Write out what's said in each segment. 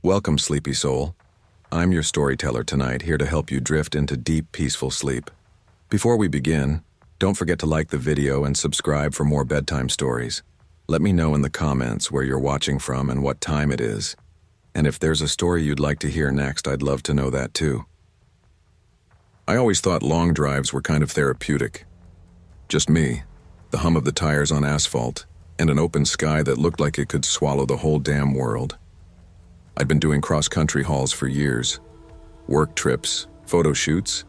Welcome, sleepy soul. I'm your storyteller tonight, here to help you drift into deep, peaceful sleep. Before we begin, don't forget to like the video and subscribe for more bedtime stories. Let me know in the comments where you're watching from and what time it is. And if there's a story you'd like to hear next, I'd love to know that too. I always thought long drives were kind of therapeutic. Just me, the hum of the tires on asphalt, and an open sky that looked like it could swallow the whole damn world. I'd been doing cross-country hauls for years. Work trips, photo shoots,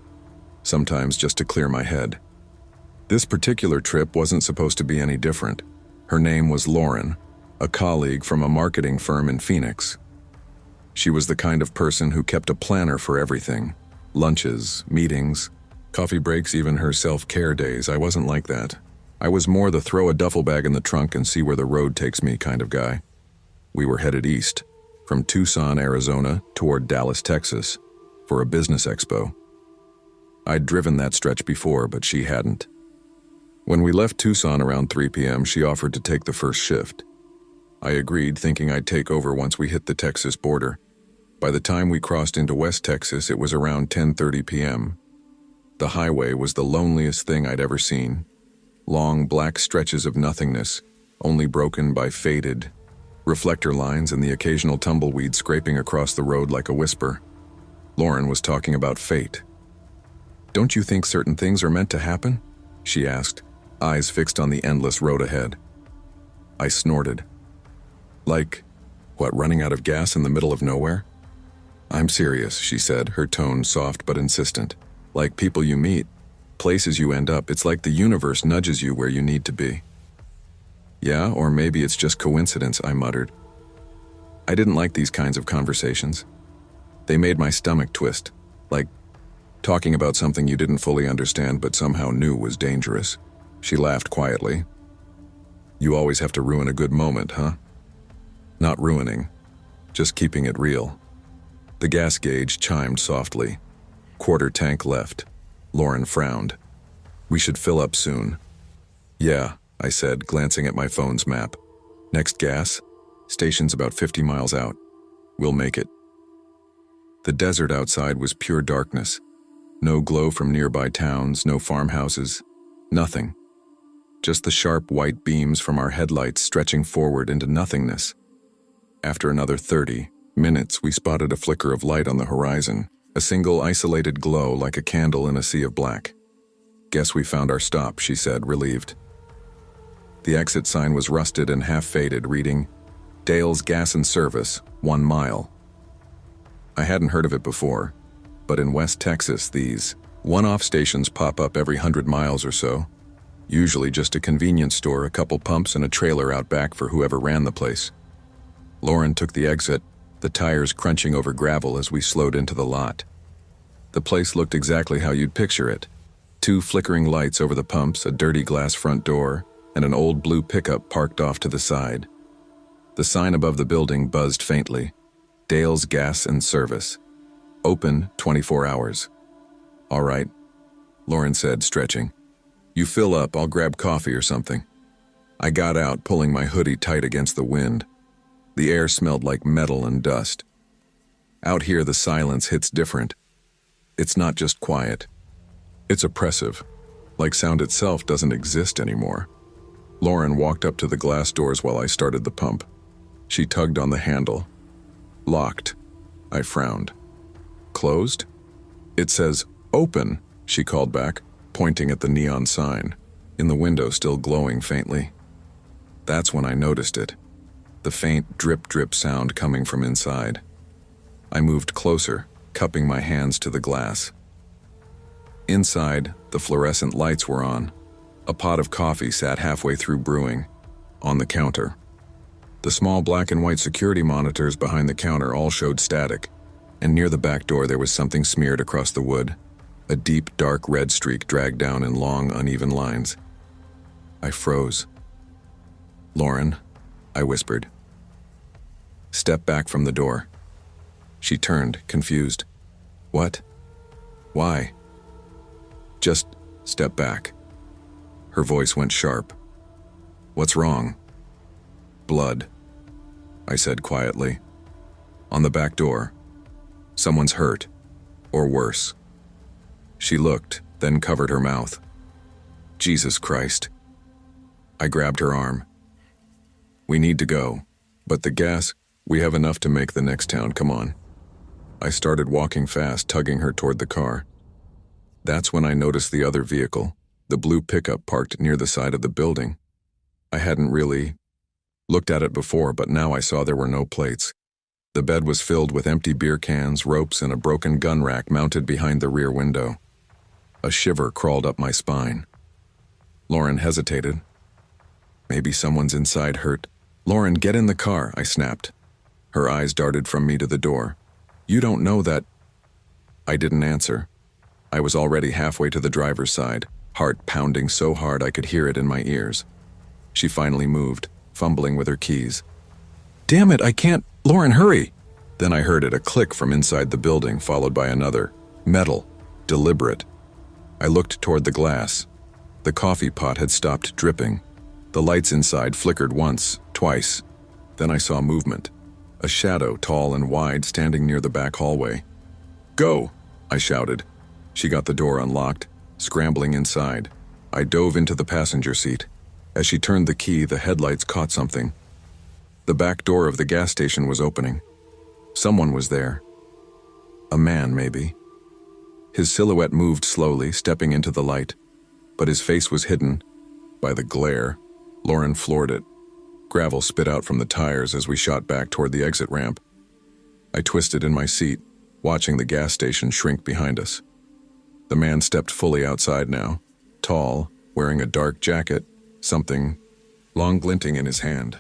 sometimes just to clear my head. This particular trip wasn't supposed to be any different. Her name was Lauren, a colleague from a marketing firm in Phoenix. She was the kind of person who kept a planner for everything. Lunches, meetings, coffee breaks, even her self-care days. I wasn't like that. I was more the throw a duffel bag in the trunk and see where the road takes me kind of guy. We were headed east, from Tucson, Arizona, toward Dallas, Texas, for a business expo. I'd driven that stretch before, but she hadn't. When we left Tucson around 3 p.m., she offered to take the first shift. I agreed, thinking I'd take over once we hit the Texas border. By the time we crossed into West Texas, it was around 10:30 p.m. The highway was the loneliest thing I'd ever seen. Long, black stretches of nothingness, only broken by faded reflector lines and the occasional tumbleweed scraping across the road like a whisper. Lauren was talking about fate. "Don't you think certain things are meant to happen?" she asked, eyes fixed on the endless road ahead. I snorted. "Like, what, running out of gas in the middle of nowhere?" "I'm serious," she said, her tone soft but insistent. "Like people you meet, places you end up, it's like the universe nudges you where you need to be." "Yeah, or maybe it's just coincidence," I muttered. I didn't like these kinds of conversations. They made my stomach twist, like talking about something you didn't fully understand but somehow knew was dangerous. She laughed quietly. "You always have to ruin a good moment, huh?" "Not ruining, just keeping it real." The gas gauge chimed softly. Quarter tank left. Lauren frowned. "We should fill up soon." "Yeah," I said, glancing at my phone's map. "Next gas station's about 50 miles out. We'll make it." The desert outside was pure darkness. No glow from nearby towns, no farmhouses, nothing. Just the sharp white beams from our headlights stretching forward into nothingness. After another 30 minutes, we spotted a flicker of light on the horizon, a single isolated glow like a candle in a sea of black. "Guess we found our stop," she said, relieved. The exit sign was rusted and half-faded, reading, "Dale's Gas and Service, 1 mile." I hadn't heard of it before, but in West Texas, these one-off stations pop up every 100 miles or so. Usually just a convenience store, a couple pumps, and a trailer out back for whoever ran the place. Lauren took the exit, the tires crunching over gravel as we slowed into the lot. The place looked exactly how you'd picture it. 2 flickering lights over the pumps, a dirty glass front door, and an old blue pickup parked off to the side. The sign above the building buzzed faintly. "Dale's Gas and Service. Open 24 hours. "All right," Lauren said, stretching. "You fill up, I'll grab coffee or something." I got out, pulling my hoodie tight against the wind. The air smelled like metal and dust. Out here, the silence hits different. It's not just quiet. It's oppressive, like sound itself doesn't exist anymore. Lauren walked up to the glass doors while I started the pump. She tugged on the handle. "Locked." I frowned. "Closed?" "It says open," she called back, pointing at the neon sign, in the window still glowing faintly. That's when I noticed it. The faint drip-drip sound coming from inside. I moved closer, cupping my hands to the glass. Inside, the fluorescent lights were on. A pot of coffee sat halfway through brewing, on the counter. The small black and white security monitors behind the counter all showed static, and near the back door there was something smeared across the wood, a deep, dark red streak dragged down in long, uneven lines. I froze. "Lauren," I whispered. "Step back from the door." She turned, confused. "What? Why?" "Just step back." Her voice went sharp. "What's wrong?" "Blood," I said quietly. On the back door. Someone's hurt. Or worse. She looked, then covered her mouth. Jesus Christ. I grabbed her arm. We need to go. But the gas, we have enough to make the next town, come on. I started walking fast, tugging her toward the car. That's when I noticed the other vehicle, the blue pickup parked near the side of the building. I hadn't really looked at it before, but now I saw there were no plates. The bed was filled with empty beer cans, ropes, and a broken gun rack mounted behind the rear window. A shiver crawled up my spine. Lauren hesitated. Maybe someone's inside hurt. Lauren, get in the car, I snapped. Her eyes darted from me to the door. You don't know that. I didn't answer. I was already halfway to the driver's side, heart pounding so hard I could hear it in my ears. She finally moved, fumbling with her keys. Damn it, I can't. Lauren, hurry! Then I heard it, a click from inside the building, followed by another. Metal. Deliberate. I looked toward the glass. The coffee pot had stopped dripping. The lights inside flickered once, twice. Then I saw movement. A shadow, tall and wide, standing near the back hallway. Go! I shouted. She got the door unlocked, scrambling inside. I dove into the passenger seat. As she turned the key, the headlights caught something. The back door of the gas station was opening. Someone was there. A man, maybe. His silhouette moved slowly, stepping into the light. But his face was hidden by the glare. Lauren floored it. Gravel spit out from the tires as we shot back toward the exit ramp. I twisted in my seat, watching the gas station shrink behind us. The man stepped fully outside now, tall, wearing a dark jacket, something long glinting in his hand.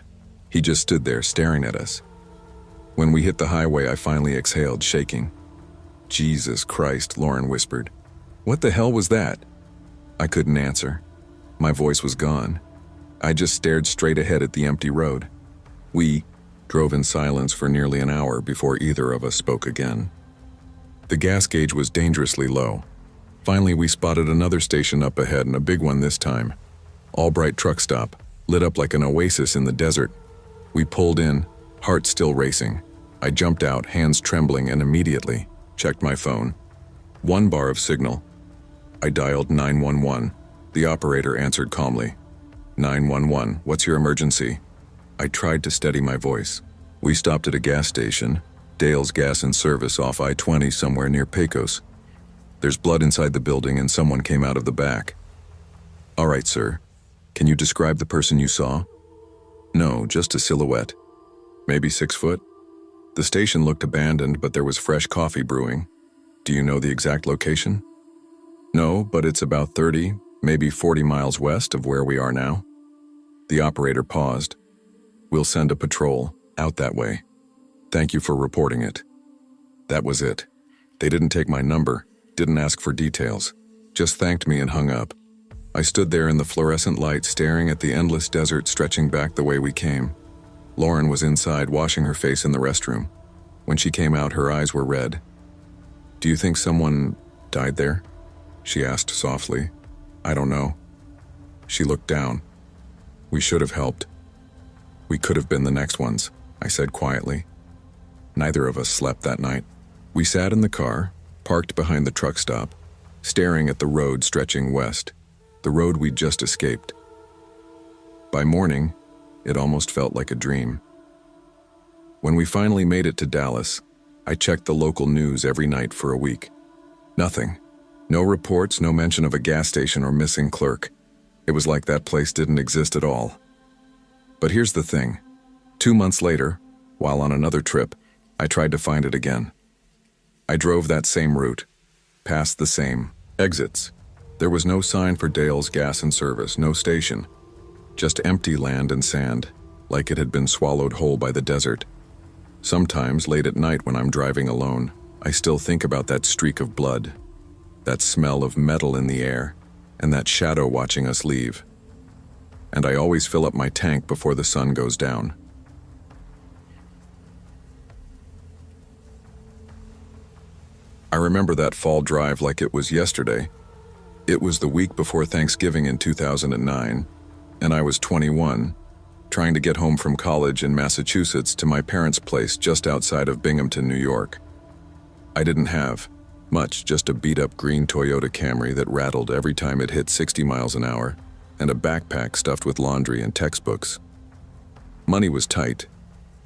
He just stood there staring at us. When we hit the highway, I finally exhaled, shaking. Jesus Christ, Lauren whispered. What the hell was that? I couldn't answer. My voice was gone. I just stared straight ahead at the empty road. We drove in silence for nearly an hour before either of us spoke again. The gas gauge was dangerously low. Finally, we spotted another station up ahead, and a big one this time. All-bright truck stop, lit up like an oasis in the desert. We pulled in, heart still racing. I jumped out, hands trembling, and immediately checked my phone. 1 bar of signal. I dialed 911. The operator answered calmly. 911, what's your emergency? I tried to steady my voice. We stopped at a gas station, Dale's Gas and Service off I-20 somewhere near Pecos. There's blood inside the building and someone came out of the back. All right, sir. Can you describe the person you saw? No, just a silhouette. Maybe 6 foot? The station looked abandoned, but there was fresh coffee brewing. Do you know the exact location? No, but it's about 30, maybe 40 miles west of where we are now. The operator paused. We'll send a patrol out that way. Thank you for reporting it. That was it. They didn't take my number, didn't ask for details, just thanked me and hung up. I stood there in the fluorescent light, staring at the endless desert stretching back the way we came. Lauren was inside, washing her face in the restroom. When she came out, her eyes were red. Do you think someone died there? She asked softly. I don't know. She looked down. We should have helped. We could have been the next ones, I said quietly. Neither of us slept that night. We sat in the car, parked behind the truck stop, staring at the road stretching west, the road we'd just escaped. By morning, it almost felt like a dream. When we finally made it to Dallas, I checked the local news every night for a week. Nothing. No reports, no mention of a gas station or missing clerk. It was like that place didn't exist at all. But here's the thing. 2 months later, while on another trip, I tried to find it again. I drove that same route, past the same exits. There was no sign for Dale's Gas and Service, no station. Just empty land and sand, like it had been swallowed whole by the desert. Sometimes, late at night when I'm driving alone, I still think about that streak of blood, that smell of metal in the air, and that shadow watching us leave. And I always fill up my tank before the sun goes down. I remember that fall drive like it was yesterday. It was the week before Thanksgiving in 2009, and I was 21, trying to get home from college in Massachusetts to my parents' place just outside of Binghamton, New York. I didn't have much, just a beat-up green Toyota Camry that rattled every time it hit 60 miles an hour, and a backpack stuffed with laundry and textbooks. Money was tight,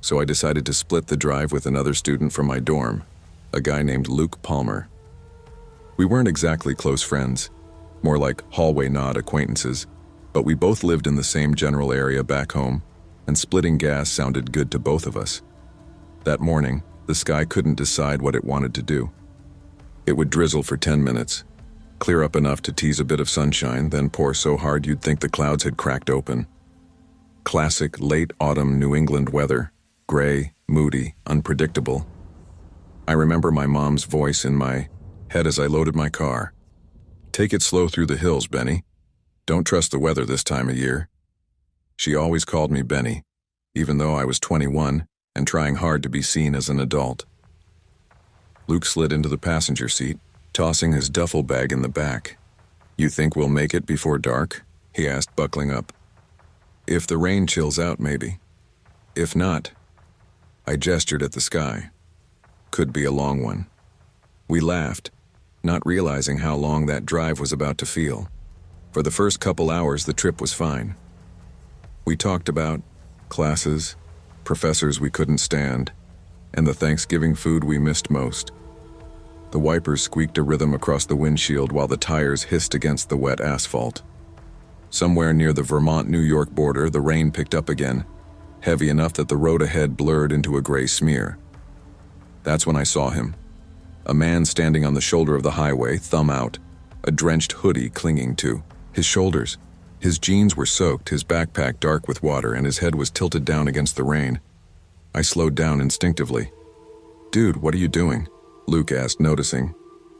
so I decided to split the drive with another student from my dorm, a guy named Luke Palmer. We weren't exactly close friends, more like hallway nod acquaintances, but we both lived in the same general area back home, and splitting gas sounded good to both of us. That morning, the sky couldn't decide what it wanted to do. It would drizzle for 10 minutes, clear up enough to tease a bit of sunshine, then pour so hard you'd think the clouds had cracked open. Classic late autumn New England weather, gray, moody, unpredictable. I remember my mom's voice in my head as I loaded my car. "Take it slow through the hills, Benny. Don't trust the weather this time of year." She always called me Benny, even though I was 21 and trying hard to be seen as an adult. Luke slid into the passenger seat, tossing his duffel bag in the back. "You think we'll make it before dark?" he asked, buckling up. "If the rain chills out, maybe. If not," I gestured at the sky. "Could be a long one." We laughed, not realizing how long that drive was about to feel. For the first couple hours, the trip was fine. We talked about classes, professors we couldn't stand, and the Thanksgiving food we missed most. The wipers squeaked a rhythm across the windshield while the tires hissed against the wet asphalt. Somewhere near the Vermont-New York border, the rain picked up again, heavy enough that the road ahead blurred into a gray smear. That's when I saw him. A man standing on the shoulder of the highway, thumb out, a drenched hoodie clinging to his shoulders. His jeans were soaked, his backpack dark with water, and his head was tilted down against the rain. I slowed down instinctively. "Dude, what are you doing?" Luke asked, noticing.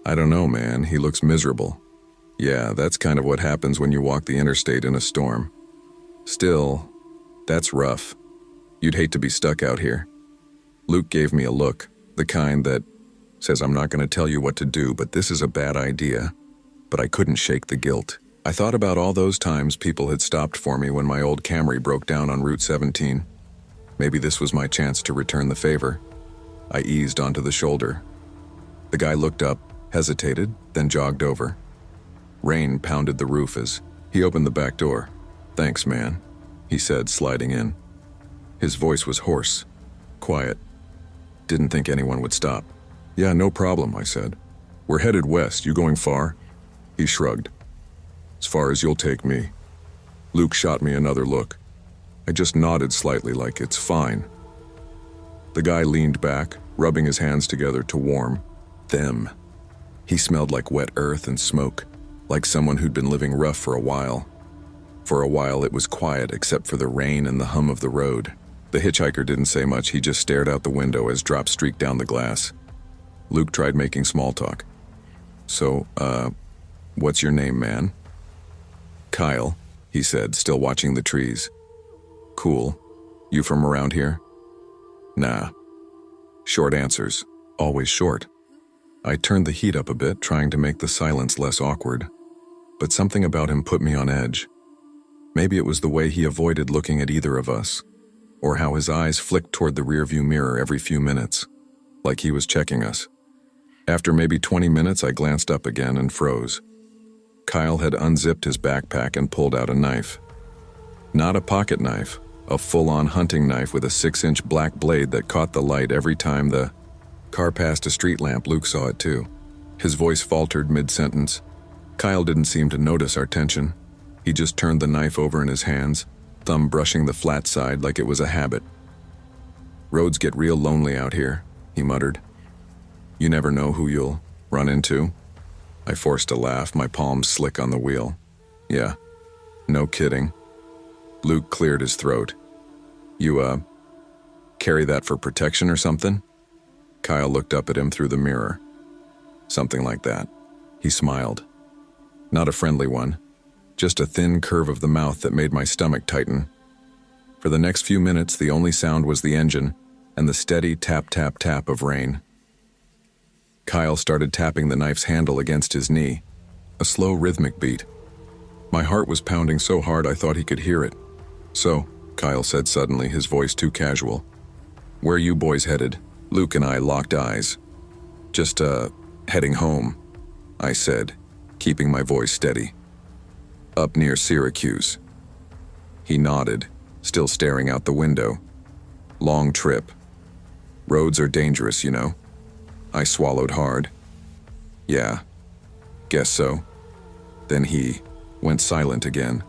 "I don't know, man. He looks miserable." "Yeah, that's kind of what happens when you walk the interstate in a storm. Still, that's rough. You'd hate to be stuck out here." Luke gave me a look, the kind that says, "I'm not going to tell you what to do, but this is a bad idea." But I couldn't shake the guilt. I thought about all those times people had stopped for me when my old Camry broke down on Route 17. Maybe this was my chance to return the favor. I eased onto the shoulder. The guy looked up, hesitated, then jogged over. Rain pounded the roof as he opened the back door. "Thanks, man," he said, sliding in. His voice was hoarse, quiet. Didn't think anyone would stop. "Yeah, no problem," I said. "We're headed west. You going far?" He shrugged. "As far as you'll take me." Luke shot me another look. I just nodded slightly like it's fine. The guy leaned back, rubbing his hands together to warm them. He smelled like wet earth and smoke, like someone who'd been living rough for a while. For a while it was quiet except for the rain and the hum of the road. The hitchhiker didn't say much, he just stared out the window as drops streaked down the glass. Luke tried making small talk. "So, what's your name, man?" "Kyle," he said, still watching the trees. "Cool. You from around here?" "Nah." Short answers, always short. I turned the heat up a bit, trying to make the silence less awkward. But something about him put me on edge. Maybe it was the way he avoided looking at either of us, or how his eyes flicked toward the rearview mirror every few minutes, like he was checking us. After maybe 20 minutes, I glanced up again and froze. Kyle had unzipped his backpack and pulled out a knife. Not a pocket knife, a full-on hunting knife with a 6-inch black blade that caught the light every time the car passed a street lamp. Luke saw it too. His voice faltered mid-sentence. Kyle didn't seem to notice our tension. He just turned the knife over in his hands, thumb brushing the flat side like it was a habit. "Roads get real lonely out here," he muttered. "You never know who you'll run into." I forced a laugh, my palms slick on the wheel. "Yeah, no kidding." Luke cleared his throat. You, carry that for protection or something?" Kyle looked up at him through the mirror. "Something like that." He smiled. Not a friendly one, just a thin curve of the mouth that made my stomach tighten. For the next few minutes, the only sound was the engine and the steady tap, tap, tap of rain. Kyle started tapping the knife's handle against his knee, a slow rhythmic beat. My heart was pounding so hard I thought he could hear it. "So, Kyle said suddenly, his voice too casual. "Where you boys headed?" Luke and I locked eyes. "Just, heading home," I said, keeping my voice steady. "Up near Syracuse." He nodded, still staring out the window. "Long trip. Roads are dangerous, you know." I swallowed hard. "Yeah, guess so." Then he went silent again.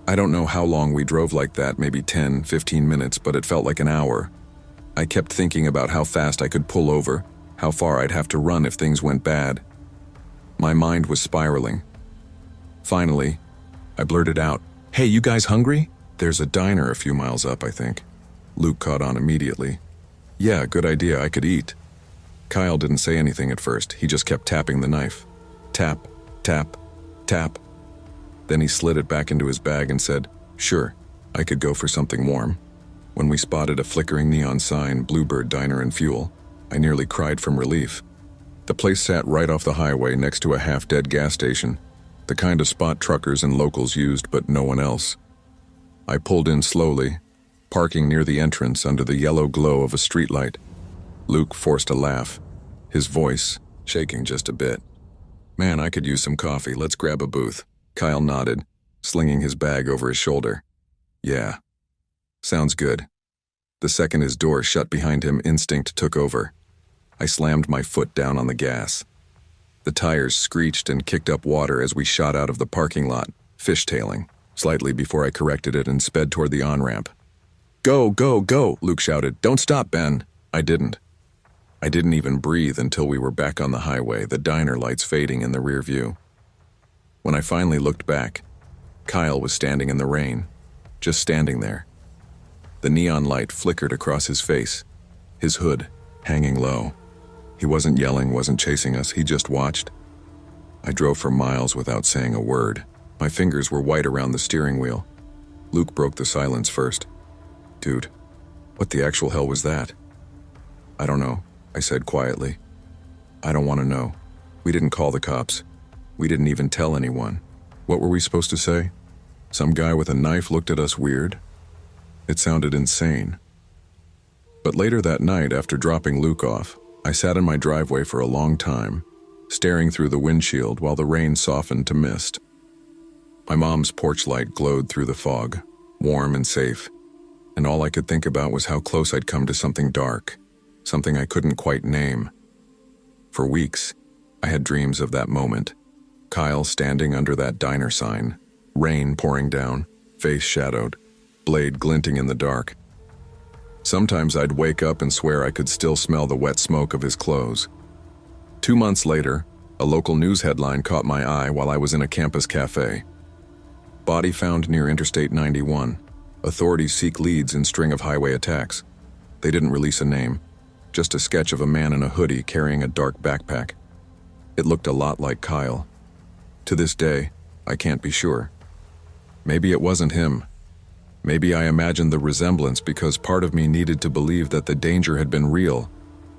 I don't know how long we drove like that, maybe 10, 15 minutes, but it felt like an hour. I kept thinking about how fast I could pull over, how far I'd have to run if things went bad. My mind was spiraling. Finally, I blurted out, "Hey, you guys hungry? There's a diner a few miles up, I think." Luke caught on immediately. "Yeah, good idea, I could eat." Kyle didn't say anything at first, he just kept tapping the knife. Tap, tap, tap. Then he slid it back into his bag and said, "Sure, I could go for something warm." When we spotted a flickering neon sign, Bluebird Diner and Fuel, I nearly cried from relief. The place sat right off the highway next to a half-dead gas station, the kind of spot truckers and locals used but no one else. I pulled in slowly, parking near the entrance under the yellow glow of a streetlight. Luke forced a laugh, his voice shaking just a bit. "Man, I could use some coffee, let's grab a booth." Kyle nodded, slinging his bag over his shoulder. "Yeah, sounds good." The second his door shut behind him, instinct took over. I slammed my foot down on the gas. The tires screeched and kicked up water as we shot out of the parking lot, fishtailing, slightly before I corrected it and sped toward the on-ramp. "Go, go, go," Luke shouted. "Don't stop, Ben." I didn't. I didn't even breathe until we were back on the highway, the diner lights fading in the rear view. When I finally looked back, Kyle was standing in the rain, just standing there. The neon light flickered across his face, his hood hanging low. He wasn't yelling, wasn't chasing us, he just watched. I drove for miles without saying a word. My fingers were white around the steering wheel. Luke broke the silence first. "Dude, what the actual hell was that?" "I don't know," I said quietly. "I don't want to know. We didn't call the cops. We didn't even tell anyone. What were we supposed to say? Some guy with a knife looked at us weird?" It sounded insane. But later that night, after dropping Luke off, I sat in my driveway for a long time, staring through the windshield while the rain softened to mist. My mom's porch light glowed through the fog, warm and safe, and all I could think about was how close I'd come to something dark, something I couldn't quite name. For weeks, I had dreams of that moment. Kyle standing under that diner sign, rain pouring down, face shadowed, blade glinting in the dark. Sometimes I'd wake up and swear I could still smell the wet smoke of his clothes. 2 months later, a local news headline caught my eye while I was in a campus cafe. "Body found near Interstate 91. Authorities seek leads in string of highway attacks." They didn't release a name, just a sketch of a man in a hoodie carrying a dark backpack. It looked a lot like Kyle. To this day, I can't be sure. Maybe it wasn't him. Maybe I imagined the resemblance because part of me needed to believe that the danger had been real,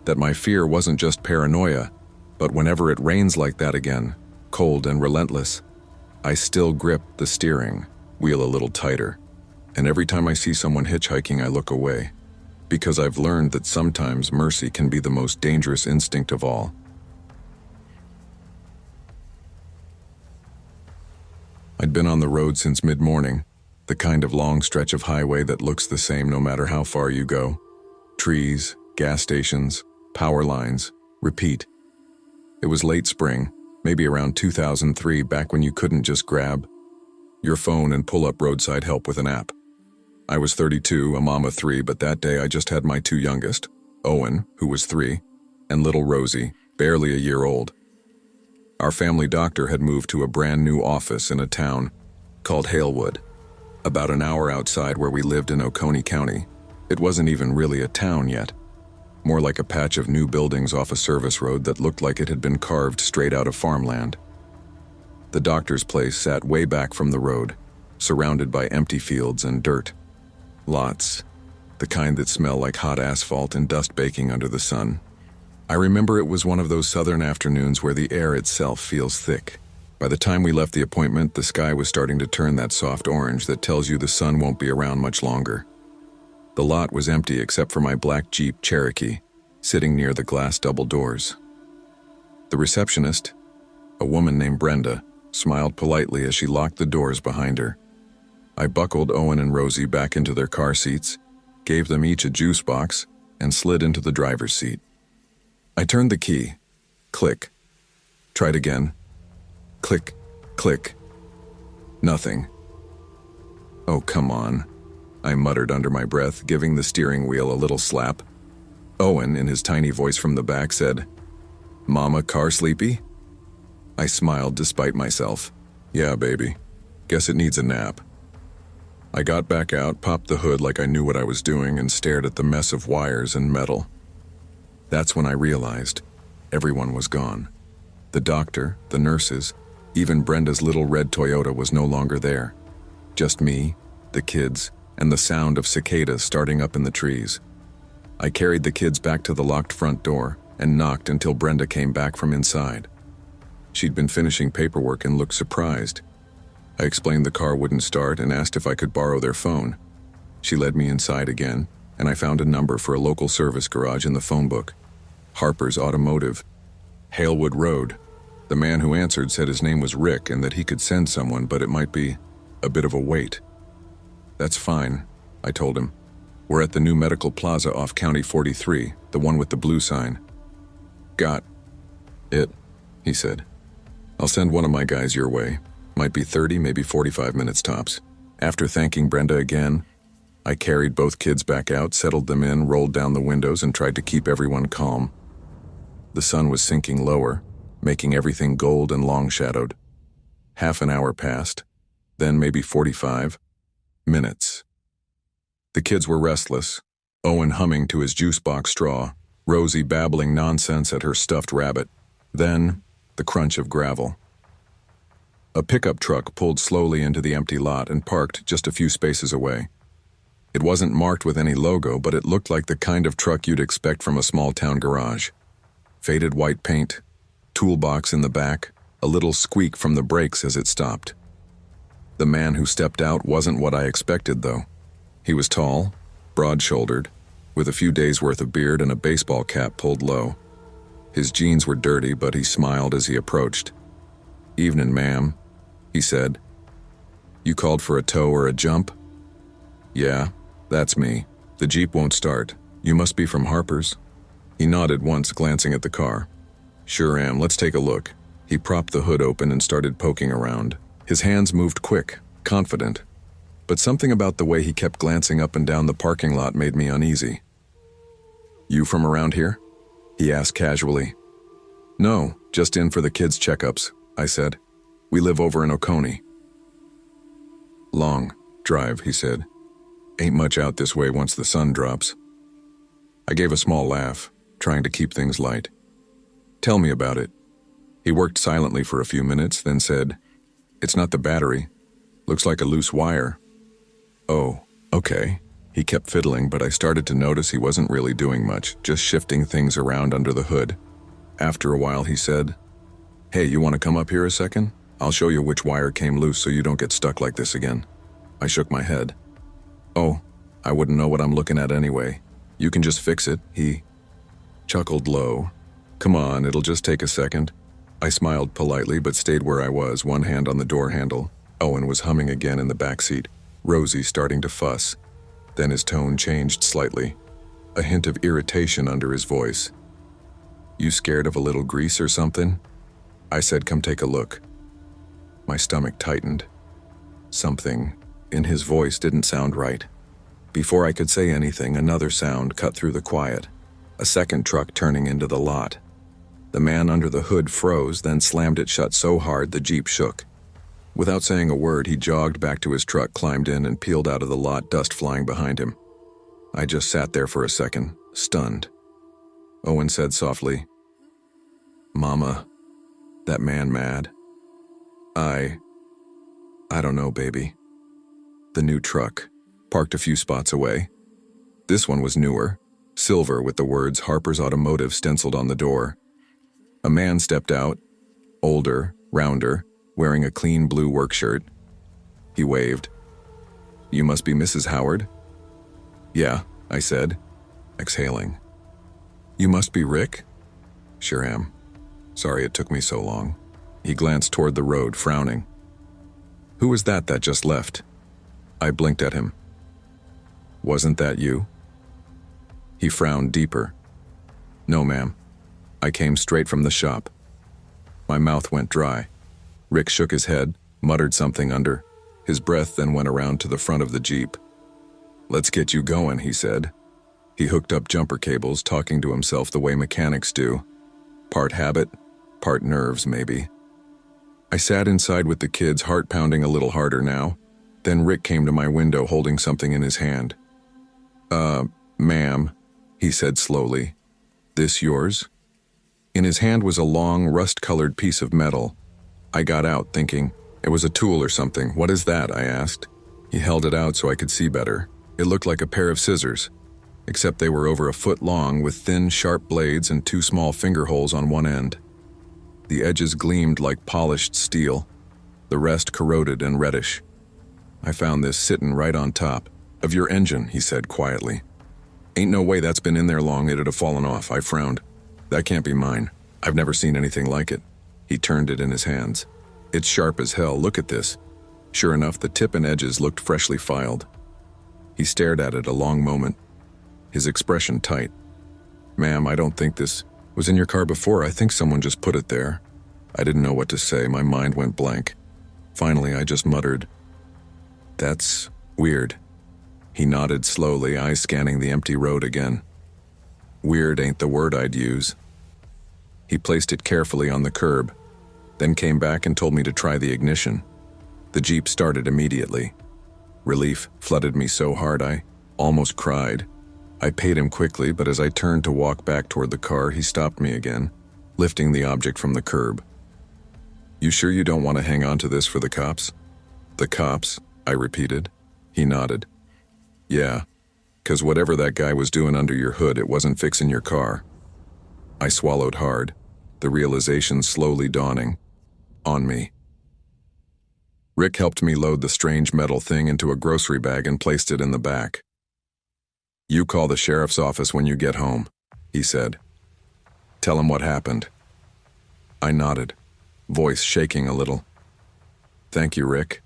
that my fear wasn't just paranoia, but whenever it rains like that again, cold and relentless, I still grip the steering wheel a little tighter. And every time I see someone hitchhiking, I look away, because I've learned that sometimes mercy can be the most dangerous instinct of all. I'd been on the road since mid-morning, the kind of long stretch of highway that looks the same no matter how far you go. Trees, gas stations, power lines, repeat. It was late spring, maybe around 2003, back when you couldn't just grab your phone and pull up roadside help with an app. I was 32, a mom of 3, but that day I just had my 2 youngest, Owen, who was 3, and little Rosie, barely a year old. Our family doctor had moved to a brand new office in a town called Halewood, about an hour outside where we lived in Oconee County. It wasn't even really a town yet, more like a patch of new buildings off a service road that looked like it had been carved straight out of farmland. The doctor's place sat way back from the road, surrounded by empty fields and dirt. Lots, the kind that smell like hot asphalt and dust baking under the sun. I remember it was one of those southern afternoons where the air itself feels thick, By the time we left the appointment, the sky was starting to turn that soft orange that tells you the sun won't be around much longer. The lot was empty except for my black Jeep Cherokee, sitting near the glass double doors. The receptionist, a woman named Brenda, smiled politely as she locked the doors behind her. I buckled Owen and Rosie back into their car seats, gave them each a juice box, and slid into the driver's seat. I turned the key. Click. Tried again. Click, click. Nothing. Oh, come on, I muttered under my breath, giving the steering wheel a little slap. Owen, in his tiny voice from the back, said, "Mama, car sleepy?" I smiled despite myself. "Yeah, baby. Guess it needs a nap." I got back out, popped the hood like I knew what I was doing, and stared at the mess of wires and metal. That's when I realized everyone was gone. The doctor, the nurses, even Brenda's little red Toyota was no longer there. Just me, the kids, and the sound of cicadas starting up in the trees. I carried the kids back to the locked front door and knocked until Brenda came back from inside. She'd been finishing paperwork and looked surprised. I explained the car wouldn't start and asked if I could borrow their phone. She led me inside again, and I found a number for a local service garage in the phone book. Harper's Automotive, Halewood Road. The man who answered said his name was Rick and that he could send someone, but it might be a bit of a wait. "That's fine," I told him. "We're at the new medical plaza off County 43, the one with the blue sign." "Got it," he said. "I'll send one of my guys your way. Might be 30, maybe 45 minutes tops." After thanking Brenda again, I carried both kids back out, settled them in, rolled down the windows, and tried to keep everyone calm. The sun was sinking lower, making everything gold and long-shadowed. Half an hour passed, then maybe 45 minutes. The kids were restless, Owen humming to his juice box straw, Rosie babbling nonsense at her stuffed rabbit. Then, the crunch of gravel. A pickup truck pulled slowly into the empty lot and parked just a few spaces away. It wasn't marked with any logo, but it looked like the kind of truck you'd expect from a small-town garage. Faded white paint, toolbox in the back, a little squeak from the brakes as it stopped. The man who stepped out wasn't what I expected, though. He was tall, broad-shouldered, with a few days' worth of beard and a baseball cap pulled low. His jeans were dirty, but he smiled as he approached. "Evening, ma'am," he said. "You called for a tow or a jump?" "Yeah, that's me. The Jeep won't start. You must be from Harper's." He nodded once, glancing at the car. "Sure am. Let's take a look." He propped the hood open and started poking around. His hands moved quick, confident. But something about the way he kept glancing up and down the parking lot made me uneasy. "You from around here?" he asked casually. "No, just in for the kids' checkups," I said. "We live over in Oconee." "Long drive," he said. "Ain't much out this way once the sun drops." I gave a small laugh, trying to keep things light. "Tell me about it." He worked silently for a few minutes, then said, "It's not the battery. Looks like a loose wire." "Oh, okay." He kept fiddling, but I started to notice he wasn't really doing much, just shifting things around under the hood. After a while, he said, "Hey, you want to come up here a second? I'll show you which wire came loose so you don't get stuck like this again." I shook my head. "Oh, I wouldn't know what I'm looking at anyway. You can just fix it," he chuckled low. "Come on, it'll just take a second." I smiled politely but stayed where I was, one hand on the door handle. Owen was humming again in the back seat, Rosie starting to fuss. Then his tone changed slightly, a hint of irritation under his voice. "You scared of a little grease or something?" I said, "Come take a look." My stomach tightened. Something in his voice didn't sound right. Before I could say anything, another sound cut through the quiet. A second truck turning into the lot. The man under the hood froze, then slammed it shut so hard the Jeep shook. Without saying a word, he jogged back to his truck, climbed in, and peeled out of the lot, dust flying behind him. I just sat there for a second, stunned. Owen said softly, "Mama, that man mad?" I don't know, baby." The new truck, parked a few spots away. This one was newer, silver with the words Harper's Automotive stenciled on the door. A man stepped out, older, rounder, wearing a clean blue work shirt. He waved. "You must be Mrs. Howard?" "Yeah," I said, exhaling. "You must be Rick?" "Sure am. Sorry it took me so long." He glanced toward the road, frowning. "Who was that just left?" I blinked at him. "Wasn't that you?" He frowned deeper. "No, ma'am. I came straight from the shop." My mouth went dry. Rick shook his head, muttered something under his breath, then went around to the front of the Jeep. "Let's get you going," he said. He hooked up jumper cables, talking to himself the way mechanics do. Part habit, part nerves, maybe. I sat inside with the kids, heart pounding a little harder now. Then Rick came to my window holding something in his hand. Ma'am," he said slowly. "This yours?" In his hand was a long, rust-colored piece of metal. I got out, thinking it was a tool or something. "What is that?" I asked. He held it out so I could see better. It looked like a pair of scissors, except they were over a foot long with thin, sharp blades and 2 small finger holes on one end. The edges gleamed like polished steel, the rest corroded and reddish. "I found this sittin' right on top of your engine," he said quietly. "Ain't no way that's been in there long, it'd have fallen off." I frowned. "That can't be mine. I've never seen anything like it." He turned it in his hands. "It's sharp as hell, look at this." Sure enough, the tip and edges looked freshly filed. He stared at it a long moment, his expression tight. "Ma'am, I don't think this was in your car before. I think someone just put it there." I didn't know what to say. My mind went blank. Finally, I just muttered, "That's weird." He nodded slowly, eyes scanning the empty road again. "Weird ain't the word I'd use." He placed it carefully on the curb, then came back and told me to try the ignition. The Jeep started immediately. Relief flooded me so hard I almost cried. I paid him quickly, but as I turned to walk back toward the car, he stopped me again, lifting the object from the curb. "You sure you don't want to hang on to this for the cops?" "The cops?" I repeated. He nodded. "Yeah, 'cause whatever that guy was doing under your hood, it wasn't fixing your car." I swallowed hard, the realization slowly dawning on me. Rick helped me load the strange metal thing into a grocery bag and placed it in the back. "You call the sheriff's office when you get home," he said. "Tell him what happened." I nodded, voice shaking a little. "Thank you, Rick."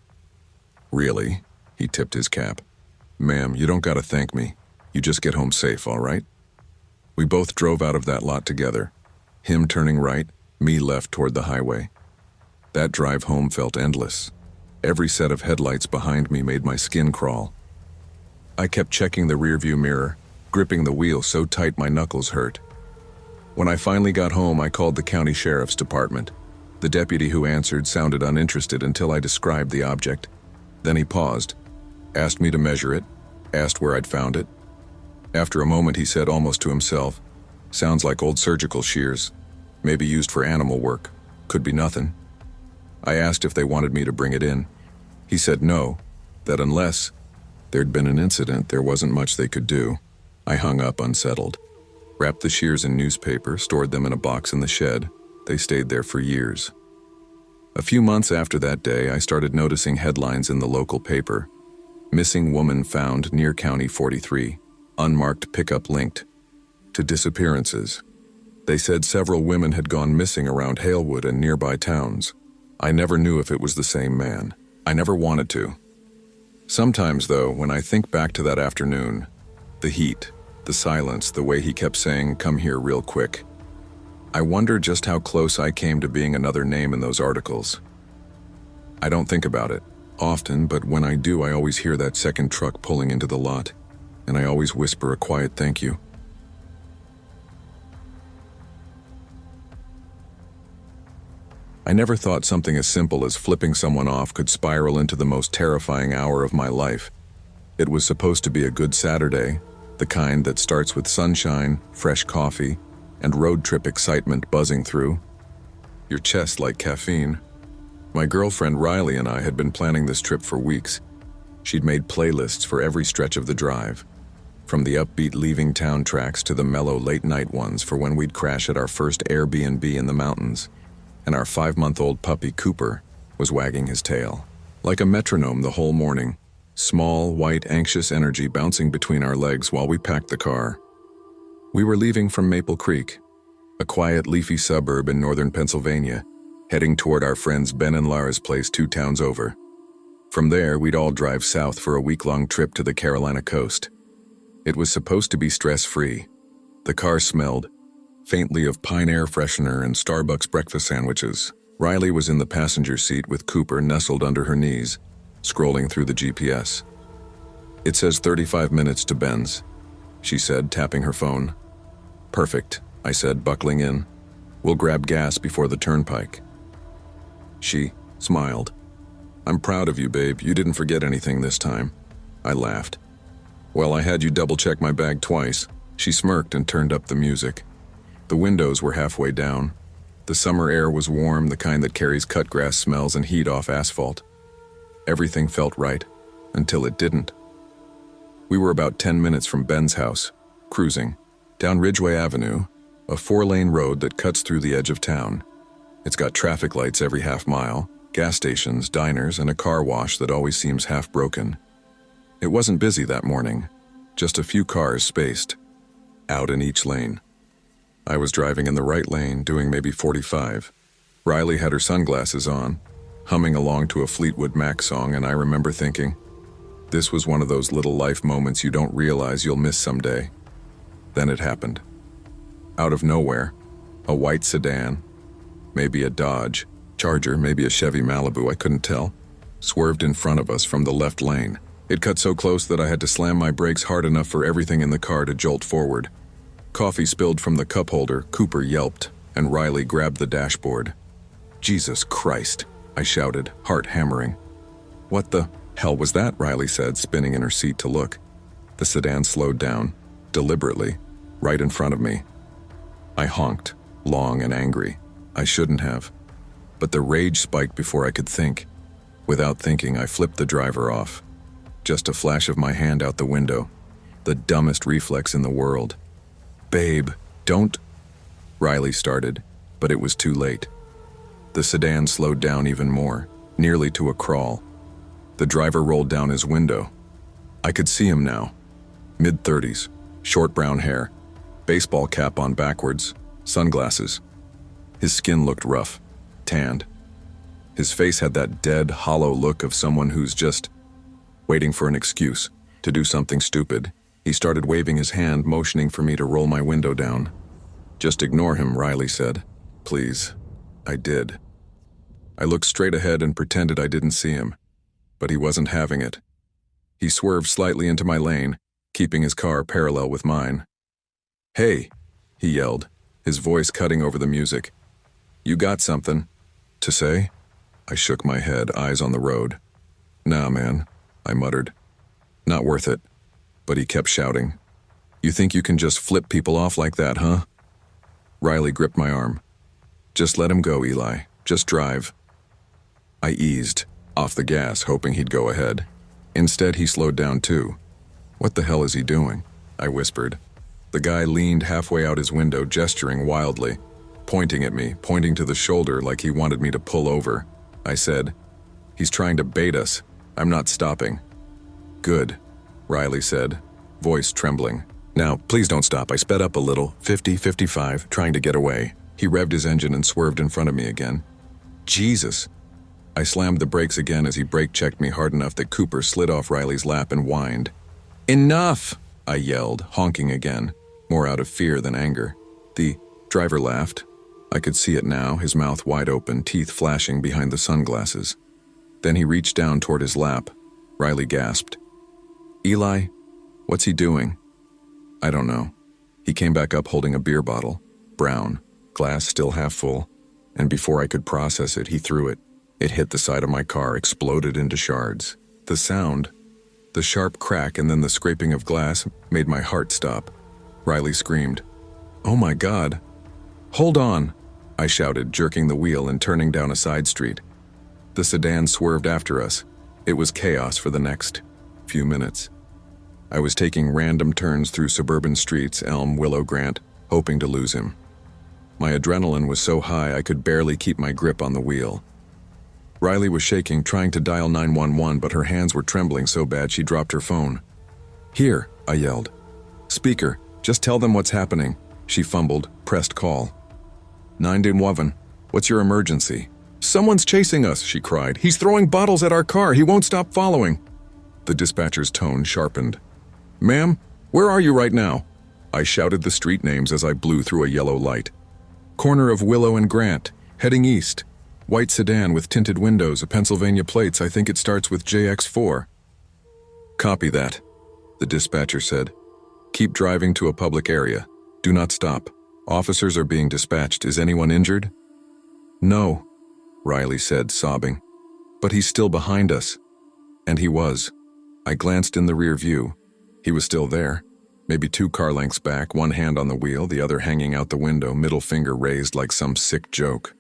"Really?" He tipped his cap. "Ma'am, you don't gotta thank me. You just get home safe, all right?" We both drove out of that lot together, him turning right, me left toward the highway. That drive home felt endless. Every set of headlights behind me made my skin crawl. I kept checking the rearview mirror, gripping the wheel so tight my knuckles hurt. When I finally got home, I called the county sheriff's department. The deputy who answered sounded uninterested until I described the object. Then he paused, asked me to measure it, asked where I'd found it. After a moment, he said almost to himself, "Sounds like old surgical shears. Maybe used for animal work. Could be nothing." I asked if they wanted me to bring it in. He said no, that unless there'd been an incident, there wasn't much they could do. I hung up unsettled. Wrapped the shears in newspaper, stored them in a box in the shed. They stayed there for years. A few months after that day, I started noticing headlines in the local paper. "Missing woman found near County 43. Unmarked pickup linked to disappearances." They said several women had gone missing around Halewood and nearby towns. I never knew if it was the same man. I never wanted to. Sometimes, though, when I think back to that afternoon, the heat, the silence, the way he kept saying, "Come here real quick," I wonder just how close I came to being another name in those articles. I don't think about it often, but when I do, I always hear that second truck pulling into the lot, and I always whisper a quiet thank you. I never thought something as simple as flipping someone off could spiral into the most terrifying hour of my life. It was supposed to be a good Saturday, the kind that starts with sunshine, fresh coffee, and road trip excitement buzzing through your chest like caffeine. My girlfriend Riley and I had been planning this trip for weeks. She'd made playlists for every stretch of the drive, from the upbeat leaving town tracks to the mellow late-night ones for when we'd crash at our first Airbnb in the mountains. And our 5-month-old puppy, Cooper, was wagging his tail. Like a metronome the whole morning, small, white, anxious energy bouncing between our legs while we packed the car. We were leaving from Maple Creek, a quiet, leafy suburb in northern Pennsylvania, heading toward our friends Ben and Lara's place 2 towns over. From there, we'd all drive south for a week-long trip to the Carolina coast. It was supposed to be stress-free. The car smelled faintly of pine air freshener and Starbucks breakfast sandwiches. Riley was in the passenger seat with Cooper nestled under her knees, scrolling through the GPS. "It says 35 minutes to Ben's," she said, tapping her phone. "Perfect," I said, buckling in. "We'll grab gas before the turnpike." She smiled. "I'm proud of you, babe. You didn't forget anything this time." I laughed. "Well, I had you double-check my bag twice." She smirked and turned up the music. The windows were halfway down. The summer air was warm, the kind that carries cut grass smells and heat off asphalt. Everything felt right, until it didn't. We were about 10 minutes from Ben's house, cruising down Ridgeway Avenue, a 4-lane road that cuts through the edge of town. It's got traffic lights every half mile, gas stations, diners, and a car wash that always seems half broken. It wasn't busy that morning, just a few cars spaced out in each lane. I was driving in the right lane, doing maybe 45. Riley had her sunglasses on, humming along to a Fleetwood Mac song, and I remember thinking, this was one of those little life moments you don't realize you'll miss someday. Then it happened. Out of nowhere, a white sedan, maybe a Dodge Charger, maybe a Chevy Malibu, I couldn't tell, swerved in front of us from the left lane. It cut so close that I had to slam my brakes hard enough for everything in the car to jolt forward. Coffee spilled from the cup holder, Cooper yelped, and Riley grabbed the dashboard. "Jesus Christ," I shouted, heart hammering. "What the hell was that?" Riley said, spinning in her seat to look. The sedan slowed down, deliberately, right in front of me. I honked, long and angry. I shouldn't have. But the rage spiked before I could think. Without thinking, I flipped the driver off. Just a flash of my hand out the window. The dumbest reflex in the world. "Babe, don't..." Riley started, but it was too late. The sedan slowed down even more, nearly to a crawl. The driver rolled down his window. I could see him now. Mid-30s, short brown hair, baseball cap on backwards, sunglasses. His skin looked rough, tanned. His face had that dead, hollow look of someone who's just waiting for an excuse to do something stupid. He started waving his hand, motioning for me to roll my window down. "Just ignore him," Riley said. "Please." I did. I looked straight ahead and pretended I didn't see him, but he wasn't having it. He swerved slightly into my lane, keeping his car parallel with mine. "Hey," he yelled, his voice cutting over the music. "You got something to say?" I shook my head, eyes on the road. "Nah, man," I muttered. "Not worth it." But he kept shouting. "You think you can just flip people off like that, huh?" Riley gripped my arm. "Just let him go, Eli. Just drive." I eased off the gas, hoping he'd go ahead. Instead, he slowed down too. "What the hell is he doing?" I whispered. The guy leaned halfway out his window, gesturing wildly, pointing at me, pointing to the shoulder like he wanted me to pull over. I said, "He's trying to bait us. I'm not stopping." "Good," Riley said, voice trembling. "Now, please don't stop." I sped up a little, 50, 55, trying to get away. He revved his engine and swerved in front of me again. Jesus! I slammed the brakes again as he brake-checked me hard enough that Cooper slid off Riley's lap and whined. "Enough!" I yelled, honking again, more out of fear than anger. The driver laughed. I could see it now, his mouth wide open, teeth flashing behind the sunglasses. Then he reached down toward his lap. Riley gasped. "Eli, what's he doing?" "I don't know." He came back up holding a beer bottle, brown, glass still half full, and before I could process it, he threw it. It hit the side of my car, exploded into shards. The sound, the sharp crack and then the scraping of glass, made my heart stop. Riley screamed, "Oh my God! Hold on!" I shouted, jerking the wheel and turning down a side street. The sedan swerved after us. It was chaos for the next few minutes. I was taking random turns through suburban streets, Elm, Willow, Grant, hoping to lose him. My adrenaline was so high I could barely keep my grip on the wheel. Riley was shaking, trying to dial 911, but her hands were trembling so bad she dropped her phone. "Here," I yelled. "Speaker, just tell them what's happening." She fumbled, pressed call. 911, what's your emergency? "Someone's chasing us," she cried. "He's throwing bottles at our car. He won't stop following." The dispatcher's tone sharpened. "Ma'am, where are you right now?" I shouted the street names as I blew through a yellow light. "Corner of Willow and Grant, heading east. White sedan with tinted windows, a Pennsylvania plates. I think it starts with JX4. "Copy that," the dispatcher said. "Keep driving to a public area. Do not stop. Officers are being dispatched. Is anyone injured?" "No," Riley said, sobbing. "But he's still behind us." And he was. I glanced in the rear view. He was still there, maybe 2 car lengths back, one hand on the wheel, the other hanging out the window, middle finger raised like some sick joke.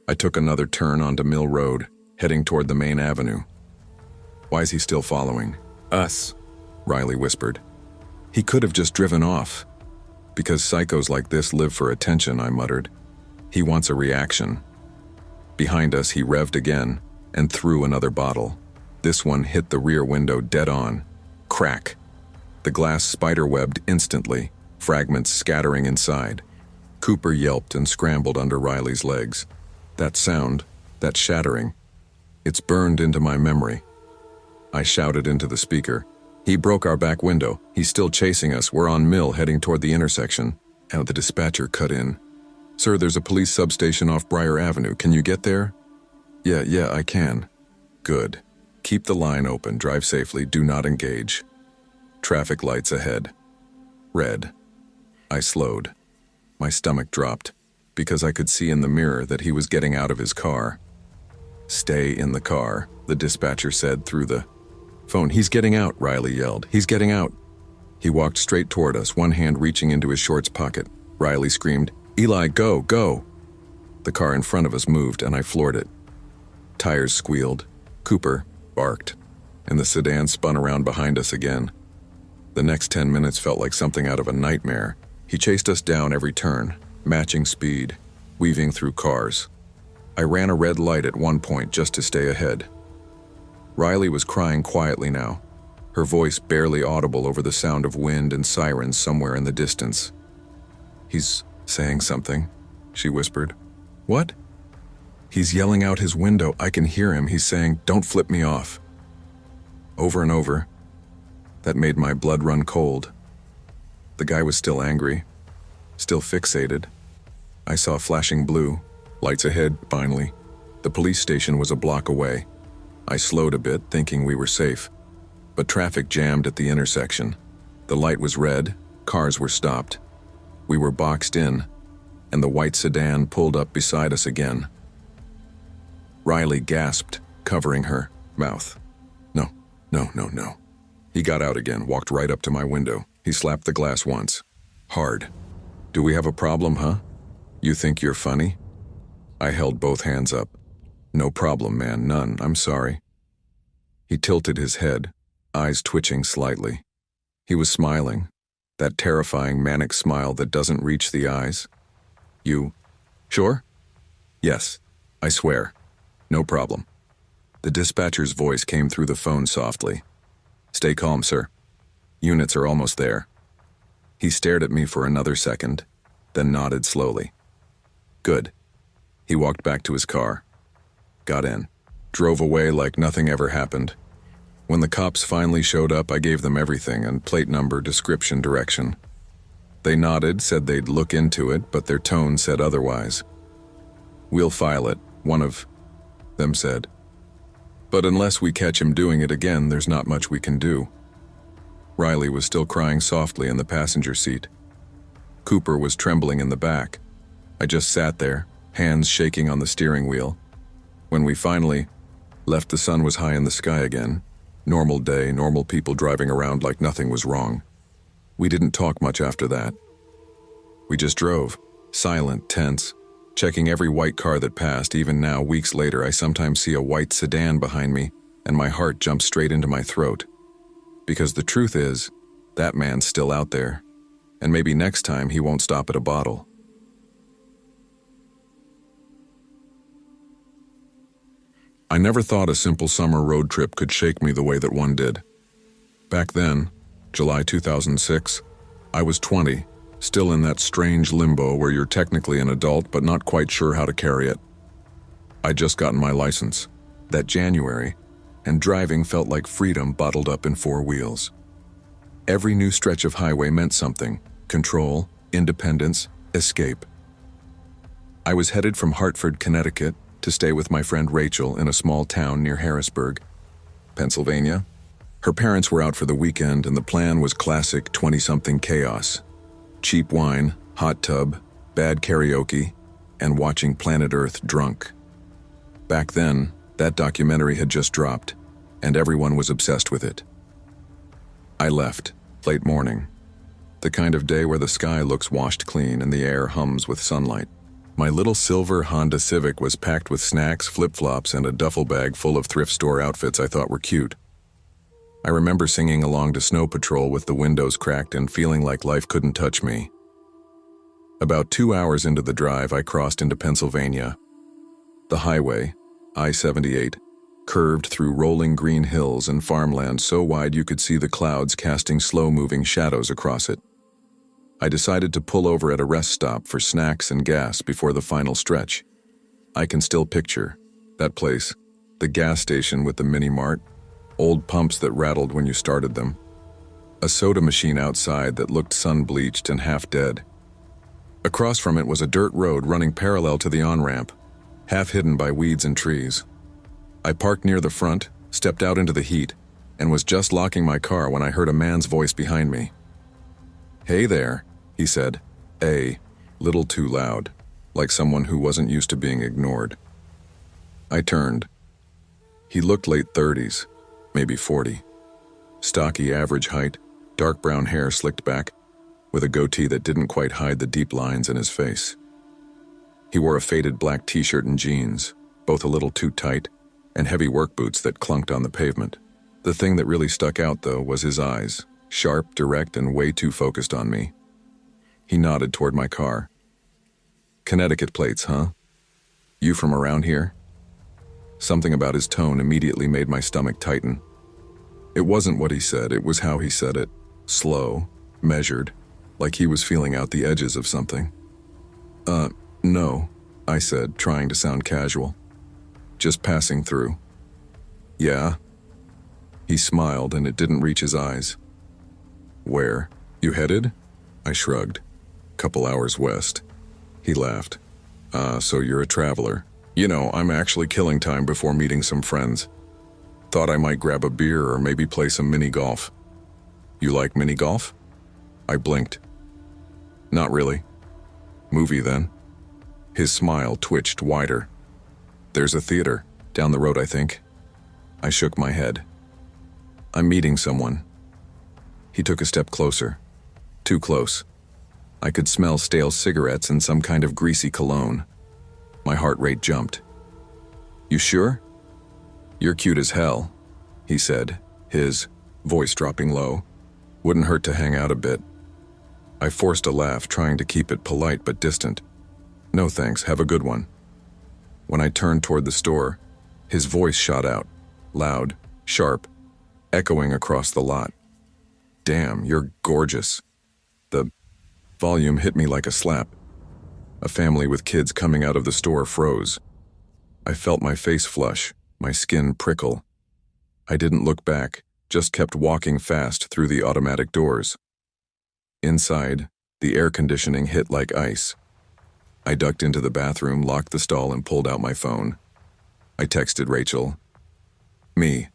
I took another turn onto Mill Road, heading toward the main avenue. "Why is he still following us?" Riley whispered. "He could have just driven off." "Because psychos like this live for attention," I muttered. "He wants a reaction." Behind us, he revved again and threw another bottle. This one hit the rear window dead on. Crack. The glass spiderwebbed instantly, fragments scattering inside. Cooper yelped and scrambled under Riley's legs. That sound, that shattering, it's burned into my memory. I shouted into the speaker. "He broke our back window. He's still chasing us. We're on Mill, heading toward the intersection." And the dispatcher cut in. "Sir, there's a police substation off Briar Avenue. Can you get there?" Yeah, I can." "Good. Keep the line open. Drive safely. Do not engage." Traffic lights ahead. Red. I slowed. My stomach dropped, because I could see in the mirror that he was getting out of his car. "Stay in the car," the dispatcher said through the phone. "He's getting out," Riley yelled. "He's getting out." He walked straight toward us, one hand reaching into his shorts pocket. Riley screamed, "Eli, go, go!" The car in front of us moved, and I floored it. Tires squealed. Cooper barked, and the sedan spun around behind us again. The next 10 minutes felt like something out of a nightmare. He chased us down every turn, matching speed, weaving through cars. I ran a red light at one point just to stay ahead. Riley was crying quietly now, her voice barely audible over the sound of wind and sirens somewhere in the distance. "He's saying something," she whispered. "What?" "He's yelling out his window. I can hear him. He's saying, 'Don't flip me off.'" Over and over. That made my blood run cold. The guy was still angry, still fixated. I saw flashing blue, lights ahead, finally. The police station was a block away. I slowed a bit, thinking we were safe. But traffic jammed at the intersection. The light was red, cars were stopped. We were boxed in, and the white sedan pulled up beside us again. Riley gasped, covering her mouth. No. He got out again, walked right up to my window. He slapped the glass once. Hard. "Do we have a problem, huh? You think you're funny?" I held both hands up. "No problem, man, none. I'm sorry." He tilted his head, eyes twitching slightly. He was smiling, that terrifying manic smile that doesn't reach the eyes. "You sure?" "Yes, I swear. No problem." The dispatcher's voice came through the phone softly. "Stay calm, sir. Units are almost there." He stared at me for another second, then nodded slowly. "Good." He walked back to his car, got in, drove away like nothing ever happened. When the cops finally showed up, I gave them everything, and plate number, description, direction. They nodded, said they'd look into it, but their tone said otherwise. "We'll file it," one of them said. "But unless we catch him doing it again, there's not much we can do." Riley was still crying softly in the passenger seat. Cooper was trembling in the back. I just sat there, hands shaking on the steering wheel. When we finally left, the sun was high in the sky again. Normal day, normal people driving around like nothing was wrong. We didn't talk much after that. We just drove, silent, tense, checking every white car that passed. Even now, weeks later, I sometimes see a white sedan behind me, and my heart jumps straight into my throat. Because the truth is, that man's still out there, and maybe next time he won't stop at a bottle. I never thought a simple summer road trip could shake me the way that one did. Back then, July 2006, I was 20, still in that strange limbo where you're technically an adult but not quite sure how to carry it. I'd just gotten my license, that January, and driving felt like freedom bottled up in 4 wheels. Every new stretch of highway meant something: control, independence, escape. I was headed from Hartford, Connecticut, to stay with my friend Rachel in a small town near Harrisburg, Pennsylvania. Her parents were out for the weekend, and the plan was classic 20-something chaos: cheap wine, hot tub, bad karaoke, and watching Planet Earth drunk. Back then, that documentary had just dropped, and everyone was obsessed with it. I left, late morning. The kind of day where the sky looks washed clean and the air hums with sunlight. My little silver Honda Civic was packed with snacks, flip-flops, and a duffel bag full of thrift store outfits I thought were cute. I remember singing along to Snow Patrol with the windows cracked and feeling like life couldn't touch me. About 2 hours into the drive, I crossed into Pennsylvania. The highway, I-78, curved through rolling green hills and farmland so wide you could see the clouds casting slow-moving shadows across it. I decided to pull over at a rest stop for snacks and gas before the final stretch. I can still picture that place, the gas station with the mini-mart, old pumps that rattled when you started them, a soda machine outside that looked sun-bleached and half-dead. Across from it was a dirt road running parallel to the on-ramp, half hidden by weeds and trees. I parked near the front, stepped out into the heat, and was just locking my car when I heard a man's voice behind me. "Hey there," he said, a little too loud, like someone who wasn't used to being ignored. I turned. He looked late 30s, maybe 40. Stocky average height, dark brown hair slicked back, with a goatee that didn't quite hide the deep lines in his face. He wore a faded black t-shirt and jeans, both a little too tight, and heavy work boots that clunked on the pavement. The thing that really stuck out, though, was his eyes, sharp, direct, and way too focused on me. He nodded toward my car. "Connecticut plates, huh? You from around here?" Something about his tone immediately made my stomach tighten. It wasn't what he said, it was how he said it. Slow, measured, like he was feeling out the edges of something. No," I said, trying to sound casual. "Just passing through." "Yeah?" He smiled, and it didn't reach his eyes. "Where? You headed?" I shrugged. "Couple hours west." He laughed. So you're a traveler. You know, I'm actually killing time before meeting some friends. Thought I might grab a beer or maybe play some mini-golf." "You like mini-golf?" I blinked. "Not really." "Movie, then?" His smile twitched wider. "There's a theater, down the road, I think." I shook my head. "I'm meeting someone." He took a step closer. Too close. I could smell stale cigarettes and some kind of greasy cologne. My heart rate jumped. "You sure?" "You're cute as hell," he said, his voice dropping low. "Wouldn't hurt to hang out a bit." I forced a laugh, trying to keep it polite but distant. "No thanks, have a good one." When I turned toward the store, his voice shot out, loud, sharp, echoing across the lot. "Damn, you're gorgeous." The volume hit me like a slap. A family with kids coming out of the store froze. I felt my face flush, my skin prickle. I didn't look back, just kept walking fast through the automatic doors. Inside, the air conditioning hit like ice. I ducked into the bathroom, locked the stall, and pulled out my phone. I texted Rachel. "Me.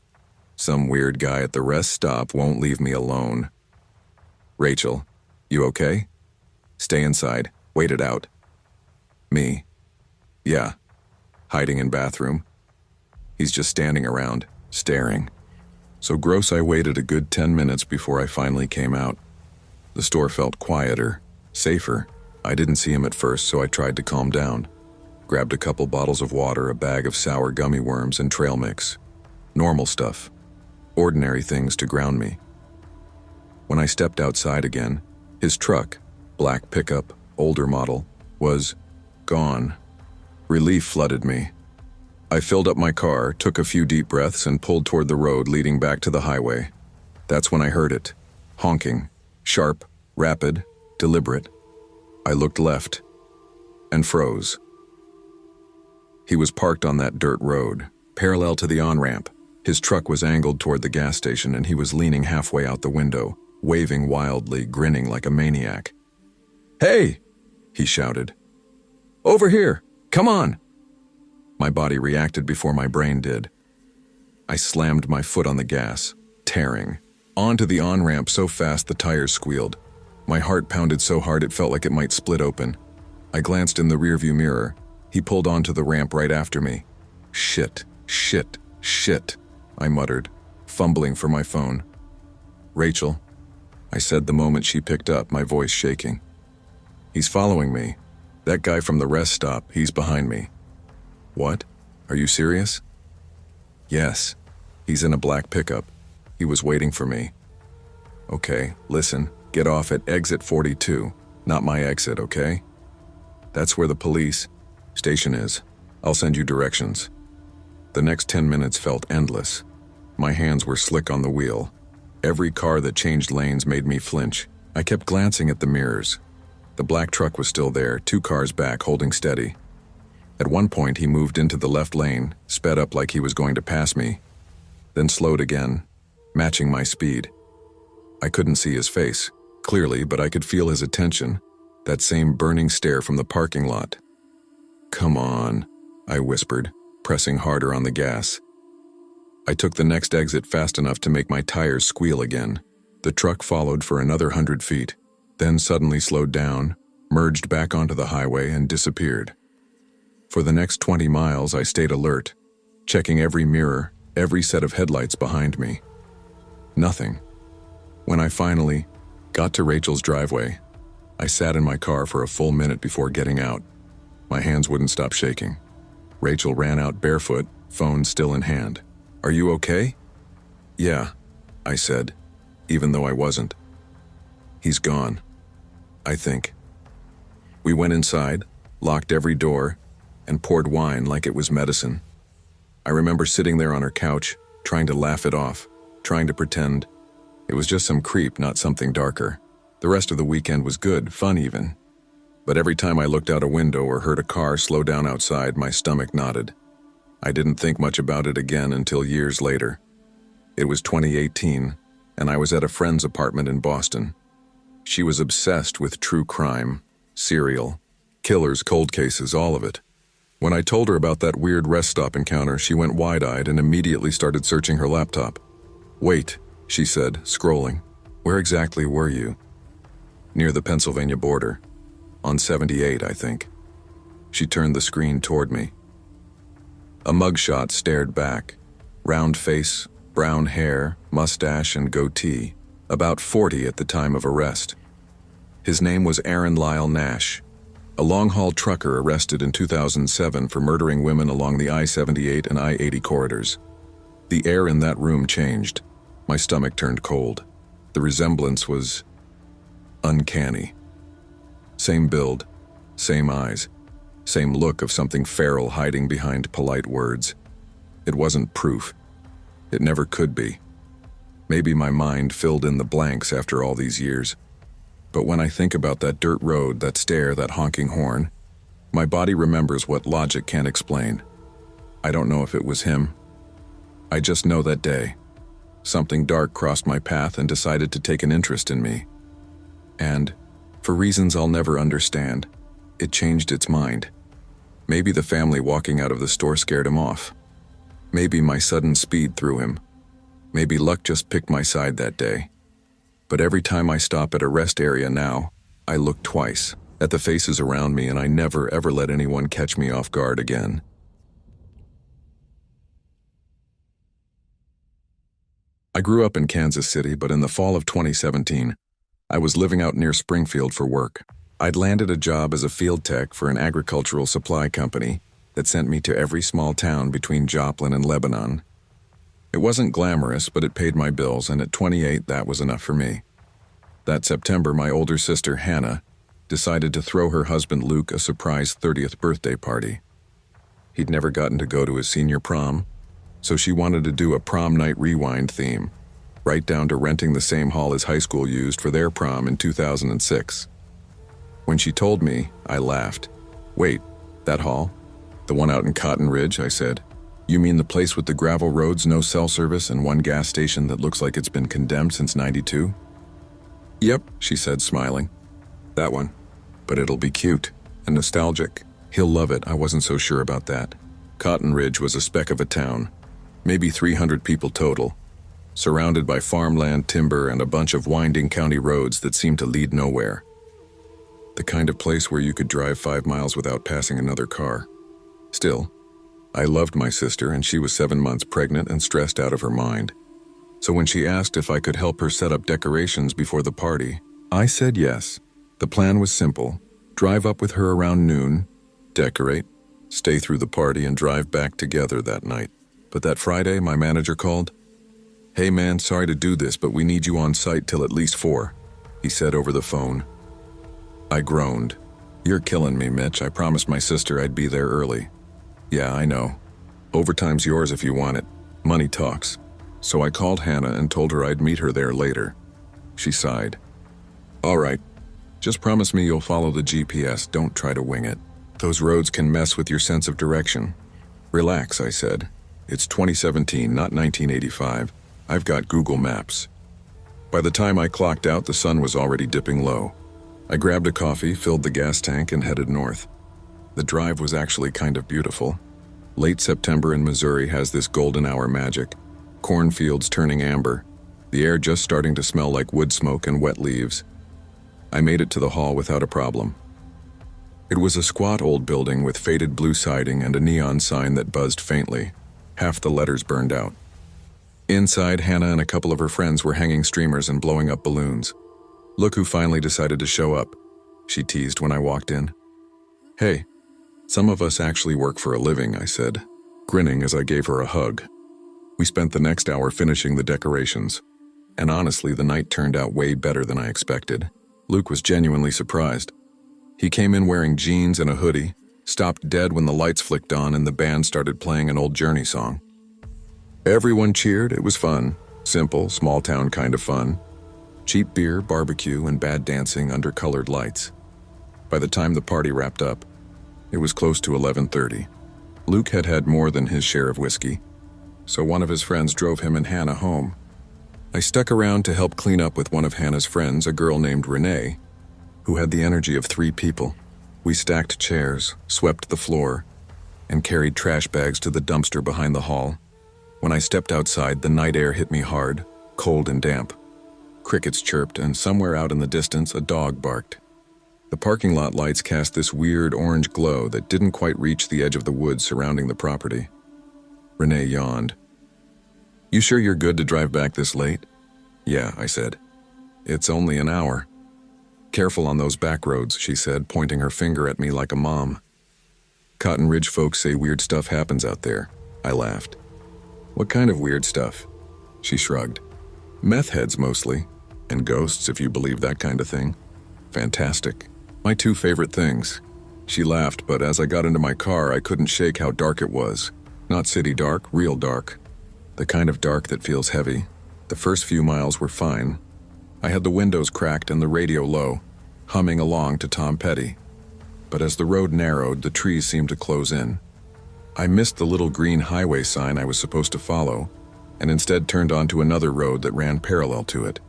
Some weird guy at the rest stop won't leave me alone." "Rachel, you okay?" "Stay inside. Wait it out." "Me. Yeah. Hiding in bathroom. He's just standing around, staring." So gross I waited a good 10 minutes before I finally came out. The store felt quieter, safer. I didn't see him at first, so I tried to calm down. Grabbed a couple bottles of water, a bag of sour gummy worms, and trail mix. Normal stuff. Ordinary things to ground me. When I stepped outside again, his truck, black pickup, older model, was gone. Relief flooded me. I filled up my car, took a few deep breaths, and pulled toward the road leading back to the highway. That's when I heard it. Honking. Sharp, rapid, deliberate. I looked left and froze. He was parked on that dirt road, parallel to the on-ramp. His truck was angled toward the gas station and he was leaning halfway out the window, waving wildly, grinning like a maniac. "Hey!" he shouted. "Over here! Come on!" My body reacted before my brain did. I slammed my foot on the gas, tearing, onto the on-ramp so fast the tires squealed. My heart pounded so hard it felt like it might split open. I glanced in the rearview mirror. He pulled onto the ramp right after me. "Shit, shit, shit," I muttered, fumbling for my phone. "Rachel," I said the moment she picked up, my voice shaking. "He's following me. That guy from the rest stop, he's behind me." "What? Are you serious?" "Yes. He's in a black pickup. He was waiting for me." "Okay, listen, get off at exit 42, not my exit, okay? That's where the police station is. I'll send you directions." The next 10 minutes felt endless. My hands were slick on the wheel. Every car that changed lanes made me flinch. I kept glancing at the mirrors. The black truck was still there, 2 cars back, holding steady. At one point, he moved into the left lane, sped up like he was going to pass me, then slowed again, matching my speed. I couldn't see his face clearly, but I could feel his attention, that same burning stare from the parking lot. "Come on," I whispered, pressing harder on the gas. I took the next exit fast enough to make my tires squeal again. The truck followed for another 100 feet, then suddenly slowed down, merged back onto the highway, and disappeared. For the next 20 miles, I stayed alert, checking every mirror, every set of headlights behind me. Nothing. When I finally got to Rachel's driveway, I sat in my car for a full minute before getting out. My hands wouldn't stop shaking. Rachel ran out barefoot, phone still in hand. "Are you okay?" "Yeah," I said, even though I wasn't. "He's gone, I think." We went inside, locked every door, and poured wine like it was medicine. I remember sitting there on her couch, trying to laugh it off, trying to pretend it was just some creep, not something darker. The rest of the weekend was good, fun even. But every time I looked out a window or heard a car slow down outside, my stomach knotted. I didn't think much about it again until years later. It was 2018, and I was at a friend's apartment in Boston. She was obsessed with true crime, serial, killers, cold cases, all of it. When I told her about that weird rest stop encounter, she went wide-eyed and immediately started searching her laptop. "Wait," she said, scrolling. "Where exactly were you?" "Near the Pennsylvania border. On 78, I think." She turned the screen toward me. A mugshot stared back. Round face, brown hair, mustache, and goatee. About 40 at the time of arrest. His name was Aaron Lyle Nash, a long-haul trucker arrested in 2007 for murdering women along the I-78 and I-80 corridors. The air in that room changed. My stomach turned cold. The resemblance was uncanny. Same build, same eyes, same look of something feral hiding behind polite words. It wasn't proof. It never could be. Maybe my mind filled in the blanks after all these years. But when I think about that dirt road, that stare, that honking horn, my body remembers what logic can't explain. I don't know if it was him. I just know that day, something dark crossed my path and decided to take an interest in me. And, for reasons I'll never understand, it changed its mind. Maybe the family walking out of the store scared him off. Maybe my sudden speed threw him. Maybe luck just picked my side that day. But every time I stop at a rest area now, I look twice at the faces around me, and I never ever let anyone catch me off guard again. I grew up in Kansas City, but in the fall of 2017, I was living out near Springfield for work. I'd landed a job as a field tech for an agricultural supply company that sent me to every small town between Joplin and Lebanon. It wasn't glamorous, but it paid my bills, and at 28, that was enough for me. That September, my older sister, Hannah, decided to throw her husband, Luke, a surprise 30th birthday party. He'd never gotten to go to his senior prom, so she wanted to do a prom night rewind theme, right down to renting the same hall his high school used for their prom in 2006. When she told me, I laughed. "Wait, that hall? The one out in Cotton Ridge?" I said. "You mean the place with the gravel roads, no cell service, and one gas station that looks like it's been condemned since '92? "Yep," she said, smiling. "That one. But it'll be cute and nostalgic. He'll love it." I wasn't so sure about that. Cotton Ridge was a speck of a town, maybe 300 people total, surrounded by farmland, timber, and a bunch of winding county roads that seemed to lead nowhere. The kind of place where you could drive 5 miles without passing another car. Still, I loved my sister, and she was 7 months pregnant and stressed out of her mind. So when she asked if I could help her set up decorations before the party, I said yes. The plan was simple: drive up with her around noon, decorate, stay through the party, and drive back together that night. But that Friday, my manager called. "Hey man, sorry to do this, but we need you on site till at least 4, he said over the phone. I groaned. "You're killing me, Mitch. I promised my sister I'd be there early." "Yeah, I know. Overtime's yours if you want it. Money talks." So I called Hannah and told her I'd meet her there later. She sighed. "All right. Just promise me you'll follow the GPS. Don't try to wing it. Those roads can mess with your sense of direction." "Relax," I said. "It's 2017, not 1985. I've got Google Maps." By the time I clocked out, the sun was already dipping low. I grabbed a coffee, filled the gas tank, and headed north. The drive was actually kind of beautiful. Late September in Missouri has this golden hour magic. Cornfields turning amber, the air just starting to smell like wood smoke and wet leaves. I made it to the hall without a problem. It was a squat old building with faded blue siding and a neon sign that buzzed faintly, half the letters burned out. Inside, Hannah and a couple of her friends were hanging streamers and blowing up balloons. "Look who finally decided to show up," she teased when I walked in. "Hey, some of us actually work for a living," I said, grinning as I gave her a hug. We spent the next hour finishing the decorations, and honestly, the night turned out way better than I expected. Luke was genuinely surprised. He came in wearing jeans and a hoodie, stopped dead when the lights flicked on and the band started playing an old Journey song. Everyone cheered. It was fun. Simple, small town kind of fun. Cheap beer, barbecue, and bad dancing under colored lights. By the time the party wrapped up, it was close to 11:30. Luke had had more than his share of whiskey, so one of his friends drove him and Hannah home. I stuck around to help clean up with one of Hannah's friends, a girl named Renee, who had the energy of 3 people. We stacked chairs, swept the floor, and carried trash bags to the dumpster behind the hall. When I stepped outside, the night air hit me hard, cold and damp. Crickets chirped, and somewhere out in the distance, a dog barked. The parking lot lights cast this weird orange glow that didn't quite reach the edge of the woods surrounding the property. Renee yawned. "You sure you're good to drive back this late?" "Yeah," I said. "It's only an hour." "Careful on those back roads," she said, pointing her finger at me like a mom. "Cotton Ridge folks say weird stuff happens out there." I laughed. "What kind of weird stuff?" She shrugged. "Meth heads mostly, and ghosts, if you believe that kind of thing." "Fantastic. My 2 favorite things." She laughed, but as I got into my car, I couldn't shake how dark it was. Not city dark, real dark. The kind of dark that feels heavy. The first few miles were fine. I had the windows cracked and the radio low, humming along to Tom Petty. But as the road narrowed, the trees seemed to close in. I missed the little green highway sign I was supposed to follow, and instead turned onto another road that ran parallel to it.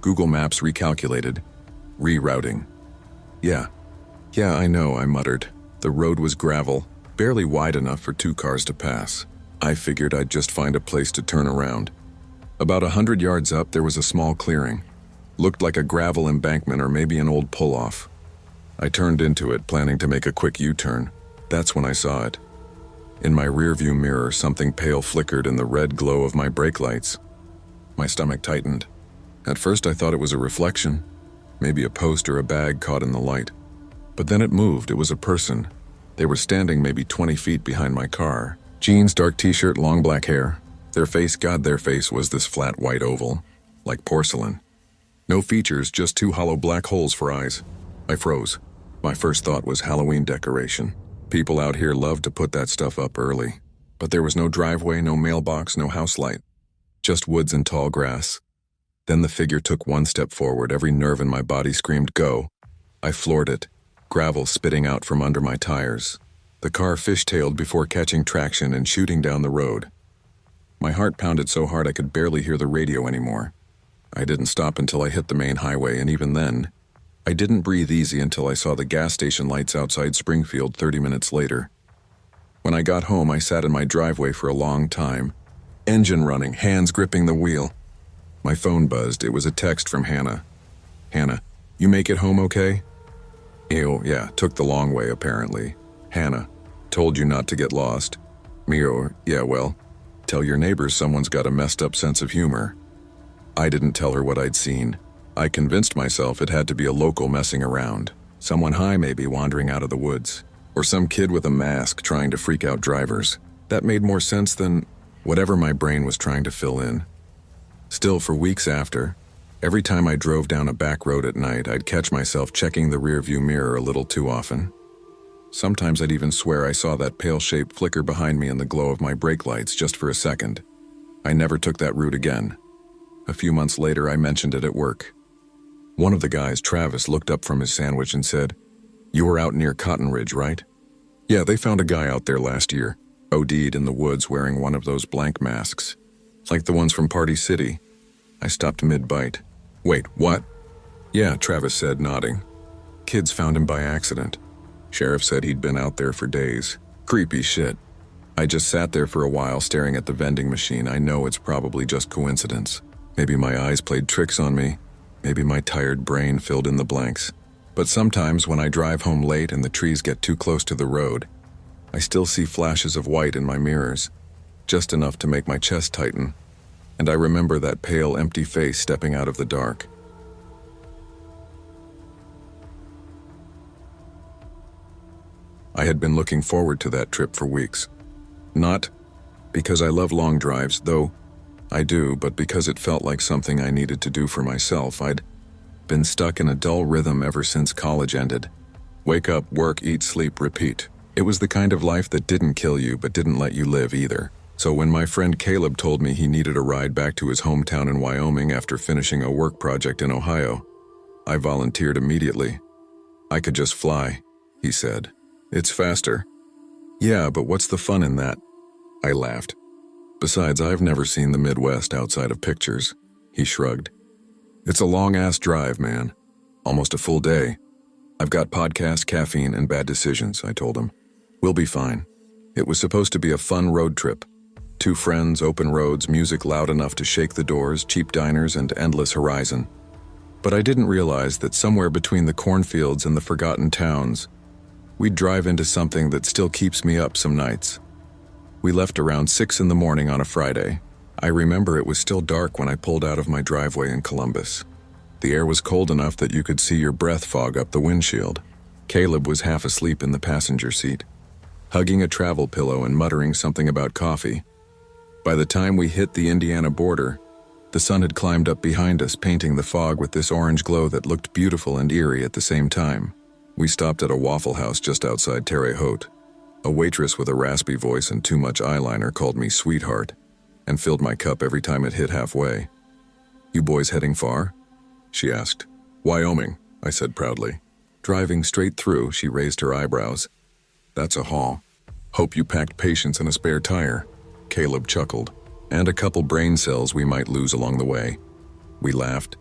Google Maps recalculated. Rerouting. Yeah, I know," I muttered. The road was gravel, barely wide enough for 2 cars to pass. I figured I'd just find a place to turn around. About 100 yards up, there was a small clearing. Looked like a gravel embankment or maybe an old pull-off. I turned into it, planning to make a quick U-turn. That's when I saw it. In my rearview mirror, something pale flickered in the red glow of my brake lights. My stomach tightened. At first, I thought it was a reflection, maybe a post or a bag caught in the light. But then it moved. It was a person. They were standing maybe 20 feet behind my car. Jeans, dark t-shirt, long black hair. Their face was this flat white oval, like porcelain. No features, just 2 hollow black holes for eyes. I froze. My first thought was Halloween decoration. People out here love to put that stuff up early. But there was no driveway, no mailbox, no house light. Just woods and tall grass. Then the figure took one step forward. Every nerve in my body screamed, "Go." I floored it, gravel spitting out from under my tires. The car fishtailed before catching traction and shooting down the road. My heart pounded so hard I could barely hear the radio anymore. I didn't stop until I hit the main highway, and even then, I didn't breathe easy until I saw the gas station lights outside Springfield 30 minutes later. When I got home, I sat in my driveway for a long time, engine running, hands gripping the wheel. My phone buzzed. It was a text from Hannah. "Hannah, you make it home okay?" Ew, yeah, took the long way apparently. Hannah, told you not to get lost. Mio, yeah, well, tell your neighbors someone's got a messed up sense of humor. I didn't tell her what I'd seen. I convinced myself it had to be a local messing around. Someone high maybe wandering out of the woods. Or some kid with a mask trying to freak out drivers. That made more sense than whatever my brain was trying to fill in. Still, for weeks after, every time I drove down a back road at night, I'd catch myself checking the rearview mirror a little too often. Sometimes I'd even swear I saw that pale shape flicker behind me in the glow of my brake lights just for a second. I never took that route again. A few months later, I mentioned it at work. One of the guys, Travis, looked up from his sandwich and said, "You were out near Cotton Ridge, right?" "Yeah, they found a guy out there last year, OD'd in the woods wearing one of those blank masks. Like the ones from Party City." I stopped mid-bite. "Wait, what?" "Yeah," Travis said, nodding. "Kids found him by accident. Sheriff said he'd been out there for days. Creepy shit." I just sat there for a while staring at the vending machine. I know it's probably just coincidence. Maybe my eyes played tricks on me. Maybe my tired brain filled in the blanks. But sometimes when I drive home late and the trees get too close to the road, I still see flashes of white in my mirrors, just enough to make my chest tighten. And I remember that pale, empty face stepping out of the dark. I had been looking forward to that trip for weeks. Not because I love long drives, though I do, but because it felt like something I needed to do for myself. I'd been stuck in a dull rhythm ever since college ended. Wake up, work, eat, sleep, repeat. It was the kind of life that didn't kill you but didn't let you live either. So when my friend Caleb told me he needed a ride back to his hometown in Wyoming after finishing a work project in Ohio, I volunteered immediately. "I could just fly," he said. "It's faster." "Yeah, but what's the fun in that?" I laughed. "Besides, I've never seen the Midwest outside of pictures." He shrugged. "It's a long-ass drive, man. Almost a full day. I've got podcast, caffeine, and bad decisions," I told him. "We'll be fine." It was supposed to be a fun road trip. 2 friends, open roads, music loud enough to shake the doors, cheap diners, and endless horizon. But I didn't realize that somewhere between the cornfields and the forgotten towns, we'd drive into something that still keeps me up some nights. We left around 6 in the morning on a Friday. I remember it was still dark when I pulled out of my driveway in Columbus. The air was cold enough that you could see your breath fog up the windshield. Caleb was half asleep in the passenger seat, hugging a travel pillow and muttering something about coffee. By the time we hit the Indiana border, the sun had climbed up behind us, painting the fog with this orange glow that looked beautiful and eerie at the same time. We stopped at a Waffle House just outside Terre Haute. A waitress with a raspy voice and too much eyeliner called me sweetheart and filled my cup every time it hit halfway. "You boys heading far?" she asked. "Wyoming," I said proudly. Driving straight through, she raised her eyebrows. "That's a haul. Hope you packed patience and a spare tire," Caleb chuckled, "and a couple brain cells we might lose along the way." We laughed,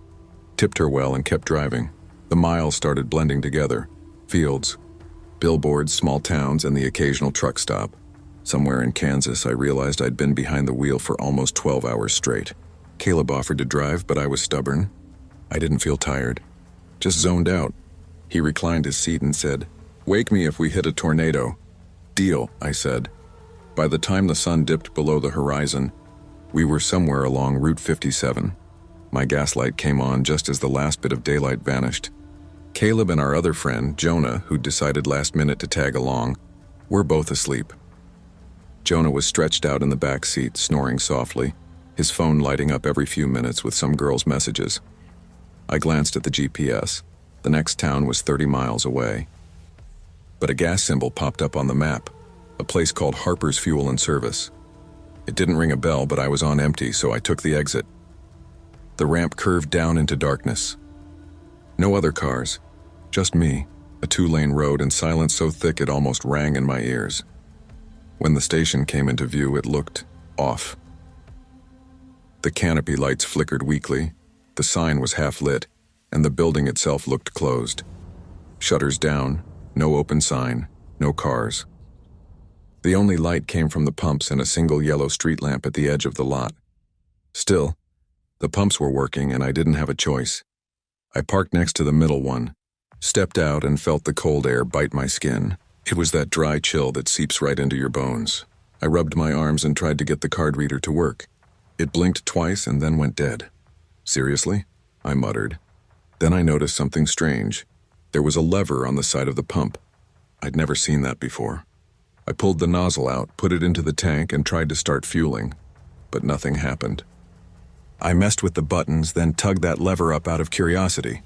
tipped her well, and kept driving. The miles started blending together. Fields, billboards, small towns, and the occasional truck stop. Somewhere in Kansas, I realized I'd been behind the wheel for almost 12 hours straight. Caleb offered to drive, but I was stubborn. I didn't feel tired, just zoned out. He reclined his seat and said, "Wake me if we hit a tornado." "Deal," I said. By the time the sun dipped below the horizon, we were somewhere along Route 57. My gaslight came on just as the last bit of daylight vanished. Caleb and our other friend, Jonah, who decided last minute to tag along, were both asleep. Jonah was stretched out in the back seat, snoring softly, his phone lighting up every few minutes with some girl's messages. I glanced at the GPS. The next town was 30 miles away. but a gas symbol popped up on the map, a place called Harper's Fuel and Service. It didn't ring a bell, but I was on empty, so I took the exit. The ramp curved down into darkness. No other cars, just me, a 2-lane road, and silence so thick it almost rang in my ears. When the station came into view, it looked off. The canopy lights flickered weakly, the sign was half lit, and the building itself looked closed. Shutters down, no open sign, no cars. The only light came from the pumps and a single yellow street lamp at the edge of the lot. Still, the pumps were working and I didn't have a choice. I parked next to the middle one, stepped out and felt the cold air bite my skin. It was that dry chill that seeps right into your bones. I rubbed my arms and tried to get the card reader to work. It blinked twice and then went dead. Seriously? I muttered. Then I noticed something strange. There was a lever on the side of the pump. I'd never seen that before. I pulled the nozzle out, put it into the tank, and tried to start fueling, but nothing happened. I messed with the buttons, then tugged that lever up out of curiosity,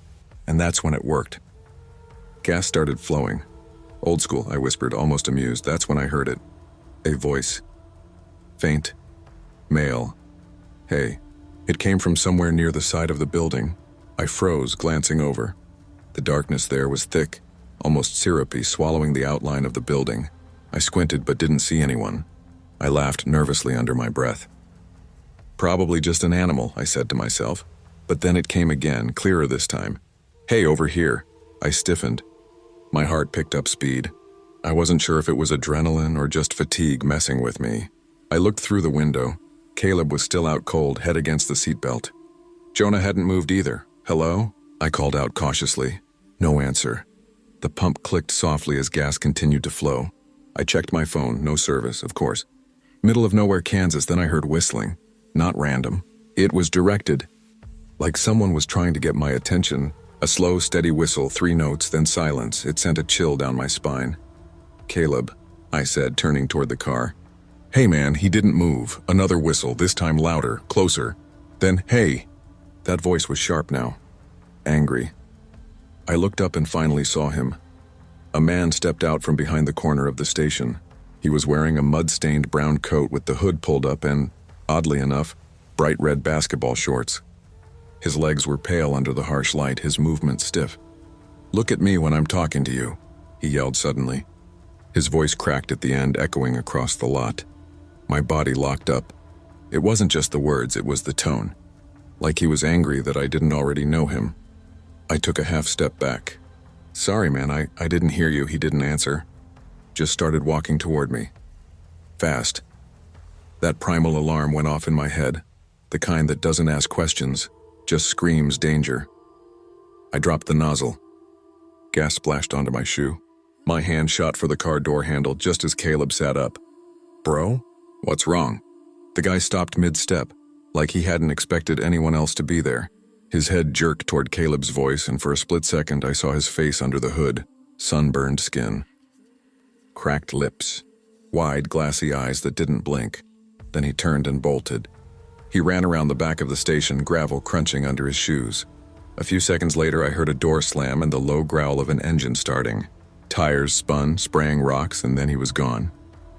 and that's when it worked. Gas started flowing. Old school, I whispered, almost amused. That's when I heard it. A voice. Faint. Male. Hey. It came from somewhere near the side of the building. I froze, glancing over. The darkness there was thick, almost syrupy, swallowing the outline of the building. I squinted but didn't see anyone. I laughed nervously under my breath. Probably just an animal, I said to myself. But then it came again, clearer this time. Hey, over here. I stiffened. My heart picked up speed. I wasn't sure if it was adrenaline or just fatigue messing with me. I looked through the window. Caleb was still out cold, head against the seatbelt. Jonah hadn't moved either. Hello? I called out cautiously. No answer. The pump clicked softly as gas continued to flow. I checked my phone, no service, of course. Middle of nowhere, Kansas, then I heard whistling. Not random. It was directed. Like someone was trying to get my attention. A slow, steady whistle, 3 notes, then silence. It sent a chill down my spine. Caleb, I said, turning toward the car. Hey man, he didn't move. Another whistle, this time louder, closer. Then, hey. That voice was sharp now. Angry. I looked up and finally saw him. A man stepped out from behind the corner of the station. He was wearing a mud-stained brown coat with the hood pulled up and, oddly enough, bright red basketball shorts. His legs were pale under the harsh light, his movements stiff. Look at me when I'm talking to you, he yelled suddenly. His voice cracked at the end, echoing across the lot. My body locked up. It wasn't just the words, it was the tone. Like he was angry that I didn't already know him. I took a half step back. Sorry, man, I didn't hear you, he didn't answer. Just started walking toward me. Fast. That primal alarm went off in my head, the kind that doesn't ask questions, just screams danger. I dropped the nozzle. Gas splashed onto my shoe. My hand shot for the car door handle just as Caleb sat up. Bro? What's wrong? The guy stopped mid-step, like he hadn't expected anyone else to be there. His head jerked toward Caleb's voice, and for a split second I saw his face under the hood, sunburned skin. Cracked lips, wide, glassy eyes that didn't blink. Then he turned and bolted. He ran around the back of the station, gravel crunching under his shoes. A few seconds later I heard a door slam and the low growl of an engine starting. Tires spun, spraying rocks, and then he was gone.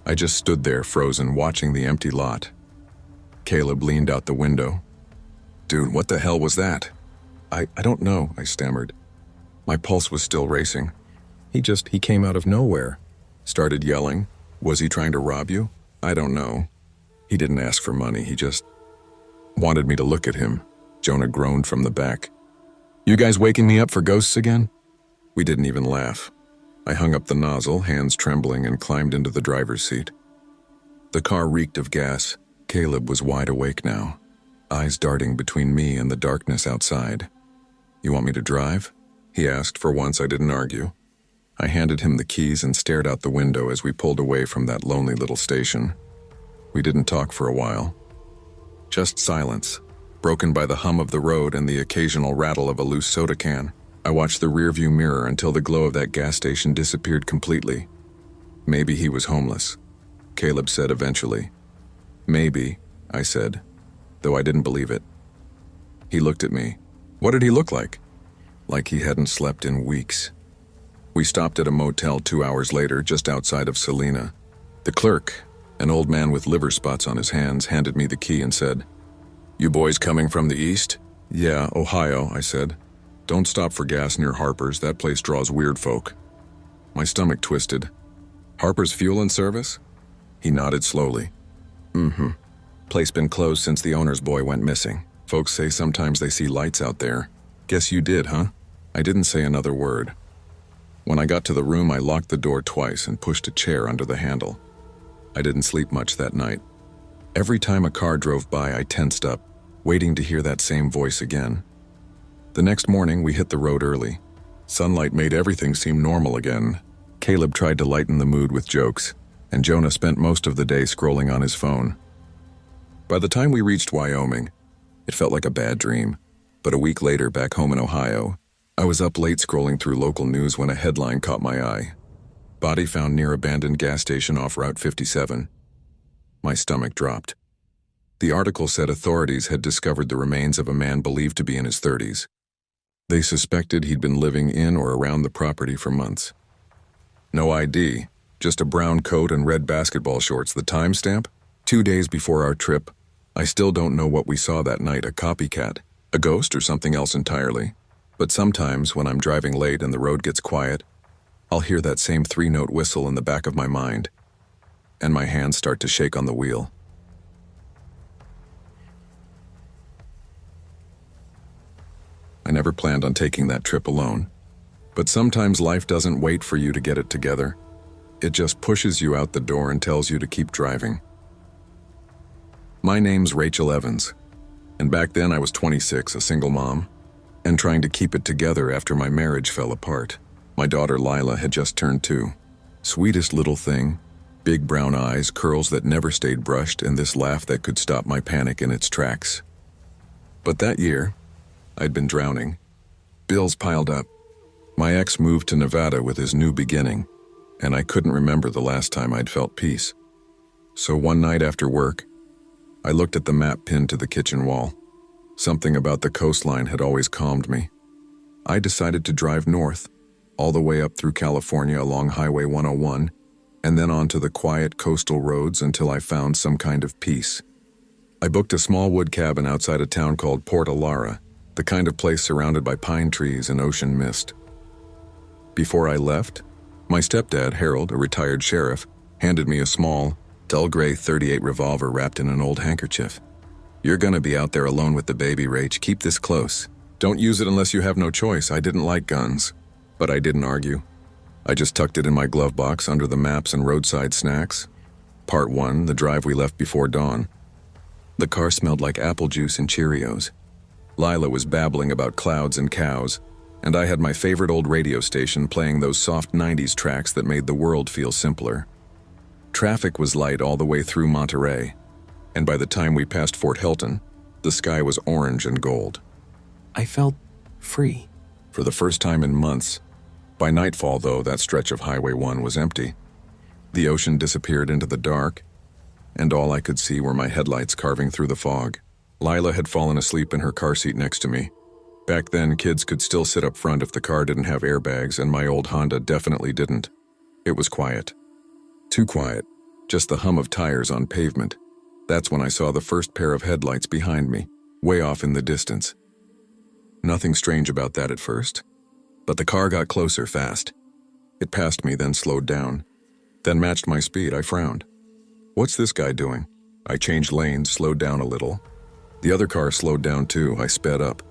I just stood there, frozen, watching the empty lot. Caleb leaned out the window. Dude, what the hell was that? I don't know, I stammered. My pulse was still racing. He came out of nowhere. Started yelling. Was he trying to rob you? I don't know. He didn't ask for money, he just wanted me to look at him. Jonah groaned from the back. You guys waking me up for ghosts again? We didn't even laugh. I hung up the nozzle, hands trembling, and climbed into the driver's seat. The car reeked of gas. Caleb was wide awake now, eyes darting between me and the darkness outside. You want me to drive? He asked. For once I didn't argue. I handed him the keys and stared out the window as we pulled away from that lonely little station. We didn't talk for a while. Just silence, broken by the hum of the road and the occasional rattle of a loose soda can. I watched the rearview mirror until the glow of that gas station disappeared completely. Maybe he was homeless, Caleb said eventually. Maybe, I said, though I didn't believe it. He looked at me. What did he look like? Like he hadn't slept in weeks. We stopped at a motel 2 hours later, just outside of Salina. The clerk, an old man with liver spots on his hands, handed me the key and said, "You boys coming from the east?" "Yeah, Ohio," I said. "Don't stop for gas near Harper's, that place draws weird folk." My stomach twisted. "Harper's Fuel and Service?" He nodded slowly. "Mm-hmm. Place been closed since the owner's boy went missing. Folks say sometimes they see lights out there. Guess you did, huh?" I didn't say another word. When I got to the room, I locked the door twice and pushed a chair under the handle. I didn't sleep much that night. Every time a car drove by, I tensed up, waiting to hear that same voice again. The next morning, we hit the road early. Sunlight made everything seem normal again. Caleb tried to lighten the mood with jokes, and Jonah spent most of the day scrolling on his phone. By the time we reached Wyoming, it felt like a bad dream. But a week later, back home in Ohio, I was up late scrolling through local news when a headline caught my eye. "Body found near abandoned gas station off Route 57. My stomach dropped. The article said authorities had discovered the remains of a man believed to be in his 30s. They suspected he'd been living in or around the property for months. No ID, just a brown coat and red basketball shorts. The timestamp? 2 days before our trip. I still don't know what we saw that night, a copycat, a ghost, or something else entirely. But sometimes when I'm driving late and the road gets quiet, I'll hear that same 3-note whistle in the back of my mind, and my hands start to shake on the wheel. I never planned on taking that trip alone. But sometimes life doesn't wait for you to get it together. It just pushes you out the door and tells you to keep driving. My name's Rachel Evans, and back then I was 26, a single mom, and trying to keep it together after my marriage fell apart. My daughter Lila had just turned 2. Sweetest little thing, big brown eyes, curls that never stayed brushed, and this laugh that could stop my panic in its tracks. But that year, I'd been drowning. Bills piled up. My ex moved to Nevada with his new beginning, and I couldn't remember the last time I'd felt peace. So one night after work, I looked at the map pinned to the kitchen wall. Something about the coastline had always calmed me. I decided to drive north, all the way up through California along Highway 101, and then onto the quiet coastal roads until I found some kind of peace. I booked a small wood cabin outside a town called Port Alara, the kind of place surrounded by pine trees and ocean mist. Before I left, my stepdad, Harold, a retired sheriff, handed me a small, dull gray .38 revolver wrapped in an old handkerchief. "You're gonna be out there alone with the baby, Rach. Keep this close. Don't use it unless you have no choice." I didn't like guns, but I didn't argue. I just tucked it in my glove box under the maps and roadside snacks. Part 1, the drive we left before dawn. The car smelled like apple juice and Cheerios. Lila was babbling about clouds and cows, and I had my favorite old radio station playing those soft 90s tracks that made the world feel simpler. Traffic was light all the way through Monterey, and by the time we passed Fort Hilton, the sky was orange and gold. I felt free. For the first time in months. By nightfall, though, that stretch of Highway 1 was empty. The ocean disappeared into the dark, and all I could see were my headlights carving through the fog. Lila had fallen asleep in her car seat next to me. Back then, kids could still sit up front if the car didn't have airbags, and my old Honda definitely didn't. It was quiet. Too quiet. Just the hum of tires on pavement. That's when I saw the first pair of headlights behind me, way off in the distance. Nothing strange about that at first, but the car got closer fast. It passed me, then slowed down, then matched my speed. I frowned. What's this guy doing? I changed lanes, slowed down a little. The other car slowed down too. I sped up.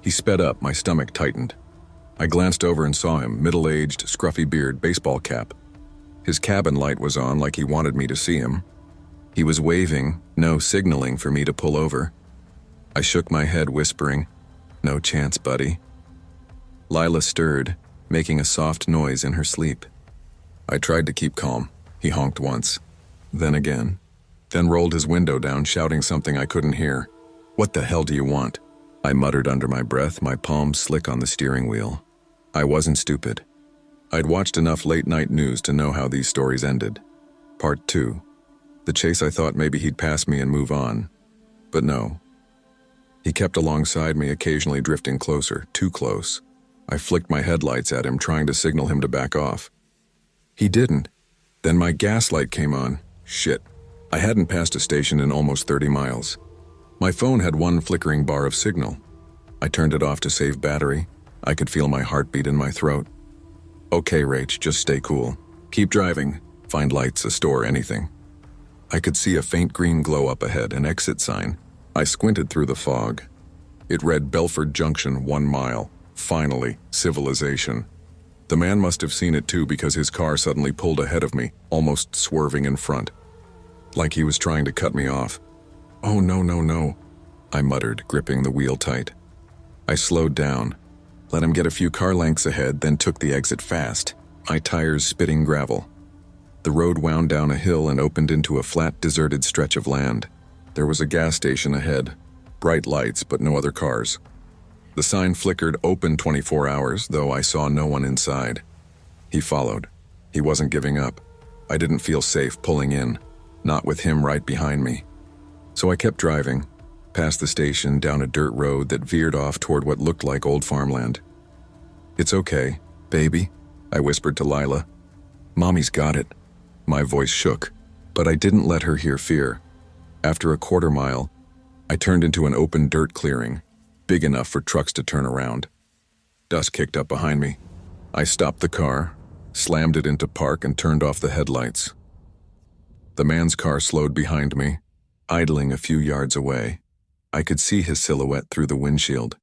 He sped up, my stomach tightened. I glanced over and saw him, middle-aged, scruffy beard, baseball cap. His cabin light was on like he wanted me to see him. He was waving, no, signaling for me to pull over. I shook my head, whispering, "No chance, buddy." Lila stirred, making a soft noise in her sleep. I tried to keep calm. He honked once, then again, then rolled his window down, shouting something I couldn't hear. "What the hell do you want?" I muttered under my breath, my palms slick on the steering wheel. I wasn't stupid. I'd watched enough late-night news to know how these stories ended. Part 2. The chase. I thought maybe he'd pass me and move on. But no. He kept alongside me, occasionally drifting closer, too close. I flicked my headlights at him, trying to signal him to back off. He didn't. Then my gas light came on. Shit. I hadn't passed a station in almost 30 miles. My phone had one flickering bar of signal. I turned it off to save battery. I could feel my heartbeat in my throat. Okay, Rach, just stay cool. Keep driving. Find lights, a store, anything. I could see a faint green glow up ahead, an exit sign. I squinted through the fog. It read Belford Junction, 1 mile. Finally, civilization. The man must have seen it too, because his car suddenly pulled ahead of me, almost swerving in front. Like he was trying to cut me off. Oh, no, no, no, I muttered, gripping the wheel tight. I slowed down, let him get a few car lengths ahead, then took the exit fast, my tires spitting gravel. The road wound down a hill and opened into a flat, deserted stretch of land. There was a gas station ahead, bright lights, but no other cars. The sign flickered open 24 hours, though I saw no one inside. He followed. He wasn't giving up. I didn't feel safe pulling in, not with him right behind me. So I kept driving, past the station, down a dirt road that veered off toward what looked like old farmland. It's okay, baby, I whispered to Lila. Mommy's got it. My voice shook, but I didn't let her hear fear. After a quarter mile, I turned into an open dirt clearing, big enough for trucks to turn around. Dust kicked up behind me. I stopped the car, slammed it into park, and turned off the headlights. The man's car slowed behind me, idling a few yards away. I could see his silhouette through the windshield.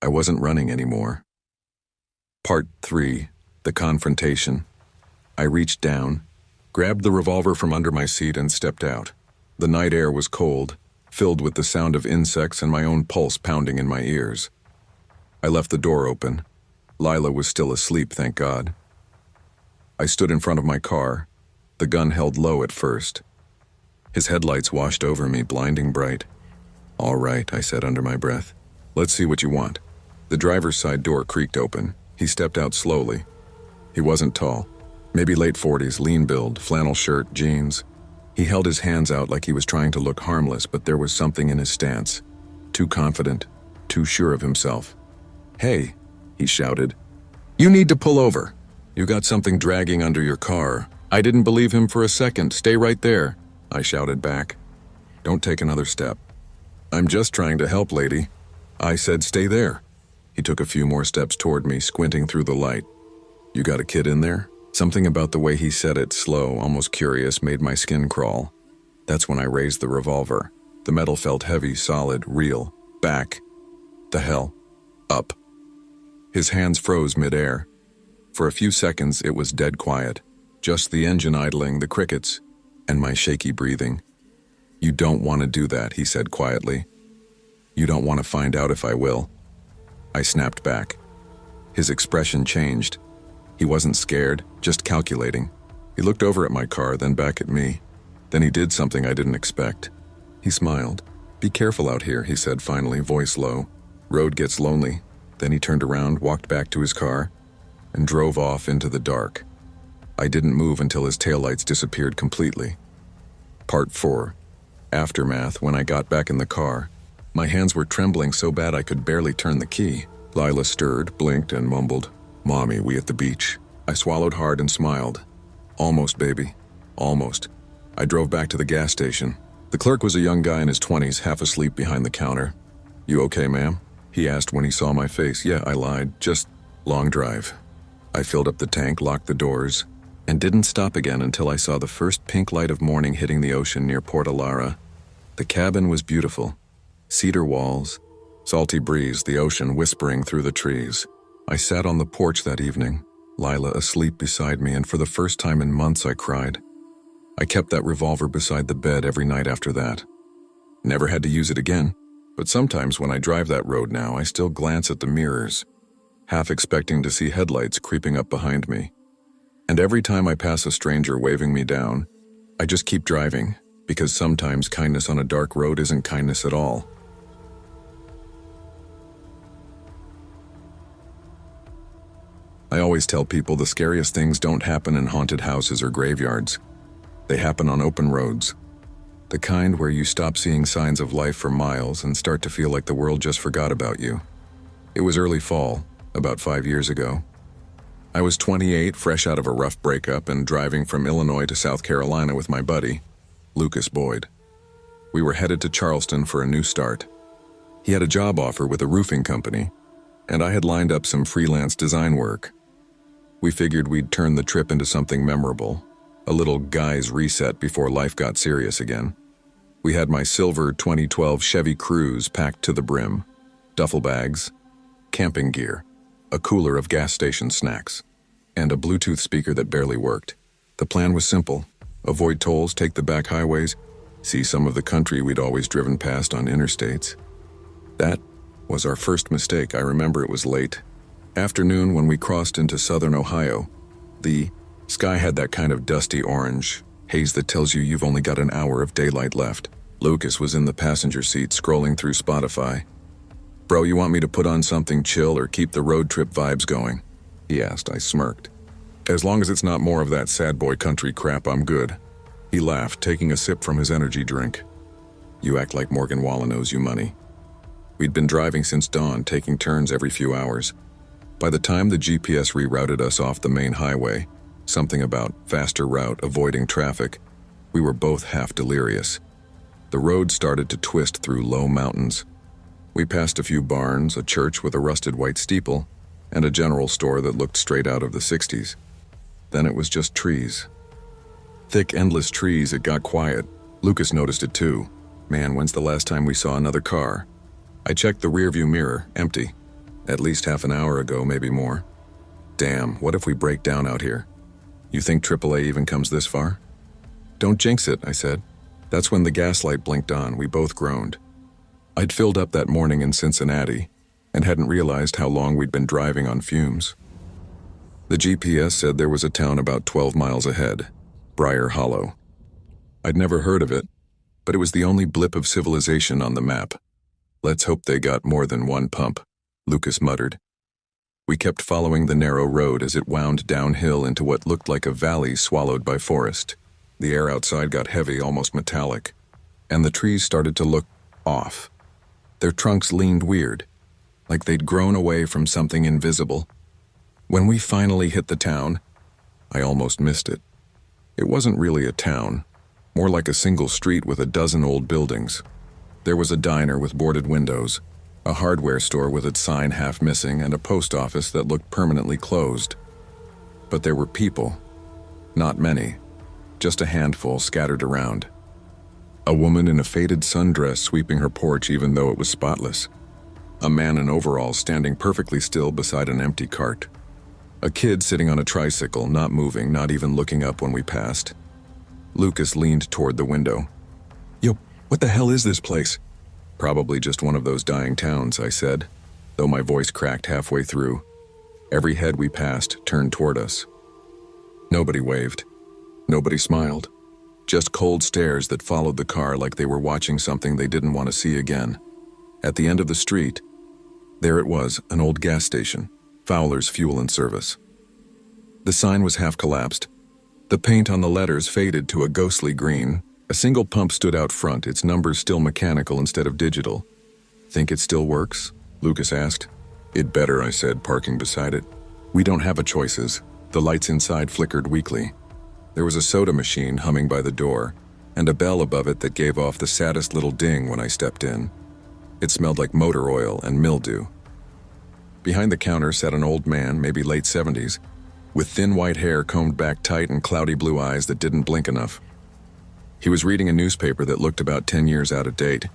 I wasn't running anymore. Part 3, the confrontation. I reached down, grabbed the revolver from under my seat, and stepped out. The night air was cold, filled with the sound of insects and my own pulse pounding in my ears. I left the door open. Lila was still asleep, thank God. I stood in front of my car, the gun held low at first. His headlights washed over me, blinding bright. All right, I said under my breath. Let's see what you want. The driver's side door creaked open. He stepped out slowly. He wasn't tall. Maybe late 40s, lean build, flannel shirt, jeans. He held his hands out like he was trying to look harmless, but there was something in his stance. Too confident, too sure of himself. Hey, he shouted. You need to pull over. You got something dragging under your car. I didn't believe him for a second. Stay right there, I shouted back. Don't take another step. I'm just trying to help, lady. I said stay there. He took a few more steps toward me, squinting through the light. You got a kid in there? Something about the way he said it, slow, almost curious, made my skin crawl. That's when I raised the revolver. The metal felt heavy, solid, real. Back. The hell. Up. His hands froze mid-air. For a few seconds, it was dead quiet. Just the engine idling, the crickets, and my shaky breathing. You don't want to do that, he said quietly. You don't want to find out if I will. I snapped back. His expression changed. He wasn't scared, just calculating. He looked over at my car, then back at me. Then he did something I didn't expect. He smiled. Be careful out here, he said finally, voice low. Road gets lonely. Then he turned around, walked back to his car, and drove off into the dark. I didn't move until his taillights disappeared completely. Part 4. Aftermath. When I got back in the car, my hands were trembling so bad I could barely turn the key. Lila stirred, blinked, and mumbled, Mommy, we at the beach? I swallowed hard and smiled. Almost, baby. Almost. I drove back to the gas station. The clerk was a young guy in his 20s, half asleep behind the counter. You okay, ma'am? He asked when he saw my face. Yeah, I lied. Just long drive. I filled up the tank, locked the doors, and didn't stop again until I saw the first pink light of morning hitting the ocean near Port Alara. The cabin was beautiful. Cedar walls, salty breeze, the ocean whispering through the trees. I sat on the porch that evening, Lila asleep beside me, and for the first time in months I cried. I kept that revolver beside the bed every night after that. Never had to use it again, but sometimes when I drive that road now, I still glance at the mirrors, half expecting to see headlights creeping up behind me. And every time I pass a stranger waving me down, I just keep driving, because sometimes kindness on a dark road isn't kindness at all. I always tell people the scariest things don't happen in haunted houses or graveyards. They happen on open roads. The kind where you stop seeing signs of life for miles and start to feel like the world just forgot about you. It was early fall, about 5 years ago. I was 28, fresh out of a rough breakup and driving from Illinois to South Carolina with my buddy, Lucas Boyd. We were headed to Charleston for a new start. He had a job offer with a roofing company, and I had lined up some freelance design work. We figured we'd turn the trip into something memorable, a little guy's reset before life got serious again. We had my silver 2012 Chevy Cruze packed to the brim, duffel bags, camping gear, a cooler of gas station snacks, and a Bluetooth speaker that barely worked. The plan was simple: avoid tolls, take the back highways, see some of the country we'd always driven past on interstates. That was our first mistake. I remember it was late afternoon when we crossed into southern Ohio. The sky had that kind of dusty orange haze that tells you you've only got an hour of daylight left. Lucas was in the passenger seat scrolling through Spotify. "Bro, you want me to put on something chill or keep the road trip vibes going?" he asked. I smirked. "As long as it's not more of that sad boy country crap, I'm good." He laughed, taking a sip from his energy drink. "You act like Morgan Wallen owes you money." We'd been driving since dawn, taking turns every few hours. By the time the GPS rerouted us off the main highway, something about faster route, avoiding traffic, we were both half delirious. The road started to twist through low mountains. We passed a few barns, a church with a rusted white steeple, and a general store that looked straight out of the 60s. Then it was just trees. Thick, endless trees. It got quiet. Lucas noticed it too. "Man, when's the last time we saw another car?" I checked the rearview mirror, empty. At least half an hour ago, maybe more. "Damn, what if we break down out here? You think AAA even comes this far?" "Don't jinx it," I said. That's when the gas light blinked on. We both groaned. I'd filled up that morning in Cincinnati and hadn't realized how long we'd been driving on fumes. The GPS said there was a town about 12 miles ahead, Briar Hollow. I'd never heard of it, but it was the only blip of civilization on the map. "Let's hope they got more than one pump," Lucas muttered. We kept following the narrow road as it wound downhill into what looked like a valley swallowed by forest. The air outside got heavy, almost metallic, and the trees started to look off. Their trunks leaned weird, like they'd grown away from something invisible. When we finally hit the town, I almost missed it. It wasn't really a town, more like a single street with a dozen old buildings. There was a diner with boarded windows, a hardware store with its sign half missing, and a post office that looked permanently closed. But there were people. Not many. Just a handful scattered around. A woman in a faded sundress sweeping her porch even though it was spotless. A man in overalls standing perfectly still beside an empty cart. A kid sitting on a tricycle, not moving, not even looking up when we passed. Lucas leaned toward the window. "Yo, what the hell is this place?" "Probably just one of those dying towns," I said, though my voice cracked halfway through. Every head we passed turned toward us. Nobody waved. Nobody smiled. Just cold stares that followed the car like they were watching something they didn't want to see again. At the end of the street, there it was, an old gas station, Fowler's Fuel and Service. The sign was half collapsed. The paint on the letters faded to a ghostly green. A single pump stood out front, its numbers still mechanical instead of digital. "Think it still works?" Lucas asked. "It better," I said, parking beside it. "We don't have a choices." The lights inside flickered weakly. There was a soda machine humming by the door, and a bell above it that gave off the saddest little ding when I stepped in. It smelled like motor oil and mildew. Behind the counter sat an old man, maybe late 70s, with thin white hair combed back tight and cloudy blue eyes that didn't blink enough. He was reading a newspaper that looked about 10 years out of date.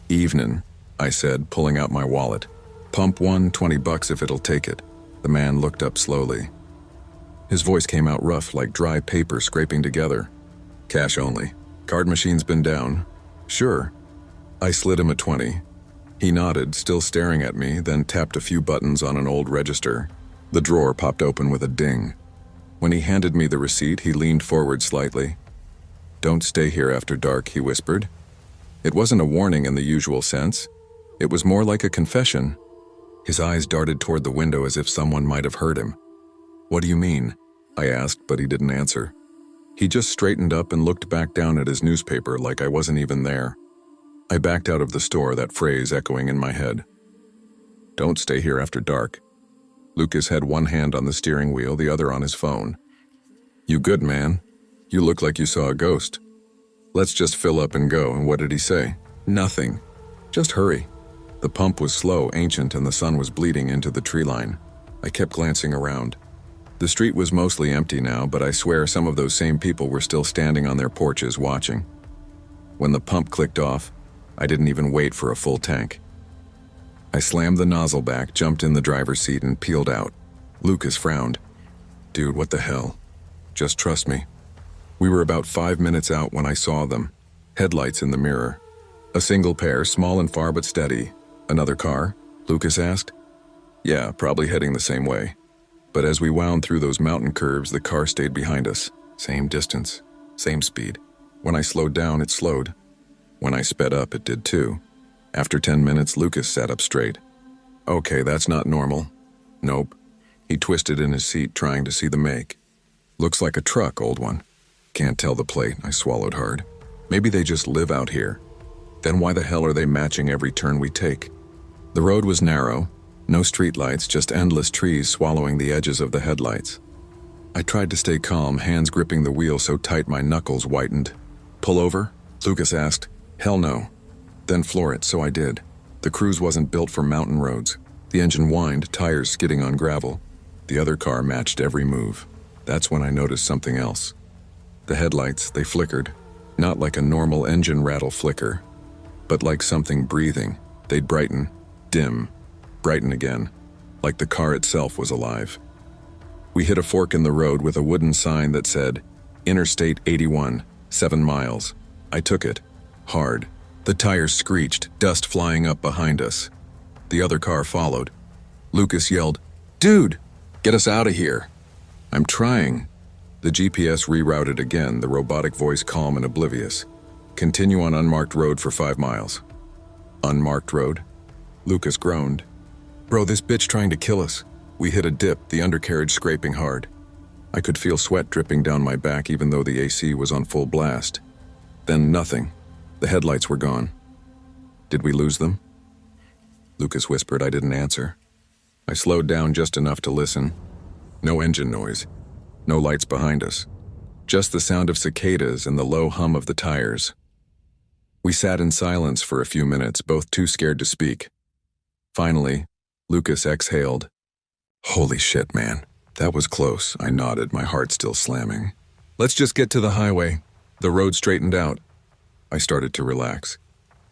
"Evenin'," I said, pulling out my wallet. "Pump 1, $20 if it'll take it." The man looked up slowly. His voice came out rough, like dry paper scraping together. "Cash only. Card machine's been down." "Sure." I slid him a 20. He nodded, still staring at me, then tapped a few buttons on an old register. The drawer popped open with a ding. When he handed me the receipt, he leaned forward slightly. "Don't stay here after dark," he whispered. It wasn't a warning in the usual sense. It was more like a confession. His eyes darted toward the window as if someone might have heard him. "What do you mean?" I asked, but he didn't answer. He just straightened up and looked back down at his newspaper like I wasn't even there. I backed out of the store, that phrase echoing in my head. "Don't stay here after dark." Lucas had one hand on the steering wheel, the other on his phone. "You good, man? You look like you saw a ghost." "Let's just fill up and go." "And what did he say?" "Nothing. Just hurry." The pump was slow, ancient, and the sun was bleeding into the tree line. I kept glancing around. The street was mostly empty now, but I swear some of those same people were still standing on their porches watching. When the pump clicked off, I didn't even wait for a full tank. I slammed the nozzle back, jumped in the driver's seat, and peeled out. Lucas frowned. "Dude, what the hell? Just trust me." We were about 5 minutes out when I saw them. Headlights in the mirror. A single pair, small and far but steady. "Another car?" Lucas asked. "Yeah, probably heading the same way." But as we wound through those mountain curves, the car stayed behind us. Same distance, same speed. When I slowed down, it slowed. When I sped up, it did too. After 10 minutes, Lucas sat up straight. "Okay, that's not normal." "Nope." He twisted in his seat, trying to see the make. "Looks like a truck, old one." "Can't tell the plate." I swallowed hard. "Maybe they just live out here. Then why the hell are they matching every turn we take?" The road was narrow, no streetlights, just endless trees swallowing the edges of the headlights. I tried to stay calm, hands gripping the wheel so tight my knuckles whitened. "Pull over?" Lucas asked. "Hell no." "Then floor it," so I did. The Cruise wasn't built for mountain roads. The engine whined, tires skidding on gravel. The other car matched every move. That's when I noticed something else. The headlights, they flickered. Not like a normal engine rattle flicker, but like something breathing. They'd brighten, dim, brighten again, like the car itself was alive. We hit a fork in the road with a wooden sign that said, "Interstate 81, 7 miles. I took it. Hard. The tires screeched, dust flying up behind us. The other car followed. Lucas yelled, "Dude, get us out of here." "I'm trying." The GPS rerouted again, the robotic voice calm and oblivious. "Continue on unmarked road for 5 miles. "Unmarked road?" Lucas groaned. "Bro, this bitch trying to kill us." We hit a dip, the undercarriage scraping hard. I could feel sweat dripping down my back even though the AC was on full blast. Then nothing. The headlights were gone. "Did we lose them?" Lucas whispered. I didn't answer. I slowed down just enough to listen. No engine noise. No lights behind us. Just the sound of cicadas and the low hum of the tires. We sat in silence for a few minutes, both too scared to speak. Finally, Lucas exhaled. "Holy shit, man. That was close." I nodded, my heart still slamming. "Let's just get to the highway." The road straightened out. I started to relax.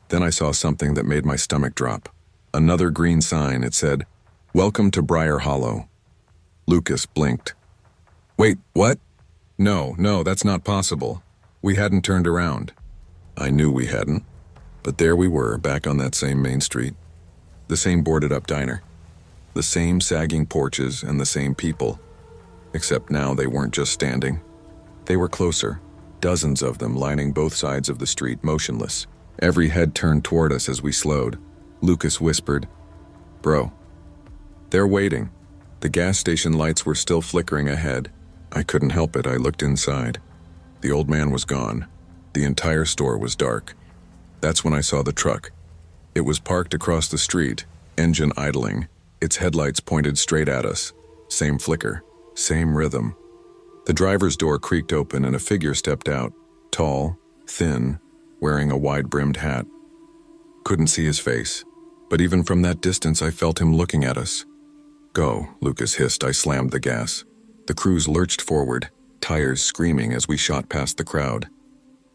Then I saw something that made my stomach drop. Another green sign. It said, "Welcome to Briar Hollow." Lucas blinked. "Wait, what?" No, that's not possible. We hadn't turned around. I knew we hadn't. But there we were, back on that same main street. The same boarded-up diner. The same sagging porches and the same people. Except now they weren't just standing. They were closer. Dozens of them lining both sides of the street, motionless. Every head turned toward us as we slowed. Lucas whispered, "Bro." "They're waiting." The gas station lights were still flickering ahead. I couldn't help it. I looked inside. The old man was gone. The entire store was dark. That's when I saw the truck. It was parked across the street, engine idling, its headlights pointed straight at us. Same flicker, same rhythm. The driver's door creaked open and a figure stepped out, tall, thin, wearing a wide-brimmed hat. Couldn't see his face, but even from that distance I felt him looking at us. "Go," Lucas hissed. I slammed the gas. The Cruise lurched forward, tires screaming as we shot past the crowd.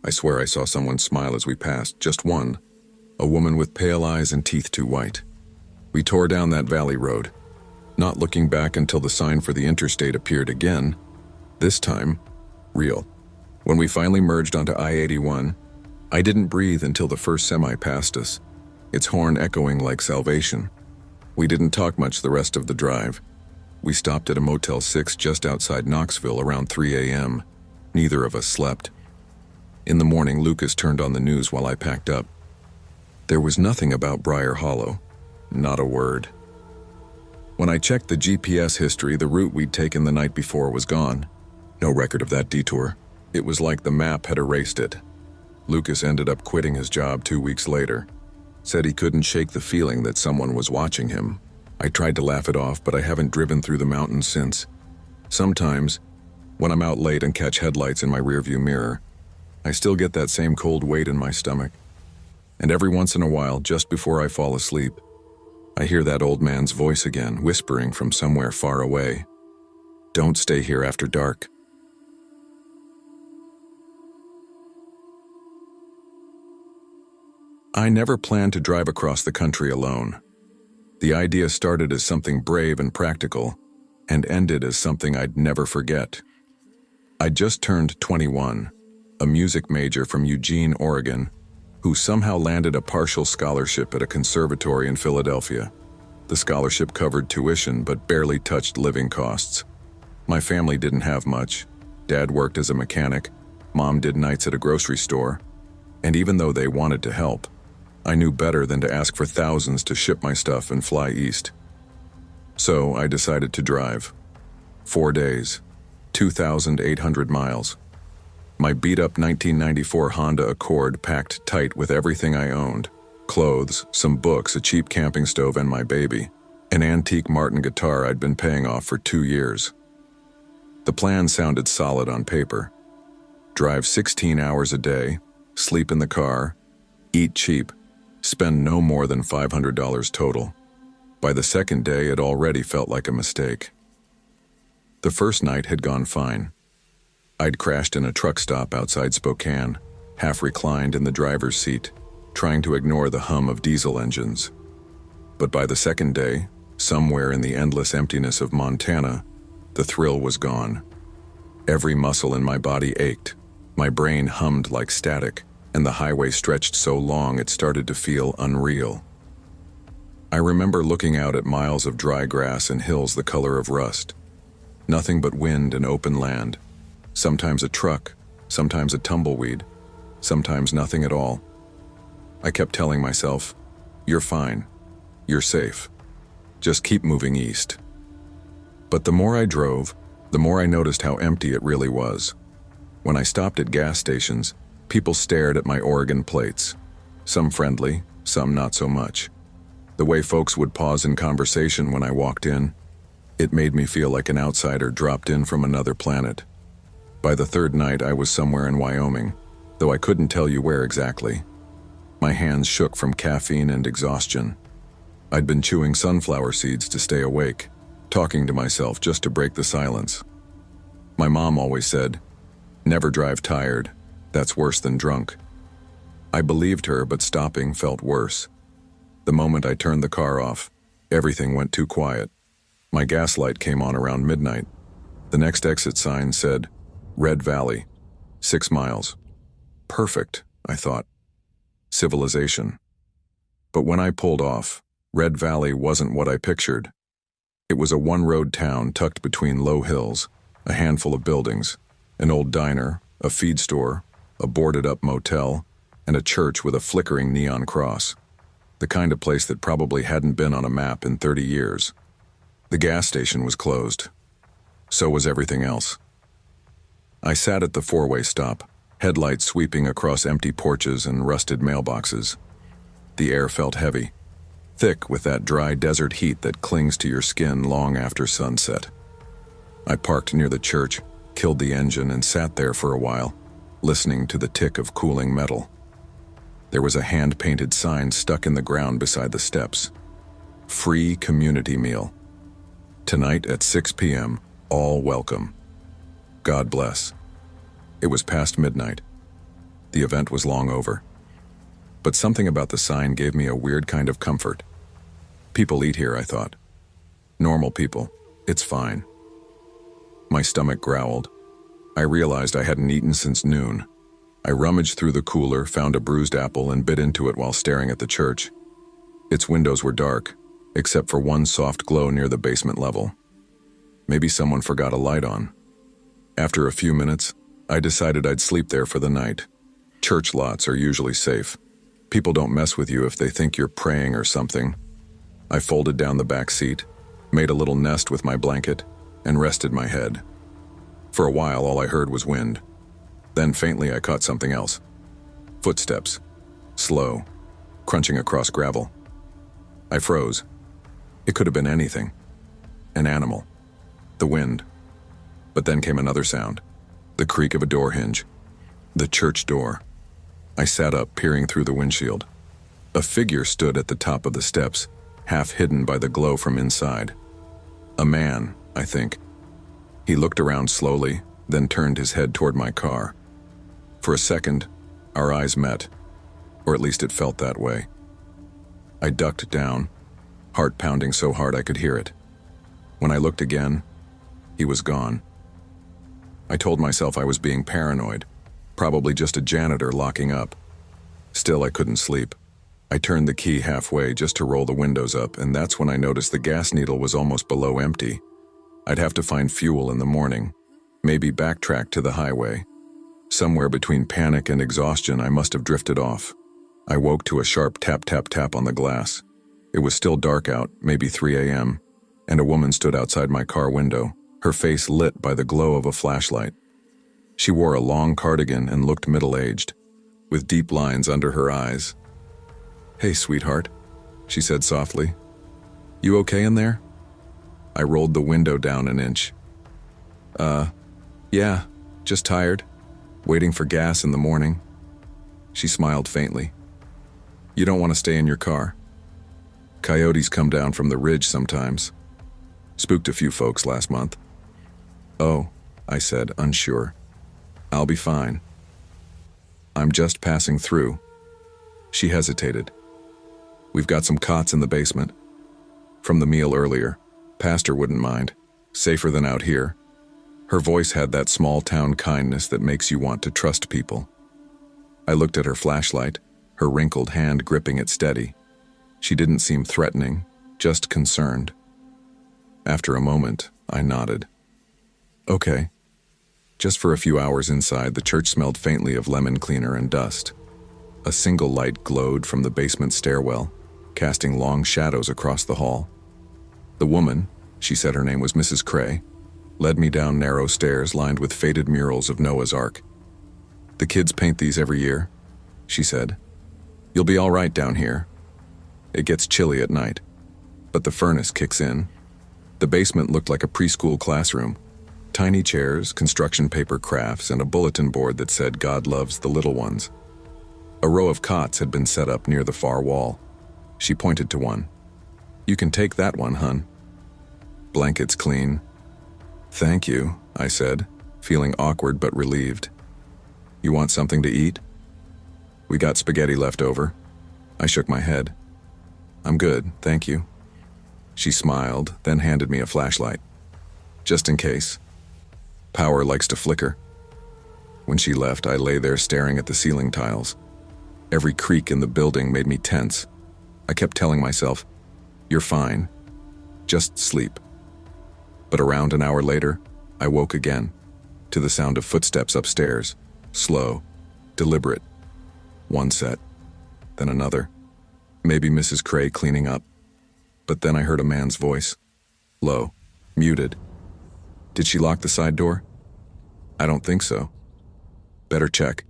I swear I saw someone smile as we passed, just one. A woman with pale eyes and teeth too white. We tore down that valley road, not looking back until the sign for the interstate appeared again. This time, real. When we finally merged onto I-81, I didn't breathe until the first semi passed us, its horn echoing like salvation. We didn't talk much the rest of the drive. We stopped at a Motel 6 just outside Knoxville around 3 a.m. Neither of us slept. In the morning, Lucas turned on the news while I packed up. There was nothing about Briar Hollow. Not a word. When I checked the GPS history, the route we'd taken the night before was gone. No record of that detour. It was like the map had erased it. Lucas ended up quitting his job 2 weeks later. Said he couldn't shake the feeling that someone was watching him. I tried to laugh it off, but I haven't driven through the mountains since. Sometimes, when I'm out late and catch headlights in my rearview mirror, I still get that same cold weight in my stomach. And every once in a while, just before I fall asleep, I hear that old man's voice again, whispering from somewhere far away. Don't stay here after dark. I never planned to drive across the country alone. The idea started as something brave and practical, and ended as something I'd never forget. I'd just turned 21, a music major from Eugene, Oregon, who somehow landed a partial scholarship at a conservatory in Philadelphia. The scholarship covered tuition but barely touched living costs. My family didn't have much. Dad worked as a mechanic, Mom did nights at a grocery store, and even though they wanted to help, I knew better than to ask for thousands to ship my stuff and fly east. So I decided to drive. 4 days, 2,800 miles. My beat-up 1994 Honda Accord packed tight with everything I owned. Clothes, some books, a cheap camping stove, and my baby. An antique Martin guitar I'd been paying off for 2 years. The plan sounded solid on paper. Drive 16 hours a day, sleep in the car, eat cheap, spend no more than $500 total. By the second day, it already felt like a mistake. The first night had gone fine. I'd crashed in a truck stop outside Spokane, half reclined in the driver's seat, trying to ignore the hum of diesel engines. But by the second day, somewhere in the endless emptiness of Montana, the thrill was gone. Every muscle in my body ached, my brain hummed like static, and the highway stretched so long it started to feel unreal. I remember looking out at miles of dry grass and hills the color of rust. Nothing but wind and open land. Sometimes a truck, sometimes a tumbleweed, sometimes nothing at all. I kept telling myself, "You're fine. You're safe. Just keep moving east." But the more I drove, the more I noticed how empty it really was. When I stopped at gas stations, people stared at my Oregon plates. Some friendly, some not so much. The way folks would pause in conversation when I walked in, it made me feel like an outsider dropped in from another planet. By the third night, I was somewhere in Wyoming, though I couldn't tell you where exactly. My hands shook from caffeine and exhaustion. I'd been chewing sunflower seeds to stay awake, talking to myself just to break the silence. My mom always said, "Never drive tired. That's worse than drunk." I believed her, but stopping felt worse. The moment I turned the car off, everything went too quiet. My gas light came on around midnight. The next exit sign said, Red Valley, 6 miles. Perfect, I thought. Civilization. But when I pulled off, Red Valley wasn't what I pictured. It was a one-road town tucked between low hills, a handful of buildings, an old diner, a feed store, a boarded-up motel, and a church with a flickering neon cross. The kind of place that probably hadn't been on a map in 30 years. The gas station was closed. So was everything else. I sat at the four-way stop, headlights sweeping across empty porches and rusted mailboxes. The air felt heavy, thick with that dry desert heat that clings to your skin long after sunset. I parked near the church, killed the engine, and sat there for a while, listening to the tick of cooling metal. There was a hand-painted sign stuck in the ground beside the steps. Free community meal. Tonight at 6 p.m., all welcome. God bless. It was past midnight. The event was long over. But something about the sign gave me a weird kind of comfort. People eat here, I thought. Normal people. It's fine. My stomach growled. I realized I hadn't eaten since noon. I rummaged through the cooler, found a bruised apple, and bit into it while staring at the church. Its windows were dark, except for one soft glow near the basement level. Maybe someone forgot a light on. After a few minutes, I decided I'd sleep there for the night. Church lots are usually safe. People don't mess with you if they think you're praying or something. I folded down the back seat, made a little nest with my blanket, and rested my head. For a while, all I heard was wind. Then faintly, I caught something else. Footsteps. Slow. Crunching across gravel. I froze. It could have been anything. An animal. The wind. But then came another sound. The creak of a door hinge. The church door. I sat up, peering through the windshield. A figure stood at the top of the steps, half hidden by the glow from inside. A man, I think. He looked around slowly, then turned his head toward my car. For a second, our eyes met, or at least it felt that way. I ducked down, heart pounding so hard I could hear it. When I looked again, he was gone. I told myself I was being paranoid, probably just a janitor locking up. Still, I couldn't sleep. I turned the key halfway just to roll the windows up, and that's when I noticed the gas needle was almost below empty. I'd have to find fuel in the morning, maybe backtrack to the highway. Somewhere between panic and exhaustion, I must have drifted off. I woke to a sharp tap, tap, tap on the glass. It was still dark out, maybe 3 a.m., and a woman stood outside my car window, her face lit by the glow of a flashlight. She wore a long cardigan and looked middle-aged, with deep lines under her eyes. "Hey, sweetheart," she said softly. "You okay in there?" I rolled the window down an inch. Yeah, just tired. Waiting for gas in the morning." She smiled faintly. "You don't want to stay in your car. Coyotes come down from the ridge sometimes. Spooked a few folks last month." "Oh," I said, unsure. "I'll be fine. I'm just passing through." She hesitated. "We've got some cots in the basement. From the meal earlier. Pastor wouldn't mind. Safer than out here." Her voice had that small-town kindness that makes you want to trust people. I looked at her flashlight, her wrinkled hand gripping it steady. She didn't seem threatening, just concerned. After a moment, I nodded. "Okay." Just for a few hours inside, the church smelled faintly of lemon cleaner and dust. A single light glowed from the basement stairwell, casting long shadows across the hall. The woman, she said her name was Mrs. Cray, led me down narrow stairs lined with faded murals of Noah's Ark. "The kids paint these every year," she said. "You'll be all right down here. It gets chilly at night, but the furnace kicks in." The basement looked like a preschool classroom. Tiny chairs, construction paper crafts, and a bulletin board that said "God loves the little ones." A row of cots had been set up near the far wall. She pointed to one. "You can take that one, hun. Blankets clean." "Thank you," I said, feeling awkward but relieved. "You want something to eat?" "We got spaghetti left over." I shook my head. "I'm good, thank you." She smiled, then handed me a flashlight. "Just in case. Power likes to flicker." When she left, I lay there staring at the ceiling tiles. Every creak in the building made me tense. I kept telling myself, "You're fine. Just sleep." But around an hour later, I woke again, to the sound of footsteps upstairs, slow, deliberate. One set, then another. Maybe Mrs. Cray cleaning up. But then I heard a man's voice, low, muted. "Did she lock the side door?" "I don't think so." "Better check."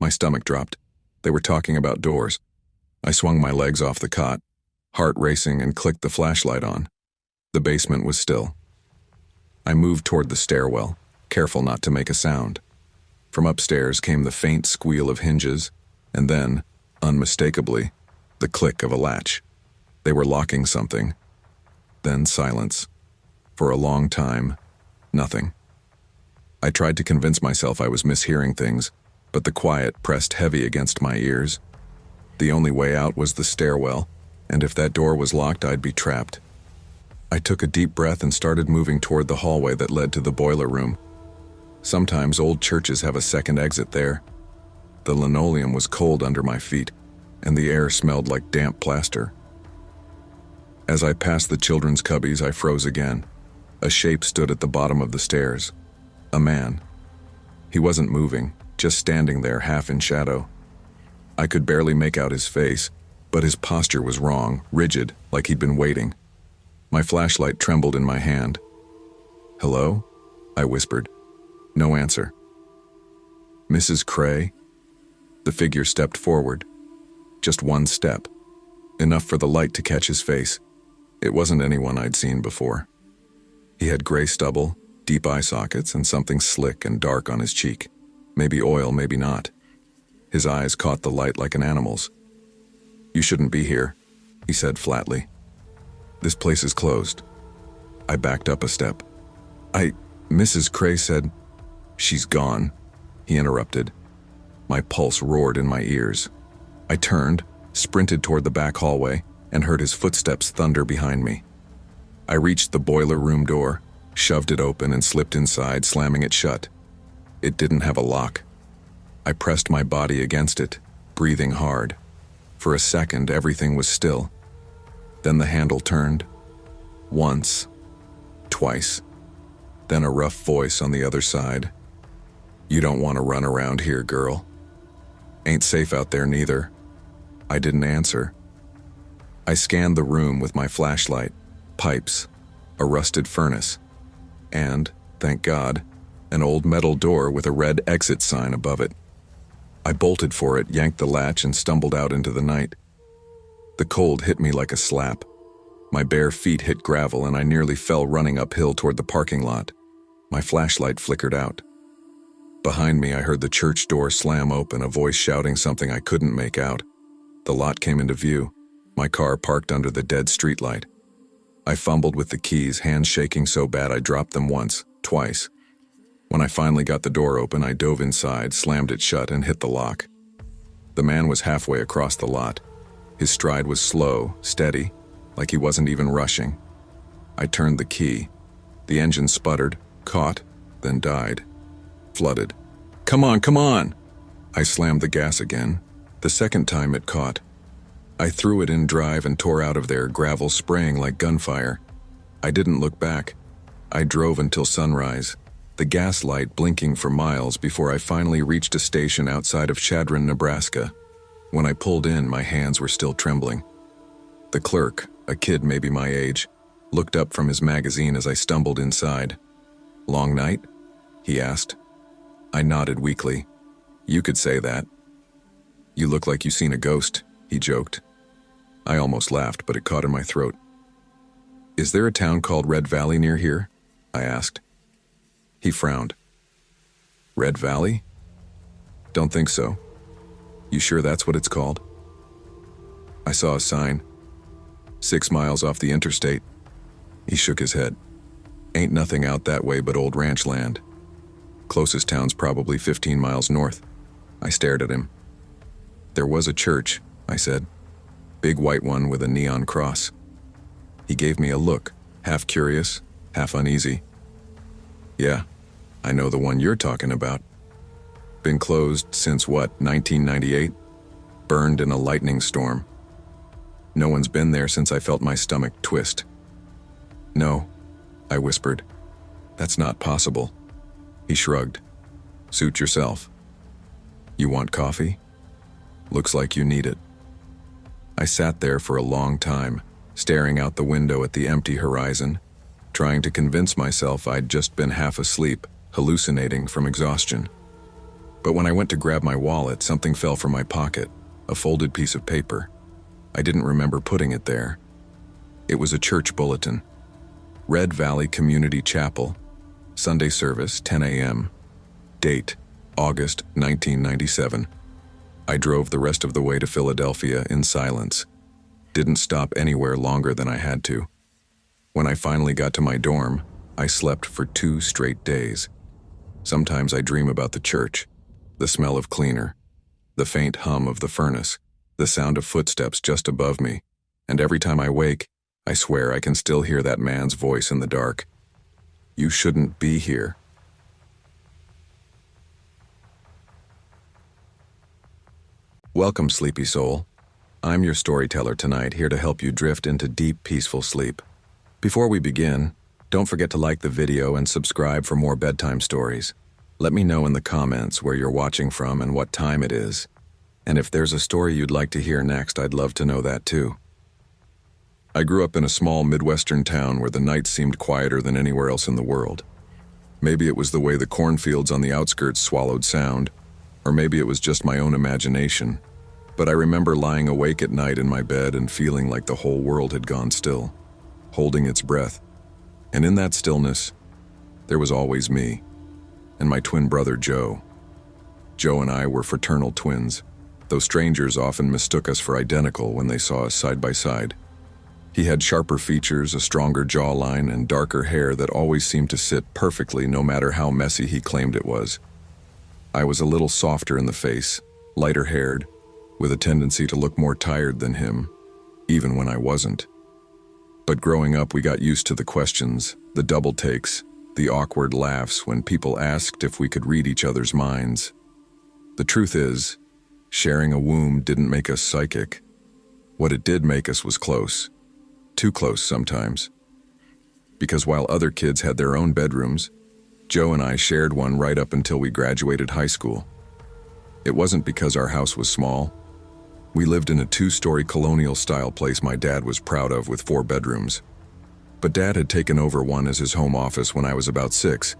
My stomach dropped. They were talking about doors. I swung my legs off the cot, heart racing, and clicked the flashlight on. The basement was still. I moved toward the stairwell, careful not to make a sound. From upstairs came the faint squeal of hinges, and then, unmistakably, the click of a latch. They were locking something. Then silence. For a long time, nothing. I tried to convince myself I was mishearing things, but the quiet pressed heavy against my ears. The only way out was the stairwell, and if that door was locked, I'd be trapped. I took a deep breath and started moving toward the hallway that led to the boiler room. Sometimes old churches have a second exit there. The linoleum was cold under my feet, and the air smelled like damp plaster. As I passed the children's cubbies, I froze again. A shape stood at the bottom of the stairs. A man. He wasn't moving, just standing there half in shadow. I could barely make out his face, but his posture was wrong, rigid, like he'd been waiting. My flashlight trembled in my hand. "Hello?" I whispered. No answer. "Mrs. Cray?" The figure stepped forward. Just one step. Enough for the light to catch his face. It wasn't anyone I'd seen before. He had gray stubble, deep eye sockets, and something slick and dark on his cheek. Maybe oil, maybe not. His eyes caught the light like an animal's. "You shouldn't be here," he said flatly. "This place is closed." I backed up a step. Mrs. Cray said, "She's gone," he interrupted. My pulse roared in my ears. I turned, sprinted toward the back hallway, and heard his footsteps thunder behind me. I reached the boiler room door, shoved it open, and slipped inside, slamming it shut. It didn't have a lock. I pressed my body against it, breathing hard. For a second, everything was still. Then the handle turned. Once. Twice. Then a rough voice on the other side. "You don't want to run around here, girl. Ain't safe out there neither." I didn't answer. I scanned the room with my flashlight, pipes, a rusted furnace, and, thank God, an old metal door with a red exit sign above it. I bolted for it, yanked the latch, and stumbled out into the night. The cold hit me like a slap. My bare feet hit gravel, and I nearly fell running uphill toward the parking lot. My flashlight flickered out. Behind me, I heard the church door slam open, a voice shouting something I couldn't make out. The lot came into view, my car parked under the dead streetlight. I fumbled with the keys, hands shaking so bad I dropped them once, twice. When I finally got the door open, I dove inside, slammed it shut, and hit the lock. The man was halfway across the lot. His stride was slow, steady, like he wasn't even rushing. I turned the key. The engine sputtered, caught, then died. Flooded. "Come on, come on!" I slammed the gas again. The second time it caught. I threw it in drive and tore out of there, gravel spraying like gunfire. I didn't look back. I drove until sunrise, the gas light blinking for miles before I finally reached a station outside of Chadron, Nebraska. When I pulled in, my hands were still trembling. The clerk, a kid maybe my age, looked up from his magazine as I stumbled inside. "Long night?" he asked. I nodded weakly. "You could say that." "You look like you seen a ghost," he joked. I almost laughed, but it caught in my throat. "Is there a town called Red Valley near here?" I asked. He frowned. "Red Valley? Don't think so. You sure that's what it's called?" I saw a sign. 6 miles off the interstate. He shook his head. "Ain't nothing out that way but old ranch land. Closest town's probably 15 miles north." I stared at him. "There was a church," I said. "Big white one with a neon cross." He gave me a look, half curious, half uneasy. "Yeah, I know the one you're talking about. Been closed since what, 1998? Burned in a lightning storm. No one's been there since I felt my stomach twist." "No," I whispered. "That's not possible." He shrugged. "Suit yourself. You want coffee? Looks like you need it." I sat there for a long time, staring out the window at the empty horizon, trying to convince myself I'd just been half asleep, hallucinating from exhaustion. But when I went to grab my wallet, something fell from my pocket, a folded piece of paper. I didn't remember putting it there. It was a church bulletin. Red Valley Community Chapel. Sunday service, 10 a.m. Date, August 1997. I drove the rest of the way to Philadelphia in silence. Didn't stop anywhere longer than I had to. When I finally got to my dorm, I slept for 2 straight days. Sometimes I dream about the church, the smell of cleaner, the faint hum of the furnace, the sound of footsteps just above me, and every time I wake, I swear I can still hear that man's voice in the dark. "You shouldn't be here." Welcome, sleepy soul. I'm your storyteller tonight, here to help you drift into deep, peaceful sleep. Before we begin, don't forget to like the video and subscribe for more bedtime stories. Let me know in the comments where you're watching from and what time it is. And if there's a story you'd like to hear next, I'd love to know that too. I grew up in a small Midwestern town where the nights seemed quieter than anywhere else in the world. Maybe it was the way the cornfields on the outskirts swallowed sound, or maybe it was just my own imagination. But I remember lying awake at night in my bed and feeling like the whole world had gone still. holding its breath. And in that stillness, there was always me and my twin brother Joe. Joe and I were fraternal twins, though strangers often mistook us for identical when they saw us side by side. He had sharper features, a stronger jawline, and darker hair that always seemed to sit perfectly no matter how messy he claimed it was. I was a little softer in the face, lighter haired, with a tendency to look more tired than him, even when I wasn't. But growing up, we got used to the questions, the double takes, the awkward laughs when people asked if we could read each other's minds. The truth is, sharing a womb didn't make us psychic. What it did make us was close. Too close sometimes. Because while other kids had their own bedrooms, Joe and I shared one right up until we graduated high school. It wasn't because our house was small. We lived in a 2-story colonial-style place my dad was proud of with 4 bedrooms. But Dad had taken over one as his home office when I was about 6.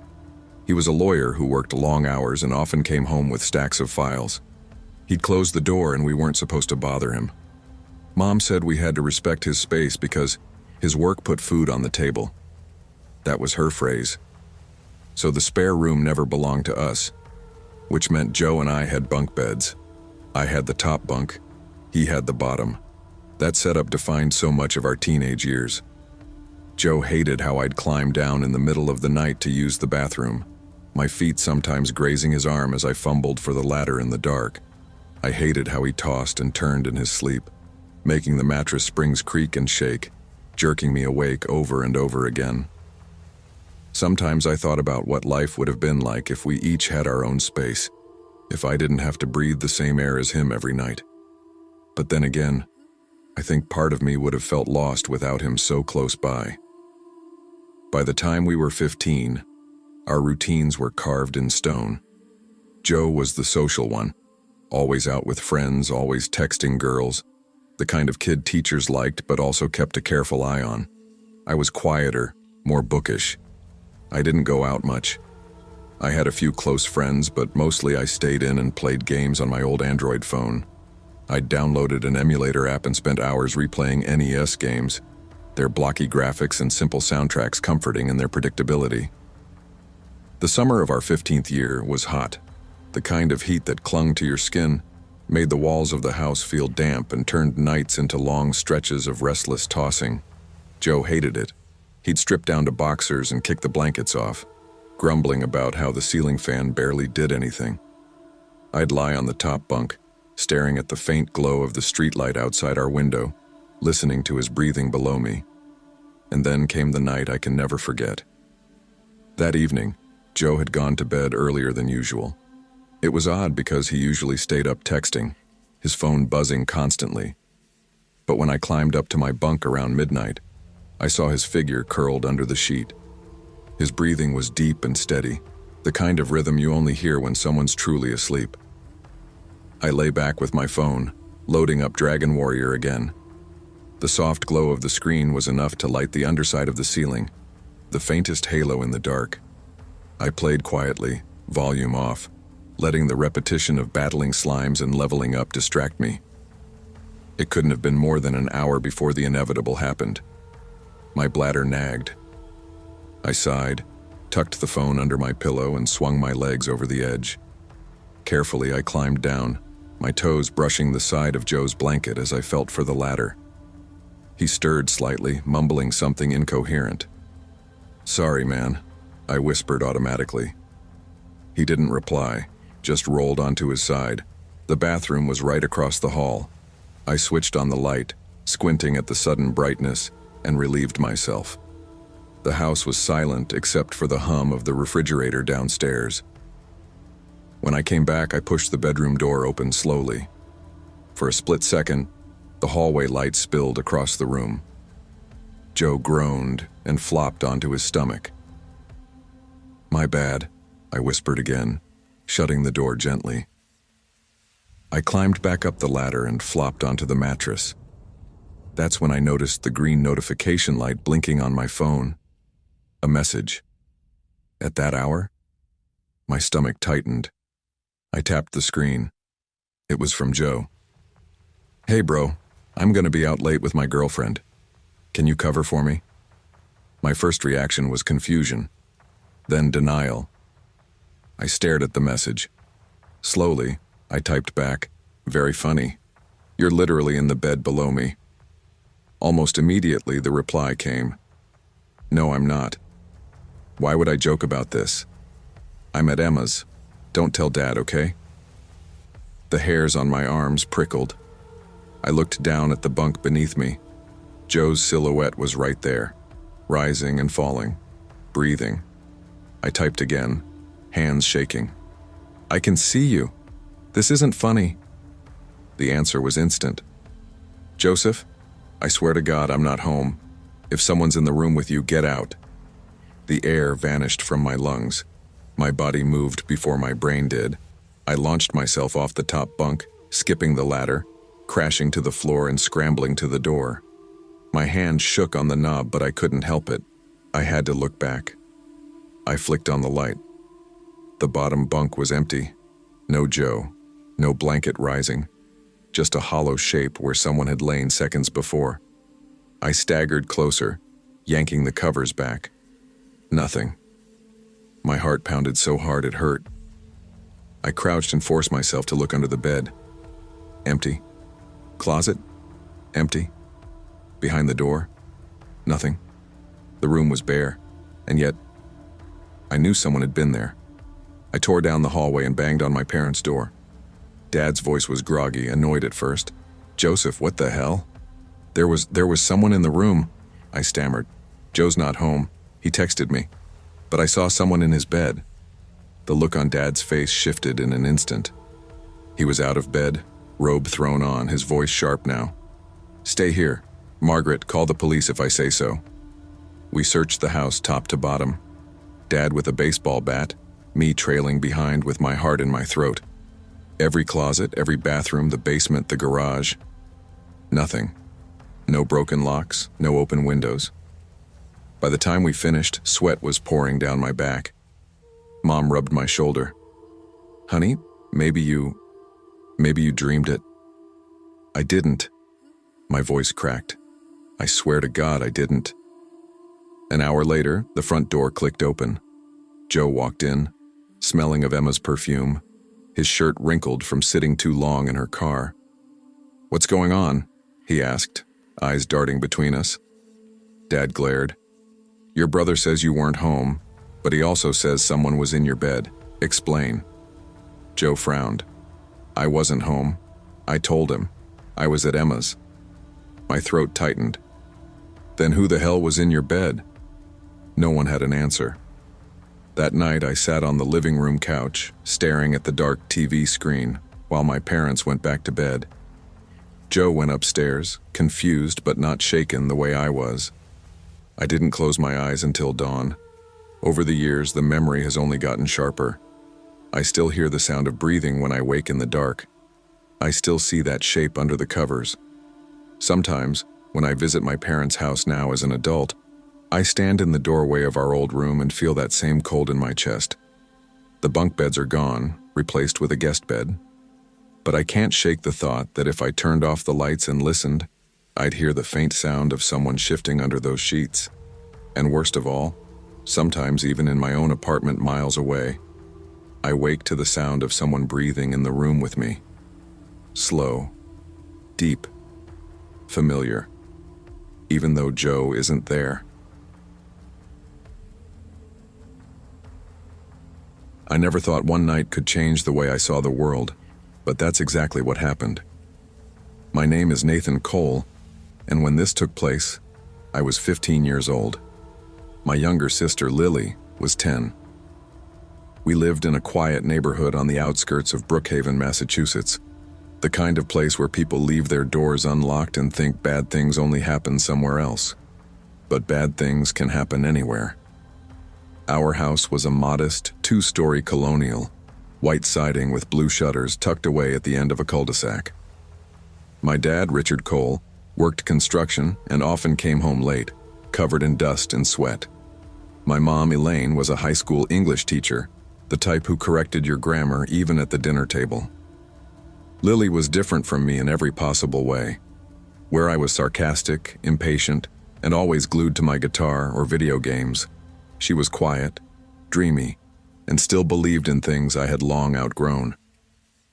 He was a lawyer who worked long hours and often came home with stacks of files. He'd close the door and we weren't supposed to bother him. Mom said we had to respect his space because his work put food on the table. That was her phrase. So the spare room never belonged to us, which meant Joe and I had bunk beds. I had the top bunk, he had the bottom. That setup defined so much of our teenage years. Joe hated how I'd climb down in the middle of the night to use the bathroom, my feet sometimes grazing his arm as I fumbled for the ladder in the dark. I hated how he tossed and turned in his sleep, making the mattress springs creak and shake, jerking me awake over and over again. Sometimes I thought about what life would have been like if we each had our own space, if I didn't have to breathe the same air as him every night. But then again, I think part of me would have felt lost without him so close by. By the time we were 15, our routines were carved in stone. Joe was the social one, always out with friends, always texting girls, the kind of kid teachers liked but also kept a careful eye on. I was quieter, more bookish. I didn't go out much. I had a few close friends, but mostly I stayed in and played games on my old Android phone. I'd downloaded an emulator app and spent hours replaying NES games, their blocky graphics and simple soundtracks comforting in their predictability. The summer of our 15th year was hot, the kind of heat that clung to your skin, made the walls of the house feel damp and turned nights into long stretches of restless tossing. Joe hated it. He'd strip down to boxers and kick the blankets off, grumbling about how the ceiling fan barely did anything. I'd lie on the top bunk, staring at the faint glow of the streetlight outside our window, listening to his breathing below me. And then came the night I can never forget. That evening, Joe had gone to bed earlier than usual. It was odd because he usually stayed up texting, his phone buzzing constantly. But when I climbed up to my bunk around midnight, I saw his figure curled under the sheet. His breathing was deep and steady, the kind of rhythm you only hear when someone's truly asleep. I lay back with my phone, loading up Dragon Warrior again. The soft glow of the screen was enough to light the underside of the ceiling, the faintest halo in the dark. I played quietly, volume off, letting the repetition of battling slimes and leveling up distract me. It couldn't have been more than an hour before the inevitable happened. My bladder nagged. I sighed, tucked the phone under my pillow, and swung my legs over the edge. Carefully, I climbed down, my toes brushing the side of Joe's blanket as I felt for the ladder. He stirred slightly, mumbling something incoherent. "Sorry, man," I whispered automatically. He didn't reply, just rolled onto his side. The bathroom was right across the hall. I switched on the light, squinting at the sudden brightness, and relieved myself. The house was silent except for the hum of the refrigerator downstairs. When I came back, I pushed the bedroom door open slowly. For a split second, the hallway light spilled across the room. Joe groaned and flopped onto his stomach. "My bad," I whispered again, shutting the door gently. I climbed back up the ladder and flopped onto the mattress. That's when I noticed the green notification light blinking on my phone. A message. At that hour, my stomach tightened. I tapped the screen. It was from Joe. "Hey bro, I'm gonna be out late with my girlfriend. Can you cover for me?" My first reaction was confusion, then denial. I stared at the message. Slowly, I typed back, "Very funny. You're literally in the bed below me." Almost immediately, the reply came, "No, I'm not. Why would I joke about this? I'm at Emma's. Don't tell Dad, okay?" The hairs on my arms prickled. I looked down at the bunk beneath me. Joe's silhouette was right there, rising and falling, breathing. I typed again, hands shaking. "I can see you. This isn't funny." The answer was instant. "Joseph, I swear to God I'm not home. If someone's in the room with you, get out." The air vanished from my lungs. My body moved before my brain did. I launched myself off the top bunk, skipping the ladder, crashing to the floor and scrambling to the door. My hand shook on the knob, but I couldn't help it. I had to look back. I flicked on the light. The bottom bunk was empty. No Joe, no blanket rising, just a hollow shape where someone had lain seconds before. I staggered closer, yanking the covers back. Nothing. My heart pounded so hard it hurt. I crouched and forced myself to look under the bed. Empty. Closet? Empty. Behind the door? Nothing. The room was bare, and yet I knew someone had been there. I tore down the hallway and banged on my parents' door. Dad's voice was groggy, annoyed at first. "Joseph, what the hell?" There was someone in the room," I stammered. "Joe's not home. He texted me. But I saw someone in his bed." The look on Dad's face shifted in an instant. He was out of bed, robe thrown on, his voice sharp now. "Stay here. Margaret, call the police if I say so." We searched the house top to bottom. Dad with a baseball bat, me trailing behind with my heart in my throat. Every closet, every bathroom, the basement, the garage. Nothing. No broken locks, no open windows. By the time we finished, sweat was pouring down my back. Mom rubbed my shoulder. "Honey, maybe you dreamed it." "I didn't." My voice cracked. "I swear to God I didn't." An hour later, the front door clicked open. Joe walked in, smelling of Emma's perfume, his shirt wrinkled from sitting too long in her car. "What's going on?" he asked, eyes darting between us. Dad glared. "Your brother says you weren't home, but he also says someone was in your bed. Explain." Joe frowned. "I wasn't home. I told him. I was at Emma's." My throat tightened. "Then who the hell was in your bed?" No one had an answer. That night I sat on the living room couch, staring at the dark TV screen, while my parents went back to bed. Joe went upstairs, confused but not shaken the way I was. I didn't close my eyes until dawn. Over the years, the memory has only gotten sharper. I still hear the sound of breathing when I wake in the dark. I still see that shape under the covers. Sometimes, when I visit my parents' house now as an adult, I stand in the doorway of our old room and feel that same cold in my chest. The bunk beds are gone, replaced with a guest bed. But I can't shake the thought that if I turned off the lights and listened, I'd hear the faint sound of someone shifting under those sheets. And worst of all, sometimes even in my own apartment miles away, I wake to the sound of someone breathing in the room with me. Slow, deep, familiar, even though Joe isn't there. I never thought one night could change the way I saw the world, but that's exactly what happened. My name is Nathan Cole, and when this took place, I was 15 years old. My younger sister, Lily, was 10. We lived in a quiet neighborhood on the outskirts of Brookhaven, Massachusetts, the kind of place where people leave their doors unlocked and think bad things only happen somewhere else. But bad things can happen anywhere. Our house was a modest, 2-story colonial, white siding with blue shutters tucked away at the end of a cul-de-sac. My dad, Richard Cole, worked construction and often came home late, covered in dust and sweat. My mom, Elaine, was a high school English teacher, the type who corrected your grammar even at the dinner table. Lily was different from me in every possible way. Where I was sarcastic, impatient, and always glued to my guitar or video games. She was quiet, dreamy, and still believed in things I had long outgrown.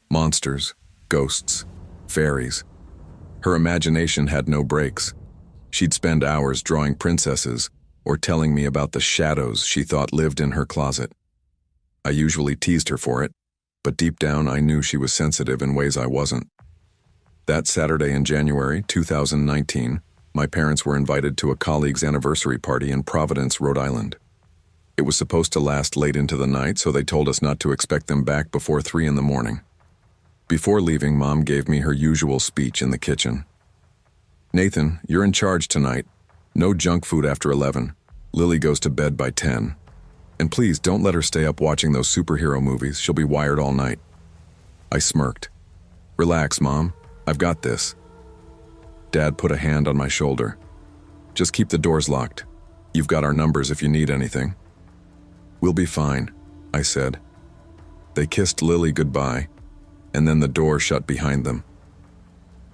Monsters, ghosts, fairies. Her imagination had no brakes. She'd spend hours drawing princesses or telling me about the shadows she thought lived in her closet. I usually teased her for it, but deep down I knew she was sensitive in ways I wasn't. That Saturday in January 2019, my parents were invited to a colleague's anniversary party in Providence, Rhode Island. It was supposed to last late into the night, so they told us not to expect them back before 3 in the morning. Before leaving, Mom gave me her usual speech in the kitchen. "Nathan, you're in charge tonight. No junk food after 11. Lily goes to bed by 10. And please don't let her stay up watching those superhero movies. She'll be wired all night." I smirked. "Relax, Mom. I've got this." Dad put a hand on my shoulder. "Just keep the doors locked. You've got our numbers if you need anything." "We'll be fine," I said. They kissed Lily goodbye, and then the door shut behind them.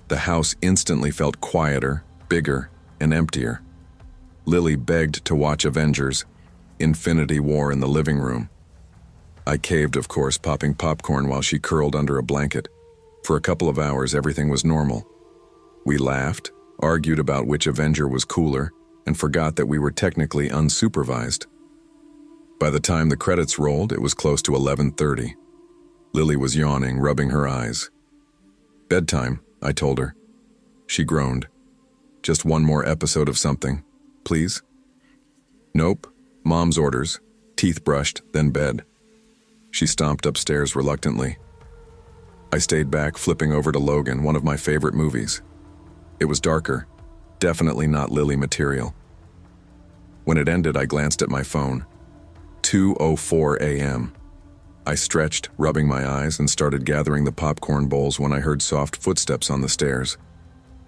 The house instantly felt quieter, bigger, and emptier. Lily begged to watch Avengers: Infinity War in the living room. I caved, of course, popping popcorn while she curled under a blanket. For a couple of hours, everything was normal. We laughed, argued about which Avenger was cooler, and forgot that we were technically unsupervised. By the time the credits rolled, it was close to 11:30. Lily was yawning, rubbing her eyes. "Bedtime," I told her. She groaned. "Just one more episode of something, please?" "Nope. Mom's orders. Teeth brushed, then bed." She stomped upstairs reluctantly. I stayed back, flipping over to Logan, one of my favorite movies. It was darker, definitely not Lily material. When it ended, I glanced at my phone. 2:04 a.m. I stretched, rubbing my eyes, and started gathering the popcorn bowls when I heard soft footsteps on the stairs.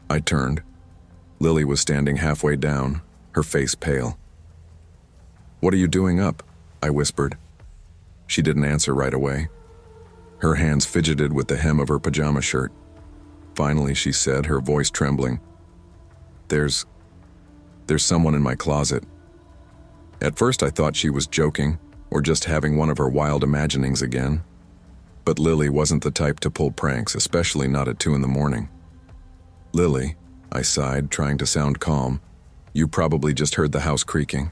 I turned. Lily was standing halfway down, her face pale. "What are you doing up?" I whispered. She didn't answer right away. Her hands fidgeted with the hem of her pajama shirt. Finally, she said, her voice trembling, There's someone in my closet." At first, I thought she was joking, or just having one of her wild imaginings again. But Lily wasn't the type to pull pranks, especially not at 2 in the morning. "Lily," I sighed, trying to sound calm, "you probably just heard the house creaking."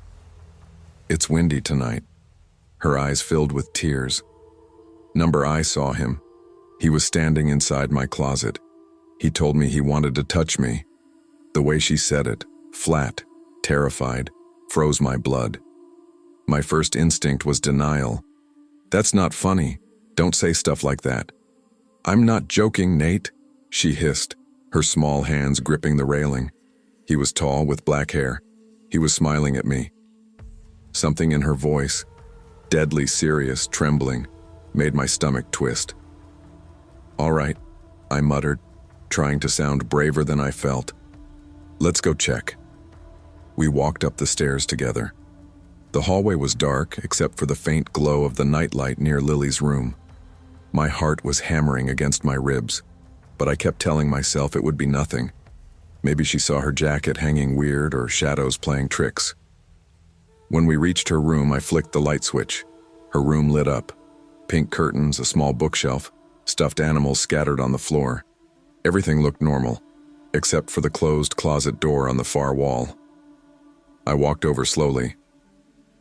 "It's windy tonight." Her eyes filled with tears. I saw him. He was standing inside my closet. He told me he wanted to touch me. The way she said it, flat, terrified, froze my blood. My first instinct was denial. "That's not funny. Don't say stuff like that." "I'm not joking, Nate," she hissed, her small hands gripping the railing. He was tall, with black hair. He was smiling at me. Something in her voice, deadly serious, trembling, made my stomach twist. "All right," I muttered, trying to sound braver than I felt. "Let's go check." We walked up the stairs together. The hallway was dark, except for the faint glow of the nightlight near Lily's room. My heart was hammering against my ribs, but I kept telling myself it would be nothing. Maybe she saw her jacket hanging weird or shadows playing tricks. When we reached her room, I flicked the light switch. Her room lit up. Pink curtains, a small bookshelf, stuffed animals scattered on the floor. Everything looked normal, except for the closed closet door on the far wall. I walked over slowly.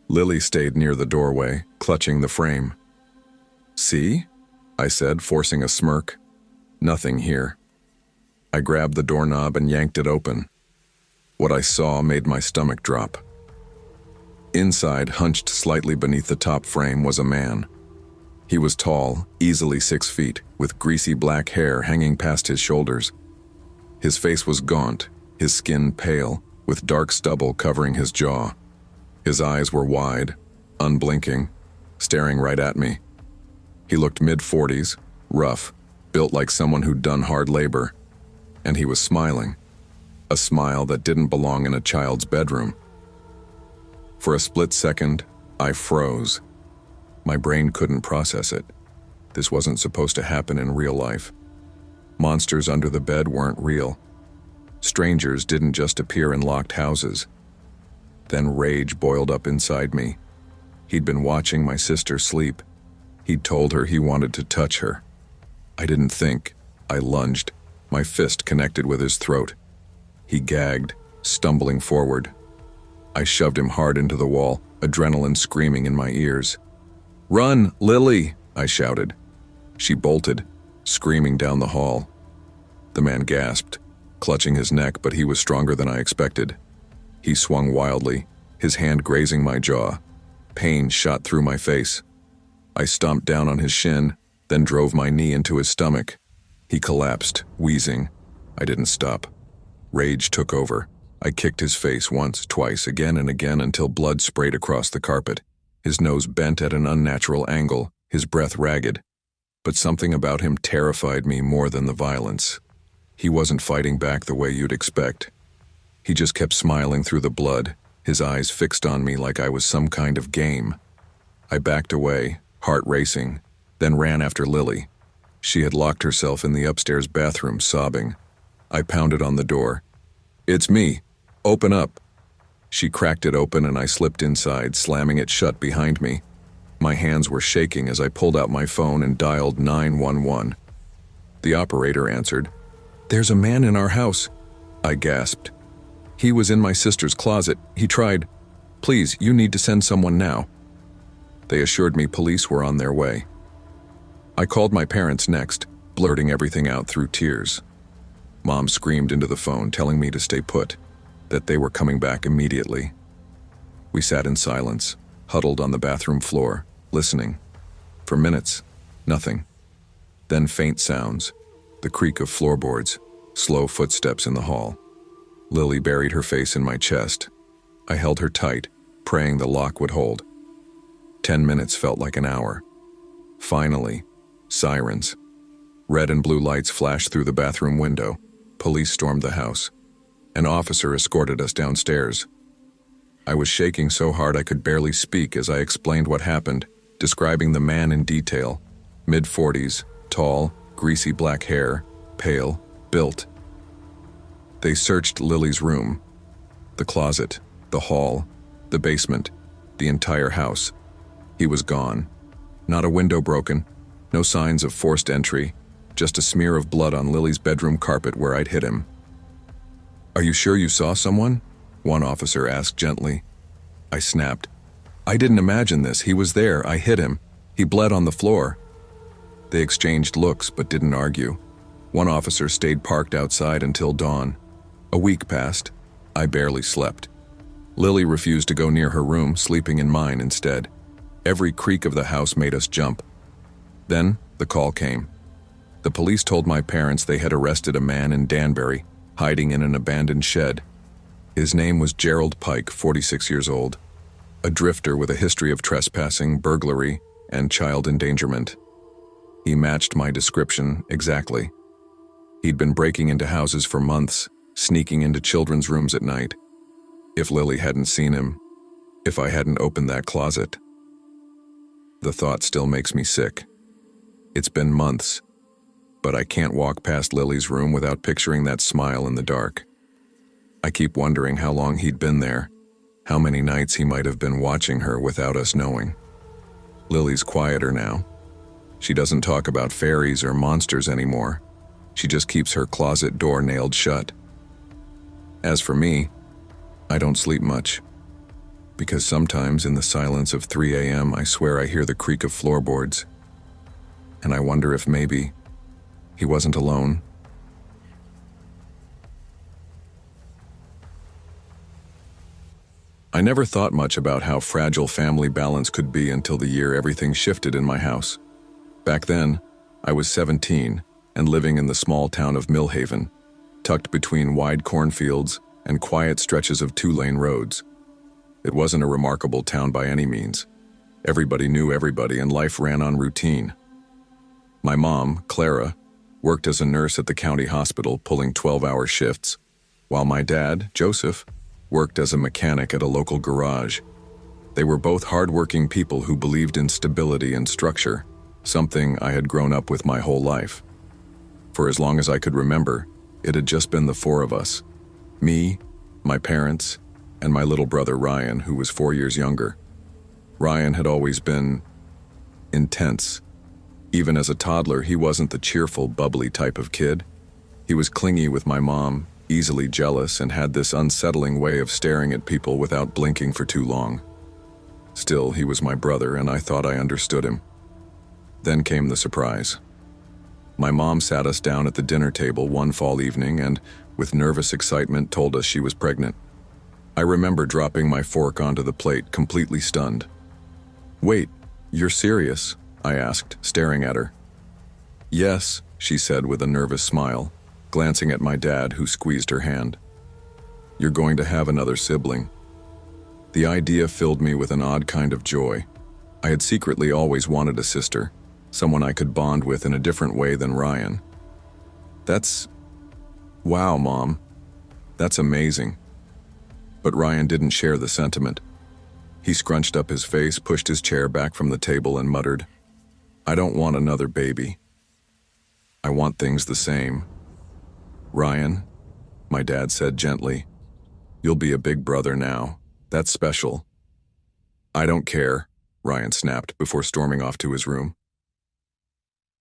Lily stayed near the doorway, clutching the frame. "See?" I said, forcing a smirk. "Nothing here." I grabbed the doorknob and yanked it open. What I saw made my stomach drop. Inside, hunched slightly beneath the top frame, was a man. He was tall, easily 6 feet, with greasy black hair hanging past his shoulders. His face was gaunt, his skin pale, with dark stubble covering his jaw. His eyes were wide, unblinking, staring right at me. He looked mid-40s, rough, built like someone who'd done hard labor. And he was smiling. A smile that didn't belong in a child's bedroom. For a split second, I froze. My brain couldn't process it. This wasn't supposed to happen in real life. Monsters under the bed weren't real. Strangers didn't just appear in locked houses. Then rage boiled up inside me. He'd been watching my sister sleep. He'd told her he wanted to touch her. I didn't think. I lunged, my fist connected with his throat. He gagged, stumbling forward. I shoved him hard into the wall, adrenaline screaming in my ears. "Run, Lily!" I shouted. She bolted, screaming down the hall. The man gasped, clutching his neck, but he was stronger than I expected. He swung wildly, his hand grazing my jaw. Pain shot through my face. I stomped down on his shin, then drove my knee into his stomach. He collapsed, wheezing. I didn't stop. Rage took over. I kicked his face once, twice, again and again until blood sprayed across the carpet. His nose bent at an unnatural angle, his breath ragged. But something about him terrified me more than the violence. He wasn't fighting back the way you'd expect. He just kept smiling through the blood, his eyes fixed on me like I was some kind of game. I backed away, heart racing, then ran after Lily. She had locked herself in the upstairs bathroom, sobbing. I pounded on the door. "It's me. Open up." She cracked it open and I slipped inside, slamming it shut behind me. My hands were shaking as I pulled out my phone and dialed 911. The operator answered. "There's a man in our house," I gasped. "He was in my sister's closet. He tried. Please, you need to send someone now." They assured me police were on their way. I called my parents next, blurting everything out through tears. Mom screamed into the phone, telling me to stay put, that they were coming back immediately. We sat in silence, huddled on the bathroom floor, listening. For minutes, nothing. Then faint sounds, the creak of floorboards, slow footsteps in the hall. Lily buried her face in my chest. I held her tight, praying the lock would hold. 10 minutes felt like an hour. Finally, sirens. Red and blue lights flashed through the bathroom window. Police stormed the house. An officer escorted us downstairs. I was shaking so hard I could barely speak as I explained what happened, describing the man in detail. Mid-40s, tall, greasy black hair, pale, built. They searched Lily's room, the closet, the hall, the basement, the entire house. He was gone. Not a window broken, no signs of forced entry, just a smear of blood on Lily's bedroom carpet where I'd hit him. "Are you sure you saw someone?" one officer asked gently. I snapped. "I didn't imagine this. He was there. I hit him. He bled on the floor." They exchanged looks but didn't argue. One officer stayed parked outside until dawn. A week passed. I barely slept. Lily refused to go near her room, sleeping in mine instead. Every creak of the house made us jump. Then the call came. The police told my parents they had arrested a man in Danbury, hiding in an abandoned shed. His name was Gerald Pike, 46 years old, a drifter with a history of trespassing, burglary, and child endangerment. He matched my description exactly. He'd been breaking into houses for months, sneaking into children's rooms at night. If Lily hadn't seen him, if I hadn't opened that closet. The thought still makes me sick. It's been months, but I can't walk past Lily's room without picturing that smile in the dark. I keep wondering how long he'd been there, how many nights he might have been watching her without us knowing. Lily's quieter now. She doesn't talk about fairies or monsters anymore. She just keeps her closet door nailed shut. As for me, I don't sleep much, because sometimes in the silence of 3 a.m. I swear I hear the creak of floorboards, and I wonder if maybe he wasn't alone. I never thought much about how fragile family balance could be until the year everything shifted in my house. Back then, I was 17 and living in the small town of Millhaven, tucked between wide cornfields and quiet stretches of two-lane roads. It wasn't a remarkable town by any means. Everybody knew everybody and life ran on routine. My mom, Clara, worked as a nurse at the county hospital pulling 12-hour shifts, while my dad, Joseph, worked as a mechanic at a local garage. They were both hard-working people who believed in stability and structure, something I had grown up with my whole life. For as long as I could remember, it had just been the four of us, Me, my parents, and my little brother Ryan, who was 4 years younger. Ryan had always been intense. Even as a toddler, he wasn't the cheerful, bubbly type of kid. He was clingy with my mom, easily jealous, and had this unsettling way of staring at people without blinking for too long. Still, he was my brother, and I thought I understood him. Then came the surprise. My mom sat us down at the dinner table one fall evening and, with nervous excitement, told us she was pregnant. I remember dropping my fork onto the plate, completely stunned. "Wait, you're serious?" I asked, staring at her. "Yes," she said with a nervous smile, glancing at my dad, who squeezed her hand. "You're going to have another sibling." The idea filled me with an odd kind of joy. I had secretly always wanted a sister, someone I could bond with in a different way than Ryan. Wow, Mom. That's amazing." But Ryan didn't share the sentiment. He scrunched up his face, pushed his chair back from the table, and muttered, "I don't want another baby. I want things the same." "Ryan," my dad said gently, "you'll be a big brother now. That's special." "I don't care," Ryan snapped before storming off to his room.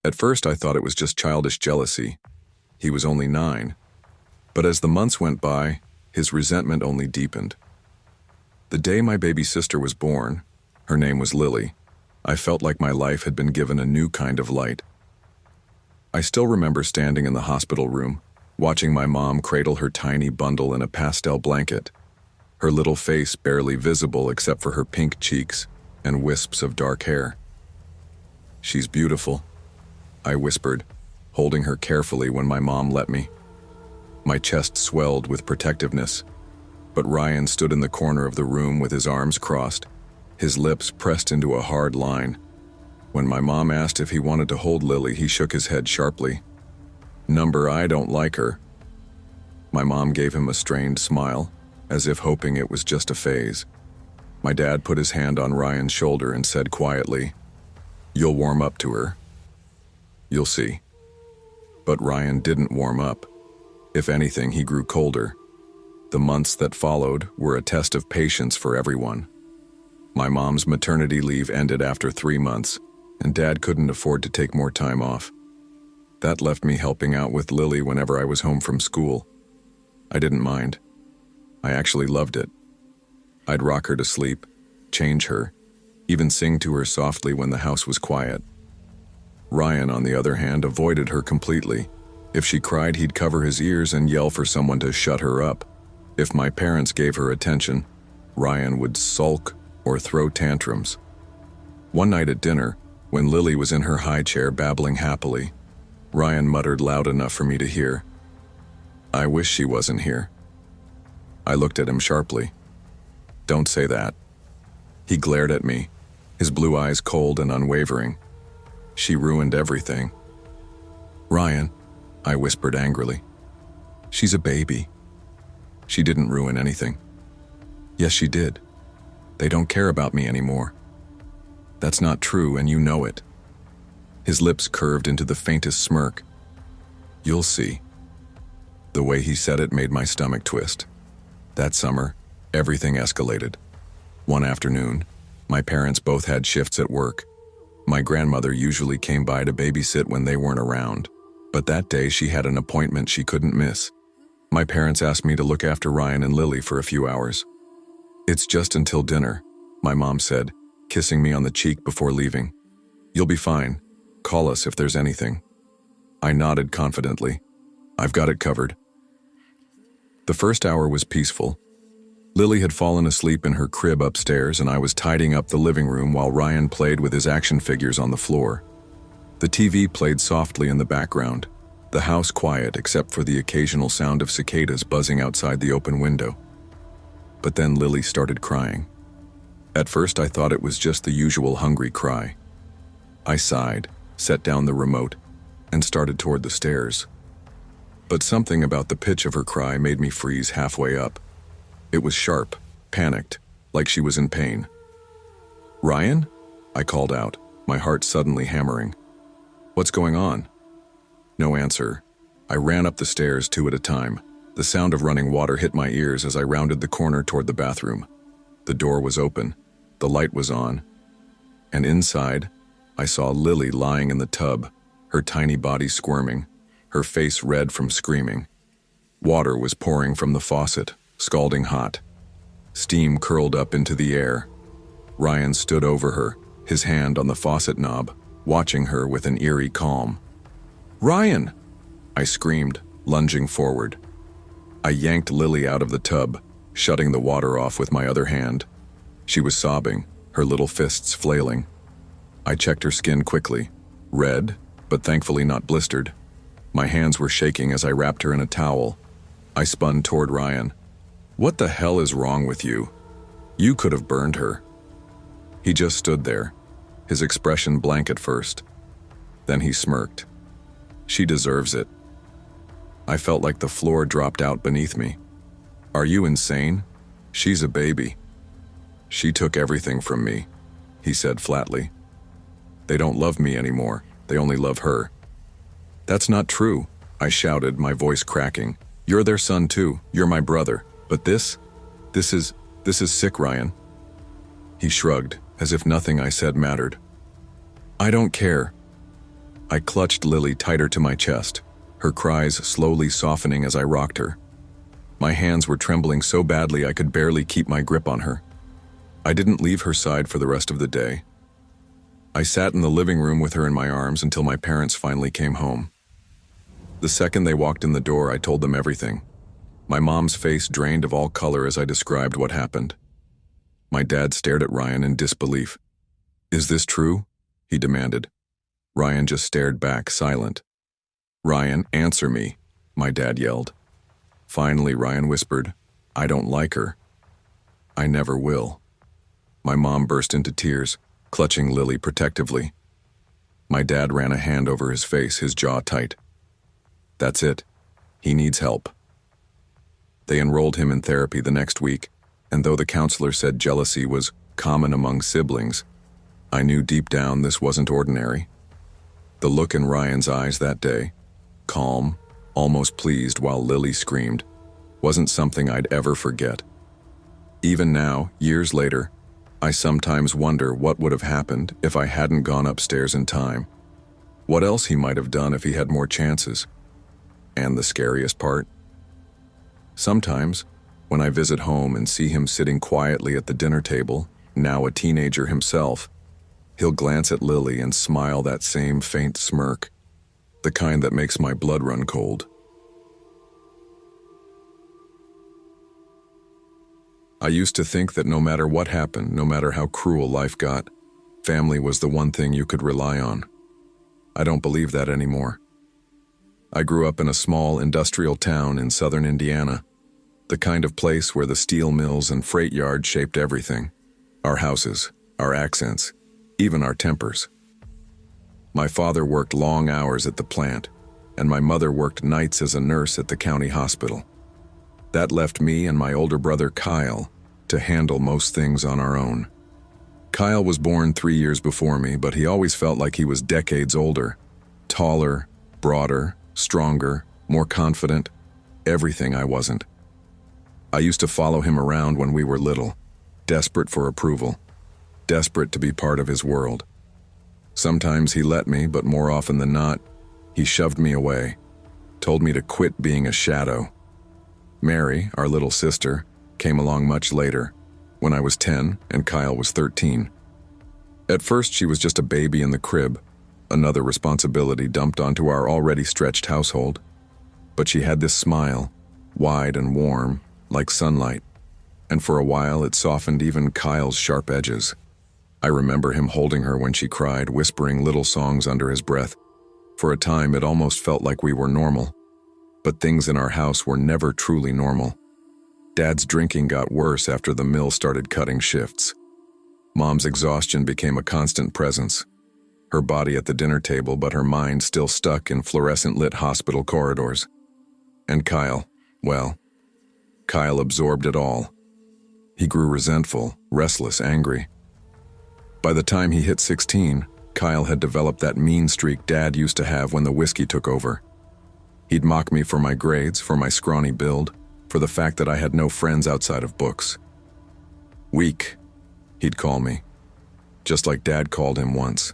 At first I thought it was just childish jealousy. He was only 9. But as the months went by, his resentment only deepened. The day my baby sister was born, her name was Lily, I felt like my life had been given a new kind of light. I still remember standing in the hospital room, watching my mom cradle her tiny bundle in a pastel blanket, her little face barely visible except for her pink cheeks and wisps of dark hair. "She's beautiful," I whispered, holding her carefully when my mom let me. My chest swelled with protectiveness, but Ryan stood in the corner of the room with his arms crossed, his lips pressed into a hard line. When my mom asked if he wanted to hold Lily, he shook his head sharply. I don't like her." My mom gave him a strained smile, as if hoping it was just a phase. My dad put his hand on Ryan's shoulder and said quietly, "You'll warm up to her. You'll see." But Ryan didn't warm up. If anything, he grew colder. The months that followed were a test of patience for everyone. My mom's maternity leave ended after 3 months, and Dad couldn't afford to take more time off. That left me helping out with Lily whenever I was home from school. I didn't mind. I actually loved it. I'd rock her to sleep, change her, even sing to her softly when the house was quiet. Ryan, on the other hand, avoided her completely. If she cried, he'd cover his ears and yell for someone to shut her up. If my parents gave her attention, Ryan would sulk or throw tantrums. One night at dinner, when Lily was in her high chair babbling happily, Ryan muttered loud enough for me to hear, "I wish she wasn't here." I looked at him sharply. "Don't say that." He glared at me, his blue eyes cold and unwavering. "She ruined everything." "Ryan," I whispered angrily, "she's a baby. She didn't ruin anything." "Yes, she did. They don't care about me anymore." "That's not true, and you know it." His lips curved into the faintest smirk. "You'll see." The way he said it made my stomach twist. That summer, everything escalated. One afternoon, my parents both had shifts at work. My grandmother usually came by to babysit when they weren't around, but that day she had an appointment she couldn't miss. My parents asked me to look after Ryan and Lily for a few hours. "It's just until dinner," my mom said, kissing me on the cheek before leaving. "You'll be fine. Call us if there's anything." I nodded confidently. "I've got it covered." The first hour was peaceful. Lily had fallen asleep in her crib upstairs, and I was tidying up the living room while Ryan played with his action figures on the floor. The TV played softly in the background, the house quiet except for the occasional sound of cicadas buzzing outside the open window. But then Lily started crying. At first I thought it was just the usual hungry cry. I sighed, set down the remote, and started toward the stairs. But something about the pitch of her cry made me freeze halfway up. It was sharp, panicked, like she was in pain. "Ryan?" I called out, my heart suddenly hammering. "What's going on?" No answer. I ran up the stairs 2 at a time, The sound of running water hit my ears as I rounded the corner toward the bathroom. The door was open, the light was on, and inside, I saw Lily lying in the tub, her tiny body squirming, her face red from screaming. Water was pouring from the faucet, scalding hot. Steam curled up into the air. Ryan stood over her, his hand on the faucet knob, watching her with an eerie calm. "Ryan!" I screamed, lunging forward. I yanked Lily out of the tub, shutting the water off with my other hand. She was sobbing, her little fists flailing. I checked her skin quickly, red, but thankfully not blistered. My hands were shaking as I wrapped her in a towel. I spun toward Ryan. "What the hell is wrong with you? You could have burned her." He just stood there, his expression blank at first. Then he smirked. "She deserves it." I felt like the floor dropped out beneath me. "Are you insane? She's a baby." "She took everything from me," he said flatly. "They don't love me anymore, they only love her." "That's not true," I shouted, my voice cracking. "You're their son too, you're my brother. But this is sick, Ryan." He shrugged, as if nothing I said mattered. "I don't care." I clutched Lily tighter to my chest, her cries slowly softening as I rocked her. My hands were trembling so badly I could barely keep my grip on her. I didn't leave her side for the rest of the day. I sat in the living room with her in my arms until my parents finally came home. The second they walked in the door, I told them everything. My mom's face drained of all color as I described what happened. My dad stared at Ryan in disbelief. "Is this true?" he demanded. Ryan just stared back, silent. "Ryan, answer me," my dad yelled. Finally, Ryan whispered, "I don't like her. I never will." My mom burst into tears, clutching Lily protectively. My dad ran a hand over his face, his jaw tight. "That's it. He needs help." They enrolled him in therapy the next week, and though the counselor said jealousy was common among siblings, I knew deep down this wasn't ordinary. The look in Ryan's eyes that day, calm, almost pleased while Lily screamed, wasn't something I'd ever forget. Even now, years later, I sometimes wonder what would have happened if I hadn't gone upstairs in time. What else he might have done if he had more chances. And the scariest part? Sometimes, when I visit home and see him sitting quietly at the dinner table, now a teenager himself, he'll glance at Lily and smile that same faint smirk, the kind that makes my blood run cold. I used to think that no matter what happened, no matter how cruel life got, family was the one thing you could rely on. I don't believe that anymore. I grew up in a small industrial town in southern Indiana, the kind of place where the steel mills and freight yards shaped everything. Our houses, our accents, even our tempers. My father worked long hours at the plant, and my mother worked nights as a nurse at the county hospital. That left me and my older brother Kyle to handle most things on our own. Kyle was born 3 years before me, but he always felt like he was decades older, taller, broader, stronger, more confident, everything I wasn't. I used to follow him around when we were little, desperate for approval, desperate to be part of his world. Sometimes he let me, but more often than not, he shoved me away, told me to quit being a shadow. Mary, our little sister, came along much later, when I was 10 and Kyle was 13. At first, she was just a baby in the crib, another responsibility dumped onto our already stretched household. But she had this smile, wide and warm, like sunlight, and for a while it softened even Kyle's sharp edges. I remember him holding her when she cried, whispering little songs under his breath. For a time, it almost felt like we were normal. But things in our house were never truly normal. Dad's drinking got worse after the mill started cutting shifts. Mom's exhaustion became a constant presence. Her body at the dinner table, but her mind still stuck in fluorescent-lit hospital corridors. And Kyle, well, Kyle absorbed it all. He grew resentful, restless, angry. By the time he hit 16, Kyle had developed that mean streak Dad used to have when the whiskey took over. He'd mock me for my grades, for my scrawny build, for the fact that I had no friends outside of books. Weak, he'd call me, just like Dad called him once.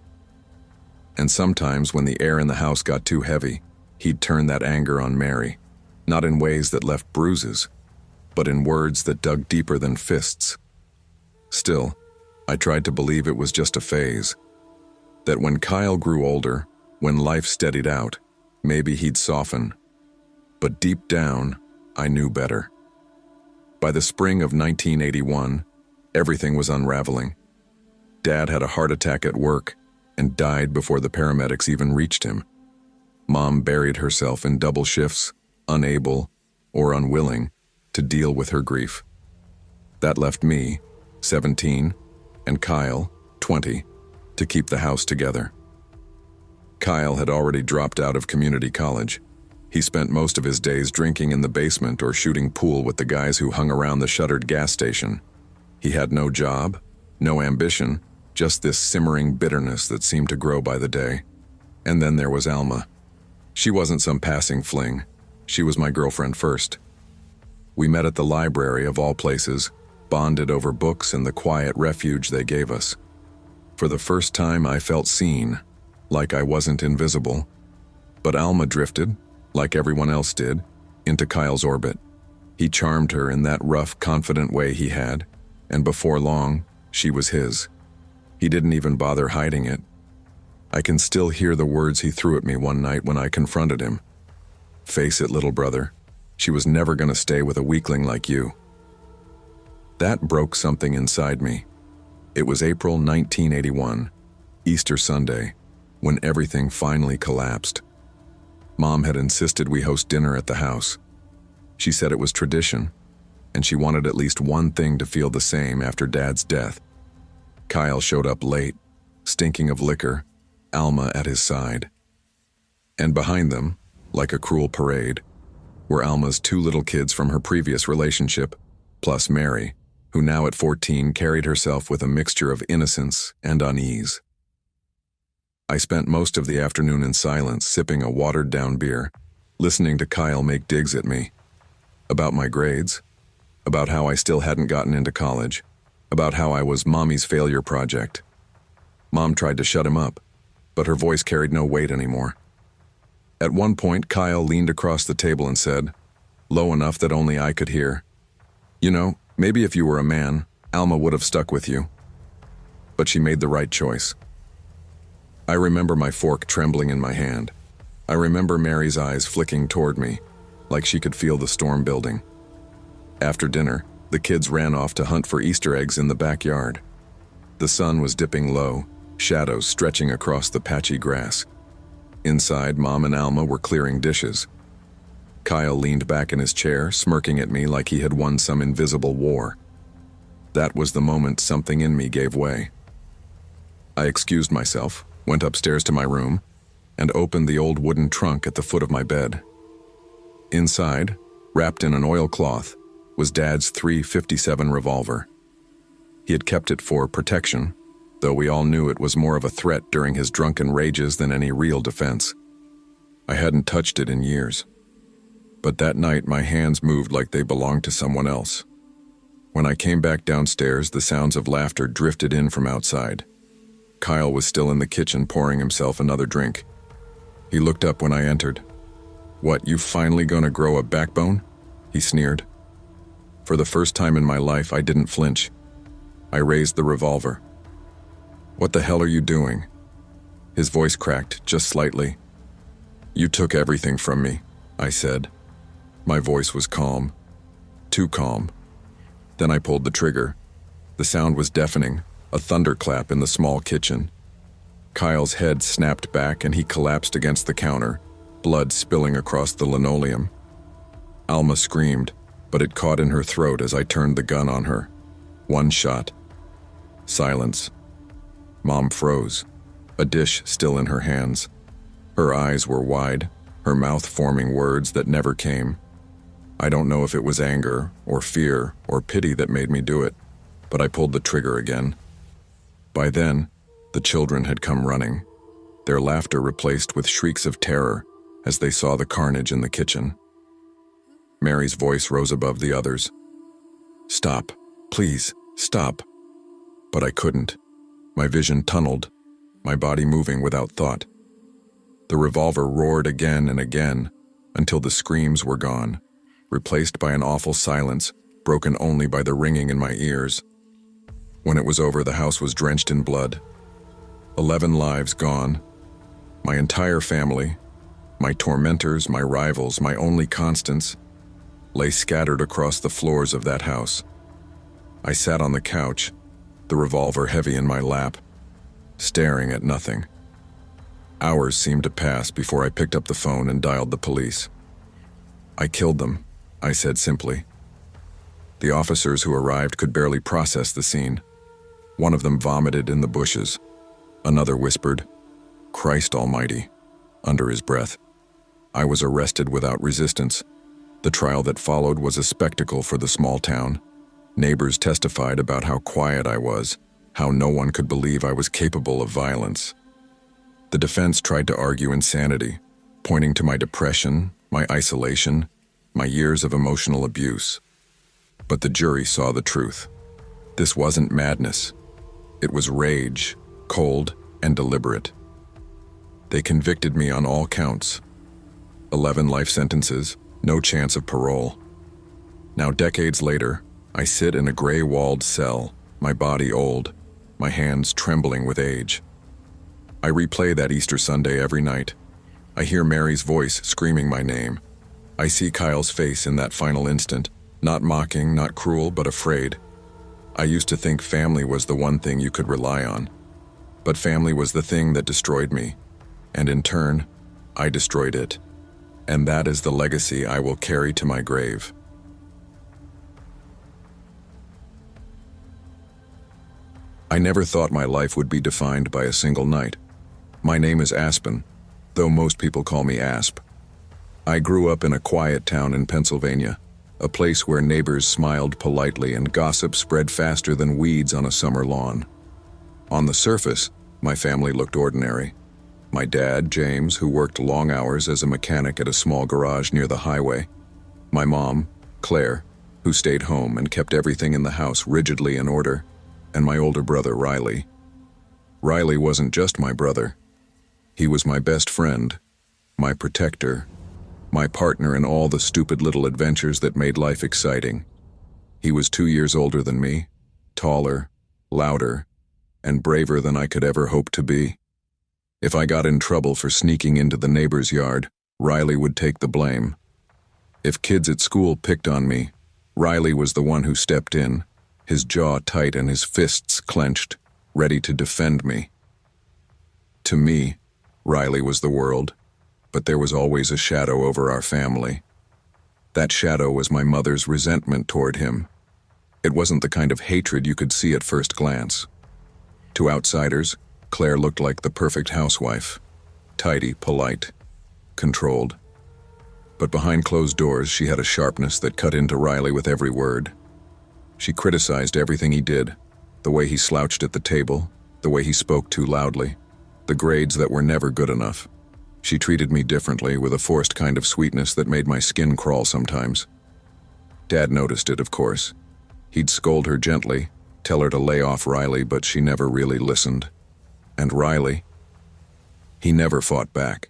And sometimes when the air in the house got too heavy, he'd turn that anger on Mary, not in ways that left bruises, but in words that dug deeper than fists. Still, I tried to believe it was just a phase, that when Kyle grew older, when life steadied out, maybe he'd soften. But deep down, I knew better. By the spring of 1981, everything was unraveling. Dad had a heart attack at work and died before the paramedics even reached him. Mom buried herself in double shifts, unable or unwilling to deal with her grief. That left me, 17, and Kyle, 20, to keep the house together. Kyle had already dropped out of community college. He spent most of his days drinking in the basement or shooting pool with the guys who hung around the shuttered gas station. He had no job, no ambition, just this simmering bitterness that seemed to grow by the day. And then there was Alma. She wasn't some passing fling. She was my girlfriend first. We met at the library of all places, bonded over books and the quiet refuge they gave us. For the first time I felt seen, like I wasn't invisible. But Alma drifted, like everyone else did, into Kyle's orbit. He charmed her in that rough, confident way he had, and before long, she was his. He didn't even bother hiding it. I can still hear the words he threw at me one night when I confronted him. "Face it, little brother. She was never going to stay with a weakling like you." That broke something inside me. It was April 1981, Easter Sunday, when everything finally collapsed. Mom had insisted we host dinner at the house. She said it was tradition, and she wanted at least one thing to feel the same after Dad's death. Kyle showed up late, stinking of liquor, Alma at his side. And behind them, like a cruel parade, were Alma's two little kids from her previous relationship, plus Mary, who now at 14 carried herself with a mixture of innocence and unease. I spent most of the afternoon in silence, sipping a watered-down beer, listening to Kyle make digs at me. About my grades, about how I still hadn't gotten into college, about how I was Mommy's failure project. Mom tried to shut him up, but her voice carried no weight anymore. At one point, Kyle leaned across the table and said, low enough that only I could hear, "You know, maybe if you were a man, Alma would have stuck with you." But she made the right choice. I remember my fork trembling in my hand. I remember Mary's eyes flicking toward me, like she could feel the storm building. After dinner, the kids ran off to hunt for Easter eggs in the backyard. The sun was dipping low, shadows stretching across the patchy grass. Inside, Mom and Alma were clearing dishes. Kyle leaned back in his chair, smirking at me like he had won some invisible war. That was the moment something in me gave way. I excused myself, went upstairs to my room, and opened the old wooden trunk at the foot of my bed. Inside, wrapped in an oilcloth, was Dad's .357 revolver. He had kept it for protection, though we all knew it was more of a threat during his drunken rages than any real defense. I hadn't touched it in years. But that night my hands moved like they belonged to someone else. When I came back downstairs, the sounds of laughter drifted in from outside. Kyle was still in the kitchen pouring himself another drink. He looked up when I entered. "What, you finally gonna grow a backbone?" he sneered. For the first time in my life, I didn't flinch. I raised the revolver. "What the hell are you doing?" His voice cracked, just slightly. "You took everything from me," I said. My voice was calm. Too calm. Then I pulled the trigger. The sound was deafening, a thunderclap in the small kitchen. Kyle's head snapped back and he collapsed against the counter, blood spilling across the linoleum. Alma screamed, but it caught in her throat as I turned the gun on her. One shot. Silence. Mom froze, a dish still in her hands. Her eyes were wide, her mouth forming words that never came. I don't know if it was anger or fear or pity that made me do it, but I pulled the trigger again. By then, the children had come running, their laughter replaced with shrieks of terror, as they saw the carnage in the kitchen. Mary's voice rose above the others. "Stop, please, stop." But I couldn't. My vision tunneled, my body moving without thought. The revolver roared again and again until the screams were gone, replaced by an awful silence broken only by the ringing in my ears. When it was over, the house was drenched in blood. 11 lives gone. My entire family, my tormentors, my rivals, my only constants, lay scattered across the floors of that house. I sat on the couch, the revolver heavy in my lap, staring at nothing. Hours seemed to pass before I picked up the phone and dialed the police. "I killed them," I said simply. The officers who arrived could barely process the scene. One of them vomited in the bushes. Another whispered, "Christ Almighty," under his breath. I was arrested without resistance. The trial that followed was a spectacle for the small town. Neighbors testified about how quiet I was, how no one could believe I was capable of violence. The defense tried to argue insanity, pointing to my depression, my isolation, my years of emotional abuse. But the jury saw the truth. This wasn't madness. It was rage, cold and deliberate. They convicted me on all counts. 11 life sentences, no chance of parole. Now, decades later, I sit in a gray-walled cell, my body old, my hands trembling with age. I replay that Easter Sunday every night. I hear Mary's voice screaming my name. I see Kyle's face in that final instant, not mocking, not cruel, but afraid. I used to think family was the one thing you could rely on. But family was the thing that destroyed me. And in turn, I destroyed it. And that is the legacy I will carry to my grave. I never thought my life would be defined by a single night. My name is Aspen, though most people call me Asp. I grew up in a quiet town in Pennsylvania, a place where neighbors smiled politely and gossip spread faster than weeds on a summer lawn. On the surface, my family looked ordinary. My dad, James, who worked long hours as a mechanic at a small garage near the highway. My mom, Claire, who stayed home and kept everything in the house rigidly in order. And my older brother, Riley. Riley wasn't just my brother. He was my best friend, my protector, my partner in all the stupid little adventures that made life exciting. He was 2 years older than me, taller, louder, and braver than I could ever hope to be. If I got in trouble for sneaking into the neighbor's yard, Riley would take the blame. If kids at school picked on me, Riley was the one who stepped in, his jaw tight and his fists clenched, ready to defend me. To me, Riley was the world, but there was always a shadow over our family. That shadow was my mother's resentment toward him. It wasn't the kind of hatred you could see at first glance. To outsiders, Claire looked like the perfect housewife, tidy, polite, controlled. But behind closed doors, she had a sharpness that cut into Riley with every word. She criticized everything he did, the way he slouched at the table, the way he spoke too loudly, the grades that were never good enough. She treated me differently with a forced kind of sweetness that made my skin crawl sometimes. Dad noticed it, of course. He'd scold her gently, tell her to lay off Riley, but she never really listened. And Riley, he never fought back.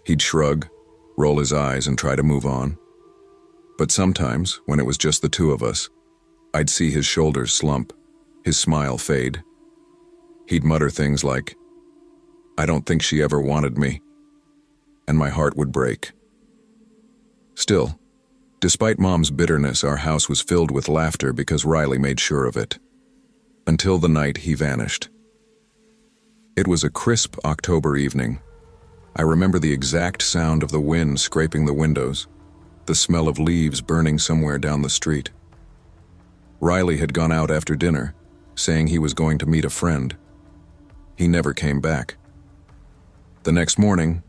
He'd shrug, roll his eyes, and try to move on. But sometimes, when it was just the two of us, I'd see his shoulders slump, his smile fade. He'd mutter things like, "I don't think she ever wanted me," and my heart would break. Still, despite Mom's bitterness, our house was filled with laughter because Riley made sure of it. Until the night he vanished. It was a crisp October evening. I remember the exact sound of the wind scraping the windows, the smell of leaves burning somewhere down the street. Riley had gone out after dinner, saying he was going to meet a friend. He never came back. The next morning,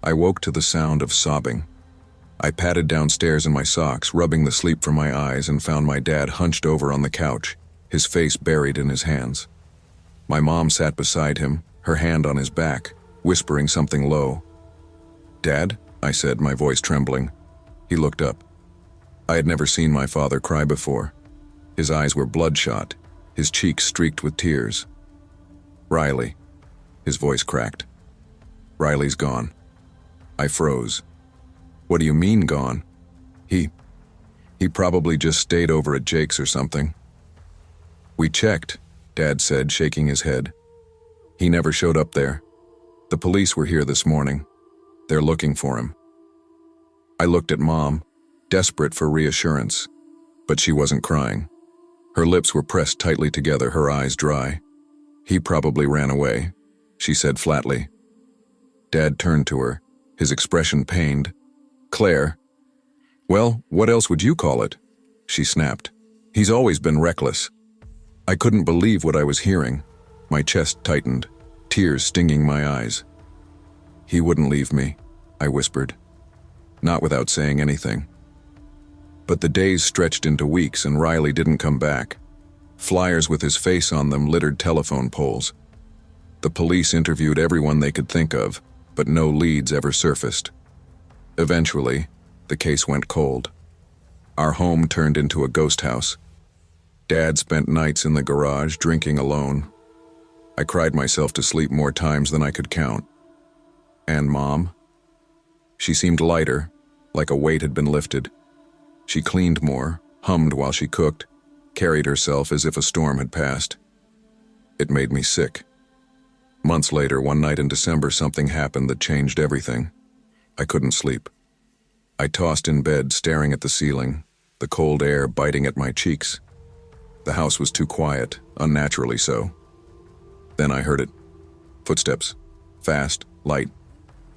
I woke to the sound of sobbing. I padded downstairs in my socks, rubbing the sleep from my eyes, and found my dad hunched over on the couch, his face buried in his hands. My mom sat beside him, her hand on his back, whispering something low. "Dad?" I said, my voice trembling. He looked up. I had never seen my father cry before. His eyes were bloodshot, his cheeks streaked with tears. "Riley." His voice cracked. "Riley's gone." I froze. "What do you mean gone?" He probably just stayed over at Jake's or something." "We checked," Dad said, shaking his head. "He never showed up there. The police were here this morning. They're looking for him." I looked at Mom, desperate for reassurance, but she wasn't crying. Her lips were pressed tightly together, her eyes dry. "He probably ran away," she said flatly. Dad turned to her, his expression pained. "Claire." "Well, what else would you call it?" she snapped. "He's always been reckless." I couldn't believe what I was hearing. My chest tightened, tears stinging my eyes. "He wouldn't leave me," I whispered, not without saying anything. But the days stretched into weeks and Riley didn't come back. Flyers with his face on them littered telephone poles. The police interviewed everyone they could think of, but no leads ever surfaced. Eventually, the case went cold. Our home turned into a ghost house. Dad spent nights in the garage drinking alone. I cried myself to sleep more times than I could count. And Mom? She seemed lighter, like a weight had been lifted. She cleaned more, hummed while she cooked, carried herself as if a storm had passed. It made me sick. Months later, one night in December, something happened that changed everything. I couldn't sleep. I tossed in bed, staring at the ceiling, the cold air biting at my cheeks. The house was too quiet, unnaturally so. Then I heard it. Footsteps. Fast, light.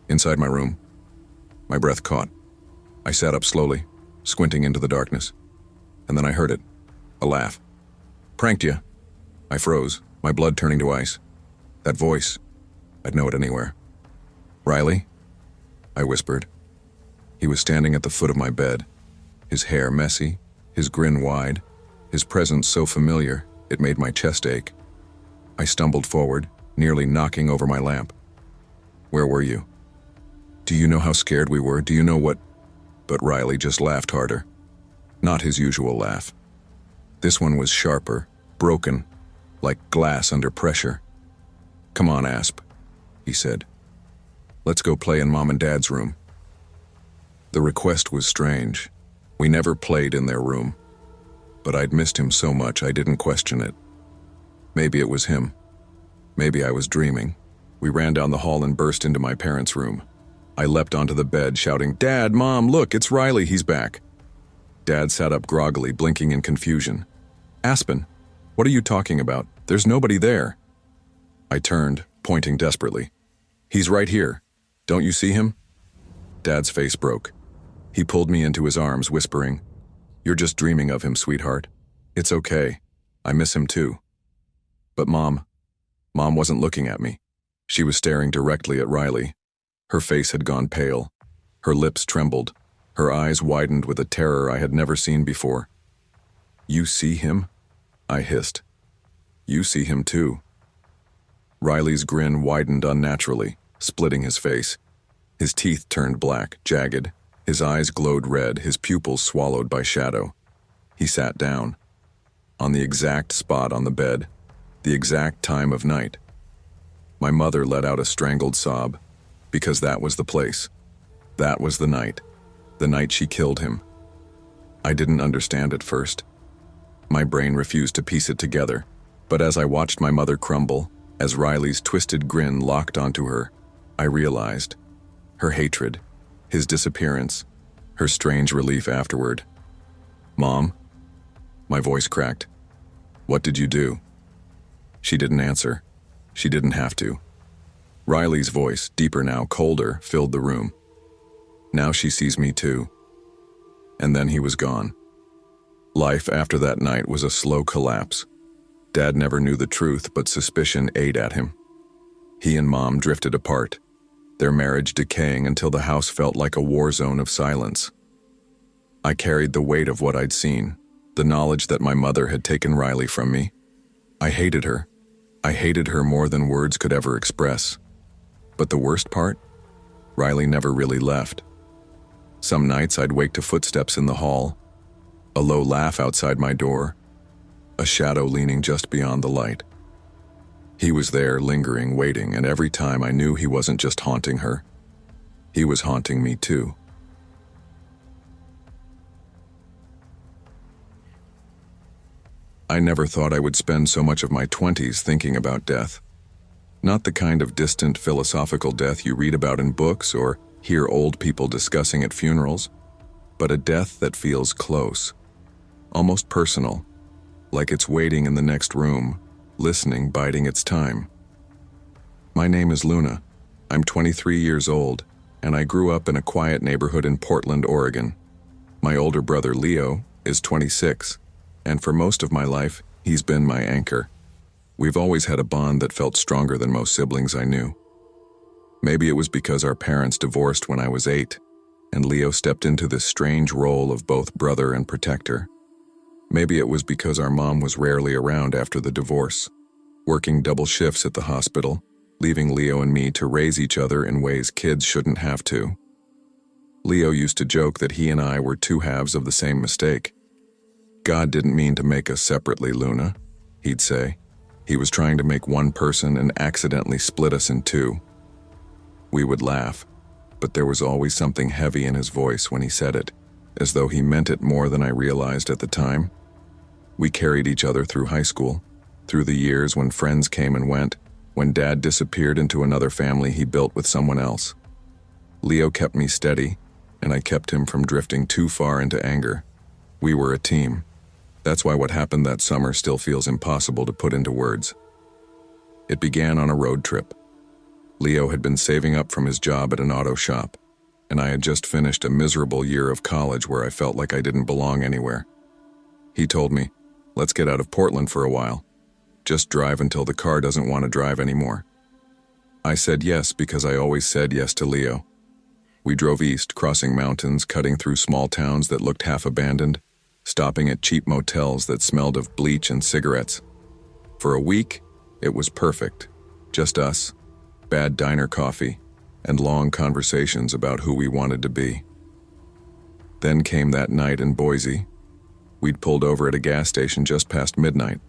Inside my room. My breath caught. I sat up slowly, squinting into the darkness. And then I heard it. A laugh. "Pranked ya." I froze, my blood turning to ice. That voice. I'd know it anywhere. "Riley?" I whispered. He was standing at the foot of my bed, his hair messy, his grin wide, his presence so familiar it made my chest ache. I stumbled forward, nearly knocking over my lamp. "Where were you? Do you know how scared we were? Do you know what—" But Riley just laughed harder. Not his usual laugh. This one was sharper, broken, like glass under pressure. "Come on, Asp," he said. "Let's go play in Mom and Dad's room." The request was strange. We never played in their room. But I'd missed him so much I didn't question it. Maybe it was him. Maybe I was dreaming. We ran down the hall and burst into my parents' room. I leapt onto the bed, shouting, "Dad, Mom, look, it's Riley, he's back." Dad sat up groggily, blinking in confusion. "Aspen, what are you talking about? There's nobody there." I turned, pointing desperately. "He's right here. Don't you see him?" Dad's face broke. He pulled me into his arms, whispering, "You're just dreaming of him, sweetheart. It's okay. I miss him too." But Mom wasn't looking at me. She was staring directly at Riley. Her face had gone pale. Her lips trembled. Her eyes widened with a terror I had never seen before. "You see him?" I hissed. "You see him too." Riley's grin widened unnaturally, splitting his face. His teeth turned black, jagged. His eyes glowed red, his pupils swallowed by shadow. He sat down. On the exact spot on the bed, the exact time of night. My mother let out a strangled sob, because that was the place. That was the night she killed him. I didn't understand at first. My brain refused to piece it together, but as I watched my mother crumble, as Riley's twisted grin locked onto her, I realized. Her hatred, his disappearance, her strange relief afterward. "Mom?" My voice cracked. "What did you do?" She didn't answer. She didn't have to. Riley's voice, deeper now, colder, filled the room. "Now she sees me too." And then he was gone. Life after that night was a slow collapse. Dad never knew the truth, but suspicion ate at him. He and Mom drifted apart, their marriage decaying until the house felt like a war zone of silence. I carried the weight of what I'd seen, the knowledge that my mother had taken Riley from me. I hated her. I hated her more than words could ever express. But the worst part? Riley never really left. Some nights I'd wake to footsteps in the hall, a low laugh outside my door, a shadow leaning just beyond the light. He was there, lingering, waiting, and every time I knew he wasn't just haunting her. He was haunting me too. I never thought I would spend so much of my 20s thinking about death. Not the kind of distant philosophical death you read about in books or hear old people discussing at funerals, but a death that feels close, almost personal, like it's waiting in the next room, listening, biding its time. My name is Luna. I'm 23 years old, and I grew up in a quiet neighborhood in Portland, Oregon. My older brother, Leo, is 26, and for most of my life, he's been my anchor. We've always had a bond that felt stronger than most siblings I knew. Maybe it was because our parents divorced when I was 8, and Leo stepped into this strange role of both brother and protector. Maybe it was because our mom was rarely around after the divorce, working double shifts at the hospital, leaving Leo and me to raise each other in ways kids shouldn't have to. Leo used to joke that he and I were two halves of the same mistake. God didn't mean to make us separately, Luna, he'd say. He was trying to make one person and accidentally split us in two. We would laugh, but there was always something heavy in his voice when he said it, as though he meant it more than I realized at the time. We carried each other through high school, through the years when friends came and went, when Dad disappeared into another family he built with someone else. Leo kept me steady, and I kept him from drifting too far into anger. We were a team. That's why what happened that summer still feels impossible to put into words. It began on a road trip. Leo had been saving up from his job at an auto shop, and I had just finished a miserable year of college where I felt like I didn't belong anywhere. He told me, "Let's get out of Portland for a while. Just drive until the car doesn't want to drive anymore." I said yes because I always said yes to Leo. We drove east, crossing mountains, cutting through small towns that looked half abandoned, stopping at cheap motels that smelled of bleach and cigarettes. For a week, it was perfect. Just us, bad diner coffee, and long conversations about who we wanted to be. Then came that night in Boise. We'd pulled over at a gas station just past midnight.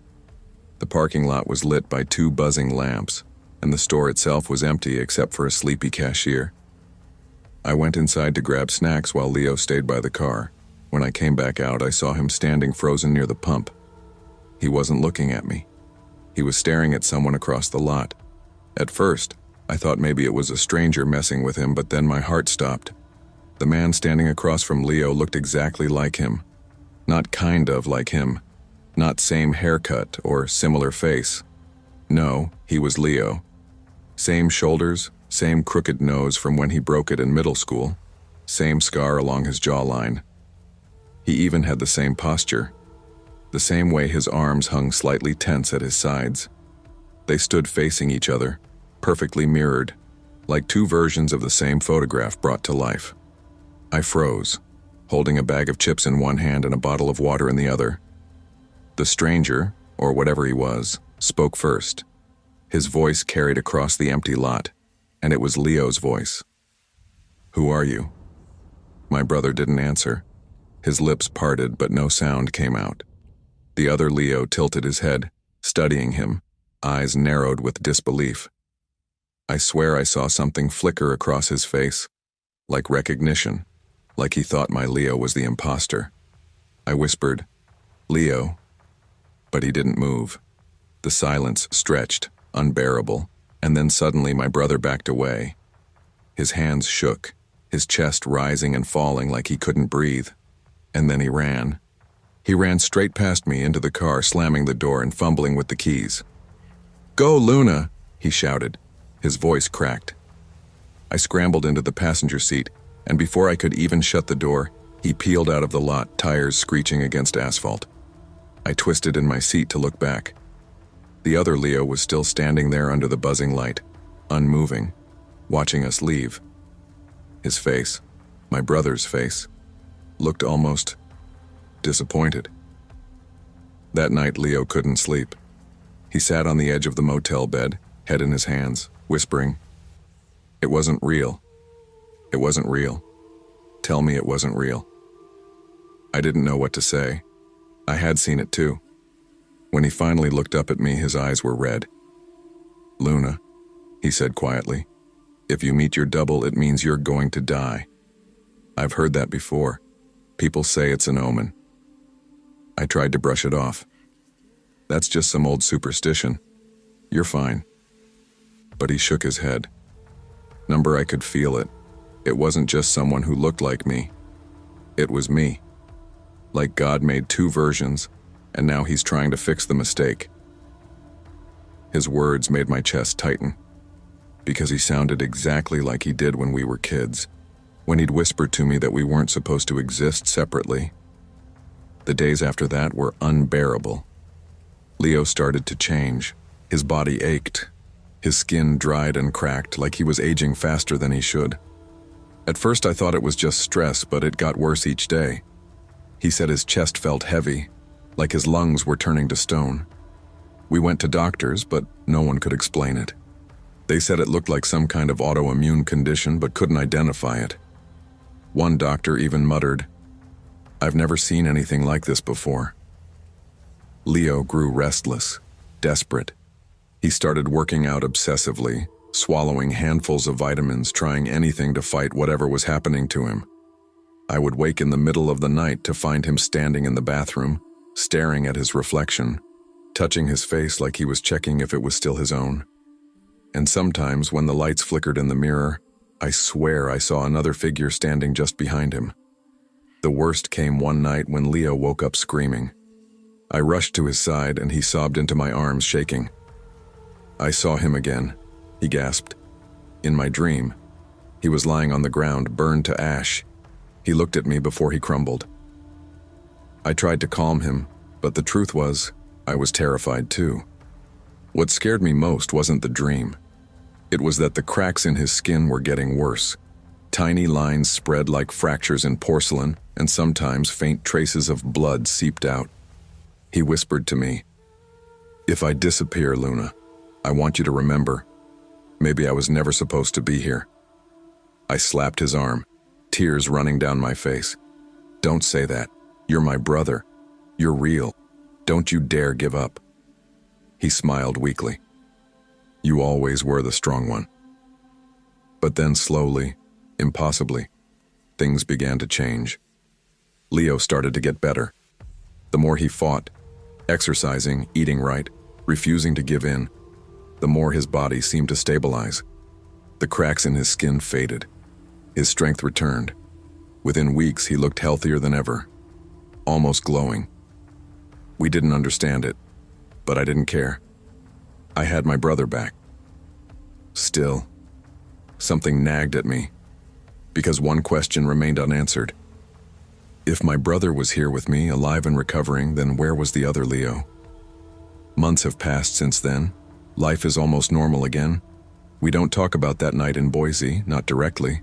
The parking lot was lit by 2 buzzing lamps, and the store itself was empty except for a sleepy cashier. I went inside to grab snacks while Leo stayed by the car. When I came back out, I saw him standing frozen near the pump. He wasn't looking at me. He was staring at someone across the lot. At first, I thought maybe it was a stranger messing with him, but then my heart stopped. The man standing across from Leo looked exactly like him. Not kind of like him. Not same haircut or similar face. No, he was Leo. Same shoulders, same crooked nose from when he broke it in middle school. Same scar along his jawline. He even had the same posture. The same way his arms hung slightly tense at his sides. They stood facing each other, perfectly mirrored, like 2 versions of the same photograph brought to life. I froze, holding a bag of chips in one hand and a bottle of water in the other. The stranger, or whatever he was, spoke first. His voice carried across the empty lot, and it was Leo's voice. "Who are you?" My brother didn't answer. His lips parted, but no sound came out. The other Leo tilted his head, studying him, eyes narrowed with disbelief. I swear I saw something flicker across his face, like recognition, like he thought my Leo was the imposter. I whispered, "Leo," but he didn't move. The silence stretched, unbearable, and then suddenly my brother backed away. His hands shook, his chest rising and falling like he couldn't breathe. And then he ran. He ran straight past me into the car, slamming the door and fumbling with the keys. "Go, Luna!" he shouted. His voice cracked. I scrambled into the passenger seat, and before I could even shut the door, he peeled out of the lot, tires screeching against asphalt. I twisted in my seat to look back. The other Leo was still standing there under the buzzing light, unmoving, watching us leave. His face, my brother's face, looked almost disappointed. That night, Leo couldn't sleep. He sat on the edge of the motel bed, head in his hands, whispering. It wasn't real. It wasn't real. Tell me it wasn't real. I didn't know what to say. I had seen it too. When he finally looked up at me, his eyes were red. "Luna," he said quietly, "if you meet your double, it means you're going to die." I've heard that before. People say it's an omen. I tried to brush it off. "That's just some old superstition. You're fine." But he shook his head. Number, I could feel it. It wasn't just someone who looked like me. It was me. Like God made two versions, and now he's trying to fix the mistake. His words made my chest tighten, because he sounded exactly like he did when we were kids, when he'd whispered to me that we weren't supposed to exist separately. The days after that were unbearable. Leo started to change. His body ached. His skin dried and cracked like he was aging faster than he should. At first I thought it was just stress, but it got worse each day. He said his chest felt heavy, like his lungs were turning to stone. We went to doctors, but no one could explain it. They said it looked like some kind of autoimmune condition, but couldn't identify it. One doctor even muttered, "I've never seen anything like this before." Leo grew restless, desperate. He started working out obsessively, swallowing handfuls of vitamins, trying anything to fight whatever was happening to him. I would wake in the middle of the night to find him standing in the bathroom, staring at his reflection, touching his face like he was checking if it was still his own. And sometimes, when the lights flickered in the mirror, I swear I saw another figure standing just behind him. The worst came one night when Leo woke up screaming. I rushed to his side and he sobbed into my arms, shaking. "I saw him again," he gasped. "In my dream. He was lying on the ground, burned to ash. He looked at me before he crumbled." I tried to calm him, but the truth was, I was terrified too. What scared me most wasn't the dream. It was that the cracks in his skin were getting worse. Tiny lines spread like fractures in porcelain, and sometimes faint traces of blood seeped out. He whispered to me, "If I disappear, Luna, I want you to remember, maybe I was never supposed to be here." I slapped his arm, tears running down my face. "Don't say that. You're my brother. You're real. Don't you dare give up." He smiled weakly. "You always were the strong one." But then slowly, impossibly, things began to change. Leo started to get better. The more he fought, exercising, eating right, refusing to give in, the more his body seemed to stabilize. The cracks in his skin faded. His strength returned. Within weeks, he looked healthier than ever, almost glowing. We didn't understand it, but I didn't care. I had my brother back. Still, something nagged at me, because one question remained unanswered. If my brother was here with me, alive and recovering, then where was the other Leo? Months have passed since then. Life is almost normal again. We don't talk about that night in Boise, not directly.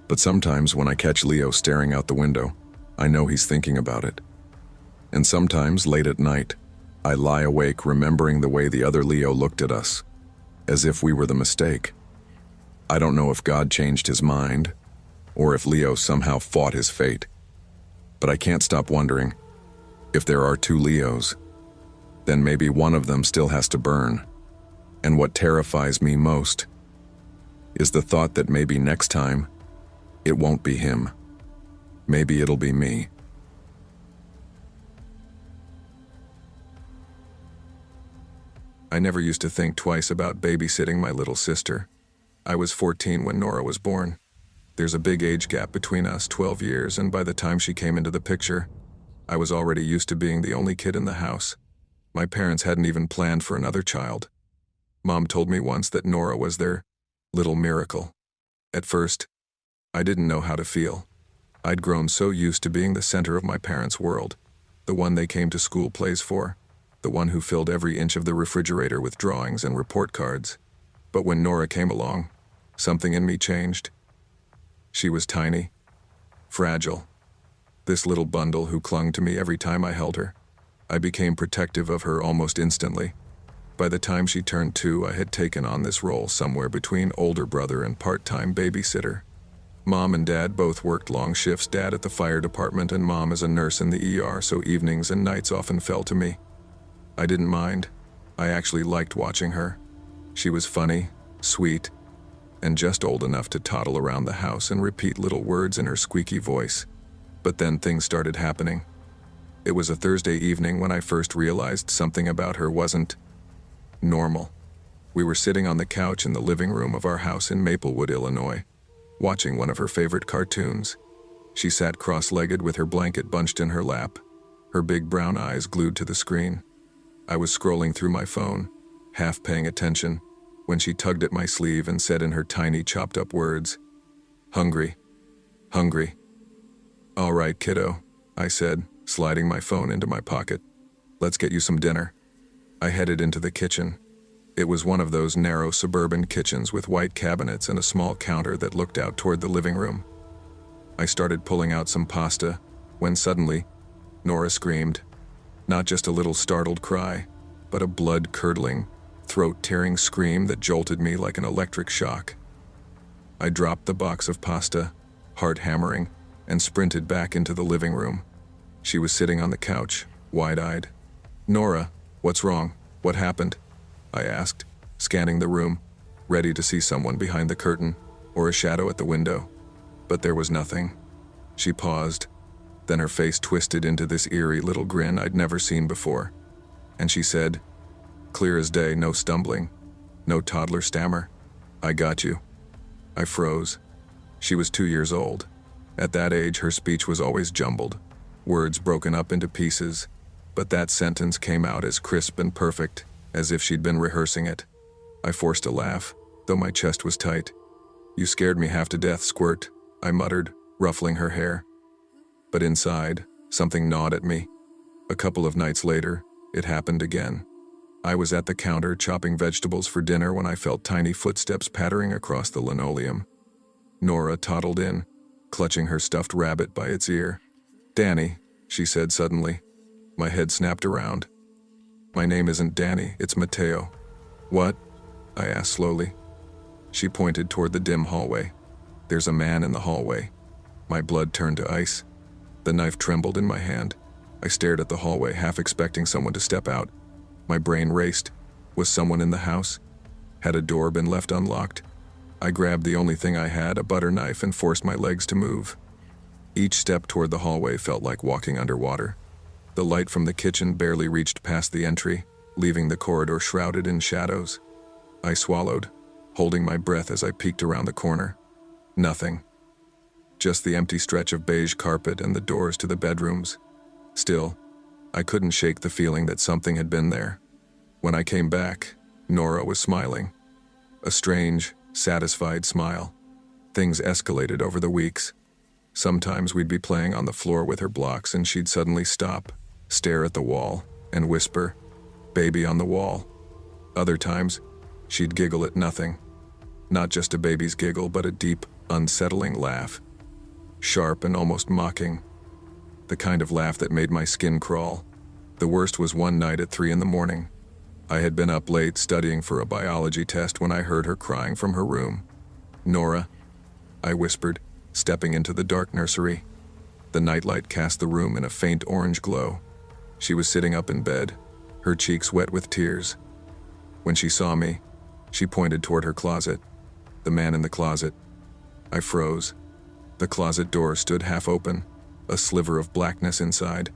But sometimes when I catch Leo staring out the window, I know he's thinking about it. And sometimes, late at night, I lie awake remembering the way the other Leo looked at us, as if we were the mistake. I don't know if God changed his mind, or if Leo somehow fought his fate. But I can't stop wondering, if there are two Leos, then maybe one of them still has to burn. And what terrifies me most is the thought that maybe next time, it won't be him. Maybe it'll be me. I never used to think twice about babysitting my little sister. I was 14 when Nora was born. There's a big age gap between us, 12 years, and by the time she came into the picture, I was already used to being the only kid in the house. My parents hadn't even planned for another child. Mom told me once that Nora was their little miracle. At first, I didn't know how to feel. I'd grown so used to being the center of my parents' world, the one they came to school plays for, the one who filled every inch of the refrigerator with drawings and report cards. But when Nora came along, something in me changed. She was tiny, fragile, this little bundle who clung to me every time I held her. I became protective of her almost instantly. By the time she turned 2, I had taken on this role somewhere between older brother and part-time babysitter. Mom and Dad both worked long shifts, Dad at the fire department and Mom as a nurse in the ER, so evenings and nights often fell to me. I didn't mind. I actually liked watching her. She was funny, sweet, and just old enough to toddle around the house and repeat little words in her squeaky voice. But then things started happening. It was a Thursday evening when I first realized something about her wasn't normal. We were sitting on the couch in the living room of our house in Maplewood, Illinois, watching one of her favorite cartoons. She sat cross-legged with her blanket bunched in her lap, her big brown eyes glued to the screen. I was scrolling through my phone, half paying attention, when she tugged at my sleeve and said in her tiny chopped-up words, "Hungry. Hungry." "All right, kiddo," I said, sliding my phone into my pocket. "Let's get you some dinner." I headed into the kitchen. It was one of those narrow suburban kitchens with white cabinets and a small counter that looked out toward the living room. I started pulling out some pasta when suddenly, Nora screamed. Not just a little startled cry, but a blood-curdling, throat-tearing scream that jolted me like an electric shock. I dropped the box of pasta, heart hammering, and sprinted back into the living room. She was sitting on the couch, wide-eyed. "Nora, what's wrong? What happened?" I asked, scanning the room, ready to see someone behind the curtain or a shadow at the window. But there was nothing. She paused, then her face twisted into this eerie little grin I'd never seen before. And she said, clear as day, no stumbling, no toddler stammer, "I got you." I froze. She was 2 years old. At that age, her speech was always jumbled, words broken up into pieces, but that sentence came out as crisp and perfect, as if she'd been rehearsing it. I forced a laugh, though my chest was tight. "You scared me half to death, Squirt," I muttered, ruffling her hair. But inside, something gnawed at me. A couple of nights later, it happened again. I was at the counter chopping vegetables for dinner when I felt tiny footsteps pattering across the linoleum. Nora toddled in, clutching her stuffed rabbit by its ear. "Danny," she said suddenly. My head snapped around. "My name isn't Danny, it's Mateo." "What?" I asked slowly. She pointed toward the dim hallway. "There's a man in the hallway." My blood turned to ice. The knife trembled in my hand. I stared at the hallway, half expecting someone to step out. My brain raced. Was someone in the house? Had a door been left unlocked? I grabbed the only thing I had, a butter knife, and forced my legs to move. Each step toward the hallway felt like walking underwater. The light from the kitchen barely reached past the entry, leaving the corridor shrouded in shadows. I swallowed, holding my breath as I peeked around the corner. Nothing. Just the empty stretch of beige carpet and the doors to the bedrooms. Still, I couldn't shake the feeling that something had been there. When I came back, Nora was smiling. A strange, satisfied smile. Things escalated over the weeks. Sometimes we'd be playing on the floor with her blocks and she'd suddenly stop, stare at the wall, and whisper, "Baby on the wall." Other times, she'd giggle at nothing. Not just a baby's giggle, but a deep, unsettling laugh. Sharp and almost mocking. The kind of laugh that made my skin crawl. The worst was one night at 3 in the morning. I had been up late studying for a biology test when I heard her crying from her room. "Nora," I whispered, stepping into the dark nursery. The nightlight cast the room in a faint orange glow. She was sitting up in bed, her cheeks wet with tears. When she saw me, she pointed toward her closet. The man in the closet. I froze. The closet door stood half open, a sliver of blackness inside.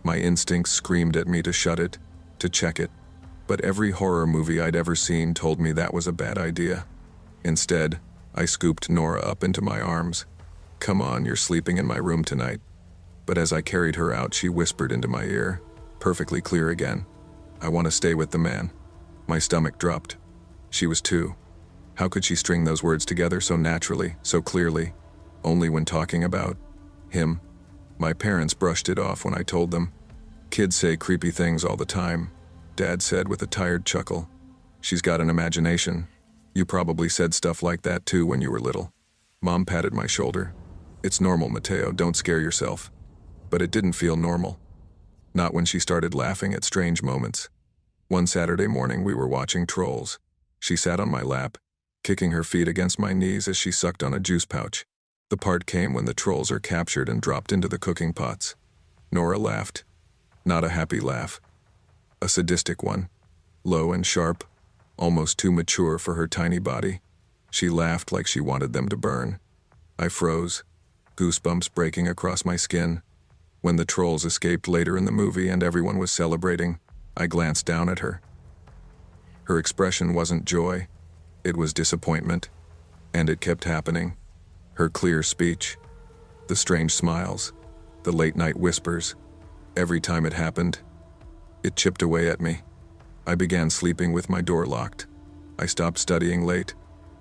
My instincts screamed at me to shut it, to check it, but every horror movie I'd ever seen told me that was a bad idea. Instead, I scooped Nora up into my arms. "Come on, you're sleeping in my room tonight." But as I carried her out, she whispered into my ear, perfectly clear again, "I want to stay with the man." My stomach dropped. She was 2. How could she string those words together so naturally, so clearly, only when talking about him? My parents brushed it off when I told them. "Kids say creepy things all the time," Dad said with a tired chuckle. "She's got an imagination. You probably said stuff like that too when you were little." Mom patted my shoulder. "It's normal, Mateo, don't scare yourself." But it didn't feel normal. Not when she started laughing at strange moments. One Saturday morning we were watching Trolls. She sat on my lap, kicking her feet against my knees as she sucked on a juice pouch. The part came when the trolls are captured and dropped into the cooking pots. Nora laughed. Not a happy laugh. A sadistic one. Low and sharp, almost too mature for her tiny body. She laughed like she wanted them to burn. I froze, goosebumps breaking across my skin. When the trolls escaped later in the movie and everyone was celebrating, I glanced down at her. Her expression wasn't joy, it was disappointment. And it kept happening. Her clear speech, the strange smiles, the late-night whispers. Every time it happened, it chipped away at me. I began sleeping with my door locked. I stopped studying late.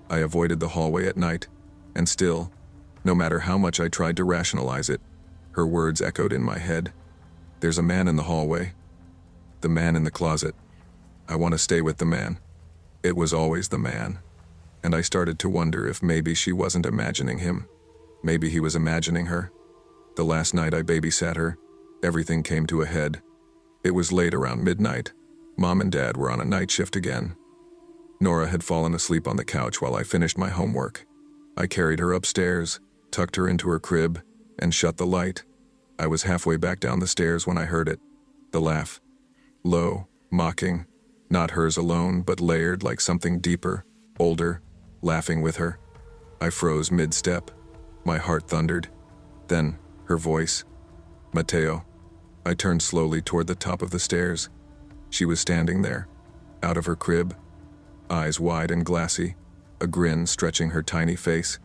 I avoided the hallway at night. And still, no matter how much I tried to rationalize it, her words echoed in my head. There's a man in the hallway. The man in the closet. I want to stay with the man. It was always the man. And I started to wonder if maybe she wasn't imagining him. Maybe he was imagining her. The last night I babysat her, everything came to a head. It was late around midnight. Mom and Dad were on a night shift again. Nora had fallen asleep on the couch while I finished my homework. I carried her upstairs, tucked her into her crib, and shut the light. I was halfway back down the stairs when I heard it. The laugh. Low, mocking. Not hers alone, but layered like something deeper, older, laughing with her. I froze mid-step. My heart thundered. Then, her voice. Mateo. I turned slowly toward the top of the stairs. She was standing there, out of her crib, eyes wide and glassy, a grin stretching her tiny face.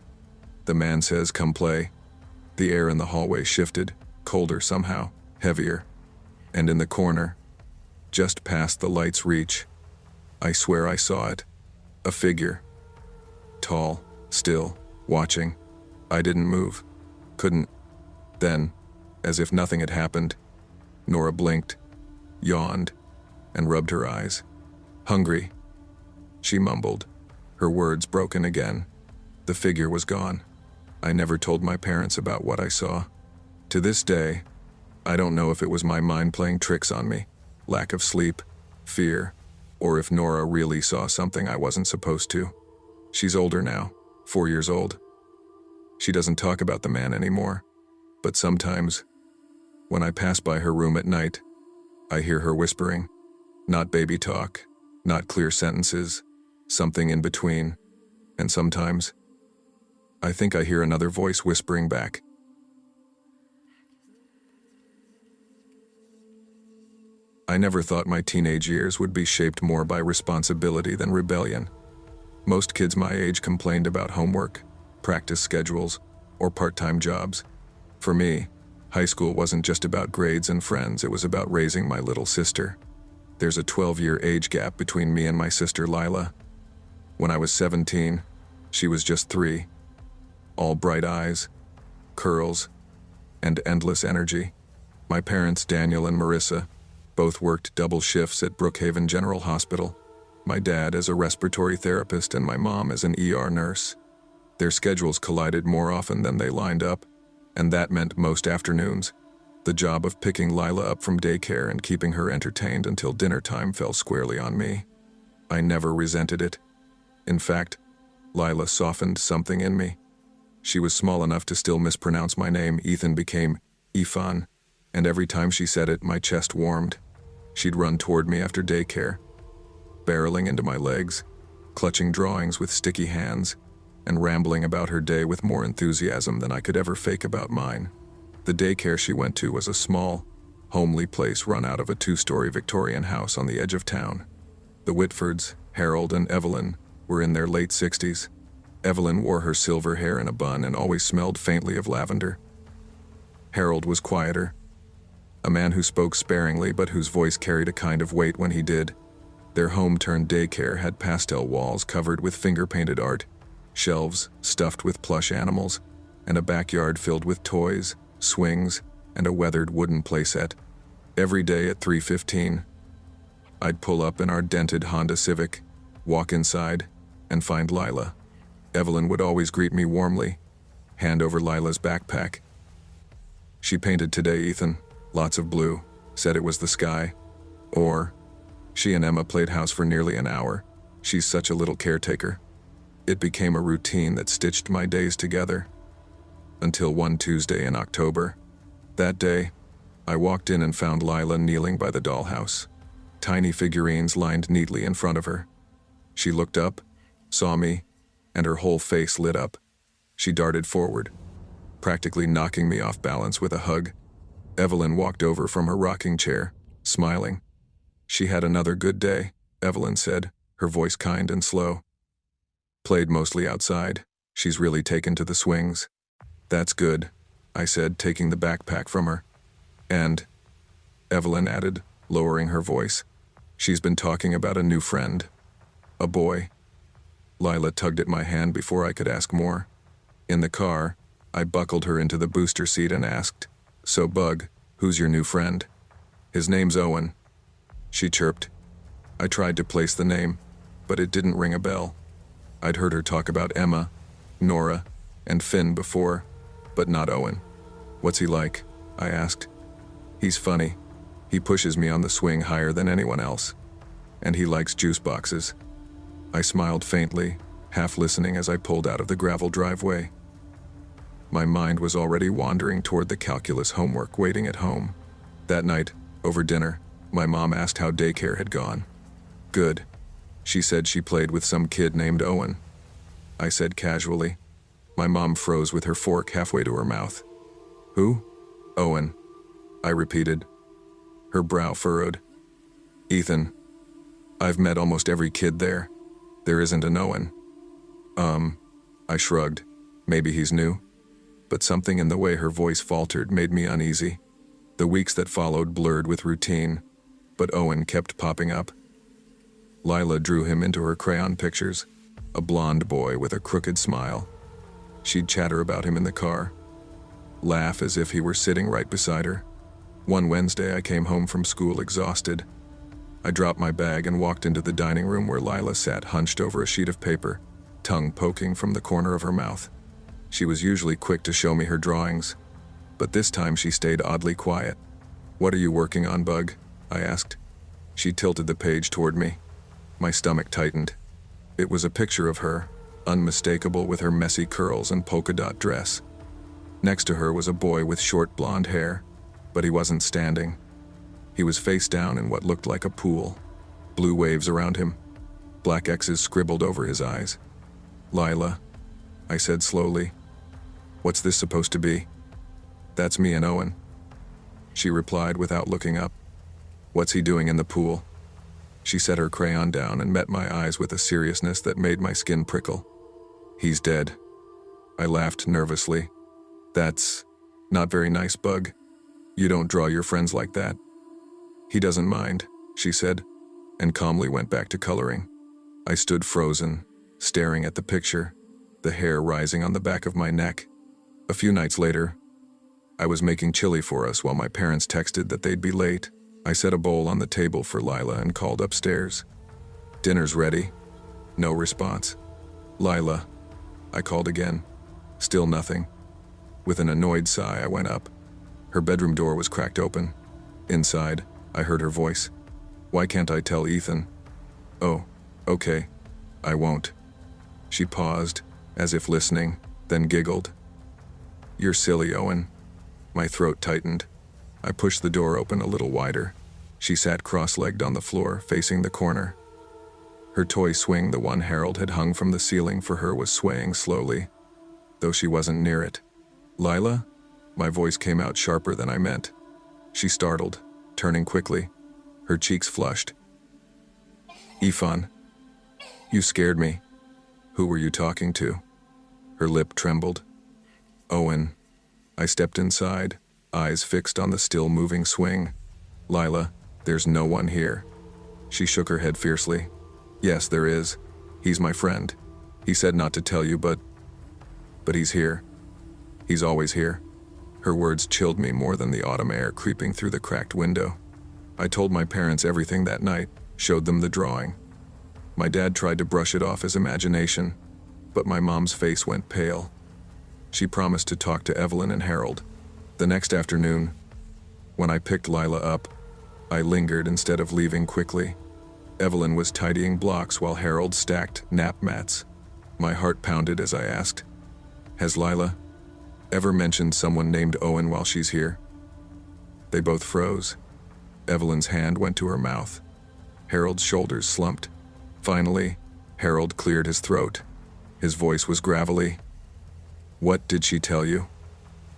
The man says, "Come play." The air in the hallway shifted, colder somehow, heavier. And in the corner, just past the light's reach, I swear I saw it. A figure. Tall, still, watching. I didn't move. Couldn't. Then, as if nothing had happened, Nora blinked, yawned, and rubbed her eyes. Hungry, she mumbled, her words broken again. The figure was gone. I never told my parents about what I saw. To this day, I don't know if it was my mind playing tricks on me, lack of sleep, fear, or if Nora really saw something I wasn't supposed to. She's older now, 4 years old. She doesn't talk about the man anymore, but sometimes, when I pass by her room at night, I hear her whispering. Not baby talk, not clear sentences, something in between. And sometimes, I think I hear another voice whispering back. I never thought my teenage years would be shaped more by responsibility than rebellion. Most kids my age complained about homework, practice schedules, or part-time jobs. For me, high school wasn't just about grades and friends, it was about raising my little sister. There's a 12-year age gap between me and my sister Lila. When I was 17, she was just 3. All bright eyes, curls, and endless energy. My parents, Daniel and Marissa, both worked double shifts at Brookhaven General Hospital. My dad as a respiratory therapist and my mom as an ER nurse. Their schedules collided more often than they lined up, and that meant most afternoons. The job of picking Lila up from daycare and keeping her entertained until dinner time fell squarely on me. I never resented it. In fact, Lila softened something in me. She was small enough to still mispronounce my name. Ethan became Ifan, and every time she said it, my chest warmed. She'd run toward me after daycare, barreling into my legs, clutching drawings with sticky hands, and rambling about her day with more enthusiasm than I could ever fake about mine. The daycare she went to was a small, homely place run out of a 2-story Victorian house on the edge of town. The Whitfords, Harold and Evelyn, were in their late 60s. Evelyn wore her silver hair in a bun and always smelled faintly of lavender. Harold was quieter, a man who spoke sparingly but whose voice carried a kind of weight when he did. Their home-turned daycare had pastel walls covered with finger-painted art, shelves stuffed with plush animals, and a backyard filled with toys, swings, and a weathered wooden playset. Every day at 3:15, I'd pull up in our dented Honda Civic, walk inside, and find Lila. Evelyn would always greet me warmly, hand over Lila's backpack. She painted today, Ethan, lots of blue, said it was the sky. Or, she and Emma played house for nearly an hour. She's such a little caretaker. It became a routine that stitched my days together. until one Tuesday in October. That day, I walked in and found Lila kneeling by the dollhouse, tiny figurines lined neatly in front of her. She looked up, saw me, and her whole face lit up. She darted forward, practically knocking me off balance with a hug. Evelyn walked over from her rocking chair, smiling. "She had another good day," Evelyn said, her voice kind and slow. "Played mostly outside. She's really taken to the swings." "That's good," I said, taking the backpack from her. "And," Evelyn added, lowering her voice, "she's been talking about a new friend. A boy." Lila tugged at my hand before I could ask more. In the car, I buckled her into the booster seat and asked, "So, Bug, who's your new friend?" "His name's Owen," she chirped. I tried to place the name, but it didn't ring a bell. I'd heard her talk about Emma, Nora, and Finn before, but not Owen. "What's he like?" I asked. "He's funny. He pushes me on the swing higher than anyone else. And he likes juice boxes." I smiled faintly, half listening as I pulled out of the gravel driveway. My mind was already wandering toward the calculus homework waiting at home. That night, over dinner, my mom asked how daycare had gone. "Good." She said she played with some kid named Owen. I said casually. My mom froze with her fork halfway to her mouth. "Who?" "Owen," I repeated. Her brow furrowed. "Ethan. I've met almost every kid there. There isn't an Owen." I shrugged. Maybe he's new. But something in the way her voice faltered made me uneasy. The weeks that followed blurred with routine, but Owen kept popping up. Lila drew him into her crayon pictures, a blonde boy with a crooked smile. She'd chatter about him in the car, laugh as if he were sitting right beside her. One Wednesday, I came home from school exhausted. I dropped my bag and walked into the dining room where Lila sat hunched over a sheet of paper, tongue poking from the corner of her mouth. She was usually quick to show me her drawings, but this time she stayed oddly quiet. "What are you working on, Bug?" I asked. She tilted the page toward me. My stomach tightened. It was a picture of her, unmistakable with her messy curls and polka dot dress. Next to her was a boy with short blonde hair, but he wasn't standing. He was face down in what looked like a pool, blue waves around him, black X's scribbled over his eyes. "Lila," I said slowly, "what's this supposed to be?" "That's me and Owen," she replied without looking up. "What's he doing in the pool?" She set her crayon down and met my eyes with a seriousness that made my skin prickle. "He's dead." I laughed nervously. "That's not very nice, Bug. You don't draw your friends like that." "He doesn't mind," she said, and calmly went back to coloring. I stood frozen, staring at the picture, the hair rising on the back of my neck. A few nights later, I was making chili for us while my parents texted that they'd be late. I set a bowl on the table for Lila and called upstairs. "Dinner's ready." No response. "Lila," I called again. Still nothing. With an annoyed sigh, I went up. Her bedroom door was cracked open. Inside, I heard her voice. "Why can't I tell Ethan?" "Oh, okay. I won't." She paused, as if listening, then giggled. "You're silly, Owen." My throat tightened. I pushed the door open a little wider. She sat cross-legged on the floor, facing the corner. Her toy swing, the one Harold had hung from the ceiling for her, was swaying slowly, though she wasn't near it. "Lila?" My voice came out sharper than I meant. She startled, turning quickly. Her cheeks flushed. "Ifan, you scared me." "Who were you talking to?" Her lip trembled. "Owen." I stepped inside, eyes fixed on the still-moving swing. "Lila, there's no one here." She shook her head fiercely. "Yes, there is. He's my friend. He said not to tell you, but he's here. He's always here." Her words chilled me more than the autumn air creeping through the cracked window. I told my parents everything that night, showed them the drawing. My dad tried to brush it off as imagination, but my mom's face went pale. She promised to talk to Evelyn and Harold. The next afternoon, when I picked Lila up, I lingered instead of leaving quickly. Evelyn was tidying blocks while Harold stacked nap mats. My heart pounded as I asked, "Has Lila?" Ever mentioned someone named Owen while she's here?" They both froze. Evelyn's hand went to her mouth. Harold's shoulders slumped. Finally, Harold cleared his throat. His voice was gravelly. "What did she tell you?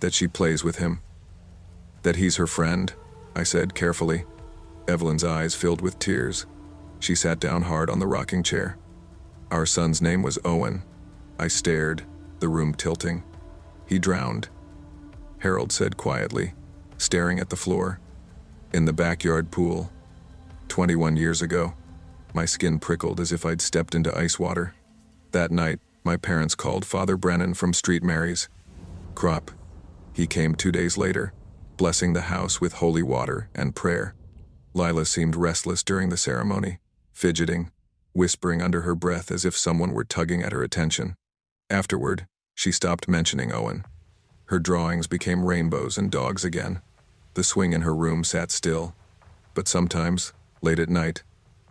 That she plays with him?" "That he's her friend," I said carefully. Evelyn's eyes filled with tears. She sat down hard on the rocking chair. "Our son's name was Owen." I stared, the room tilting. "He drowned," Harold said quietly, staring at the floor. "In the backyard pool. 21 years ago." My skin prickled as if I'd stepped into ice water. That night, my parents called Father Brennan from Street Mary's. Crop. He came 2 days later, blessing the house with holy water and prayer. Lila seemed restless during the ceremony, fidgeting, whispering under her breath as if someone were tugging at her attention. Afterward, she stopped mentioning Owen. Her drawings became rainbows and dogs again. The swing in her room sat still, but sometimes, late at night,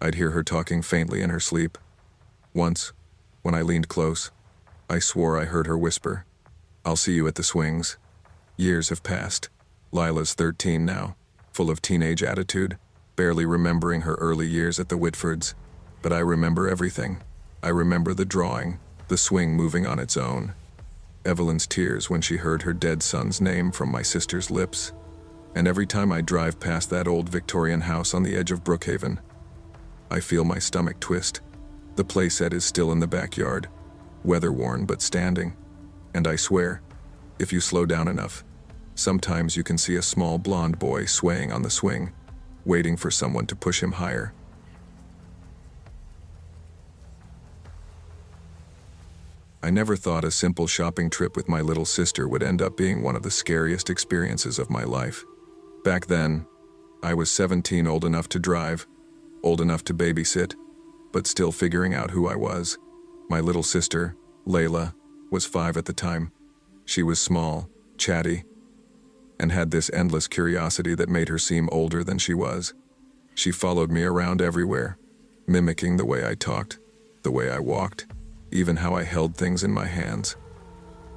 I'd hear her talking faintly in her sleep. Once, when I leaned close, I swore I heard her whisper, "I'll see you at the swings." Years have passed. Lila's 13 now, full of teenage attitude, barely remembering her early years at the Whitfords. But I remember everything. I remember the drawing, the swing moving on its own. Evelyn's tears when she heard her dead son's name from my sister's lips. And every time I drive past that old Victorian house on the edge of Brookhaven, I feel my stomach twist. The playset is still in the backyard, weather-worn but standing. And I swear, if you slow down enough, sometimes you can see a small blonde boy swaying on the swing, waiting for someone to push him higher. I never thought a simple shopping trip with my little sister would end up being one of the scariest experiences of my life. Back then, I was 17, old enough to drive, old enough to babysit, but still figuring out who I was. My little sister, Layla, was 5 at the time. She was small, chatty, and had this endless curiosity that made her seem older than she was. She followed me around everywhere, mimicking the way I talked, the way I walked, even how I held things in my hands.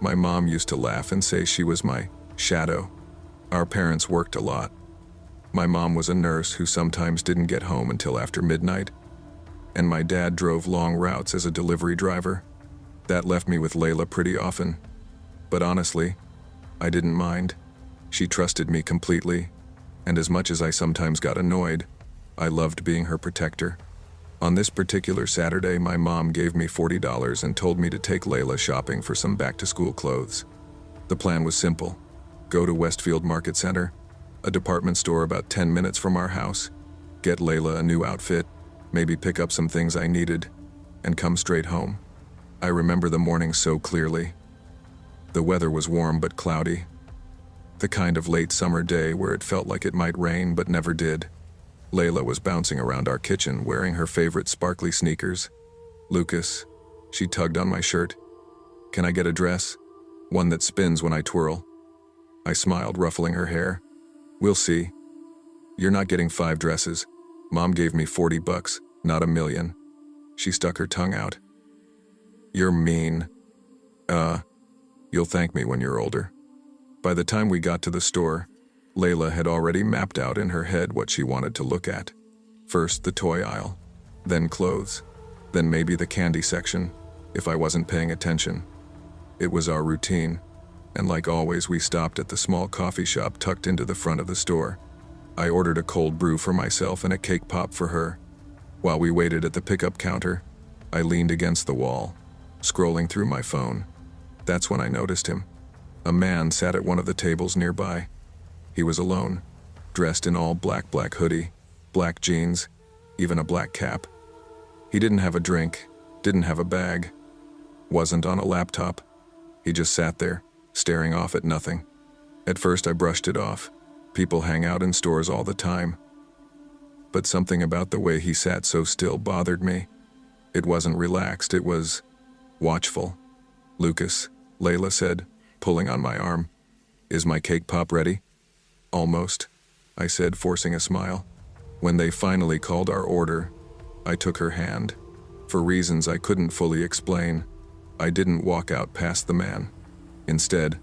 My mom used to laugh and say she was my shadow. Our parents worked a lot. My mom was a nurse who sometimes didn't get home until after midnight, and my dad drove long routes as a delivery driver. That left me with Layla pretty often. But honestly, I didn't mind. She trusted me completely, and as much as I sometimes got annoyed, I loved being her protector. On this particular Saturday, my mom gave me $40 and told me to take Layla shopping for some back-to-school clothes. The plan was simple. Go to Westfield Market Center, a department store about 10 minutes from our house, get Layla a new outfit, maybe pick up some things I needed, and come straight home. I remember the morning so clearly. The weather was warm but cloudy. The kind of late summer day where it felt like it might rain but never did. Layla was bouncing around our kitchen wearing her favorite sparkly sneakers. "Lucas," she tugged on my shirt. "Can I get a dress? One that spins when I twirl." I smiled, ruffling her hair. "We'll see. You're not getting 5 dresses. Mom gave me $40, not $1 million. She stuck her tongue out. "You're mean. You'll thank me when you're older." By the time we got to the store, Layla had already mapped out in her head what she wanted to look at. First the toy aisle, then clothes, then maybe the candy section, if I wasn't paying attention. It was our routine, and like always we stopped at the small coffee shop tucked into the front of the store. I ordered a cold brew for myself and a cake pop for her. While we waited at the pickup counter, I leaned against the wall, scrolling through my phone. That's when I noticed him. A man sat at one of the tables nearby. He was alone, dressed in all black hoodie, black jeans, even a black cap. He didn't have a drink, didn't have a bag, wasn't on a laptop. He just sat there, staring off at nothing. At first I brushed it off. People hang out in stores all the time. But something about the way he sat so still bothered me. It wasn't relaxed, it was watchful. "Lucas," Layla said, pulling on my arm. "Is my cake pop ready?" "Almost," I said, forcing a smile. When they finally called our order, I took her hand. For reasons I couldn't fully explain, I didn't walk out past the man. Instead,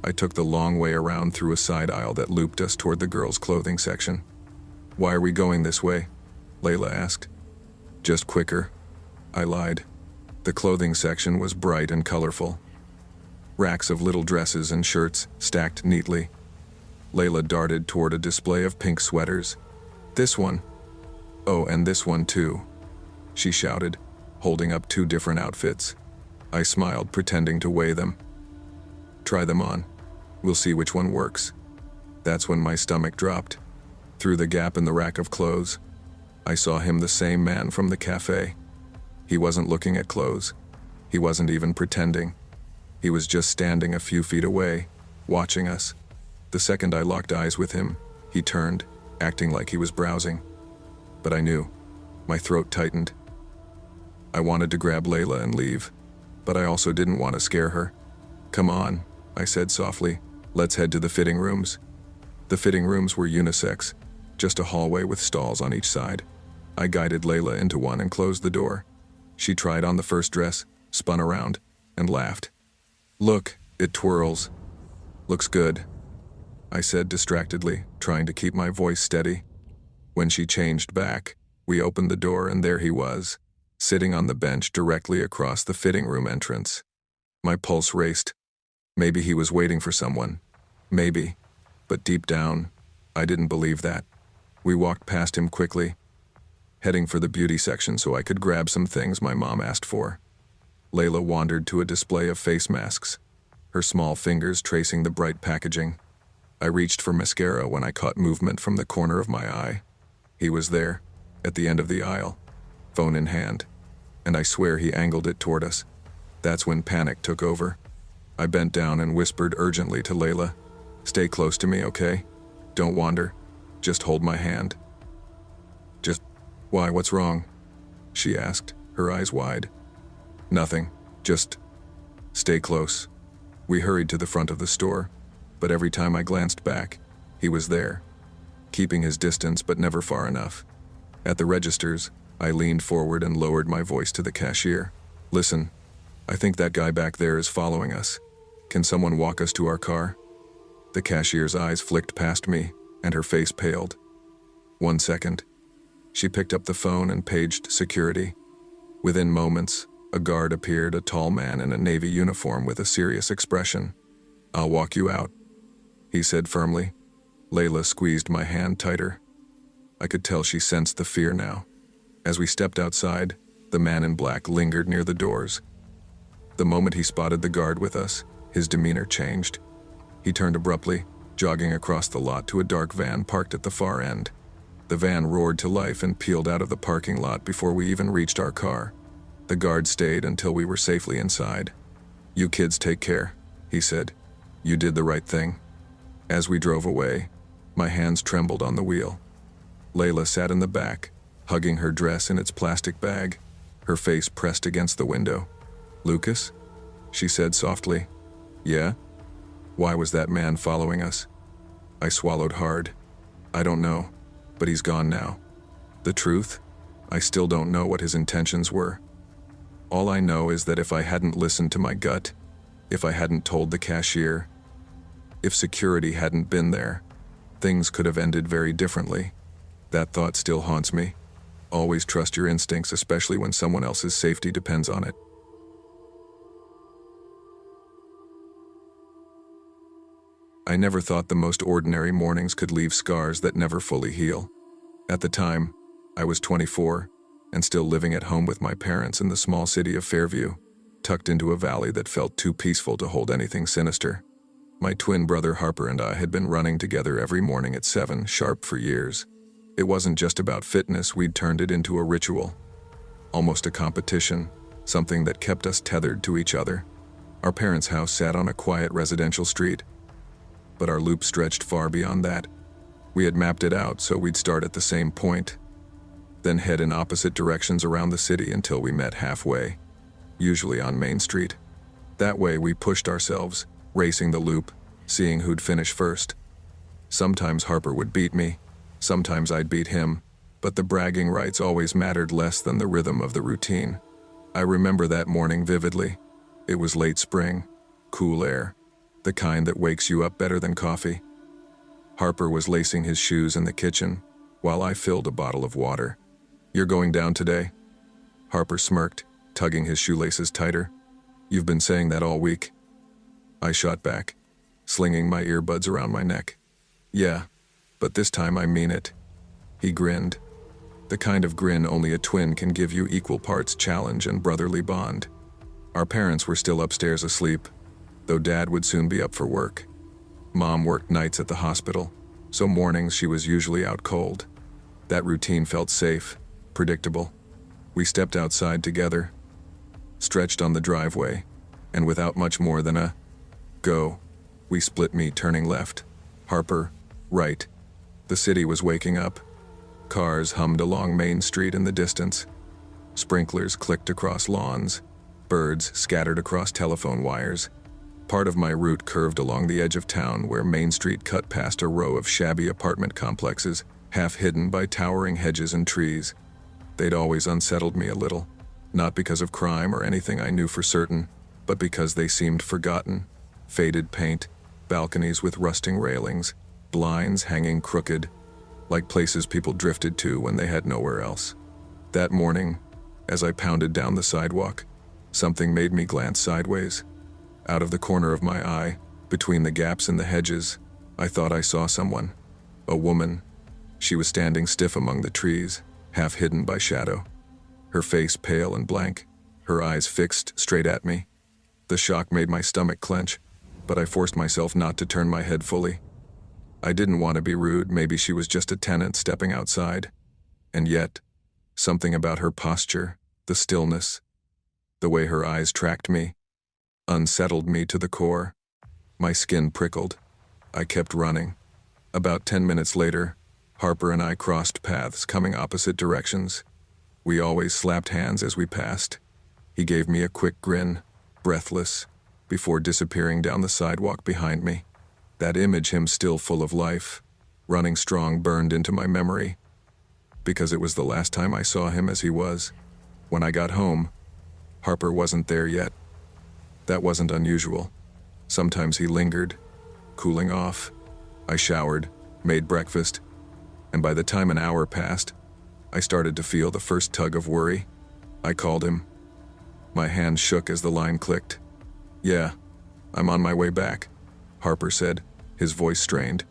I took the long way around through a side aisle that looped us toward the girls' clothing section. "Why are we going this way?" Layla asked. "Just quicker," I lied. The clothing section was bright and colorful. Racks of little dresses and shirts stacked neatly. Layla darted toward a display of pink sweaters. "This one. Oh, and this one too," she shouted, holding up 2 different outfits. I smiled, pretending to weigh them. "Try them on. We'll see which one works." That's when my stomach dropped. Through the gap in the rack of clothes, I saw him, the same man from the cafe. He wasn't looking at clothes. He wasn't even pretending. He was just standing a few feet away, watching us. The second I locked eyes with him, he turned, acting like he was browsing. But I knew. My throat tightened. I wanted to grab Layla and leave, but I also didn't want to scare her. "Come on," I said softly. "Let's head to the fitting rooms." The fitting rooms were unisex, just a hallway with stalls on each side. I guided Layla into one and closed the door. She tried on the first dress, spun around, and laughed. "Look, it twirls. Looks good," I said distractedly, trying to keep my voice steady. When she changed back, we opened the door and there he was, sitting on the bench directly across the fitting room entrance. My pulse raced. Maybe he was waiting for someone. Maybe. But deep down, I didn't believe that. We walked past him quickly, heading for the beauty section so I could grab some things my mom asked for. Layla wandered to a display of face masks, her small fingers tracing the bright packaging. I reached for mascara when I caught movement from the corner of my eye. He was there, at the end of the aisle, phone in hand, and I swear he angled it toward us. That's when panic took over. I bent down and whispered urgently to Layla, "Stay close to me, okay? Don't wander. Just hold my hand." "Why, what's wrong?" she asked, her eyes wide. "Nothing. Just stay close." We hurried to the front of the store, but every time I glanced back, he was there, keeping his distance but never far enough. At the registers, I leaned forward and lowered my voice to the cashier. "Listen, I think that guy back there is following us. Can someone walk us to our car?" The cashier's eyes flicked past me, and her face paled. "1 second. She picked up the phone and paged security. Within moments, a guard appeared, a tall man in a navy uniform with a serious expression. "I'll walk you out," he said firmly. Layla squeezed my hand tighter. I could tell she sensed the fear now. As we stepped outside, the man in black lingered near the doors. The moment he spotted the guard with us, his demeanor changed. He turned abruptly, jogging across the lot to a dark van parked at the far end. The van roared to life and peeled out of the parking lot before we even reached our car. The guard stayed until we were safely inside. "You kids take care," he said. "You did the right thing." As we drove away, my hands trembled on the wheel. Layla sat in the back, hugging her dress in its plastic bag, her face pressed against the window. "Lucas?" she said softly. "Yeah? Why was that man following us?" I swallowed hard. "I don't know, but he's gone now. The truth? I still don't know what his intentions were. All I know is that if I hadn't listened to my gut, if I hadn't told the cashier, if security hadn't been there, things could have ended very differently. That thought still haunts me. Always trust your instincts, especially when someone else's safety depends on it." I never thought the most ordinary mornings could leave scars that never fully heal. At the time, I was 24 and still living at home with my parents in the small city of Fairview, tucked into a valley that felt too peaceful to hold anything sinister. My twin brother Harper and I had been running together every morning at 7 sharp for years. It wasn't just about fitness, we'd turned it into a ritual, almost a competition, something that kept us tethered to each other. Our parents' house sat on a quiet residential street, but our loop stretched far beyond that. We had mapped it out so we'd start at the same point, then head in opposite directions around the city until we met halfway, usually on Main Street. That way we pushed ourselves, racing the loop, seeing who'd finish first. Sometimes Harper would beat me, sometimes I'd beat him, but the bragging rights always mattered less than the rhythm of the routine. I remember that morning vividly. It was late spring, cool air, the kind that wakes you up better than coffee. Harper was lacing his shoes in the kitchen while I filled a bottle of water. "You're going down today?" Harper smirked, tugging his shoelaces tighter. "You've been saying that all week." I shot back, slinging my earbuds around my neck. "Yeah, but this time I mean it." He grinned, the kind of grin only a twin can give you, equal parts challenge and brotherly bond. Our parents were still upstairs asleep, though Dad would soon be up for work. Mom worked nights at the hospital, so mornings she was usually out cold. That routine felt safe, predictable. We stepped outside together, stretched on the driveway, and without much more than a go, we split, me turning left, Harper right. The city was waking up. Cars hummed along Main Street in the distance. Sprinklers clicked across lawns. Birds scattered across telephone wires. Part of my route curved along the edge of town where Main Street cut past a row of shabby apartment complexes, half hidden by towering hedges and trees. They'd always unsettled me a little, not because of crime or anything I knew for certain, but because they seemed forgotten. Faded paint, balconies with rusting railings, blinds hanging crooked, like places people drifted to when they had nowhere else. That morning, as I pounded down the sidewalk, something made me glance sideways. Out of the corner of my eye, between the gaps in the hedges, I thought I saw someone. A woman. She was standing stiff among the trees, half hidden by shadow. Her face pale and blank, her eyes fixed straight at me. The shock made my stomach clench, but I forced myself not to turn my head fully. I didn't want to be rude, maybe she was just a tenant stepping outside. And yet, something about her posture, the stillness, the way her eyes tracked me, unsettled me to the core. My skin prickled. I kept running. About 10 minutes later, Harper and I crossed paths coming opposite directions. We always slapped hands as we passed. He gave me a quick grin, breathless, before disappearing down the sidewalk behind me. That image, him still full of life, running strong, burned into my memory, because it was the last time I saw him as he was. When I got home, Harper wasn't there yet. That wasn't unusual. Sometimes he lingered, cooling off. I showered, made breakfast, and by the time an hour passed, I started to feel the first tug of worry. I called him. My hand shook as the line clicked. "Yeah, I'm on my way back," Harper said, his voice strained.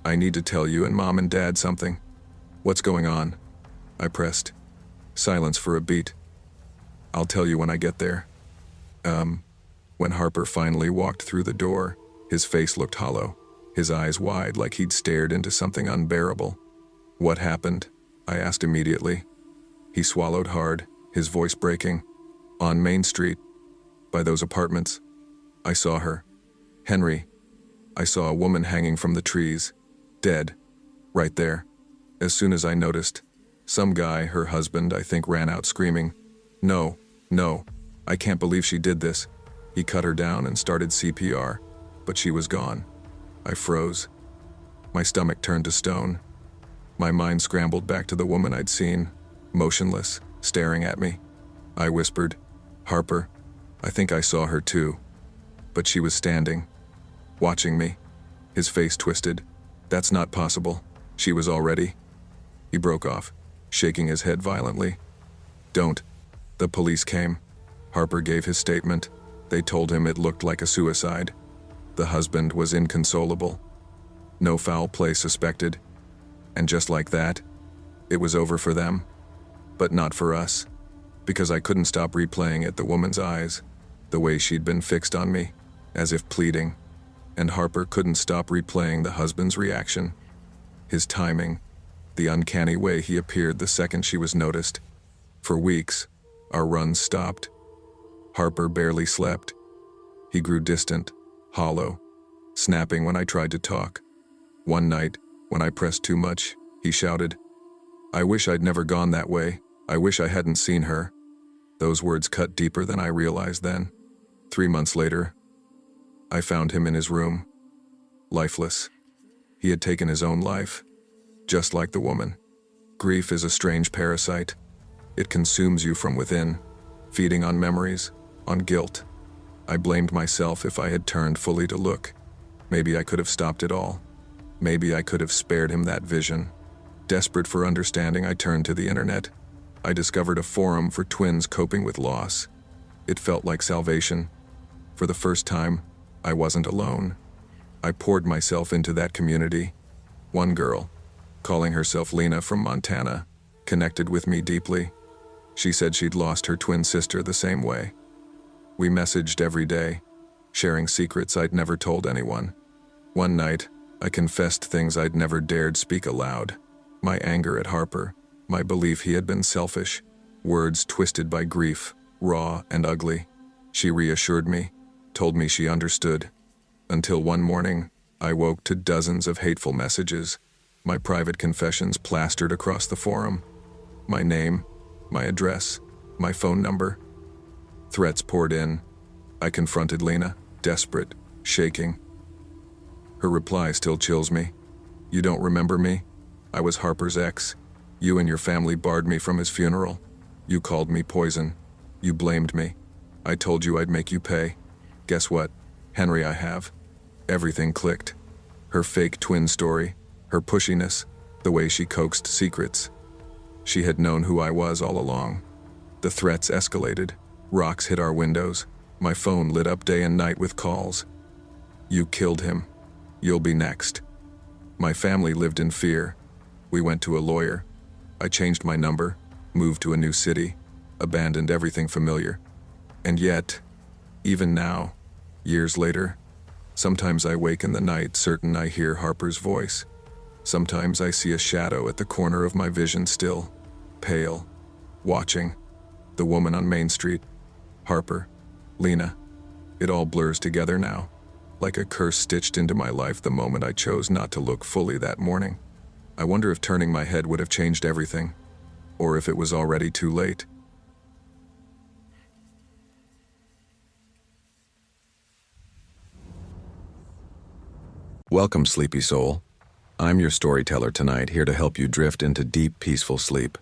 "I need to tell you and Mom and Dad something." "What's going on?" I pressed. Silence for a beat. "I'll tell you when I get there." When Harper finally walked through the door, his face looked hollow, his eyes wide like he'd stared into something unbearable. "What happened?" I asked immediately. He swallowed hard, his voice breaking. "On Main Street, by those apartments. I saw her. Henry. I saw a woman hanging from the trees, dead, right there. As soon as I noticed, some guy, her husband, I think, ran out screaming, 'No, no, I can't believe she did this.' He cut her down and started CPR, but she was gone." I froze. My stomach turned to stone. My mind scrambled back to the woman I'd seen, motionless, staring at me. I whispered, "Harper, I think I saw her too." But she was standing, watching me. His face twisted. "That's not possible. She was already..." He broke off, shaking his head violently. "Don't. The police came." Harper gave his statement. They told him it looked like a suicide. The husband was inconsolable. No foul play suspected. And just like that, it was over for them. But not for us. Because I couldn't stop replaying it, the woman's eyes, the way she'd been fixed on me, as if pleading. And Harper couldn't stop replaying the husband's reaction. His timing, the uncanny way he appeared the second she was noticed. For weeks, our runs stopped. Harper barely slept. He grew distant, hollow, snapping when I tried to talk. One night, when I pressed too much, he shouted, "I wish I'd never gone that way. I wish I hadn't seen her." Those words cut deeper than I realized then. 3 months later, I found him in his room, lifeless. He had taken his own life, just like the woman. Grief is a strange parasite. It consumes you from within, feeding on memories, on guilt. I blamed myself if I had turned fully to look. Maybe I could have stopped it all. Maybe I could have spared him that vision. Desperate for understanding, I turned to the internet. I discovered a forum for twins coping with loss. It felt like salvation. For the first time, I wasn't alone. I poured myself into that community. One girl, calling herself Lena from Montana, connected with me deeply. She said she'd lost her twin sister the same way. We messaged every day, sharing secrets I'd never told anyone. One night, I confessed things I'd never dared speak aloud. My anger at Harper, my belief he had been selfish, words twisted by grief, raw and ugly. She reassured me, told me she understood. Until one morning, I woke to dozens of hateful messages, my private confessions plastered across the forum. My name, my address, my phone number. Threats poured in. I confronted Lena, desperate, shaking. Her reply still chills me. "You don't remember me? I was Harper's ex. You and your family barred me from his funeral. You called me poison. You blamed me. I told you I'd make you pay. Guess what? Henry, I have." Everything clicked. Her fake twin story, her pushiness, the way she coaxed secrets. She had known who I was all along. The threats escalated. Rocks hit our windows. My phone lit up day and night with calls. "You killed him. You'll be next." My family lived in fear. We went to a lawyer. I changed my number, moved to a new city, abandoned everything familiar. And yet, even now, years later, sometimes I wake in the night certain I hear Harper's voice. Sometimes I see a shadow at the corner of my vision still, pale, watching. The woman on Main Street, Harper, Lena. It all blurs together now, like a curse stitched into my life the moment I chose not to look fully that morning. I wonder if turning my head would have changed everything, or if it was already too late. Welcome, sleepy soul. I'm your storyteller tonight, here to help you drift into deep, peaceful sleep.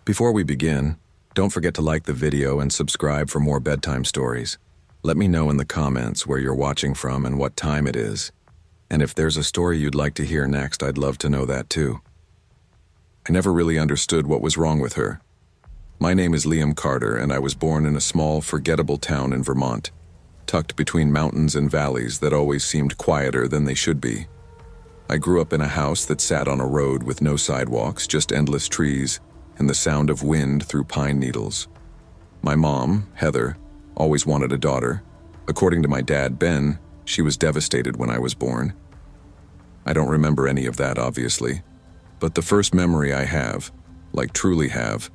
Before we begin, don't forget to like the video and subscribe for more bedtime stories. Let me know in the comments where you're watching from and what time it is. And if there's a story you'd like to hear next, I'd love to know that too. I never really understood what was wrong with her. My name is Liam Carter, and I was born in a small, forgettable town in Vermont, tucked between mountains and valleys that always seemed quieter than they should be. I grew up in a house that sat on a road with no sidewalks, just endless trees, and the sound of wind through pine needles. My mom, Heather, always wanted a daughter. According to my dad, Ben, she was devastated when I was born. I don't remember any of that, obviously, but the first memory I have, like truly have,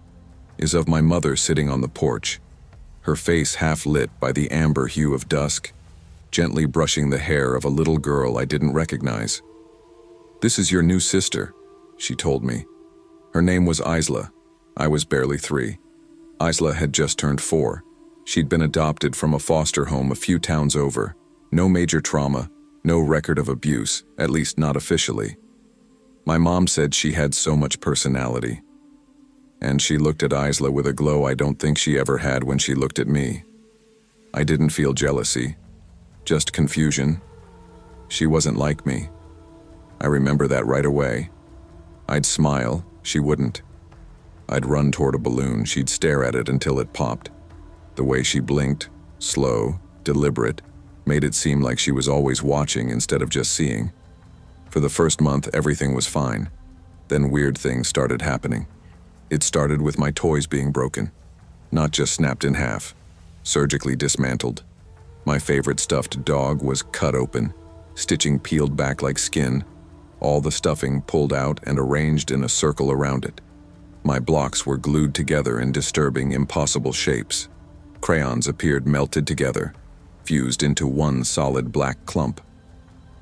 is of my mother sitting on the porch, her face half lit by the amber hue of dusk, gently brushing the hair of a little girl I didn't recognize. "This is your new sister," she told me. Her name was Isla. I was barely 3. Isla had just turned 4. She'd been adopted from a foster home a few towns over. No major trauma, no record of abuse, at least not officially. My mom said she had so much personality. And she looked at Isla with a glow I don't think she ever had when she looked at me. I didn't feel jealousy, just confusion. She wasn't like me. I remember that right away. I'd smile, she wouldn't. I'd run toward a balloon, she'd stare at it until it popped. The way she blinked, slow, deliberate, made it seem like she was always watching instead of just seeing. For the first month, everything was fine. Then weird things started happening. It started with my toys being broken. Not just snapped in half, surgically dismantled. My favorite stuffed dog was cut open, stitching peeled back like skin, all the stuffing pulled out and arranged in a circle around it. My blocks were glued together in disturbing, impossible shapes. Crayons appeared melted together, fused into one solid black clump.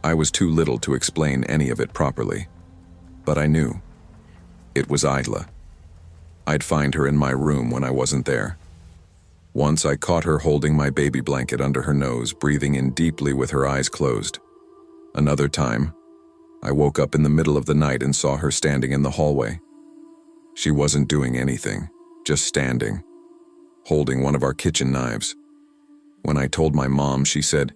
I was too little to explain any of it properly, but I knew. It was Isla. I'd find her in my room when I wasn't there. Once I caught her holding my baby blanket under her nose, breathing in deeply with her eyes closed. Another time, I woke up in the middle of the night and saw her standing in the hallway. She wasn't doing anything, just standing, holding one of our kitchen knives. When I told my mom, she said,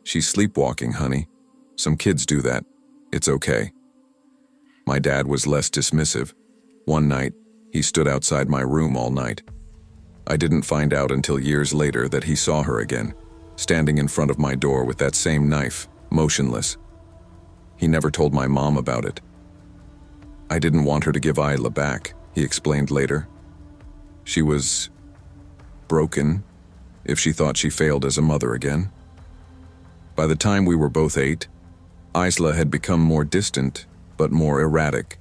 "She's sleepwalking, honey. Some kids do that. It's okay." My dad was less dismissive. One night, he stood outside my room all night. I didn't find out until years later that he saw her again, standing in front of my door with that same knife, motionless. He never told my mom about it. "I didn't want her to give Isla back," he explained later. "She was broken if she thought she failed as a mother again." By the time we were both 8, Isla had become more distant, but more erratic.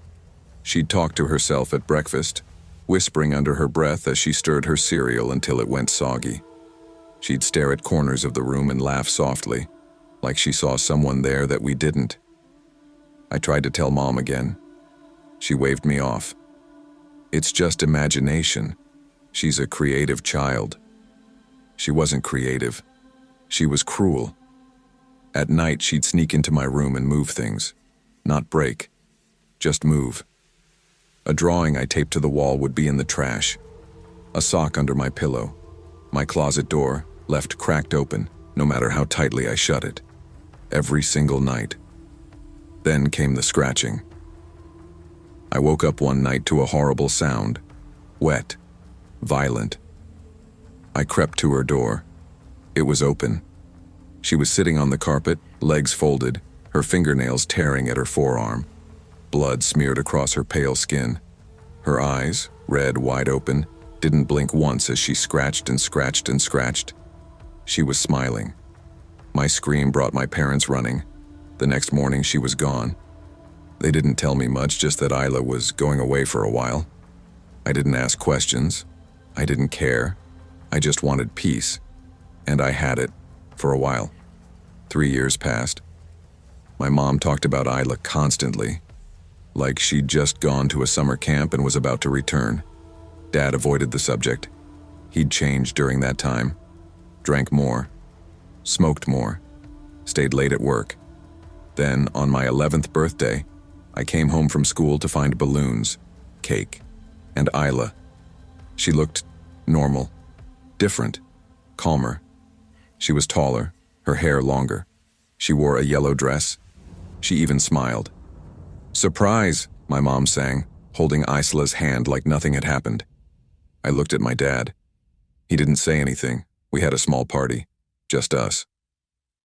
She'd talk to herself at breakfast, whispering under her breath as she stirred her cereal until it went soggy. She'd stare at corners of the room and laugh softly, like she saw someone there that we didn't. I tried to tell Mom again. She waved me off. "It's just imagination. She's a creative child." She wasn't creative. She was cruel. At night, she'd sneak into my room and move things. Not break, just move. A drawing I taped to the wall would be in the trash. A sock under my pillow. My closet door, left cracked open, no matter how tightly I shut it. Every single night. Then came the scratching. I woke up one night to a horrible sound. Wet. Violent. I crept to her door. It was open. She was sitting on the carpet, legs folded, her fingernails tearing at her forearm. Blood smeared across her pale skin. Her eyes, red, wide open, didn't blink once as she scratched and scratched and scratched. She was smiling. My scream brought my parents running. The next morning she was gone. They didn't tell me much, just that Isla was going away for a while. I didn't ask questions. I didn't care. I just wanted peace. And I had it, for a while. 3 years passed. My mom talked about Isla constantly, like she'd just gone to a summer camp and was about to return. Dad avoided the subject. He'd changed during that time. Drank more. Smoked more. Stayed late at work. Then, on my 11th birthday, I came home from school to find balloons, cake, and Isla. She looked normal, different, calmer. She was taller, her hair longer. She wore a yellow dress. She even smiled. "Surprise," my mom sang, holding Isla's hand like nothing had happened. I looked at my dad. He didn't say anything. We had a small party, just us.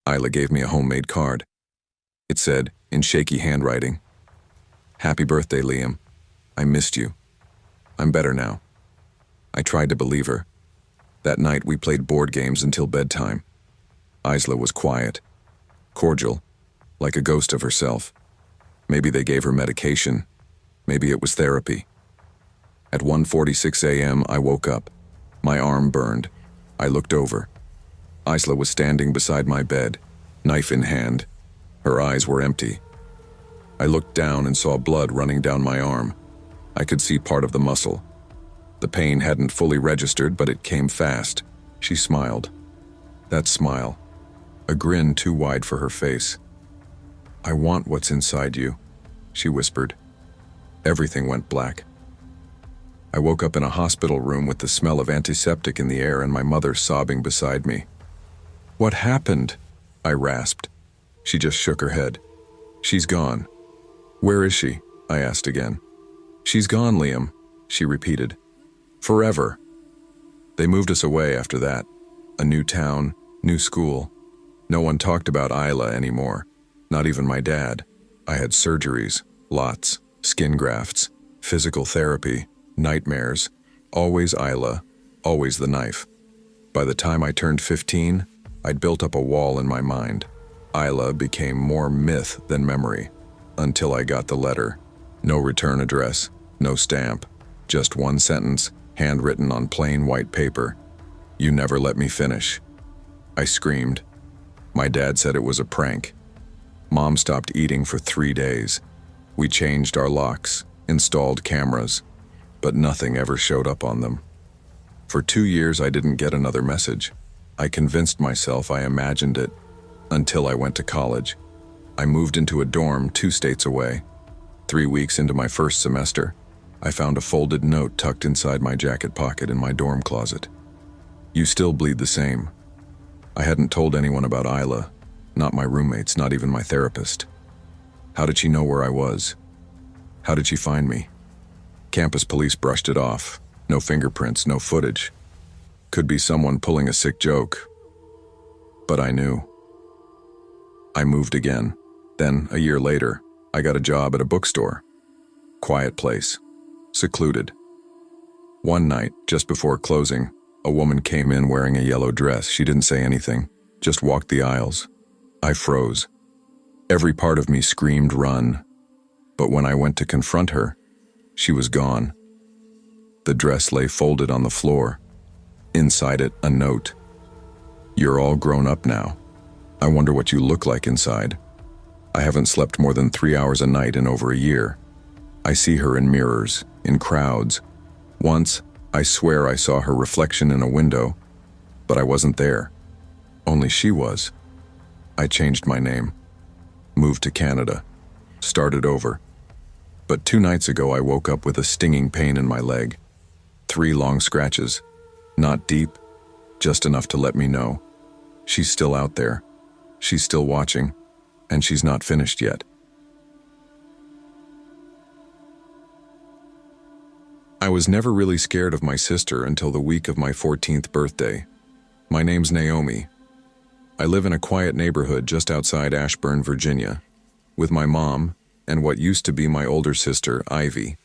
Isla gave me a homemade card. It said, in shaky handwriting, "Happy birthday, Liam. I missed you. I'm better now." I tried to believe her. That night we played board games until bedtime. Isla was quiet, cordial, like a ghost of herself. Maybe they gave her medication. Maybe it was therapy. At 1:46 a.m. I woke up. My arm burned. I looked over. Isla was standing beside my bed, knife in hand. Her eyes were empty. I looked down and saw blood running down my arm. I could see part of the muscle. The pain hadn't fully registered, but it came fast. She smiled. That smile. A grin too wide for her face. "I want what's inside you," she whispered. Everything went black. I woke up in a hospital room with the smell of antiseptic in the air and my mother sobbing beside me. "What happened?" I rasped. She just shook her head. "She's gone." "Where is she?" I asked again. "She's gone, Liam," she repeated. "Forever." They moved us away after that. A new town, new school. No one talked about Isla anymore, not even my dad. I had surgeries, lots, skin grafts, physical therapy, nightmares, always Isla, always the knife. By the time I turned 15, I'd built up a wall in my mind. Isla became more myth than memory, until I got the letter. No return address, no stamp, just one sentence, handwritten on plain white paper. "You never let me finish." I screamed. My dad said it was a prank. Mom stopped eating for 3 days. We changed our locks, installed cameras, but nothing ever showed up on them. For 2 years, I didn't get another message. I convinced myself I imagined it, until I went to college. I moved into a dorm 2 states away. 3 weeks into my first semester, I found a folded note tucked inside my jacket pocket in my dorm closet. "You still bleed the same. I hadn't told anyone about Isla, not my roommates, not even my therapist. How did she know where I was? How did she find me? Campus police brushed it off. No fingerprints, no footage. Could be someone pulling a sick joke. But I knew. I moved again. Then, a year later, I got a job at a bookstore. Quiet place. Secluded. One night, just before closing, a woman came in wearing a yellow dress. She didn't say anything, just walked the aisles. I froze. Every part of me screamed, "Run." But when I went to confront her, she was gone. The dress lay folded on the floor. Inside it, a note. "You're all grown up now. I wonder what you look like inside. I haven't slept more than 3 hours a night in over a year. I see her in mirrors, in crowds. Once, I swear I saw her reflection in a window, but I wasn't there. Only she was. I changed my name, moved to Canada, started over. But 2 nights ago I woke up with a stinging pain in my leg. 3 long scratches, not deep, just enough to let me know. She's still out there. She's still watching, and she's not finished yet. I was never really scared of my sister until the week of my 14th birthday. My name's Naomi. I live in a quiet neighborhood just outside Ashburn, Virginia, with my mom and what used to be my older sister, Ivy.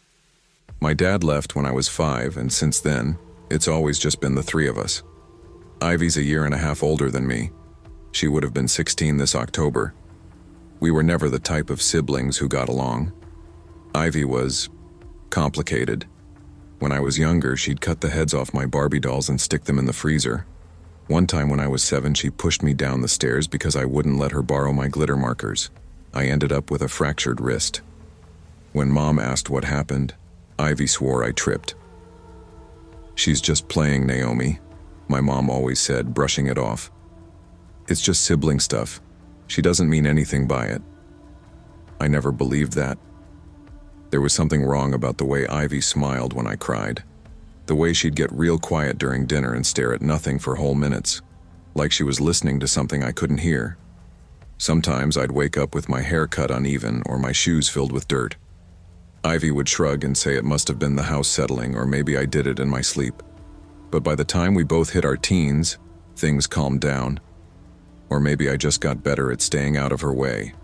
My dad left when I was 5, and since then, it's always just been the 3 of us. Ivy's a year and a half older than me. She would have been 16 this October. We were never the type of siblings who got along. Ivy was complicated. When I was younger, she'd cut the heads off my Barbie dolls and stick them in the freezer. One time when I was 7, she pushed me down the stairs because I wouldn't let her borrow my glitter markers. I ended up with a fractured wrist. When Mom asked what happened, Ivy swore I tripped. "She's just playing, Naomi," my mom always said, brushing it off. "It's just sibling stuff. She doesn't mean anything by it." I never believed that. There was something wrong about the way Ivy smiled when I cried. The way she'd get real quiet during dinner and stare at nothing for whole minutes, like she was listening to something I couldn't hear. Sometimes I'd wake up with my hair cut uneven or my shoes filled with dirt. Ivy would shrug and say it must have been the house settling, or maybe I did it in my sleep. But by the time we both hit our teens, things calmed down. Or maybe I just got better at staying out of her way.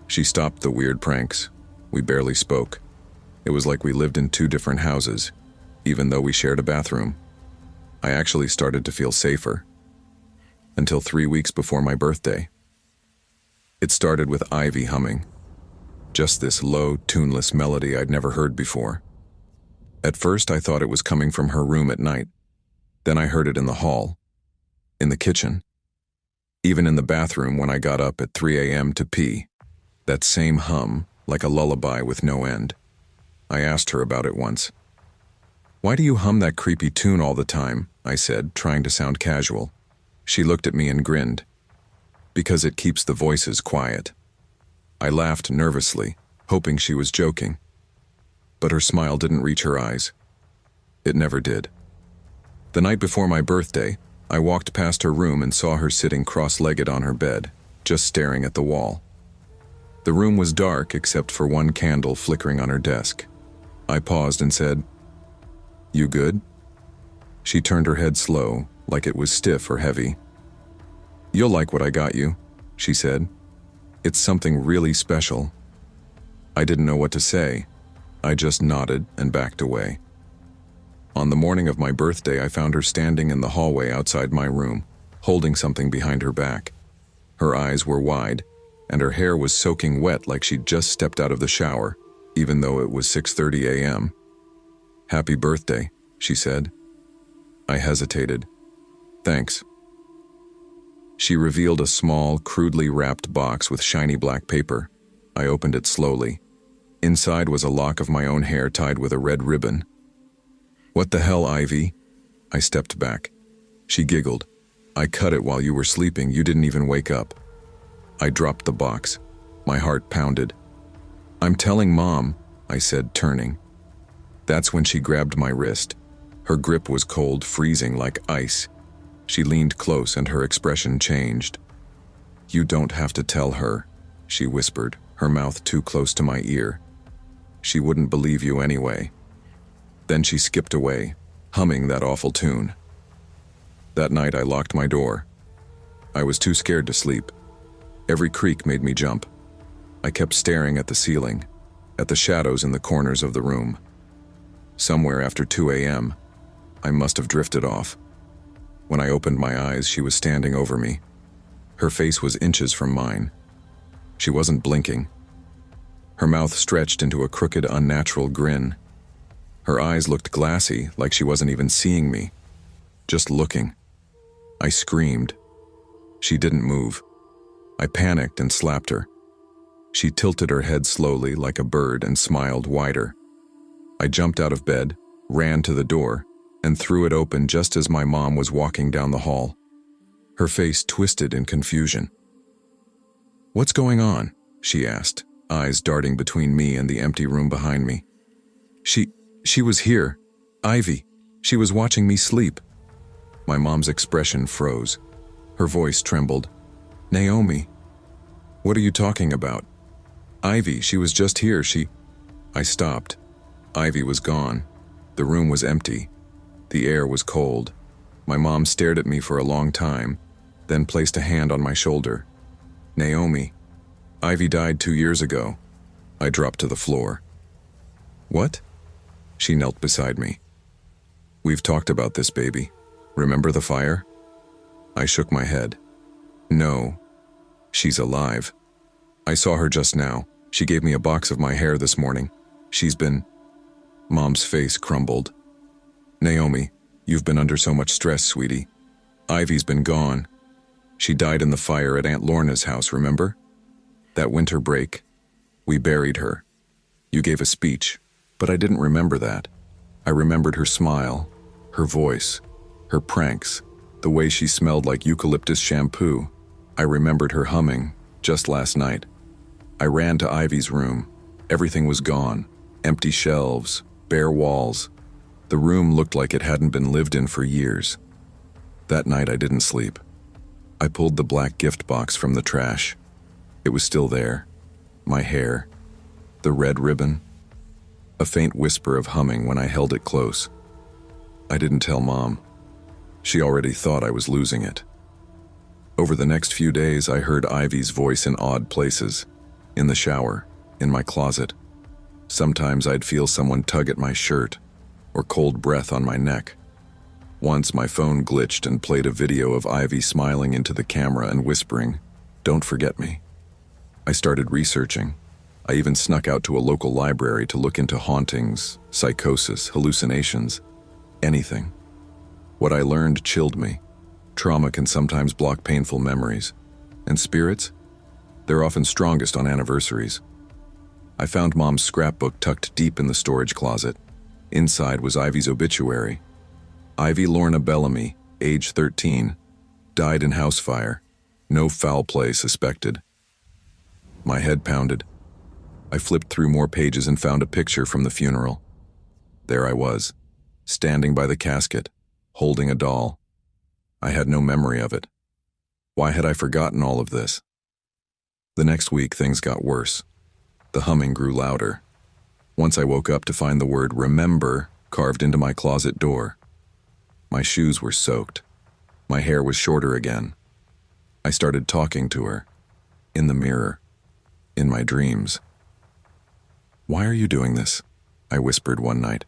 She stopped the weird pranks. We barely spoke. It was like we lived in 2 different houses, even though we shared a bathroom. I actually started to feel safer. Until 3 weeks before my birthday. It started with Ivy humming. Just this low, tuneless melody I'd never heard before. At first I thought it was coming from her room at night. Then I heard it in the hall, in the kitchen, even in the bathroom when I got up at 3 a.m. to pee. That same hum, like a lullaby with no end. I asked her about it once. "Why do you hum that creepy tune all the time?" I said, trying to sound casual. She looked at me and grinned. "Because it keeps the voices quiet." I laughed nervously, hoping she was joking. But her smile didn't reach her eyes. It never did. The night before my birthday, I walked past her room and saw her sitting cross-legged on her bed, just staring at the wall. The room was dark except for one candle flickering on her desk. I paused and said, "You good?" She turned her head slow, like it was stiff or heavy. "You'll like what I got you," she said. "It's something really special." I didn't know what to say. I just nodded and backed away. On the morning of my birthday, I found her standing in the hallway outside my room, holding something behind her back. Her eyes were wide, and her hair was soaking wet like she'd just stepped out of the shower, even though it was 6:30 a.m. "Happy birthday," she said. I hesitated. "Thanks." She revealed a small, crudely wrapped box with shiny black paper. I opened it slowly. Inside was a lock of my own hair tied with a red ribbon. "What the hell, Ivy?" I stepped back. She giggled. "I cut it while you were sleeping. You didn't even wake up." I dropped the box. My heart pounded. "I'm telling Mom," I said, turning. That's when she grabbed my wrist. Her grip was cold, freezing like ice. She leaned close and her expression changed. "You don't have to tell her," she whispered, her mouth too close to my ear. "She wouldn't believe you anyway." Then she skipped away, humming that awful tune. That night I locked my door. I was too scared to sleep. Every creak made me jump. I kept staring at the ceiling, at the shadows in the corners of the room. Somewhere after 2 a.m., I must have drifted off. When I opened my eyes, she was standing over me. Her face was inches from mine. She wasn't blinking. Her mouth stretched into a crooked, unnatural grin. Her eyes looked glassy, like she wasn't even seeing me, just looking. I screamed. She didn't move. I panicked and slapped her. She tilted her head slowly like a bird and smiled wider. I jumped out of bed, ran to the door, and threw it open just as my mom was walking down the hall. Her face twisted in confusion. "What's going on?" she asked, eyes darting between me and the empty room behind me. She was here. Ivy. She was watching me sleep." My mom's expression froze. Her voice trembled. "Naomi, what are you talking about?" "Ivy, she was just here, I stopped. Ivy was gone. The room was empty. The air was cold. My mom stared at me for a long time, then placed a hand on my shoulder. "Naomi, Ivy died 2 years ago." I dropped to the floor. "What?" She knelt beside me. "We've talked about this, baby. Remember the fire?" I shook my head. "No. She's alive. I saw her just now. She gave me a box of my hair this morning. She's been..." Mom's face crumbled. "Naomi, you've been under so much stress, sweetie. Ivy's been gone. She died in the fire at Aunt Lorna's house, remember? That winter break. We buried her. You gave a speech, but I didn't remember that. I remembered her smile, her voice, her pranks, the way she smelled like eucalyptus shampoo. I remembered her humming, just last night. I ran to Ivy's room. Everything was gone. Empty shelves, bare walls. The room looked like it hadn't been lived in for years. That night I didn't sleep. I pulled the black gift box from the trash. It was still there. My hair. The red ribbon. A faint whisper of humming when I held it close. I didn't tell Mom. She already thought I was losing it. Over the next few days, I heard Ivy's voice in odd places. In the shower, in my closet. Sometimes I'd feel someone tug at my shirt, or cold breath on my neck. Once my phone glitched and played a video of Ivy smiling into the camera and whispering, "Don't forget me." I started researching. I even snuck out to a local library to look into hauntings, psychosis, hallucinations, anything. What I learned chilled me. Trauma can sometimes block painful memories. And spirits? They're often strongest on anniversaries. I found Mom's scrapbook tucked deep in the storage closet. Inside was Ivy's obituary. Ivy Lorna Bellamy, age 13, died in house fire. No foul play suspected. My head pounded. I flipped through more pages and found a picture from the funeral. There I was, standing by the casket, holding a doll. I had no memory of it. Why had I forgotten all of this? The next week, things got worse. The humming grew louder. Once I woke up to find the word "remember" carved into my closet door. My shoes were soaked. My hair was shorter again. I started talking to her. In the mirror. In my dreams. "Why are you doing this?" I whispered one night.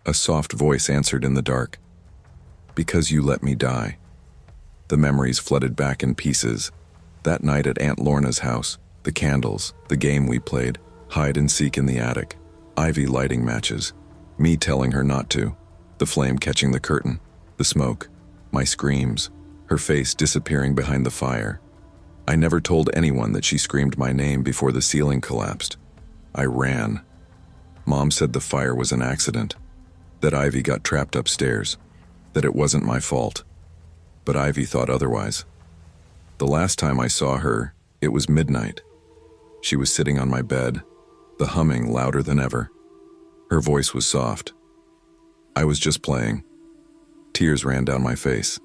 A soft voice answered in the dark. "Because you let me die." The memories flooded back in pieces. That night at Aunt Lorna's house, the candles, the game we played, hide and seek in the attic, Ivy lighting matches, me telling her not to, the flame catching the curtain, the smoke, my screams, her face disappearing behind the fire. I never told anyone that she screamed my name before the ceiling collapsed. I ran. Mom said the fire was an accident, that Ivy got trapped upstairs, that it wasn't my fault. But Ivy thought otherwise. The last time I saw her, it was midnight. She was sitting on my bed, the humming louder than ever. Her voice was soft. I was just playing. Tears ran down my face.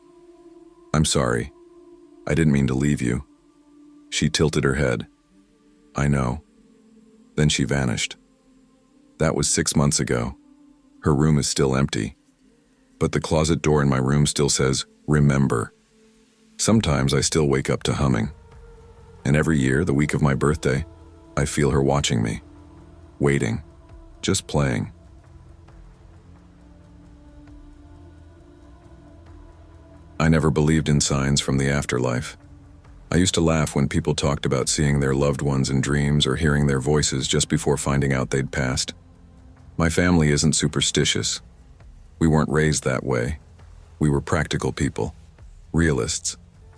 I'm sorry. I didn't mean to leave you. She tilted her head. I know. Then she vanished. That was 6 months ago. Her room is still empty. But the closet door in my room still says, remember. Sometimes I still wake up to humming. And every year, the week of my birthday, I feel her watching me. Waiting. Just playing. I never believed in signs from the afterlife. I used to laugh when people talked about seeing their loved ones in dreams or hearing their voices just before finding out they'd passed. My family isn't superstitious. We weren't raised that way. We were practical people. Realists.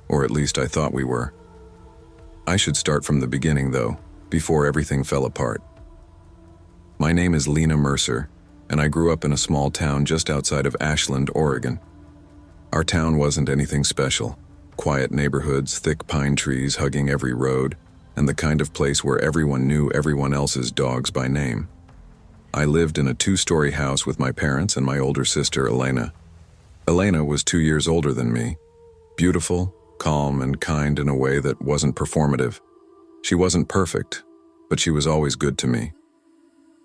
Or at least I thought we were. I should start from the beginning, though, before everything fell apart. My name is Lena Mercer, and I grew up in a small town just outside of Ashland, Oregon. Our town wasn't anything special. Quiet neighborhoods, thick pine trees hugging every road, and the kind of place where everyone knew everyone else's dogs by name. I lived in a 2-story house with my parents and my older sister, Elena. Elena was 2 years older than me. Beautiful, calm, and kind in a way that wasn't performative. She wasn't perfect, but she was always good to me.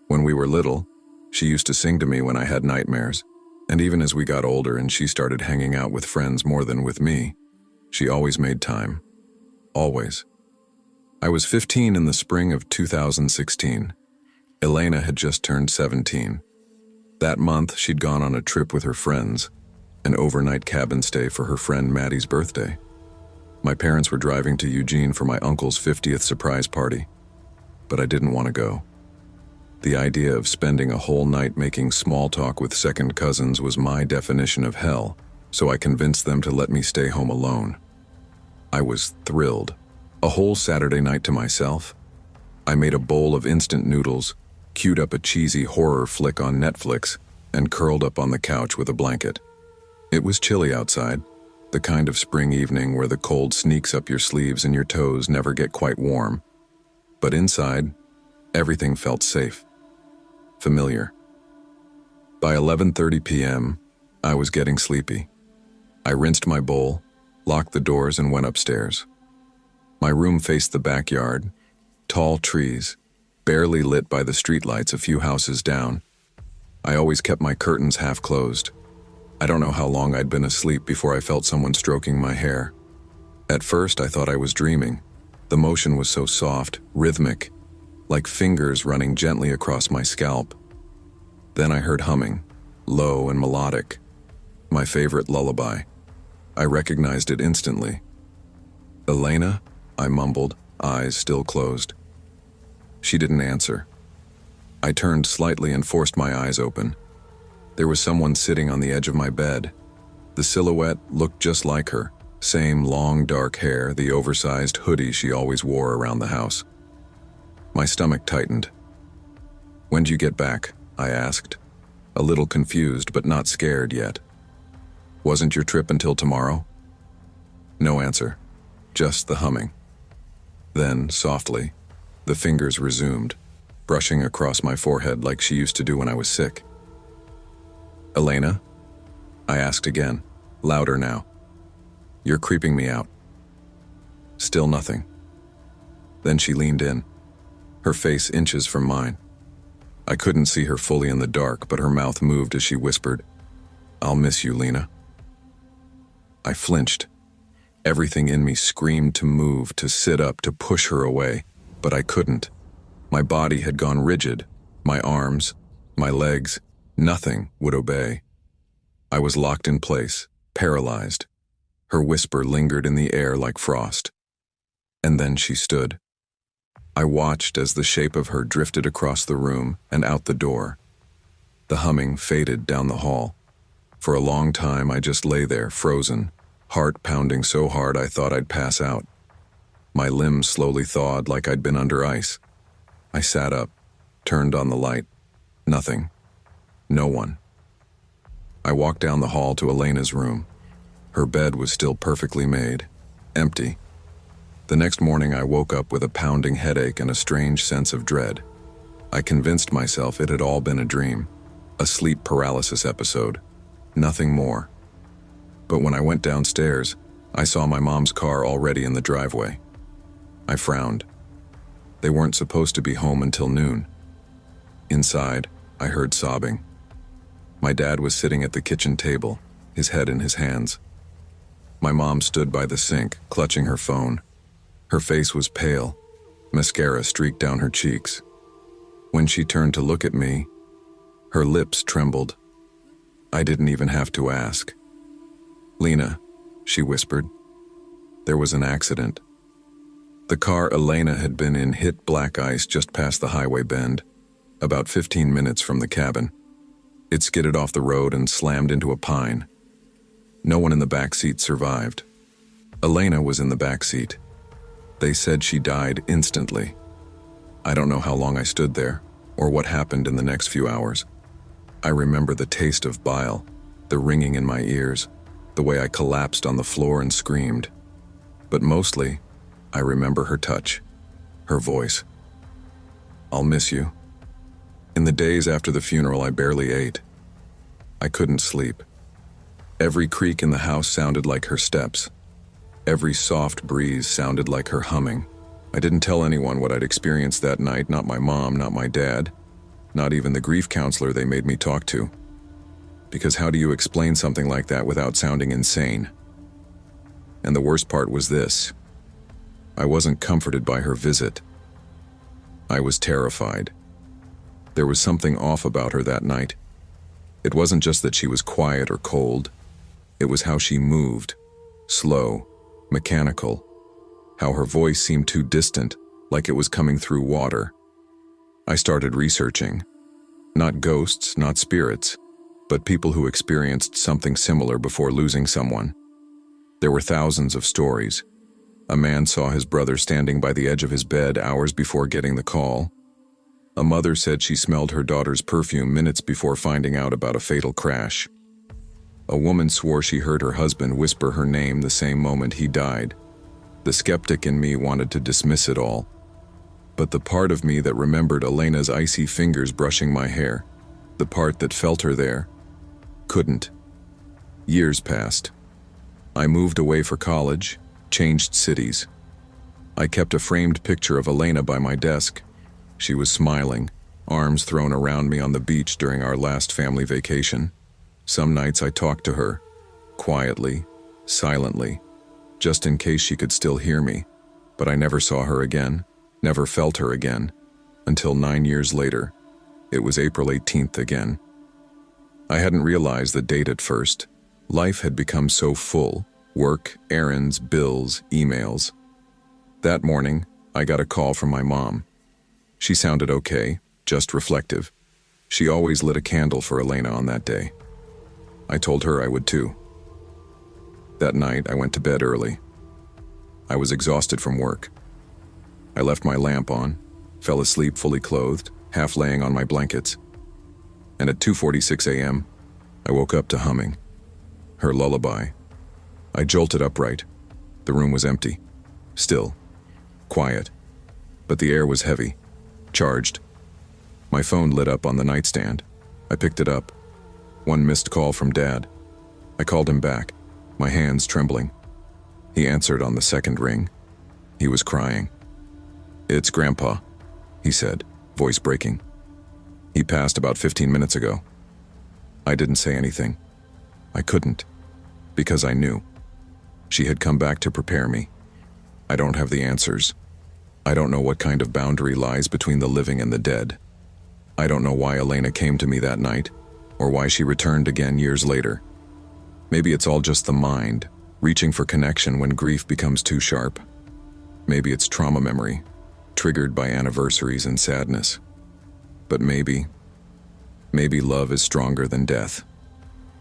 When we were little, she used to sing to me when I had nightmares, and even as we got older and she started hanging out with friends more than with me, she always made time. Always. I was 15 in the spring of 2016. Elena had just turned 17. That month, she'd gone on a trip with her friends, an overnight cabin stay for her friend Maddie's birthday. My parents were driving to Eugene for my uncle's 50th surprise party, but I didn't want to go. The idea of spending a whole night making small talk with second cousins was my definition of hell, so I convinced them to let me stay home alone. I was thrilled. A whole Saturday night to myself. I made a bowl of instant noodles, queued up a cheesy horror flick on Netflix, and curled up on the couch with a blanket. It was chilly outside, the kind of spring evening where the cold sneaks up your sleeves and your toes never get quite warm. But inside, everything felt safe. Familiar. By 11:30 p.m., I was getting sleepy. I rinsed my bowl, locked the doors, and went upstairs. My room faced the backyard, tall trees, barely lit by the streetlights a few houses down. I always kept my curtains half closed. I don't know how long I'd been asleep before I felt someone stroking my hair. At first, I thought I was dreaming. The motion was so soft, rhythmic, like fingers running gently across my scalp. Then I heard humming, low and melodic. My favorite lullaby. I recognized it instantly. Elena, I mumbled, eyes still closed. She didn't answer. I turned slightly and forced my eyes open. There was someone sitting on the edge of my bed. The silhouette looked just like her, same long dark hair, the oversized hoodie she always wore around the house. My stomach tightened. "When'd you get back?" I asked, a little confused but not scared yet. "Wasn't your trip until tomorrow?" No answer, just the humming. Then, softly, the fingers resumed, brushing across my forehead like she used to do when I was sick. "Elena?" I asked again, louder now. "You're creeping me out." Still nothing. Then she leaned in, her face inches from mine. I couldn't see her fully in the dark, but her mouth moved as she whispered, "I'll miss you, Lena." I flinched. Everything in me screamed to move, to sit up, to push her away, but I couldn't. My body had gone rigid. My arms, my legs, nothing would obey. I was locked in place, paralyzed. Her whisper lingered in the air like frost. And then she stood. I watched as the shape of her drifted across the room and out the door. The humming faded down the hall. For a long time, I just lay there, frozen, heart pounding so hard I thought I'd pass out. My limbs slowly thawed like I'd been under ice. I sat up, turned on the light. Nothing. No one. I walked down the hall to Elena's room. Her bed was still perfectly made, empty. The next morning I woke up with a pounding headache and a strange sense of dread. I convinced myself it had all been a dream, a sleep paralysis episode, nothing more. But when I went downstairs, I saw my mom's car already in the driveway. I frowned. They weren't supposed to be home until noon. Inside, I heard sobbing. My dad was sitting at the kitchen table, his head in his hands. My mom stood by the sink, clutching her phone. Her face was pale. Mascara streaked down her cheeks. When she turned to look at me, her lips trembled. I didn't even have to ask. "Lena," she whispered. There was an accident. The car Elena had been in hit black ice just past the highway bend, about 15 minutes from the cabin. It skidded off the road and slammed into a pine. No one in the back seat survived. Elena was in the back seat. They said she died instantly. I don't know how long I stood there, or what happened in the next few hours. I remember the taste of bile, the ringing in my ears, the way I collapsed on the floor and screamed. But mostly, I remember her touch, her voice. "I'll miss you." In the days after the funeral, I barely ate. I couldn't sleep. Every creak in the house sounded like her steps. Every soft breeze sounded like her humming. I didn't tell anyone what I'd experienced that night, not my mom, not my dad, not even the grief counselor they made me talk to. Because how do you explain something like that without sounding insane? And the worst part was this. I wasn't comforted by her visit. I was terrified. There was something off about her that night. It wasn't just that she was quiet or cold. It was how she moved, slow, mechanical. How her voice seemed too distant, like it was coming through water. I started researching. Not ghosts, not spirits, but people who experienced something similar before losing someone. There were thousands of stories. A man saw his brother standing by the edge of his bed hours before getting the call. A mother said she smelled her daughter's perfume minutes before finding out about a fatal crash. A woman swore she heard her husband whisper her name the same moment he died. The skeptic in me wanted to dismiss it all. But the part of me that remembered Elena's icy fingers brushing my hair, the part that felt her there, couldn't. Years passed. I moved away for college, changed cities. I kept a framed picture of Elena by my desk. She was smiling, arms thrown around me on the beach during our last family vacation. Some nights I talked to her, quietly, silently, just in case she could still hear me, but I never saw her again, never felt her again, until 9 years later. It was April 18th again. I hadn't realized the date at first. Life had become so full, work, errands, bills, emails. That morning, I got a call from my mom. She sounded okay, just reflective. She always lit a candle for Elena on that day. I told her I would too. That night, I went to bed early. I was exhausted from work. I left my lamp on, fell asleep fully clothed, half laying on my blankets. And at 2:46 a.m., I woke up to humming. Her lullaby. I jolted upright. The room was empty. Still. Quiet. But the air was heavy. Charged. My phone lit up on the nightstand. I picked it up. One missed call from Dad. I called him back, my hands trembling. He answered on the second ring. He was crying. "It's Grandpa," he said, voice breaking. "He passed about 15 minutes ago." I didn't say anything. I couldn't, because I knew. She had come back to prepare me. I don't have the answers. I don't know what kind of boundary lies between the living and the dead. I don't know why Elena came to me that night, or why she returned again years later. Maybe it's all just the mind, reaching for connection when grief becomes too sharp. Maybe it's trauma memory, triggered by anniversaries and sadness. But maybe love is stronger than death.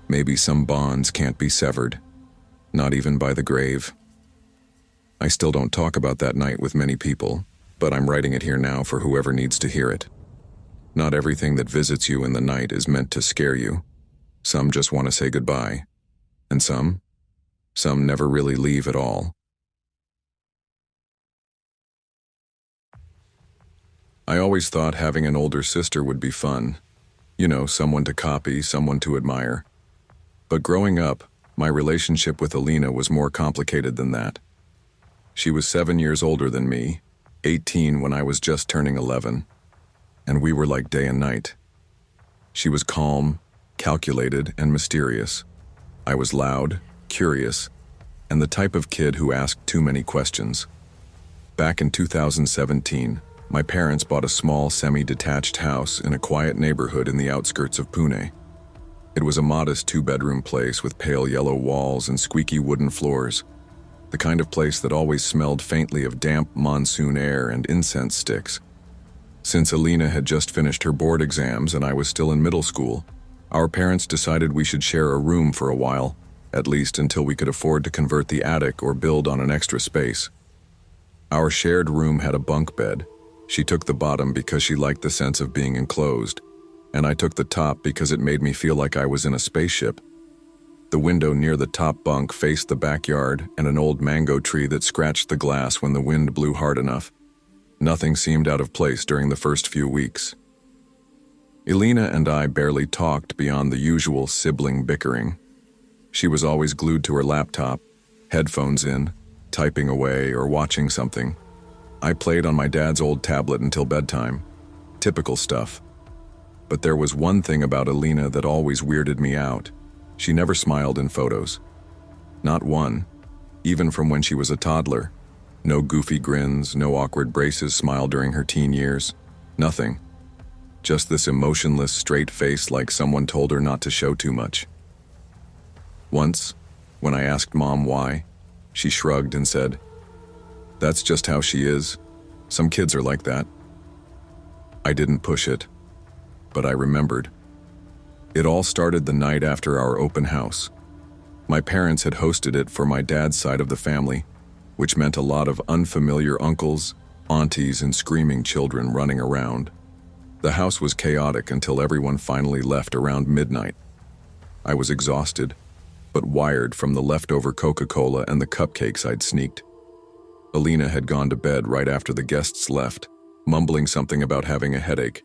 Maybe some bonds can't be severed, not even by the grave. I still don't talk about that night with many people, but I'm writing it here now for whoever needs to hear it. Not everything that visits you in the night is meant to scare you. Some just want to say goodbye, and some never really leave at all. I always thought having an older sister would be fun. You know, someone to copy, someone to admire. But growing up, My relationship with Alina was more complicated than that. She was 7 years older than me, 18 when I was just turning 11, and we were like day and night. She was calm, calculated, and mysterious. I was loud, curious, and the type of kid who asked too many questions. Back in 2017, my parents bought a small semi-detached house in a quiet neighborhood in the outskirts of Pune. It was a modest 2-bedroom place with pale yellow walls and squeaky wooden floors, the kind of place that always smelled faintly of damp monsoon air and incense sticks. Since Alina had just finished her board exams and I was still in middle school, our parents decided we should share a room for a while, at least until we could afford to convert the attic or build on an extra space. Our shared room had a bunk bed. She took the bottom because she liked the sense of being enclosed, and I took the top because it made me feel like I was in a spaceship. The window near the top bunk faced the backyard and an old mango tree that scratched the glass when the wind blew hard enough. Nothing seemed out of place during the first few weeks. Alina and I barely talked beyond the usual sibling bickering. She was always glued to her laptop, headphones in, typing away or watching something. I played on my dad's old tablet until bedtime. Typical stuff. But there was one thing about Alina that always weirded me out. She never smiled in photos. Not one, even from when she was a toddler. No goofy grins, no awkward braces smile during her teen years. Nothing. Just this emotionless, straight face like someone told her not to show too much. Once, when I asked Mom why, she shrugged and said, "That's just how she is. Some kids are like that." I didn't push it, but I remembered. It all started the night after our open house. My parents had hosted it for my dad's side of the family, which meant a lot of unfamiliar uncles, aunties, and screaming children running around. The house was chaotic until everyone finally left around midnight. I was exhausted, but wired from the leftover Coca-Cola and the cupcakes I'd sneaked. Alina had gone to bed right after the guests left, mumbling something about having a headache.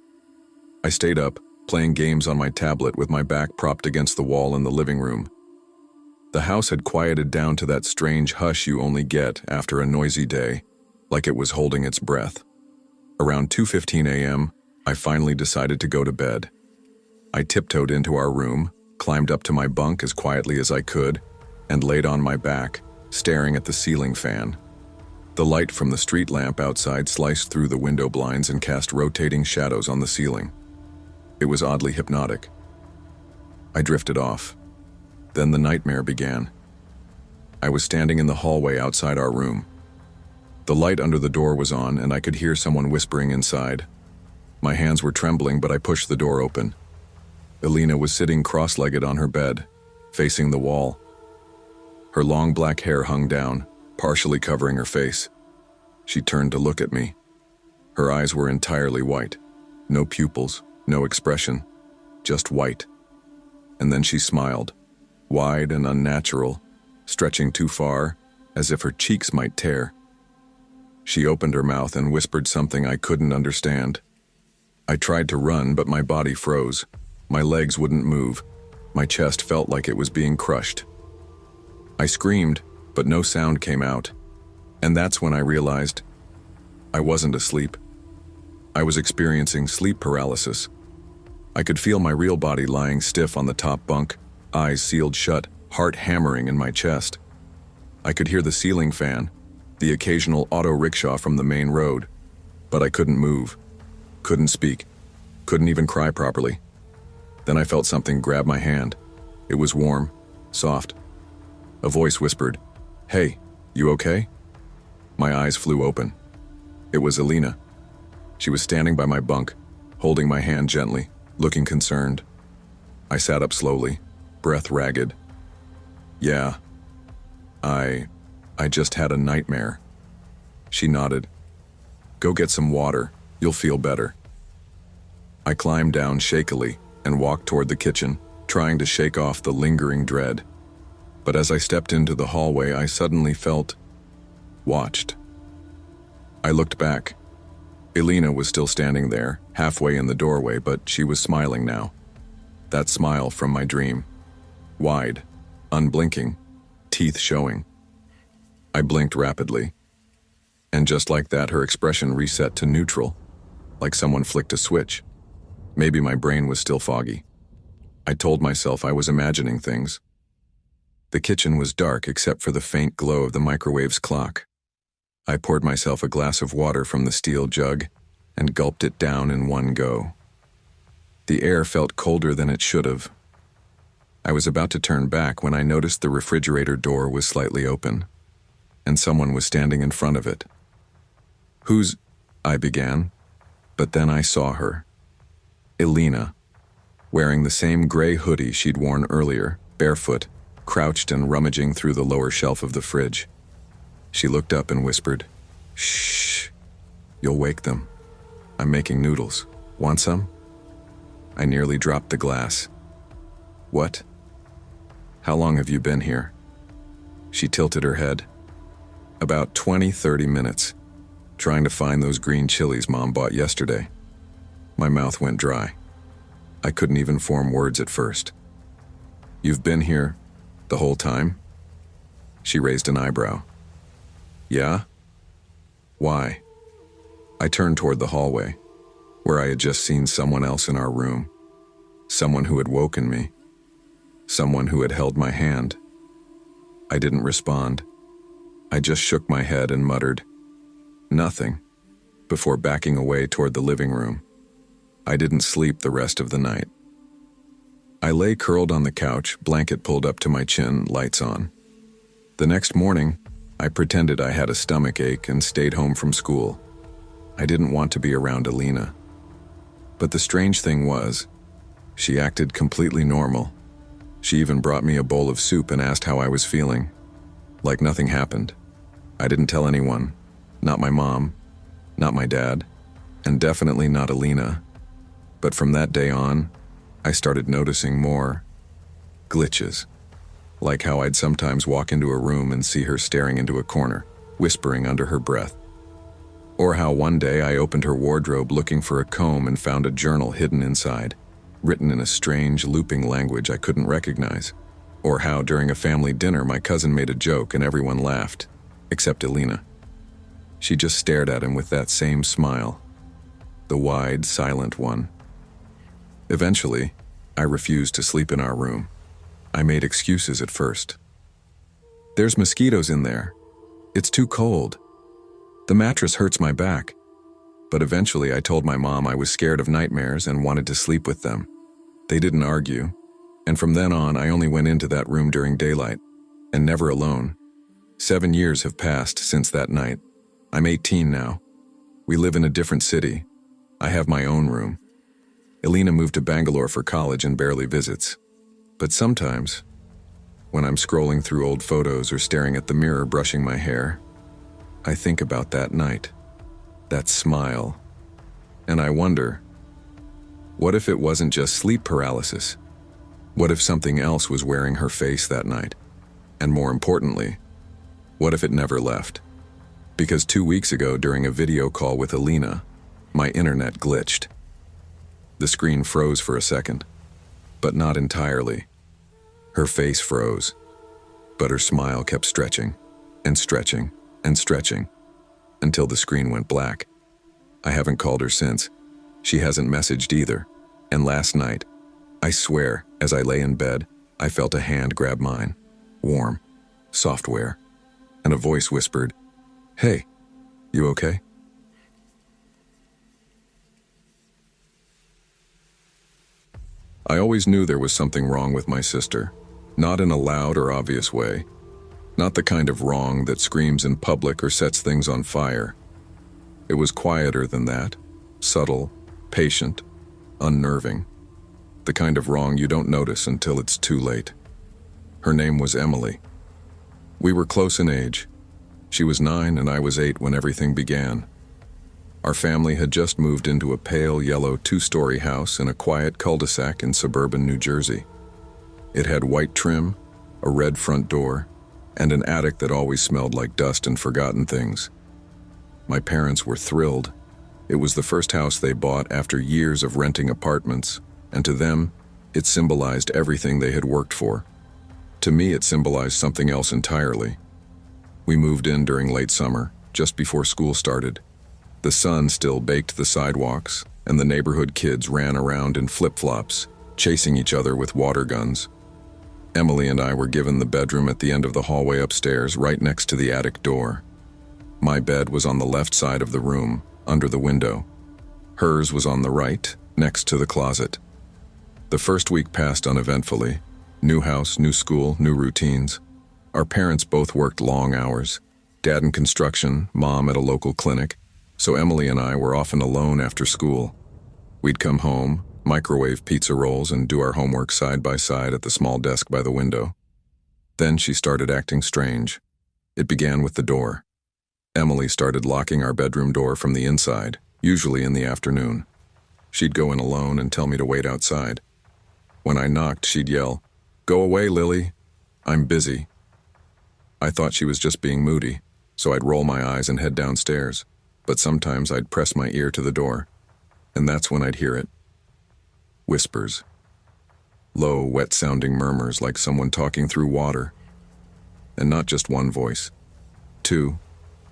I stayed up, playing games on my tablet with my back propped against the wall in the living room. The house had quieted down to that strange hush you only get after a noisy day, like it was holding its breath. Around 2:15 a.m., I finally decided to go to bed. I tiptoed into our room, climbed up to my bunk as quietly as I could, and laid on my back, staring at the ceiling fan. The light from the street lamp outside sliced through the window blinds and cast rotating shadows on the ceiling. It was oddly hypnotic. I drifted off. Then the nightmare began. I was standing in the hallway outside our room. The light under the door was on, and I could hear someone whispering inside. My hands were trembling, but I pushed the door open. Alina was sitting cross-legged on her bed, facing the wall. Her long black hair hung down, partially covering her face. She turned to look at me. Her eyes were entirely white. No pupils, no expression, just white. And then she smiled, wide and unnatural, stretching too far, as if her cheeks might tear. She opened her mouth and whispered something I couldn't understand. I tried to run, but my body froze. My legs wouldn't move. My chest felt like it was being crushed. I screamed, but no sound came out. And that's when I realized I wasn't asleep. I was experiencing sleep paralysis. I could feel my real body lying stiff on the top bunk, eyes sealed shut, heart hammering in my chest. I could hear the ceiling fan, the occasional auto rickshaw from the main road, but I couldn't move, couldn't speak, couldn't even cry properly. Then I felt something grab my hand. It was warm, soft. A voice whispered, "Hey, you okay?" My eyes flew open. It was Alina. She was standing by my bunk, holding my hand gently, looking concerned. I sat up slowly, breath ragged. "Yeah, I just had a nightmare." She nodded. "Go get some water, you'll feel better." I climbed down shakily and walked toward the kitchen, trying to shake off the lingering dread. But as I stepped into the hallway, I suddenly felt watched. I looked back. Alina was still standing there, halfway in the doorway, but she was smiling now. That smile from my dream. Wide, unblinking, teeth showing. I blinked rapidly, and just like that, her expression reset to neutral, like someone flicked a switch. Maybe my brain was still foggy. I told myself I was imagining things. The kitchen was dark except for the faint glow of the microwave's clock. I poured myself a glass of water from the steel jug and gulped it down in one go. The air felt colder than it should have. I was about to turn back when I noticed the refrigerator door was slightly open, and someone was standing in front of it. "Who's—" I began, but then I saw her. Elena, wearing the same gray hoodie she'd worn earlier, barefoot, crouched and rummaging through the lower shelf of the fridge. She looked up and whispered, "Shh, you'll wake them. I'm making noodles. Want some?" I nearly dropped the glass. "What? How long have you been here?" She tilted her head. "About 20-30 minutes, trying to find those green chilies Mom bought yesterday." My mouth went dry. I couldn't even form words at first. "You've been here the whole time?" She raised an eyebrow. "Yeah? Why?" I turned toward the hallway, where I had just seen someone else in our room. Someone who had woken me. Someone who had held my hand. I didn't respond. I just shook my head and muttered, "Nothing," before backing away toward the living room. I didn't sleep the rest of the night. I lay curled on the couch, blanket pulled up to my chin, lights on. The next morning, I pretended I had a stomach ache and stayed home from school. I didn't want to be around Elena. But the strange thing was, she acted completely normal. She even brought me a bowl of soup and asked how I was feeling. Like nothing happened. I didn't tell anyone. Not my mom, not my dad, and definitely not Elena. But from that day on, I started noticing more glitches, like how I'd sometimes walk into a room and see her staring into a corner, whispering under her breath. Or how one day I opened her wardrobe looking for a comb and found a journal hidden inside, written in a strange, looping language I couldn't recognize. Or how during a family dinner my cousin made a joke and everyone laughed, except Elena. She just stared at him with that same smile, the wide, silent one. Eventually, I refused to sleep in our room. I made excuses at first. "There's mosquitoes in there. It's too cold. The mattress hurts my back." But eventually I told my mom I was scared of nightmares and wanted to sleep with them. They didn't argue, and from then on I only went into that room during daylight, and never alone. 7 years have passed since that night. I'm 18 now. We live in a different city. I have my own room. Elena moved to Bangalore for college and barely visits. But sometimes, when I'm scrolling through old photos or staring at the mirror brushing my hair, I think about that night, that smile, and I wonder, what if it wasn't just sleep paralysis? What if something else was wearing her face that night? And more importantly, what if it never left? Because 2 weeks ago during a video call with Elena, my internet glitched. The screen froze for a second, but not entirely. Her face froze, but her smile kept stretching and stretching and stretching until the screen went black. I haven't called her since. She hasn't messaged either. And last night, I swear, as I lay in bed, I felt a hand grab mine, warm, software, and a voice whispered, "Hey, you okay?" I always knew there was something wrong with my sister, not in a loud or obvious way, not the kind of wrong that screams in public or sets things on fire. It was quieter than that, subtle, patient, unnerving, the kind of wrong you don't notice until it's too late. Her name was Emily. We were close in age. She was 9 and I was 8 when everything began. Our family had just moved into a pale yellow 2-story house in a quiet cul-de-sac in suburban New Jersey. It had white trim, a red front door, and an attic that always smelled like dust and forgotten things. My parents were thrilled. It was the first house they bought after years of renting apartments, and to them, it symbolized everything they had worked for. To me, it symbolized something else entirely. We moved in during late summer, just before school started. The sun still baked the sidewalks, and the neighborhood kids ran around in flip-flops, chasing each other with water guns. Emily and I were given the bedroom at the end of the hallway upstairs, right next to the attic door. My bed was on the left side of the room, under the window. Hers was on the right, next to the closet. The first week passed uneventfully. New house, new school, new routines. Our parents both worked long hours. Dad in construction, Mom at a local clinic, so Emily and I were often alone after school. We'd come home, microwave pizza rolls, and do our homework side by side at the small desk by the window. Then she started acting strange. It began with the door. Emily started locking our bedroom door from the inside, usually in the afternoon. She'd go in alone and tell me to wait outside. When I knocked, she'd yell, "Go away, Lily. I'm busy." I thought she was just being moody, so I'd roll my eyes and head downstairs. But sometimes I'd press my ear to the door, and that's when I'd hear it. Whispers. Low, wet-sounding murmurs like someone talking through water. And not just one voice. 2,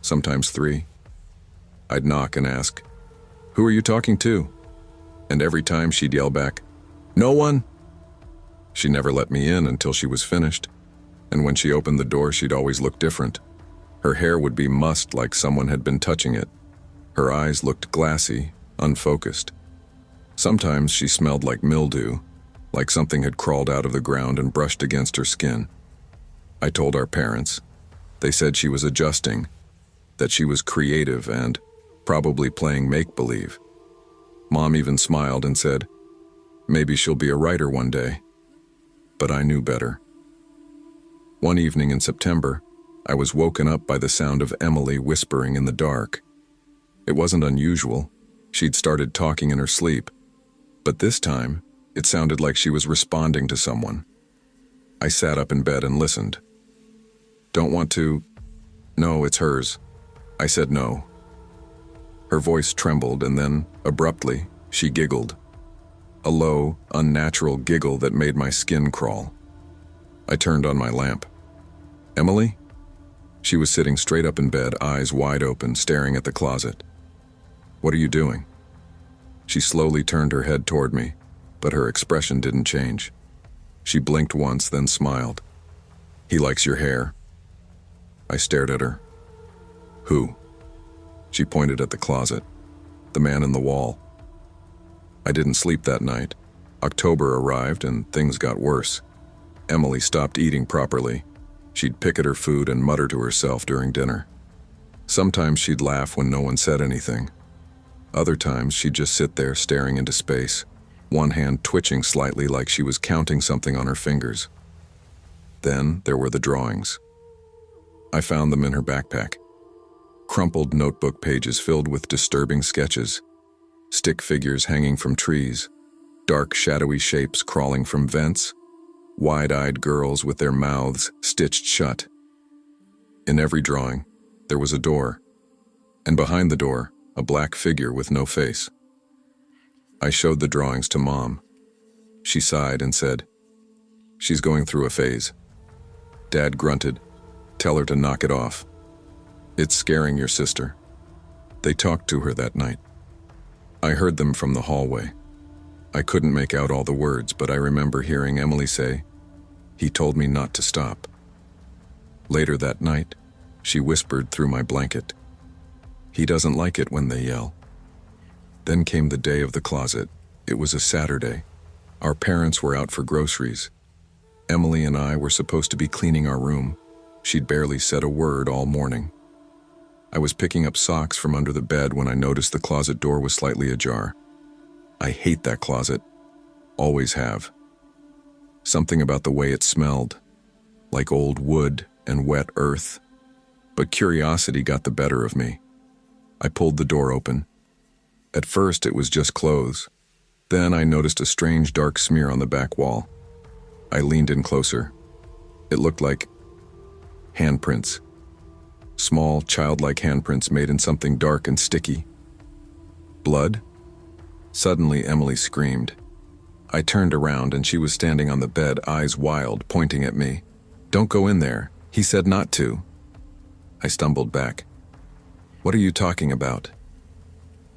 sometimes 3. I'd knock and ask, "Who are you talking to?" And every time she'd yell back, "No one." She never let me in until she was finished, and when she opened the door, she'd always look different. Her hair would be mussed like someone had been touching it. Her eyes looked glassy, unfocused. Sometimes she smelled like mildew, like something had crawled out of the ground and brushed against her skin. I told our parents. They said she was adjusting, that she was creative and probably playing make-believe. Mom even smiled and said, "Maybe she'll be a writer one day." But I knew better. One evening in September, I was woken up by the sound of Emily whispering in the dark. It wasn't unusual. She'd started talking in her sleep. But this time, it sounded like she was responding to someone. I sat up in bed and listened. "Don't want to..." "No, it's hers." I said no. Her voice trembled, and then, abruptly, she giggled. A low, unnatural giggle that made my skin crawl. I turned on my lamp. "Emily?" She was sitting straight up in bed, eyes wide open, staring at the closet. "What are you doing?" She slowly turned her head toward me, but her expression didn't change. She blinked once, then smiled. "He likes your hair." I stared at her. "Who?" She pointed at the closet. "The man in the wall." I didn't sleep that night. October arrived and things got worse. Emily stopped eating properly. She'd pick at her food and mutter to herself during dinner. Sometimes she'd laugh when no one said anything. Other times she'd just sit there staring into space, one hand twitching slightly like she was counting something on her fingers. Then there were the drawings. I found them in her backpack. Crumpled notebook pages filled with disturbing sketches, stick figures hanging from trees, dark shadowy shapes crawling from vents, wide-eyed girls with their mouths stitched shut. In every drawing, there was a door, and behind the door, a black figure with no face. I showed the drawings to Mom. She sighed and said, "She's going through a phase." Dad grunted, "Tell her to knock it off. It's scaring your sister." They talked to her that night. I heard them from the hallway. I couldn't make out all the words, but I remember hearing Emily say, "He told me not to stop." Later that night, she whispered through my blanket, "He doesn't like it when they yell." Then came the day of the closet. It was a Saturday. Our parents were out for groceries. Emily and I were supposed to be cleaning our room. She'd barely said a word all morning. I was picking up socks from under the bed when I noticed the closet door was slightly ajar. I hate that closet. Always have. Something about the way it smelled, like old wood and wet earth. But curiosity got the better of me. I pulled the door open. At first, it was just clothes. Then I noticed a strange dark smear on the back wall. I leaned in closer. It looked like handprints. Small, childlike handprints made in something dark and sticky. Blood? Suddenly, Emily screamed. I turned around and she was standing on the bed, eyes wild, pointing at me. "Don't go in there. He said not to." I stumbled back. "What are you talking about?"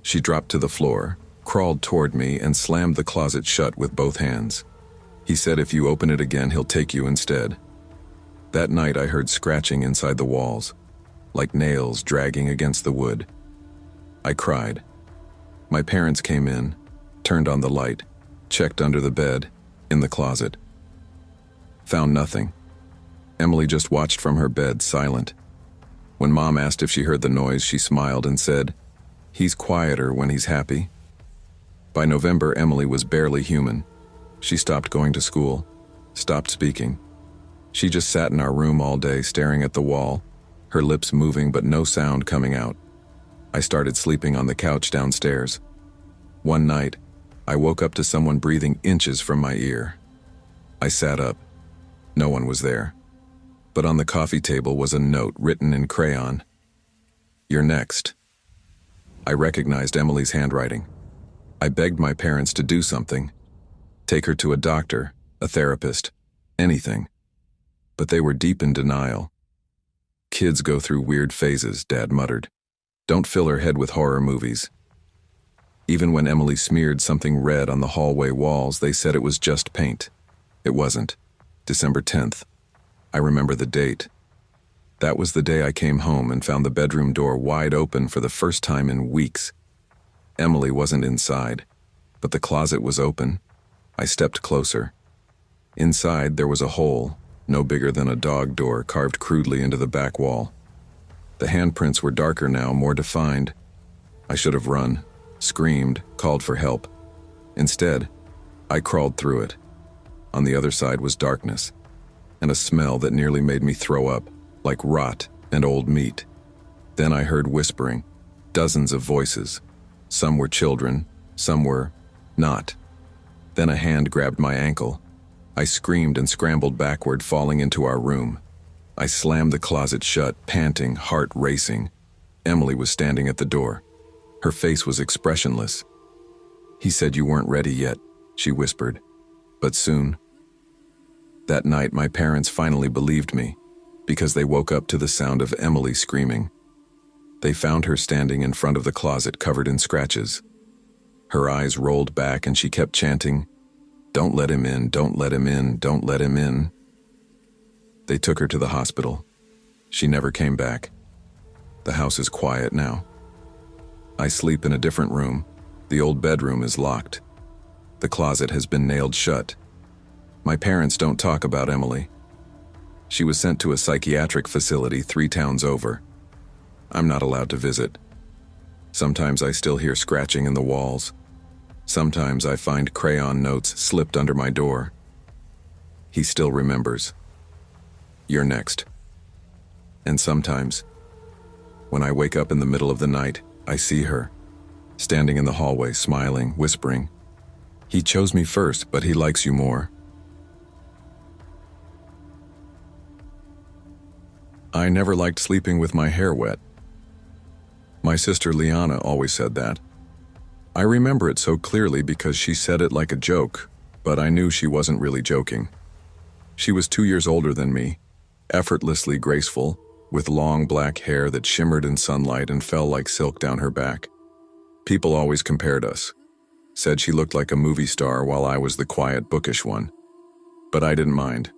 She dropped to the floor, crawled toward me, and slammed the closet shut with both hands. "He said if you open it again, he'll take you instead." That night I heard scratching inside the walls, like nails dragging against the wood. I cried. My parents came in, turned on the light, checked under the bed, in the closet. Found nothing. Emily just watched from her bed, silent. When Mom asked if she heard the noise, she smiled and said, "He's quieter when he's happy." By November, Emily was barely human. She stopped going to school, stopped speaking. She just sat in our room all day, staring at the wall, her lips moving but no sound coming out. I started sleeping on the couch downstairs. One night, I woke up to someone breathing inches from my ear. I sat up. No one was there. But on the coffee table was a note written in crayon. "You're next." I recognized Emily's handwriting. I begged my parents to do something. Take her to a doctor, a therapist, anything. But they were deep in denial. "Kids go through weird phases," Dad muttered. "Don't fill her head with horror movies." Even when Emily smeared something red on the hallway walls, they said it was just paint. It wasn't. December 10th. I remember the date. That was the day I came home and found the bedroom door wide open for the first time in weeks. Emily wasn't inside, but the closet was open. I stepped closer. Inside, there was a hole, no bigger than a dog door, carved crudely into the back wall. The handprints were darker now, more defined. I should have run, screamed, called for help. Instead, I crawled through it. On the other side was darkness, and a smell that nearly made me throw up, like rot and old meat. Then I heard whispering, dozens of voices. Some were children, some were not. Then a hand grabbed my ankle. I screamed and scrambled backward, falling into our room. I slammed the closet shut, panting, heart racing. Emily was standing at the door. Her face was expressionless. "He said you weren't ready yet," she whispered. "But soon." That night, my parents finally believed me, because they woke up to the sound of Emily screaming. They found her standing in front of the closet, covered in scratches. Her eyes rolled back and she kept chanting, "Don't let him in, don't let him in, don't let him in." They took her to the hospital. She never came back. The house is quiet now. I sleep in a different room. The old bedroom is locked. The closet has been nailed shut. My parents don't talk about Emily. She was sent to a psychiatric facility 3 towns over. I'm not allowed to visit. Sometimes I still hear scratching in the walls. Sometimes I find crayon notes slipped under my door. He still remembers. "You're next." And sometimes, when I wake up in the middle of the night, I see her, standing in the hallway, smiling, whispering, "He chose me first, but he likes you more." I never liked sleeping with my hair wet. My sister Liana always said that. I remember it so clearly because she said it like a joke, but I knew she wasn't really joking. She was 2 years older than me, effortlessly graceful, with long black hair that shimmered in sunlight and fell like silk down her back. People always compared us, said she looked like a movie star while I was the quiet, bookish one. But I didn't mind.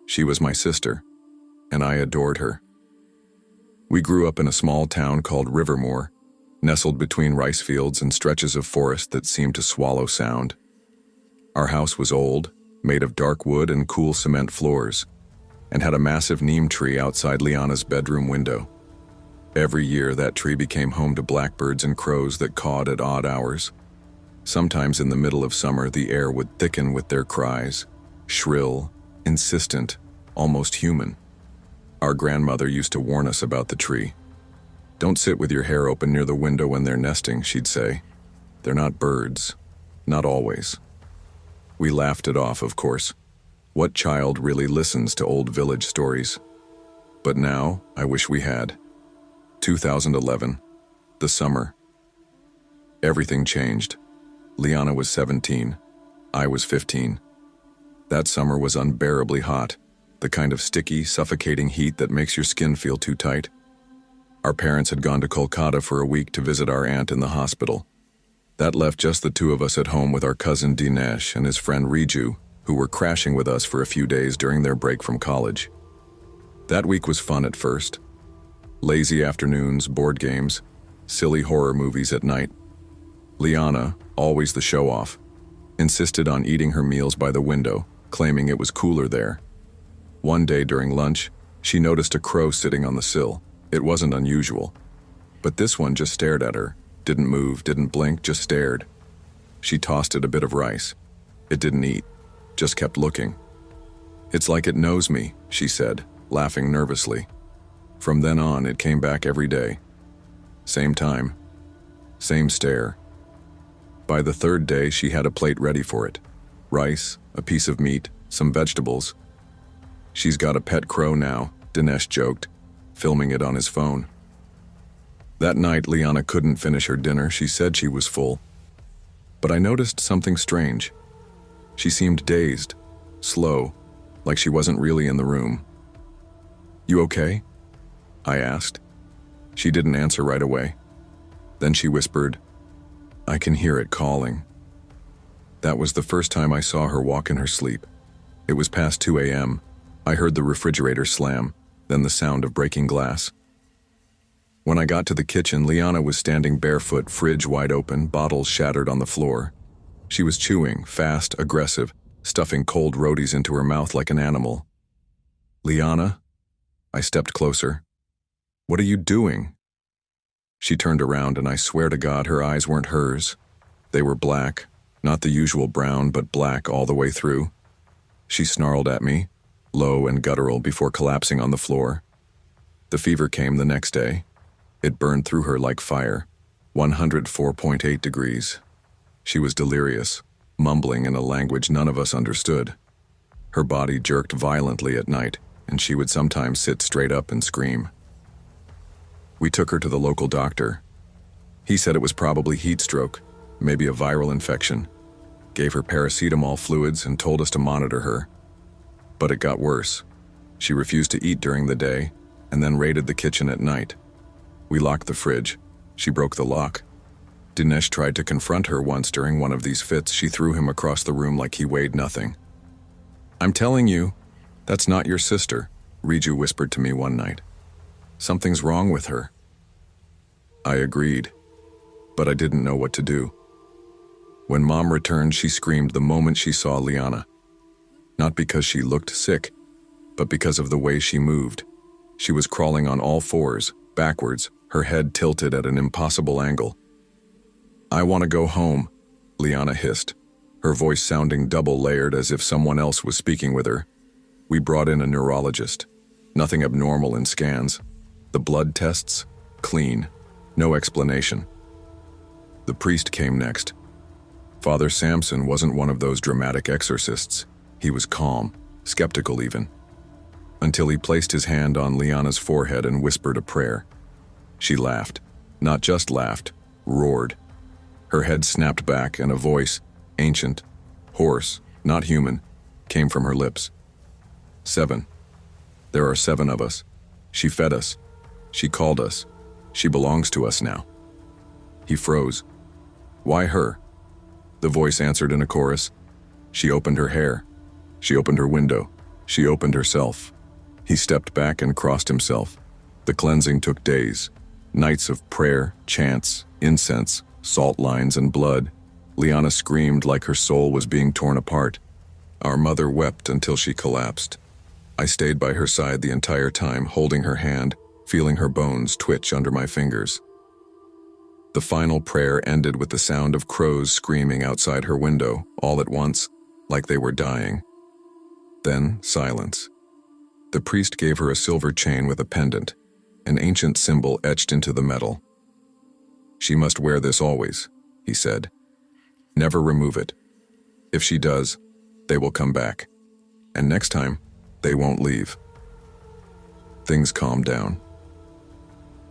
She was my sister, and I adored her. We grew up in a small town called Rivermore, nestled between rice fields and stretches of forest that seemed to swallow sound. Our house was old, made of dark wood and cool cement floors, and had a massive neem tree outside Liana's bedroom window. Every year, that tree became home to blackbirds and crows that cawed at odd hours. Sometimes in the middle of summer, the air would thicken with their cries, shrill, insistent, almost human. Our grandmother used to warn us about the tree. "Don't sit with your hair open near the window when they're nesting," she'd say. "They're not birds. Not always." We laughed it off, of course. What child really listens to old village stories? But now, I wish we had. 2011, the summer. Everything changed. Liana was 17. I was 15. That summer was unbearably hot. the kind of sticky, suffocating heat that makes your skin feel too tight. Our parents had gone to Kolkata for a week to visit our aunt in the hospital. That left just the two of us at home with our cousin Dinesh and his friend Riju, who were crashing with us for a few days during their break from college. That week was fun at first. Lazy afternoons, board games, silly horror movies at night. Liana, always the show-off, insisted on eating her meals by the window, claiming it was cooler there. One day during lunch, she noticed a crow sitting on the sill. It wasn't unusual, but this one just stared at her, didn't move, didn't blink, just stared. She tossed it a bit of rice. It didn't eat, just kept looking. "It's like it knows me," she said, laughing nervously. From then on, it came back every day. Same time, same stare. By the third day, she had a plate ready for it. Rice, a piece of meat, some vegetables. "She's got a pet crow now," Dinesh joked, filming it on his phone. That night, Liana couldn't finish her dinner. She said she was full. But I noticed something strange. She seemed dazed, slow, like she wasn't really in the room. "You okay?" I asked. She didn't answer right away. Then she whispered, "I can hear it calling." That was the first time I saw her walk in her sleep. It was past 2 a.m. I heard the refrigerator slam, then the sound of breaking glass. When I got to the kitchen, Liana was standing barefoot, fridge wide open, bottles shattered on the floor. She was chewing, fast, aggressive, stuffing cold rotis into her mouth like an animal. "Liana?" I stepped closer. "What are you doing?" She turned around, and I swear to God her eyes weren't hers. They were black, not the usual brown, but black all the way through. She snarled at me, low and guttural, before collapsing on the floor. The fever came the next day. It burned through her like fire, 104.8 degrees. She was delirious, mumbling in a language none of us understood. Her body jerked violently at night, and she would sometimes sit straight up and scream. We took her to the local doctor. He said it was probably heat stroke, maybe a viral infection, gave her paracetamol fluids and told us to monitor her. But it got worse. She refused to eat during the day and then raided the kitchen at night. We locked the fridge. She broke the lock. Dinesh tried to confront her once during one of these fits. She threw him across the room like he weighed nothing. "I'm telling you, that's not your sister," Riju whispered to me one night. "Something's wrong with her." I agreed, but I didn't know what to do. When Mom returned, she screamed the moment she saw Liana. Not because she looked sick, but because of the way she moved. She was crawling on all fours, backwards, her head tilted at an impossible angle. "I want to go home," Liana hissed, her voice sounding double-layered as if someone else was speaking with her. We brought in a neurologist. Nothing abnormal in scans. The blood tests, clean. No explanation. The priest came next. Father Samson wasn't one of those dramatic exorcists. He was calm, skeptical even, until he placed his hand on Liana's forehead and whispered a prayer. She laughed. Not just laughed, roared. Her head snapped back, and a voice, ancient, hoarse, not human, came from her lips. 7. There are 7 of us. She fed us. She called us. She belongs to us now. He froze. "Why her?" The voice answered in a chorus. "She opened her hair. She opened her window. She opened herself." He stepped back and crossed himself. The cleansing took days. Nights of prayer, chants, incense, salt lines, and blood. Liana screamed like her soul was being torn apart. Our mother wept until she collapsed. I stayed by her side the entire time, holding her hand, feeling her bones twitch under my fingers. The final prayer ended with the sound of crows screaming outside her window, all at once, like they were dying. Then silence. The priest gave her a silver chain with a pendant, an ancient symbol etched into the metal. "She must wear this always," he said. "Never remove it. If she does, they will come back. And next time, they won't leave." Things calmed down.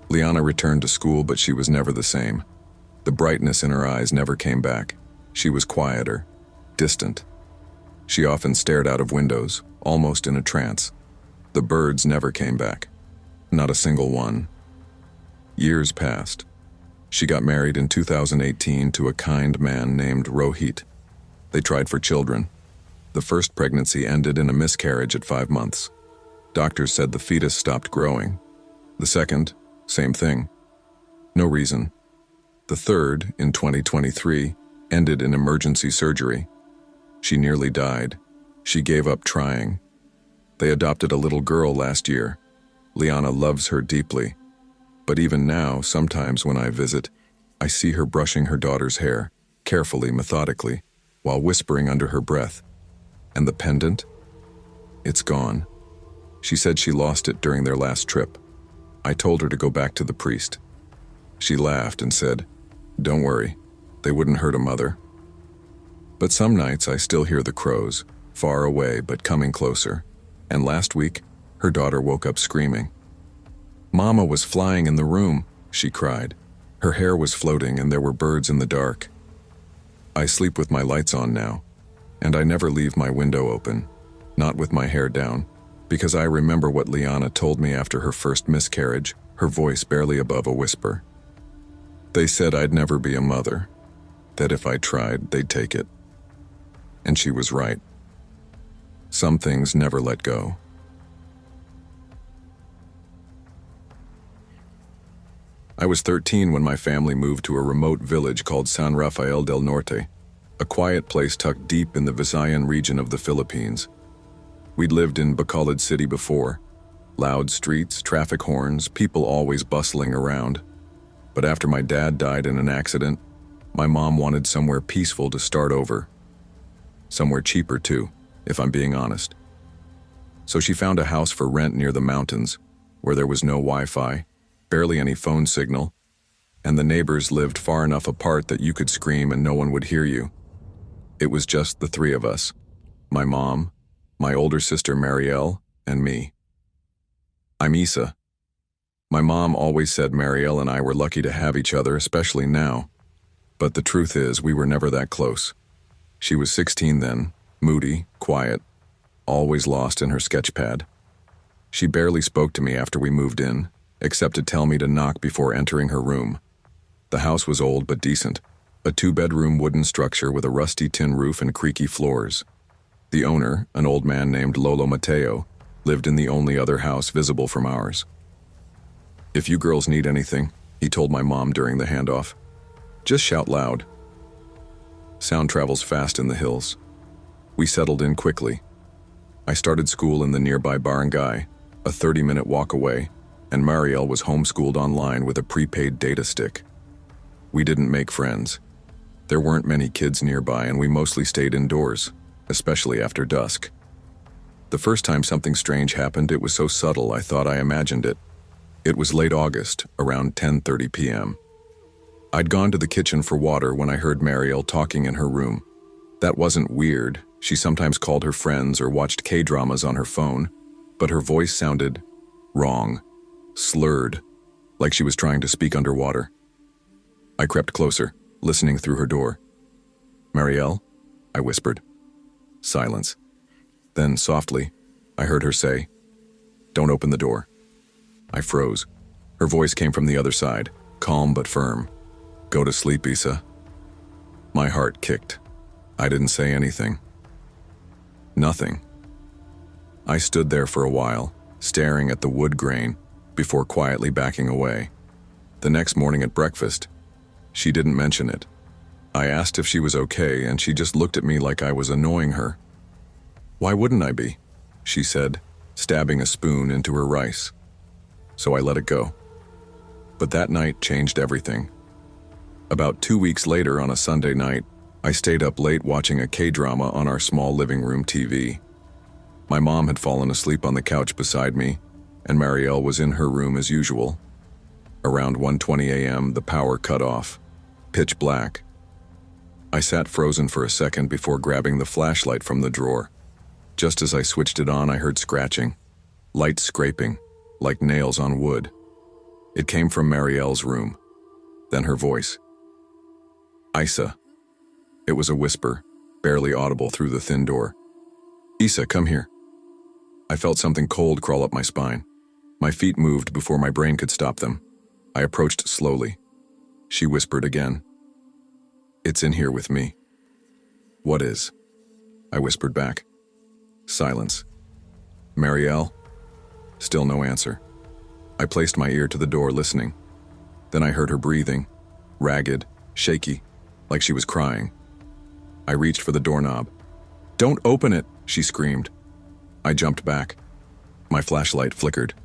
Liana returned to school, but she was never the same. The brightness in her eyes never came back. She was quieter, distant. She often stared out of windows, almost in a trance, The birds never came back. Not a single one. Years passed. She got married in 2018 to a kind man named Rohit. They tried for children. The first pregnancy ended in a miscarriage at 5 months. Doctors said the fetus stopped growing. The second, same thing. No reason. The third, in 2023, ended in emergency surgery. She nearly died. She gave up trying. They adopted a little girl last year. Liana loves her deeply. But even now, sometimes when I visit, I see her brushing her daughter's hair, carefully, methodically, while whispering under her breath. And the pendant? It's gone. She said she lost it during their last trip. I told her to go back to the priest. She laughed and said, "Don't worry, they wouldn't hurt a mother." But some nights I still hear the crows, far away but coming closer. And last week, her daughter woke up screaming. "Mama was flying in the room," she cried. Her hair was floating and there were birds in the dark. I sleep with my lights on now, and I never leave my window open, not with my hair down, because I remember what Liana told me after her first miscarriage, her voice barely above a whisper. They said I'd never be a mother, that if I tried, they'd take it. And she was right. Some things never let go. I was 13 when my family moved to a remote village called San Rafael del Norte, a quiet place tucked deep in the Visayan region of the Philippines. We'd lived in Bacolod City before. Loud streets, traffic horns, people always bustling around. But after my dad died in an accident, my mom wanted somewhere peaceful to start over. Somewhere cheaper too, if I'm being honest. So she found a house for rent near the mountains, where there was no Wi-Fi, barely any phone signal, and the neighbors lived far enough apart that you could scream and no one would hear you. It was just the three of us, my mom, my older sister Marielle, and me. I'm Isa. My mom always said Marielle and I were lucky to have each other, especially now. But the truth is, we were never that close. She was 16 then, moody, quiet, always lost in her sketch pad. She barely spoke to me after we moved in, except to tell me to knock before entering her room. The house was old but decent, a 2-bedroom wooden structure with a rusty tin roof and creaky floors. The owner, an old man named Lolo Mateo, lived in the only other house visible from ours. "If you girls need anything," he told my mom during the handoff, "just shout loud." Sound travels fast in the hills. We settled in quickly. I started school in the nearby barangay, a 30-minute walk away, and Marielle was homeschooled online with a prepaid data stick. We didn't make friends. There weren't many kids nearby and we mostly stayed indoors, especially after dusk. The first time something strange happened, it was so subtle I thought I imagined it. It was late August, around 10:30 p.m. I'd gone to the kitchen for water when I heard Marielle talking in her room. That wasn't weird. She sometimes called her friends or watched K-dramas on her phone, but her voice sounded wrong, slurred, like she was trying to speak underwater. I crept closer, listening through her door. "Marielle?" I whispered. Silence. Then, softly, I heard her say, "Don't open the door." I froze. Her voice came from the other side, calm but firm. "Go to sleep, Isa." My heart kicked. I didn't say anything. Nothing. I stood there for a while, staring at the wood grain, before quietly backing away. The next morning at breakfast, she didn't mention it. I asked if she was okay, and she just looked at me like I was annoying her. "Why wouldn't I be?" she said, stabbing a spoon into her rice. So I let it go. But that night changed everything. About 2 weeks later, on a Sunday night, I stayed up late watching a K-drama on our small living room TV. My mom had fallen asleep on the couch beside me, and Marielle was in her room as usual. Around 1:20 a.m., the power cut off. Pitch black. I sat frozen for a second before grabbing the flashlight from the drawer. Just as I switched it on, I heard scratching, light scraping, like nails on wood. It came from Marielle's room. Then her voice. "Isa." It was a whisper, barely audible through the thin door. "Isa, come here." I felt something cold crawl up my spine. My feet moved before my brain could stop them. I approached slowly. She whispered again. "It's in here with me." "What is?" I whispered back. Silence. "Marielle?" Still no answer. I placed my ear to the door, listening. Then I heard her breathing, ragged, shaky, like she was crying. I reached for the doorknob. "Don't open it!" she screamed. I jumped back. My flashlight flickered.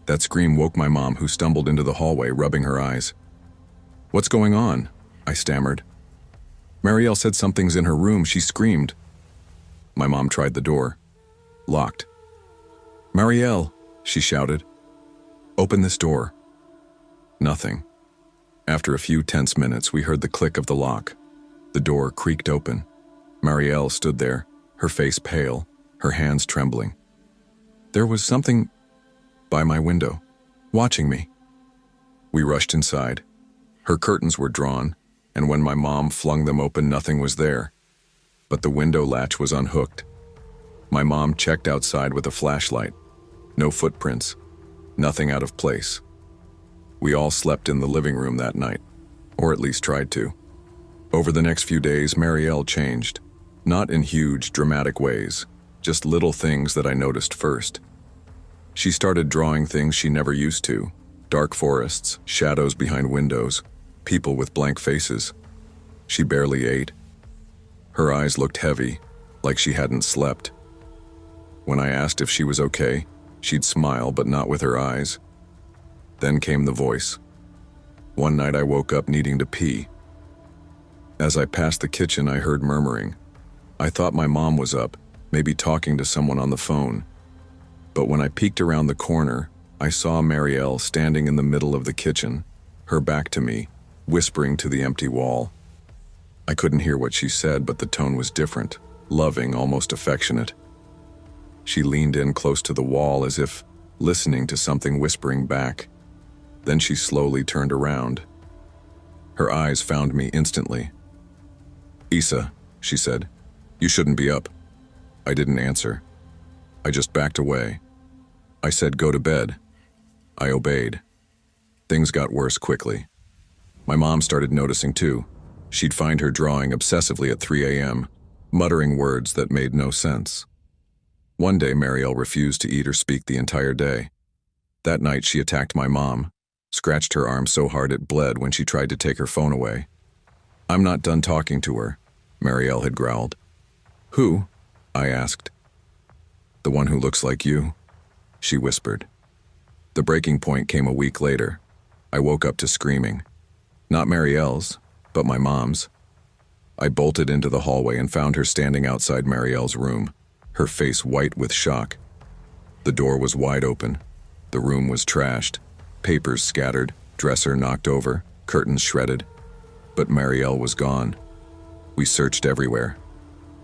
That scream woke my mom, who stumbled into the hallway, rubbing her eyes. "What's going on?" I stammered. "Marielle said something's in her room," she screamed. My mom tried the door. Locked. "Marielle," she shouted. "Open this door." Nothing. After a few tense minutes, we heard the click of the lock. The door creaked open. Marielle stood there, her face pale, her hands trembling. There was something by my window, watching me. We rushed inside. Her curtains were drawn, and when my mom flung them open, nothing was there. But the window latch was unhooked. My mom checked outside with a flashlight. No footprints. Nothing out of place. We all slept in the living room that night, or at least tried to. Over the next few days, Marielle changed. Not in huge, dramatic ways, just little things that I noticed first. She started drawing things she never used to. Dark forests, shadows behind windows, people with blank faces. She barely ate. Her eyes looked heavy, like she hadn't slept. When I asked if she was okay, she'd smile, but not with her eyes. Then came the voice. One night I woke up needing to pee. As I passed the kitchen, I heard murmuring. I thought my mom was up, maybe talking to someone on the phone. But when I peeked around the corner, I saw Marielle standing in the middle of the kitchen, her back to me, whispering to the empty wall. I couldn't hear what she said, but the tone was different, loving, almost affectionate. She leaned in close to the wall as if listening to something whispering back. Then she slowly turned around. Her eyes found me instantly. "Issa," she said, "you shouldn't be up." I didn't answer. I just backed away. I said, "Go to bed." I obeyed. Things got worse quickly. My mom started noticing too. She'd find her drawing obsessively at 3 a.m., muttering words that made no sense. One day, Marielle refused to eat or speak the entire day. That night, she attacked my mom, scratched her arm so hard it bled when she tried to take her phone away. "I'm not done talking to her," Marielle had growled. "Who?" I asked. "The one who looks like you," she whispered. The breaking point came a week later. I woke up to screaming. Not Marielle's, but my mom's. I bolted into the hallway and found her standing outside Marielle's room, her face white with shock. The door was wide open. The room was trashed, papers scattered, dresser knocked over, curtains shredded. But Marielle was gone. We searched everywhere.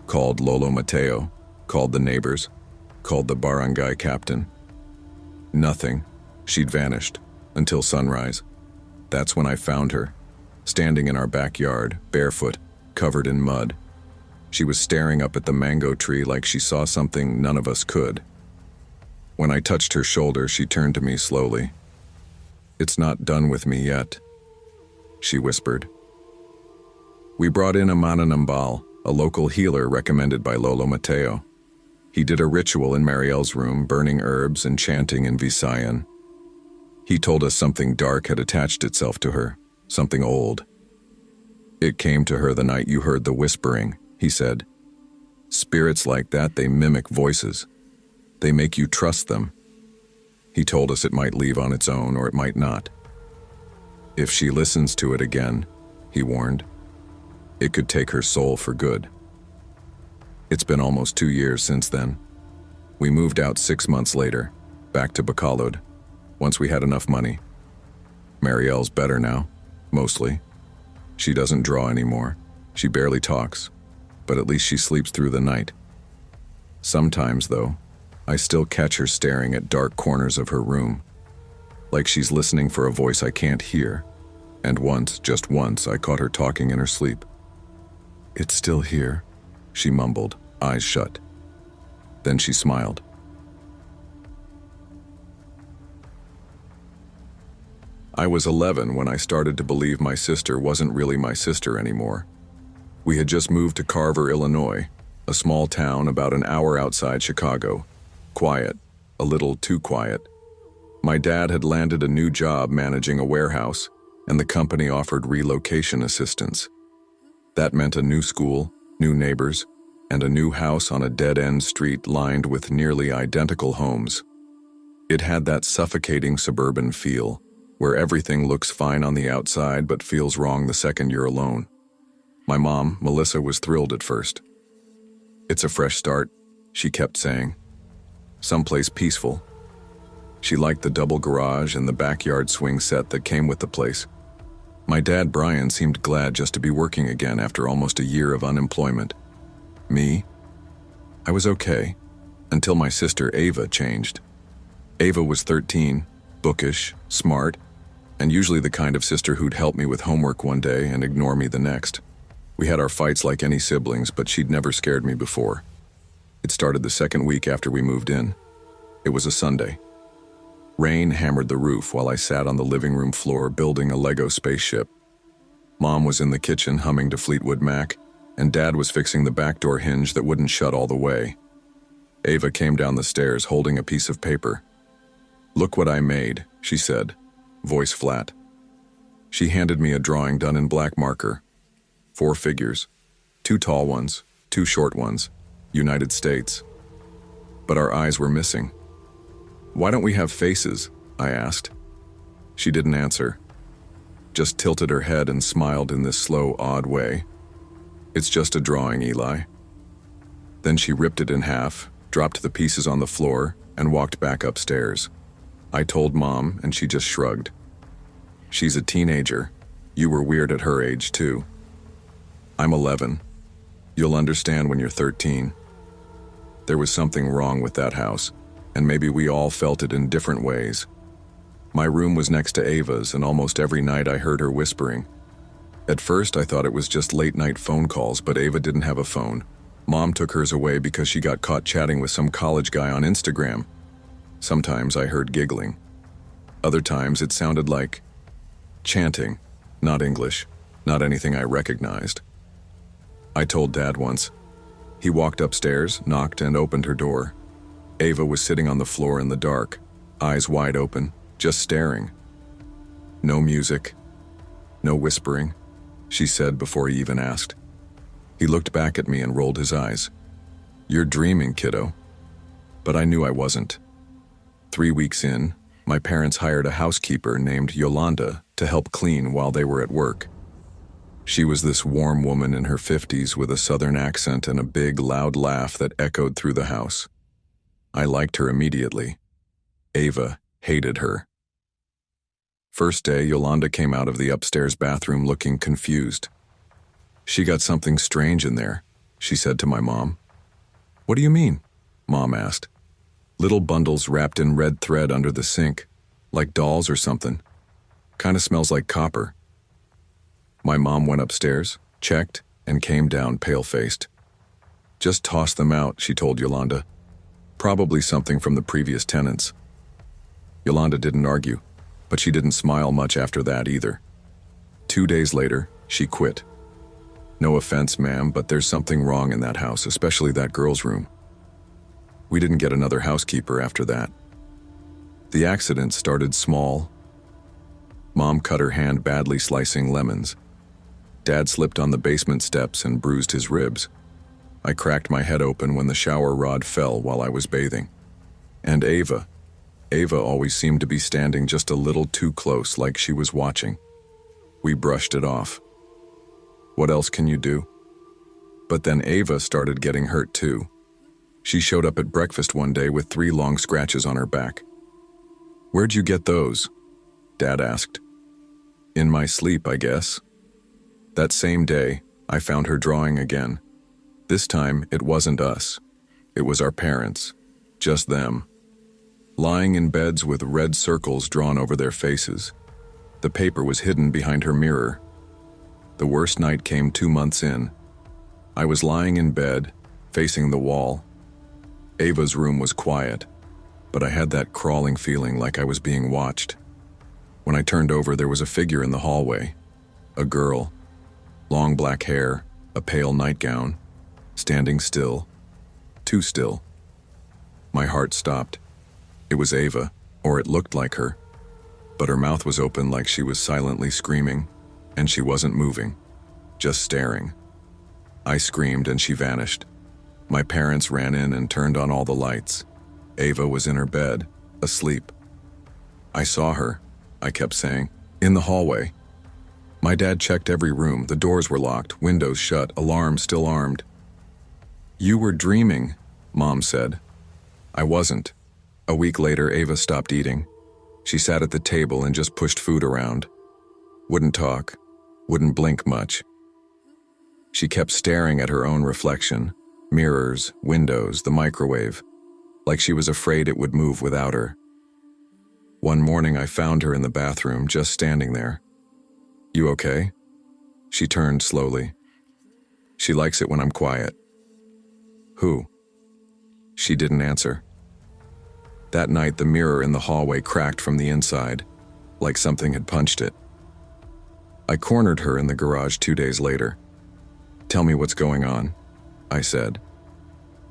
Called Lolo Mateo, called the neighbors, called the barangay captain. Nothing. She'd vanished, until sunrise. That's when I found her, standing in our backyard, barefoot, covered in mud. She was staring up at the mango tree like she saw something none of us could. When I touched her shoulder, she turned to me slowly. "It's not done with me yet," she whispered. We brought in a mananambal, a local healer recommended by Lolo Mateo. He did a ritual in Marielle's room, burning herbs and chanting in Visayan. He told us something dark had attached itself to her, something old. "It came to her the night you heard the whispering," he said. "Spirits like that, they mimic voices. They make you trust them." He told us it might leave on its own or it might not. "If she listens to it again," he warned, "it could take her soul for good." It's been almost 2 years since then. We moved out 6 months later, back to Bacolod, once we had enough money. Marielle's better now, mostly. She doesn't draw anymore. She barely talks, but at least she sleeps through the night. Sometimes, though, I still catch her staring at dark corners of her room, like she's listening for a voice I can't hear. And once, just once, I caught her talking in her sleep. "It's still here," she mumbled, eyes shut. Then she smiled. I was 11 when I started to believe my sister wasn't really my sister anymore. We had just moved to Carver, Illinois, a small town about an hour outside Chicago. Quiet, a little too quiet. My dad had landed a new job managing a warehouse, and the company offered relocation assistance. That meant a new school, new neighbors, and a new house on a dead-end street lined with nearly identical homes. It had that suffocating suburban feel, where everything looks fine on the outside but feels wrong the second you're alone. My mom, Melissa, was thrilled at first. "It's a fresh start," she kept saying. "Someplace peaceful." She liked the double garage and the backyard swing set that came with the place. My dad, Brian, seemed glad just to be working again after almost a year of unemployment. Me? I was okay, until my sister Ava changed. Ava was 13, bookish, smart, and usually the kind of sister who'd help me with homework one day and ignore me the next. We had our fights like any siblings, but she'd never scared me before. It started the second week after we moved in. It was a Sunday. Rain hammered the roof while I sat on the living room floor building a Lego spaceship. Mom was in the kitchen humming to Fleetwood Mac, and Dad was fixing the back door hinge that wouldn't shut all the way. Ava came down the stairs holding a piece of paper. "Look what I made," she said, voice flat. She handed me a drawing done in black marker. 4 figures, 2 tall ones, 2 short ones, United States. But our eyes were missing. "Why don't we have faces?" I asked. She didn't answer, just tilted her head and smiled in this slow, odd way. "It's just a drawing, Eli." Then she ripped it in half, dropped the pieces on the floor, and walked back upstairs. I told Mom, and she just shrugged. "She's a teenager. You were weird at her age, too." "I'm 11. You'll understand when you're 13. There was something wrong with that house, and maybe we all felt it in different ways. My room was next to Ava's, and almost every night I heard her whispering. At first I thought it was just late-night phone calls, but Ava didn't have a phone. Mom took hers away because she got caught chatting with some college guy on Instagram. Sometimes I heard giggling. Other times it sounded like chanting, not English, not anything I recognized. I told Dad once. He walked upstairs, knocked, and opened her door. Ava was sitting on the floor in the dark, eyes wide open, just staring. "No music, no whispering," she said before he even asked. He looked back at me and rolled his eyes. "You're dreaming, kiddo." But I knew I wasn't. 3 weeks in, my parents hired a housekeeper named Yolanda to help clean while they were at work. She was this warm woman in her 50s with a southern accent and a big, loud laugh that echoed through the house. I liked her immediately. Ava hated her. First day, Yolanda came out of the upstairs bathroom looking confused. "She got something strange in there," she said to my mom. "What do you mean?" Mom asked. "Little bundles wrapped in red thread under the sink, like dolls or something. Kinda smells like copper." My mom went upstairs, checked, and came down pale-faced. "Just toss them out," she told Yolanda. "Probably something from the previous tenants." Yolanda didn't argue, but she didn't smile much after that either. 2 days later, she quit. "No offense, ma'am, but there's something wrong in that house, especially that girl's room." We didn't get another housekeeper after that. The accident started small. Mom cut her hand badly slicing lemons. Dad slipped on the basement steps and bruised his ribs. I cracked my head open when the shower rod fell while I was bathing. And Ava always seemed to be standing just a little too close, like she was watching. We brushed it off. What else can you do? But then Ava started getting hurt too. She showed up at breakfast one day with 3 long scratches on her back. "Where'd you get those?" Dad asked. "In my sleep, I guess." That same day, I found her drawing again. This time, it wasn't us. It was our parents. Just them. Lying in beds with red circles drawn over their faces. The paper was hidden behind her mirror. The worst night came 2 months in. I was lying in bed, facing the wall. Ava's room was quiet, but I had that crawling feeling like I was being watched. When I turned over, there was a figure in the hallway. A girl, long black hair, a pale nightgown, standing still, too still. My heart stopped. It was Ava, or it looked like her, but her mouth was open like she was silently screaming, and she wasn't moving, just staring. I screamed and she vanished. My parents ran in and turned on all the lights. Ava was in her bed, asleep. I saw her, I kept saying, in the hallway. My dad checked every room. The doors were locked, windows shut, alarms still armed. "You were dreaming," Mom said. I wasn't. A week later, Ava stopped eating. She sat at the table and just pushed food around. Wouldn't talk, wouldn't blink much. She kept staring at her own reflection, mirrors, windows, the microwave, like she was afraid it would move without her. One morning I found her in the bathroom, just standing there. "You okay?" She turned slowly. She likes it when I'm quiet. "Who?" She didn't answer. That night, the mirror in the hallway cracked from the inside, like something had punched it. I cornered her in the garage 2 days later. "Tell me what's going on," I said.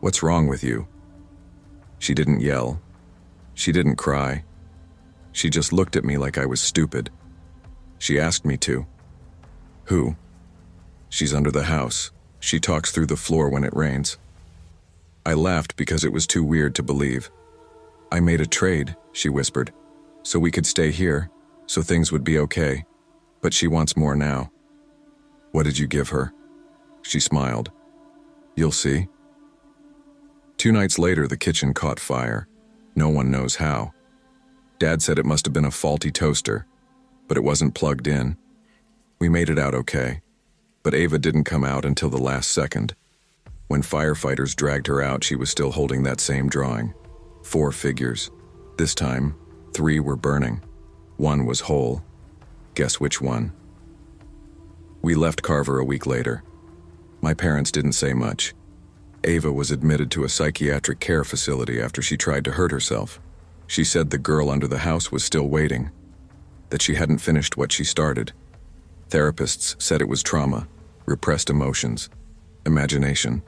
"What's wrong with you?" She didn't yell. She didn't cry. She just looked at me like I was stupid. She asked me to. "Who?" "She's under the house. She talks through the floor when it rains." I laughed because it was too weird to believe. "I made a trade," she whispered, "so we could stay here, so things would be okay. But she wants more now." "What did you give her?" She smiled. "You'll see." 2 nights later, the kitchen caught fire. No one knows how. Dad said it must have been a faulty toaster, but it wasn't plugged in. We made it out okay, but Ava didn't come out until the last second. When firefighters dragged her out, she was still holding that same drawing. 4 figures. This time, 3 were burning. 1 was whole. Guess which one? We left Carver a week later. My parents didn't say much. Ava was admitted to a psychiatric care facility after she tried to hurt herself. She said the girl under the house was still waiting, that she hadn't finished what she started. Therapists said it was trauma, repressed emotions, imagination.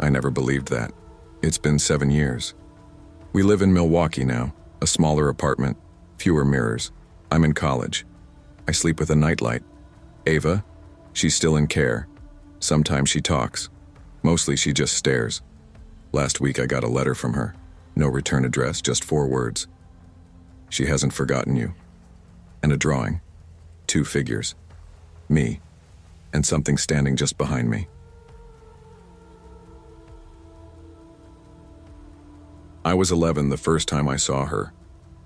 I never believed that. It's been 7 years. We live in Milwaukee now, a smaller apartment, fewer mirrors. I'm in college. I sleep with a nightlight. Ava, she's still in care. Sometimes she talks. Mostly she just stares. Last week I got a letter from her. No return address, just 4 words. She hasn't forgotten you. And a drawing. 2 figures. Me. And something standing just behind me. I was 11 the first time I saw her.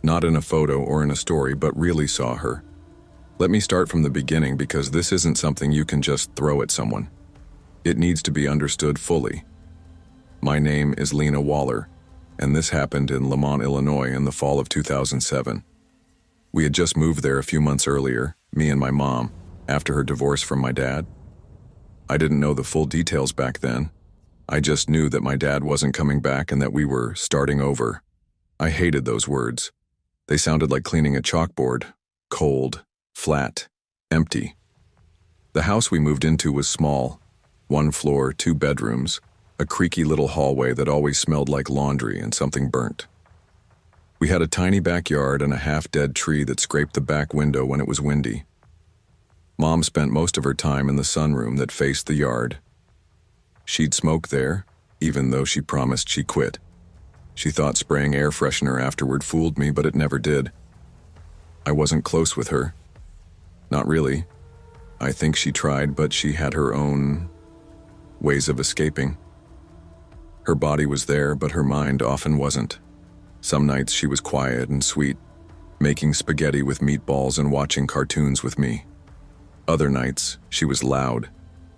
Not in a photo or in a story, but really saw her. Let me start from the beginning because this isn't something you can just throw at someone. It needs to be understood fully. My name is Lena Waller, and this happened in Lamont, Illinois in the fall of 2007. We had just moved there a few months earlier, me and my mom, after her divorce from my dad. I didn't know the full details back then. I just knew that my dad wasn't coming back and that we were starting over. I hated those words. They sounded like cleaning a chalkboard. Cold, flat, empty. The house we moved into was small. 1 floor, 2 bedrooms, a creaky little hallway that always smelled like laundry and something burnt. We had a tiny backyard and a half-dead tree that scraped the back window when it was windy. Mom spent most of her time in the sunroom that faced the yard. She'd smoke there, even though she promised she quit. She thought spraying air freshener afterward fooled me, but it never did. I wasn't close with her. Not really. I think she tried, but she had her own ways of escaping. Her body was there, but her mind often wasn't. Some nights she was quiet and sweet, making spaghetti with meatballs and watching cartoons with me. Other nights, she was loud.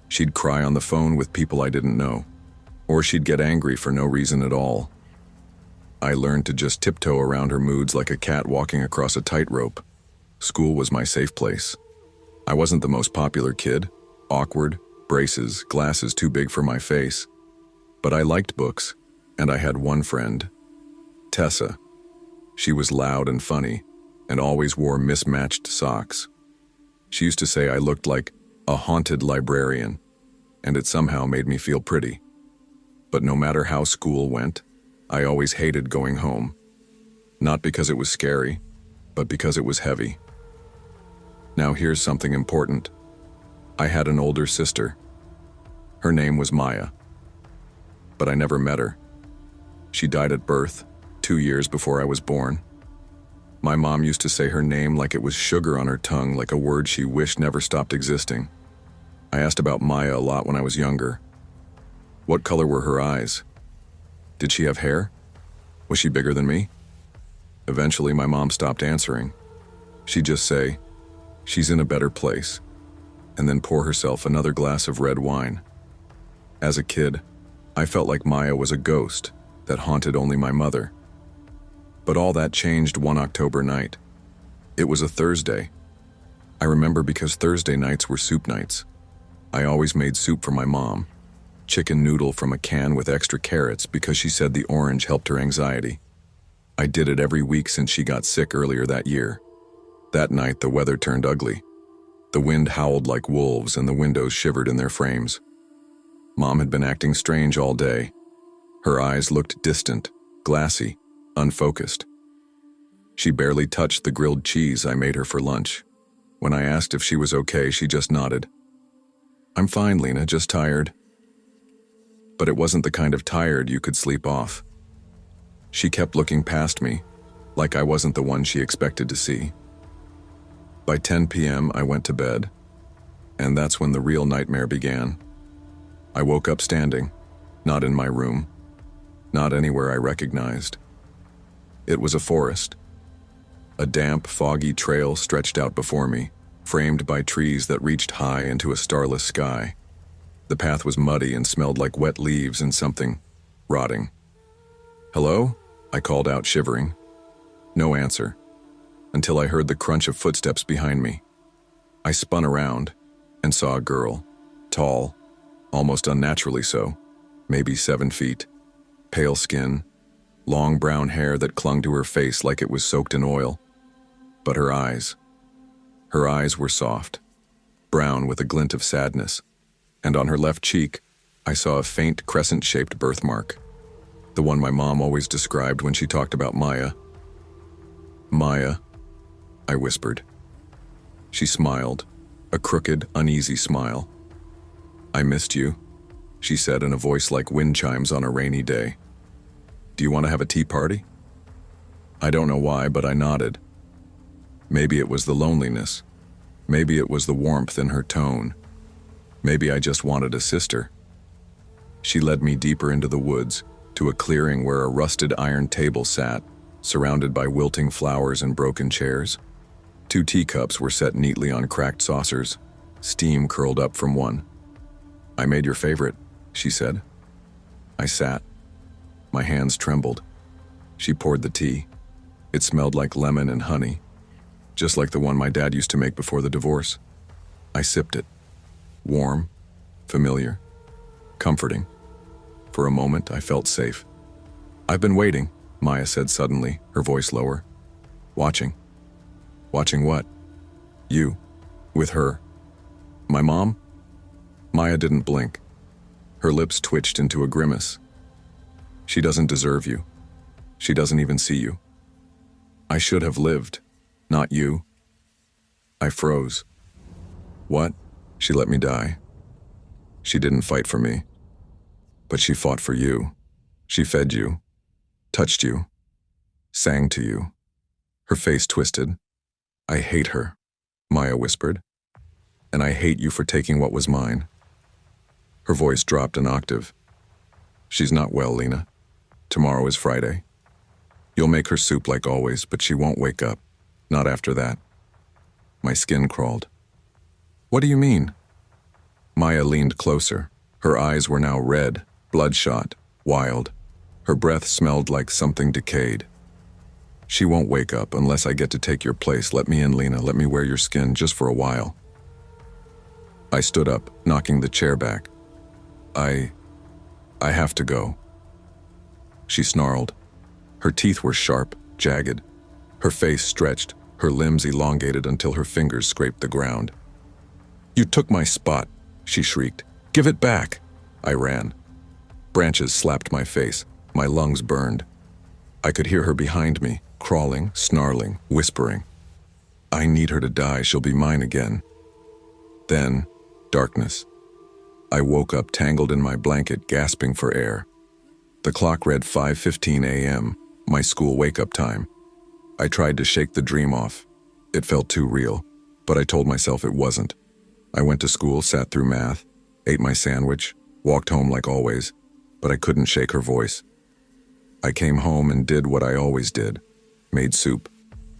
She'd cry on the phone with people I didn't know, or she'd get angry for no reason at all. I learned to just tiptoe around her moods like a cat walking across a tightrope. School was my safe place. I wasn't the most popular kid, awkward, braces, glasses too big for my face. But I liked books, and I had one friend, Tessa. She was loud and funny, and always wore mismatched socks. She used to say I looked like a haunted librarian, and it somehow made me feel pretty. But no matter how school went, I always hated going home. Not because it was scary, but because it was heavy. Now here's something important. I had an older sister. Her name was Maya. But I never met her. She died at birth, 2 years before I was born. My mom used to say her name like it was sugar on her tongue, like a word she wished never stopped existing. I asked about Maya a lot when I was younger. What color were her eyes? Did she have hair? Was she bigger than me? Eventually, my mom stopped answering. She'd just say, "She's in a better place," and then pour herself another glass of red wine. As a kid, I felt like Maya was a ghost that haunted only my mother. But all that changed one October night. It was a Thursday. I remember because Thursday nights were soup nights. I always made soup for my mom, chicken noodle from a can with extra carrots because she said the orange helped her anxiety. I did it every week since she got sick earlier that year. That night, the weather turned ugly. The wind howled like wolves and the windows shivered in their frames. Mom had been acting strange all day. Her eyes looked distant, glassy, unfocused. She barely touched the grilled cheese I made her for lunch. When I asked if she was okay, she just nodded. "I'm fine, Lena, just tired." But it wasn't the kind of tired you could sleep off. She kept looking past me, like I wasn't the one she expected to see. By 10 p.m., I went to bed, and that's when the real nightmare began. I woke up standing, not in my room, not anywhere I recognized. It was a forest. A damp, foggy trail stretched out before me, framed by trees that reached high into a starless sky. The path was muddy and smelled like wet leaves and something rotting. "Hello?" I called out, shivering. No answer, until I heard the crunch of footsteps behind me. I spun around and saw a girl, tall, almost unnaturally so, maybe 7 feet, pale skin, long brown hair that clung to her face like it was soaked in oil. But her eyes were soft, brown with a glint of sadness, and on her left cheek, I saw a faint crescent-shaped birthmark, the one my mom always described when she talked about Maya. "Maya," I whispered. She smiled, a crooked, uneasy smile. "I missed you," she said in a voice like wind chimes on a rainy day. "Do you want to have a tea party?" I don't know why, but I nodded. Maybe it was the loneliness. Maybe it was the warmth in her tone. Maybe I just wanted a sister. She led me deeper into the woods, to a clearing where a rusted iron table sat, surrounded by wilting flowers and broken chairs. 2 teacups were set neatly on cracked saucers, steam curled up from one. "I made your favorite," she said. I sat. My hands trembled. She poured the tea. It smelled like lemon and honey, just like the one my dad used to make before the divorce. I sipped it. Warm, familiar, comforting. For a moment, I felt safe. "I've been waiting," Maya said suddenly, her voice lower. "Watching." "Watching what?" "You. With her." "My mom?" Maya didn't blink. Her lips twitched into a grimace. "She doesn't deserve you. She doesn't even see you. I should have lived, not you." I froze. "What? She let me die?" "She didn't fight for me. But she fought for you. She fed you, touched you, sang to you." Her face twisted. "I hate her," Maya whispered. "And I hate you for taking what was mine." Her voice dropped an octave. "She's not well, Lena. Tomorrow is Friday. You'll make her soup like always, but she won't wake up. Not after that." My skin crawled. "What do you mean?" Maya leaned closer. Her eyes were now red, bloodshot, wild. Her breath smelled like something decayed. "She won't wake up unless I get to take your place. Let me in, Lena. Let me wear your skin just for a while." I stood up, knocking the chair back. I have to go." She snarled. Her teeth were sharp, jagged. Her face stretched, Her limbs elongated until her fingers scraped the ground. "You took my spot," she shrieked. "Give it back!" I ran. Branches slapped my face. My lungs burned. I could hear her behind me, crawling, snarling, whispering. "I need her to die. She'll be mine again." Then, darkness. I woke up tangled in my blanket, gasping for air. The clock read 5:15 a.m., my school wake-up time. I tried to shake the dream off. It felt too real, but I told myself it wasn't. I went to school, sat through math, ate my sandwich, walked home like always, but I couldn't shake her voice. I came home and did what I always did. Made soup,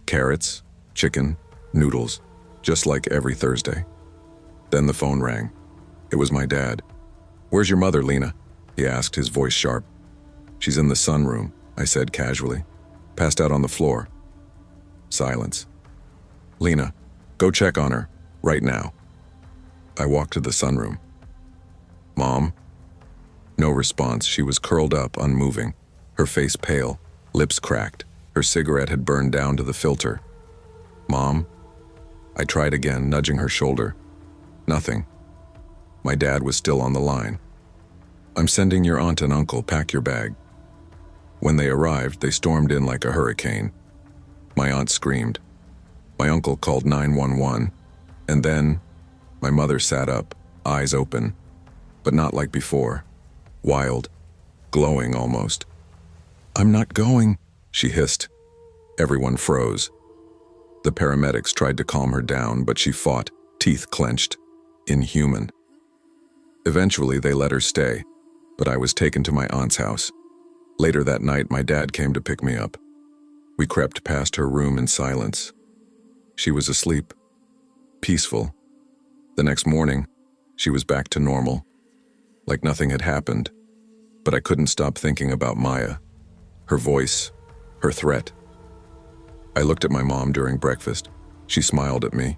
carrots, chicken, noodles, just like every Thursday. Then the phone rang. It was my dad. "Where's your mother, Lena?" he asked, his voice sharp. "She's in the sunroom," I said casually. "Passed out on the floor." Silence. "Lena, go check on her, right now." I walked to the sunroom. "Mom?" No response. She was curled up, unmoving, her face pale, lips cracked. Her cigarette had burned down to the filter. "Mom?" I tried again, nudging her shoulder. Nothing. My dad was still on the line. "I'm sending your aunt and uncle. Pack your bag." When they arrived, they stormed in like a hurricane. My aunt screamed. My uncle called 911, and then my mother sat up, eyes open, but not like before. Wild, glowing almost. "I'm not going," she hissed. Everyone froze. The paramedics tried to calm her down, but she fought, teeth clenched. Inhuman. Eventually, they let her stay, but I was taken to my aunt's house. Later that night, my dad came to pick me up. We crept past her room in silence. She was asleep. Peaceful. The next morning, she was back to normal, like nothing had happened. But I couldn't stop thinking about Maya, her voice, her threat. I looked at my mom during breakfast. She smiled at me,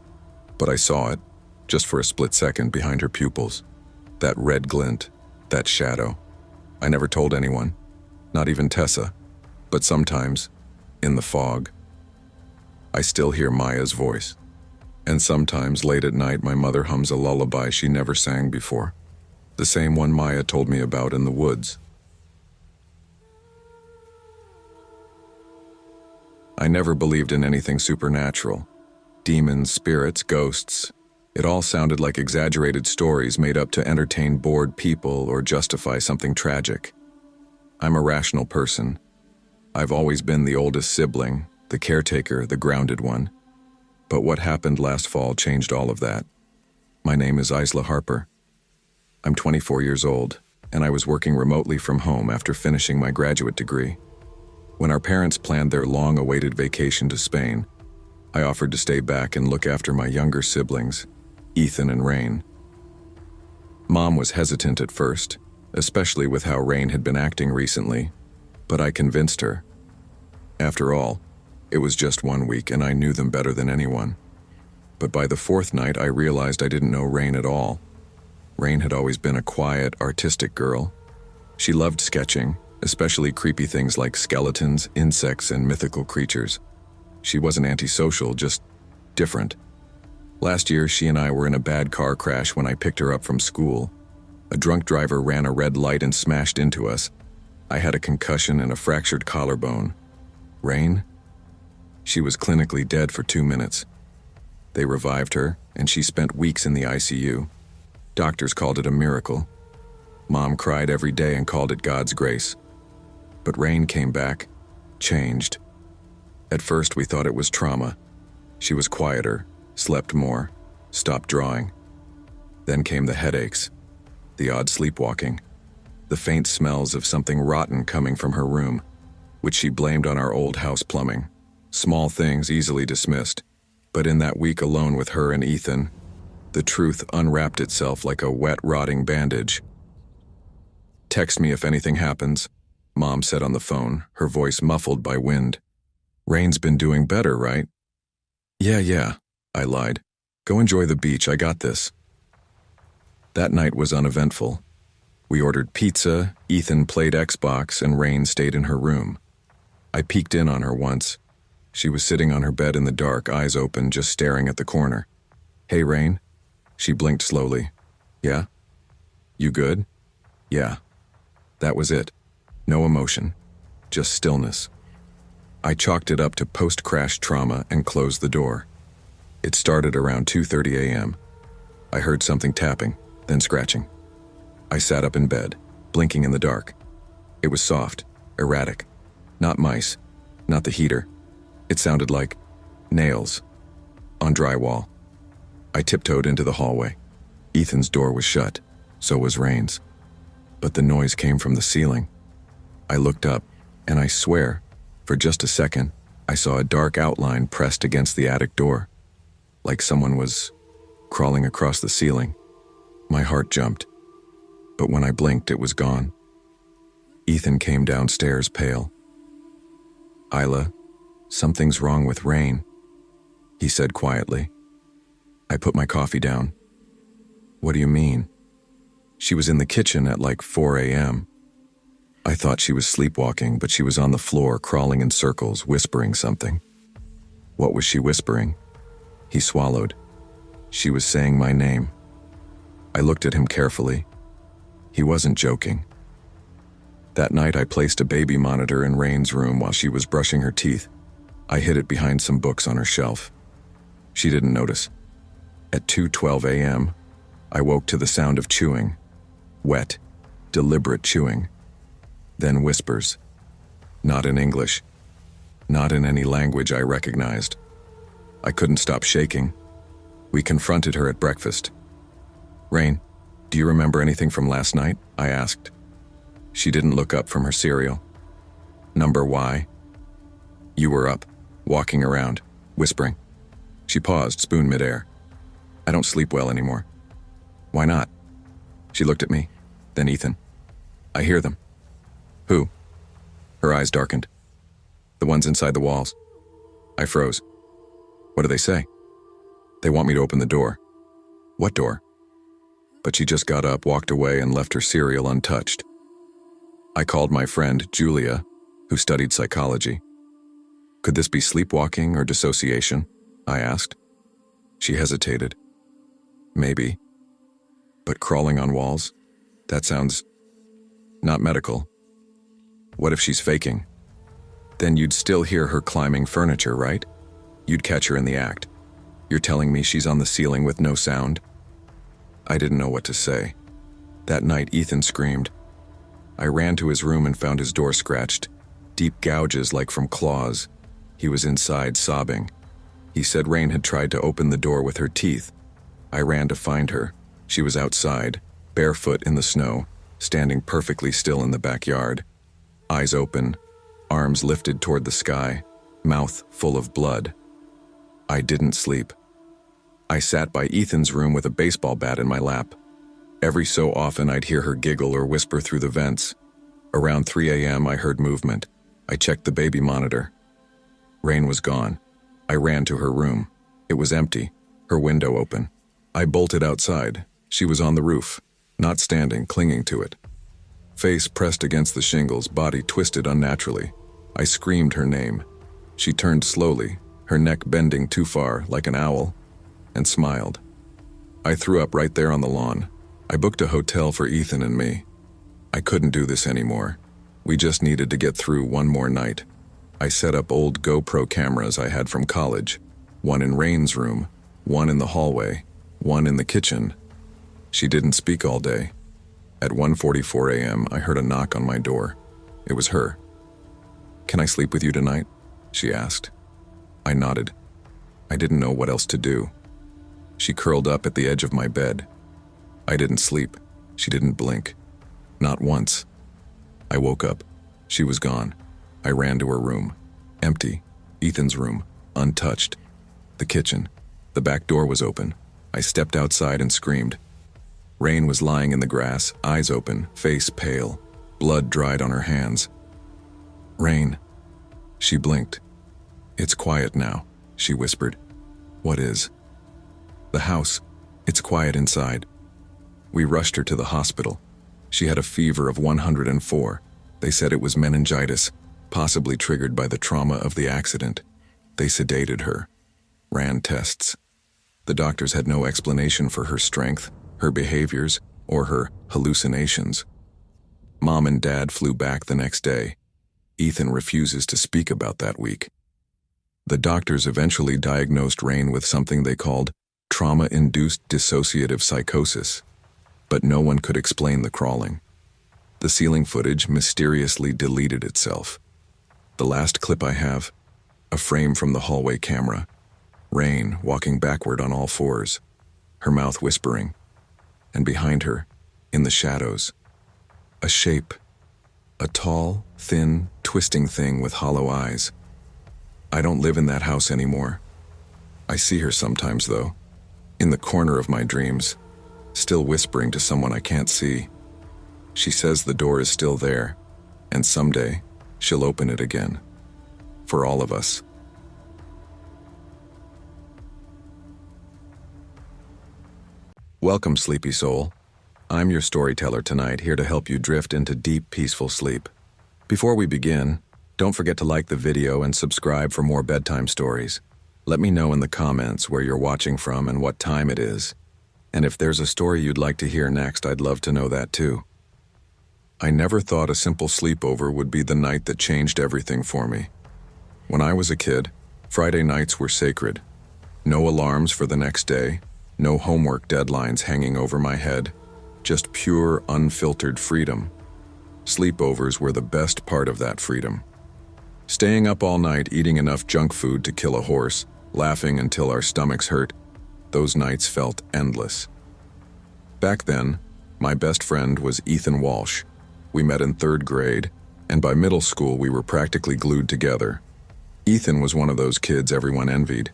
but I saw it, just for a split second, behind her pupils. That red glint, that shadow. I never told anyone, not even Tessa, but sometimes, in the fog, I still hear Maya's voice. And sometimes, late at night, my mother hums a lullaby she never sang before. The same one Maya told me about in the woods. I never believed in anything supernatural. Demons, spirits, ghosts. It all sounded like exaggerated stories made up to entertain bored people or justify something tragic. I'm a rational person. I've always been the oldest sibling, the caretaker, the grounded one. But what happened last fall changed all of that. My name is Isla Harper. I'm 24 years old, and I was working remotely from home after finishing my graduate degree. When our parents planned their long-awaited vacation to Spain, I offered to stay back and look after my younger siblings, Ethan and Rain. Mom was hesitant at first, especially with how Rain had been acting recently, but I convinced her. After all, it was just 1 week and I knew them better than anyone. But by the 4th night, I realized I didn't know Rain at all. Rain had always been a quiet, artistic girl. She loved sketching, especially creepy things like skeletons, insects, and mythical creatures. She wasn't antisocial, just different. Last year, she and I were in a bad car crash when I picked her up from school. A drunk driver ran a red light and smashed into us. I had a concussion and a fractured collarbone. Rain? She was clinically dead for 2 minutes. They revived her, and she spent weeks in the ICU. Doctors called it a miracle. Mom cried every day and called it God's grace. But Rain came back, changed. At first, we thought it was trauma. She was quieter, slept more, stopped drawing. Then came the headaches, the odd sleepwalking, the faint smells of something rotten coming from her room, which she blamed on our old house plumbing. Small things easily dismissed, but in that week alone with her and Ethan, the truth unwrapped itself like a wet, rotting bandage. "Text me if anything happens," Mom said on the phone, her voice muffled by wind. "Rain's been doing better, right?" Yeah, I lied. "Go enjoy the beach, I got this." That night was uneventful. We ordered pizza, Ethan played Xbox, and Rain stayed in her room. I peeked in on her once. She was sitting on her bed in the dark, eyes open, just staring at the corner. "Hey, Rain?" She blinked slowly. "Yeah? You good?" "Yeah." That was it. No emotion. Just stillness. I chalked it up to post-crash trauma and closed the door. It started around 2:30 a.m. I heard something tapping, then scratching. I sat up in bed, blinking in the dark. It was soft, erratic. Not mice, not the heater. It sounded like nails on drywall. I tiptoed into the hallway. Ethan's door was shut, so was Rain's. But the noise came from the ceiling. I looked up, and I swear, for just a second, I saw a dark outline pressed against the attic door, like someone was crawling across the ceiling. My heart jumped, but when I blinked, it was gone. Ethan came downstairs, pale. "Isla, something's wrong with Rain," he said quietly. I put my coffee down. "What do you mean?" "She was in the kitchen at like 4 a.m. I thought she was sleepwalking, but she was on the floor, crawling in circles, whispering something." "What was she whispering?" He swallowed. "She was saying my name." I looked at him carefully. He wasn't joking. That night I placed a baby monitor in Rain's room while she was brushing her teeth. I hid it behind some books on her shelf. She didn't notice. At 2:12 a.m., I woke to the sound of chewing. Wet, deliberate chewing. Then whispers. Not in English. Not in any language I recognized. I couldn't stop shaking. We confronted her at breakfast. "Rain, do you remember anything from last night?" I asked. She didn't look up from her cereal. "Number Y?" "You were up, walking around, whispering." She paused, spoon midair. "I don't sleep well anymore." "Why not?" She looked at me, then Ethan. "I hear them." "Who?" Her eyes darkened. "The ones inside the walls." I froze. "What do they say?" "They want me to open the door." "What door?" But she just got up, walked away, and left her cereal untouched. I called my friend, Julia, who studied psychology. "Could this be sleepwalking or dissociation?" I asked. She hesitated. "Maybe. But crawling on walls? That sounds not medical." "What if she's faking?" "Then you'd still hear her climbing furniture, right? You'd catch her in the act. You're telling me she's on the ceiling with no sound?" I didn't know what to say. That night, Ethan screamed. I ran to his room and found his door scratched, deep gouges like from claws. He was inside, sobbing. He said Rain had tried to open the door with her teeth. I ran to find her. She was outside, barefoot in the snow, standing perfectly still in the backyard. Eyes open, arms lifted toward the sky, mouth full of blood. I didn't sleep. I sat by Ethan's room with a baseball bat in my lap. Every so often I'd hear her giggle or whisper through the vents. Around 3 a.m. I heard movement. I checked the baby monitor. Rain was gone. I ran to her room. It was empty, her window open. I bolted outside. She was on the roof, not standing, clinging to it. Face pressed against the shingles, body twisted unnaturally. I screamed her name. She turned slowly, her neck bending too far, like an owl, and smiled. I threw up right there on the lawn. I booked a hotel for Ethan and me. I couldn't do this anymore. We just needed to get through one more night. I set up old GoPro cameras I had from college, one in Rain's room, one in the hallway, one in the kitchen. She didn't speak all day. At 1:44 a.m., I heard a knock on my door. It was her. "Can I sleep with you tonight?" she asked. I nodded. I didn't know what else to do. She curled up at the edge of my bed. I didn't sleep. She didn't blink. Not once. I woke up. She was gone. I ran to her room. Empty. Ethan's room. Untouched. The kitchen. The back door was open. I stepped outside and screamed. Rain was lying in the grass, eyes open, face pale. Blood dried on her hands. "Rain." She blinked. "It's quiet now," she whispered. "What is?" "The house. It's quiet inside." We rushed her to the hospital. She had a fever of 104. They said it was meningitis, possibly triggered by the trauma of the accident. They sedated her, ran tests. The doctors had no explanation for her strength, her behaviors, or her hallucinations. Mom and Dad flew back the next day. Ethan refuses to speak about that week. The doctors eventually diagnosed Rain with something they called trauma-induced dissociative psychosis, but no one could explain the crawling. The ceiling footage mysteriously deleted itself. The last clip I have, a frame from the hallway camera, Rain walking backward on all fours, her mouth whispering, and behind her, in the shadows, a shape, a tall, thin, twisting thing with hollow eyes. I don't live in that house anymore. I see her sometimes, though, in the corner of my dreams, still whispering to someone I can't see. She says the door is still there, and someday she'll open it again. For all of us. Welcome, sleepy soul. I'm your storyteller tonight, here to help you drift into deep, peaceful sleep. Before we begin, don't forget to like the video and subscribe for more bedtime stories. Let me know in the comments where you're watching from and what time it is. And if there's a story you'd like to hear next, I'd love to know that too. I never thought a simple sleepover would be the night that changed everything for me. When I was a kid, Friday nights were sacred. No alarms for the next day, no homework deadlines hanging over my head, just pure, unfiltered freedom. Sleepovers were the best part of that freedom. Staying up all night eating enough junk food to kill a horse, laughing until our stomachs hurt, those nights felt endless. Back then, my best friend was Ethan Walsh. We met in 3rd grade, and by middle school we were practically glued together. Ethan was one of those kids everyone envied.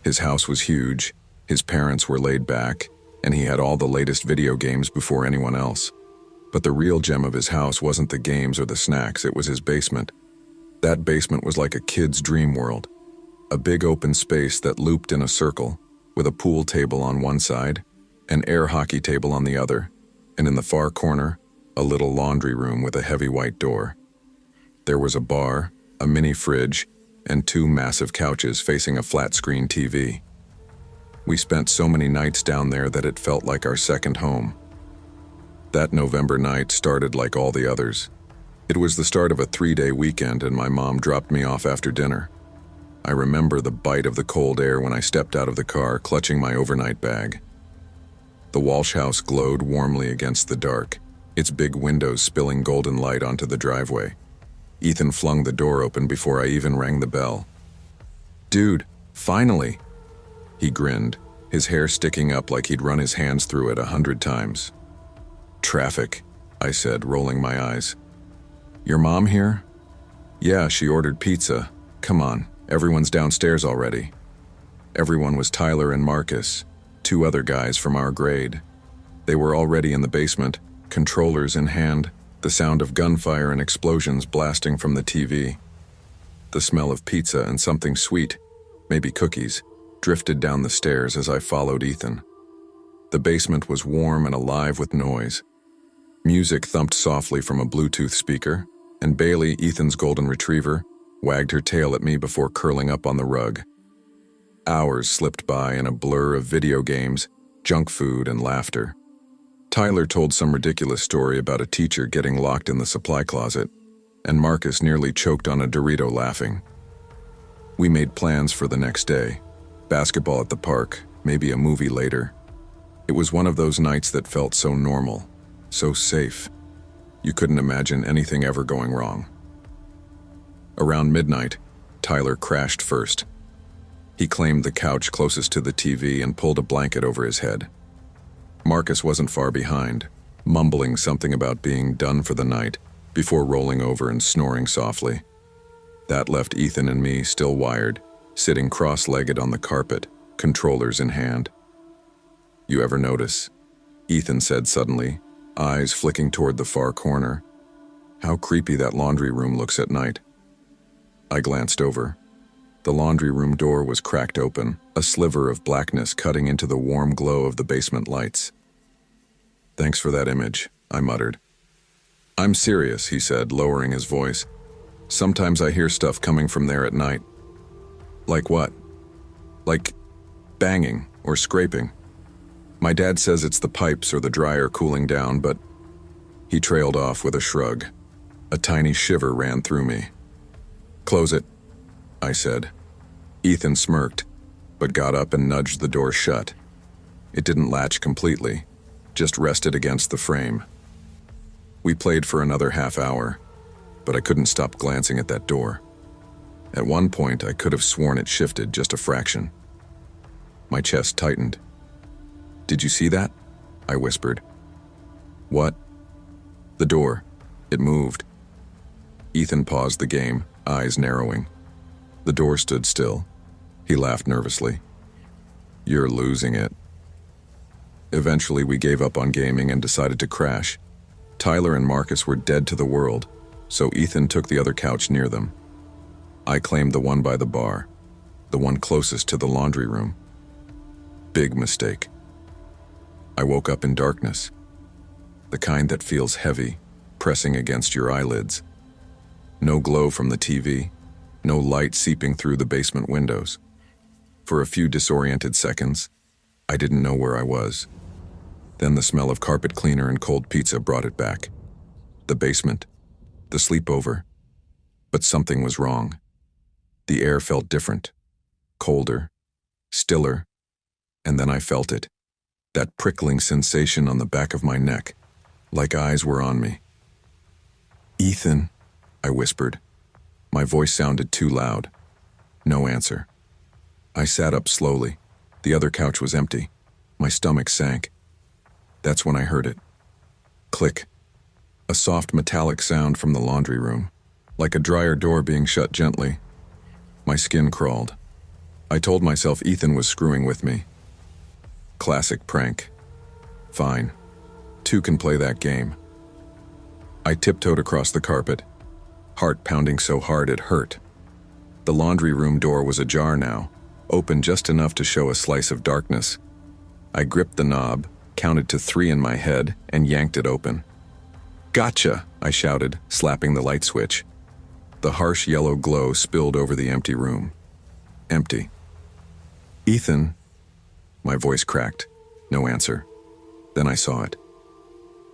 His house was huge, his parents were laid back, and he had all the latest video games before anyone else. But the real gem of his house wasn't the games or the snacks, it was his basement. That basement was like a kid's dream world. A big open space that looped in a circle, with a pool table on one side, an air hockey table on the other, and in the far corner, a little laundry room with a heavy white door. There was a bar, a mini fridge, and 2 massive couches facing a flat-screen TV. We spent so many nights down there that it felt like our second home. That November night started like all the others. It was the start of a 3-day weekend, and my mom dropped me off after dinner. I remember the bite of the cold air when I stepped out of the car, clutching my overnight bag. The Walsh house glowed warmly against the dark, its big windows spilling golden light onto the driveway. Ethan flung the door open before I even rang the bell. "Dude, finally!" He grinned, his hair sticking up like he'd run his hands through it 100 times. "Traffic," I said, rolling my eyes. "Your mom here?" "Yeah, she ordered pizza. Come on, everyone's downstairs already." Everyone was Tyler and Marcus, 2 other guys from our grade. They were already in the basement, controllers in hand, the sound of gunfire and explosions blasting from the TV. The smell of pizza and something sweet, maybe cookies, drifted down the stairs as I followed Ethan. The basement was warm and alive with noise. Music thumped softly from a Bluetooth speaker, and Bailey, Ethan's golden retriever, wagged her tail at me before curling up on the rug. Hours slipped by in a blur of video games, junk food, and laughter. Tyler told some ridiculous story about a teacher getting locked in the supply closet, and Marcus nearly choked on a Dorito laughing. We made plans for the next day. Basketball at the park, maybe a movie later. It was one of those nights that felt so normal, so safe. You couldn't imagine anything ever going wrong. Around midnight, Tyler crashed first. He claimed the couch closest to the TV and pulled a blanket over his head. Marcus wasn't far behind, mumbling something about being done for the night before rolling over and snoring softly. That left Ethan and me still wired, sitting cross-legged on the carpet, controllers in hand. "You ever notice?" Ethan said suddenly, eyes flicking toward the far corner. "How creepy that laundry room looks at night." I glanced over. The laundry room door was cracked open, a sliver of blackness cutting into the warm glow of the basement lights. "Thanks for that image," I muttered. "I'm serious," he said, lowering his voice. "Sometimes I hear stuff coming from there at night." Like what? Like banging or scraping. My dad says it's the pipes or the dryer cooling down, but he trailed off with a shrug. A tiny shiver ran through me. Close it, I said. Ethan smirked, but got up and nudged the door shut. It didn't latch completely, just rested against the frame. We played for another half hour, but I couldn't stop glancing at that door. At one point, I could have sworn it shifted just a fraction. My chest tightened. "Did you see that?" I whispered. "What?" "The door. It moved." Ethan paused the game, eyes narrowing. The door stood still. He laughed nervously. "You're losing it." Eventually, we gave up on gaming and decided to crash. Tyler and Marcus were dead to the world, so Ethan took the other couch near them. I claimed the one by the bar, the one closest to the laundry room. Big mistake. I woke up in darkness, the kind that feels heavy, pressing against your eyelids. No glow from the TV, no light seeping through the basement windows. For a few disoriented seconds, I didn't know where I was. Then the smell of carpet cleaner and cold pizza brought it back. The basement, the sleepover. But something was wrong. The air felt different, colder, stiller, and then I felt it. That prickling sensation on the back of my neck, like eyes were on me. "Ethan," I whispered. My voice sounded too loud. No answer. I sat up slowly. The other couch was empty. My stomach sank. That's when I heard it. Click. A soft metallic sound from the laundry room, like a dryer door being shut gently. My skin crawled. I told myself Ethan was screwing with me. Classic prank. Fine. Two can play that game. I tiptoed across the carpet, heart pounding so hard it hurt. The laundry room door was ajar now, open just enough to show a slice of darkness. I gripped the knob, counted to 3 in my head, and yanked it open. "Gotcha!" I shouted, slapping the light switch. The harsh yellow glow spilled over the empty room. Empty. "Ethan," my voice cracked. No answer. Then I saw it.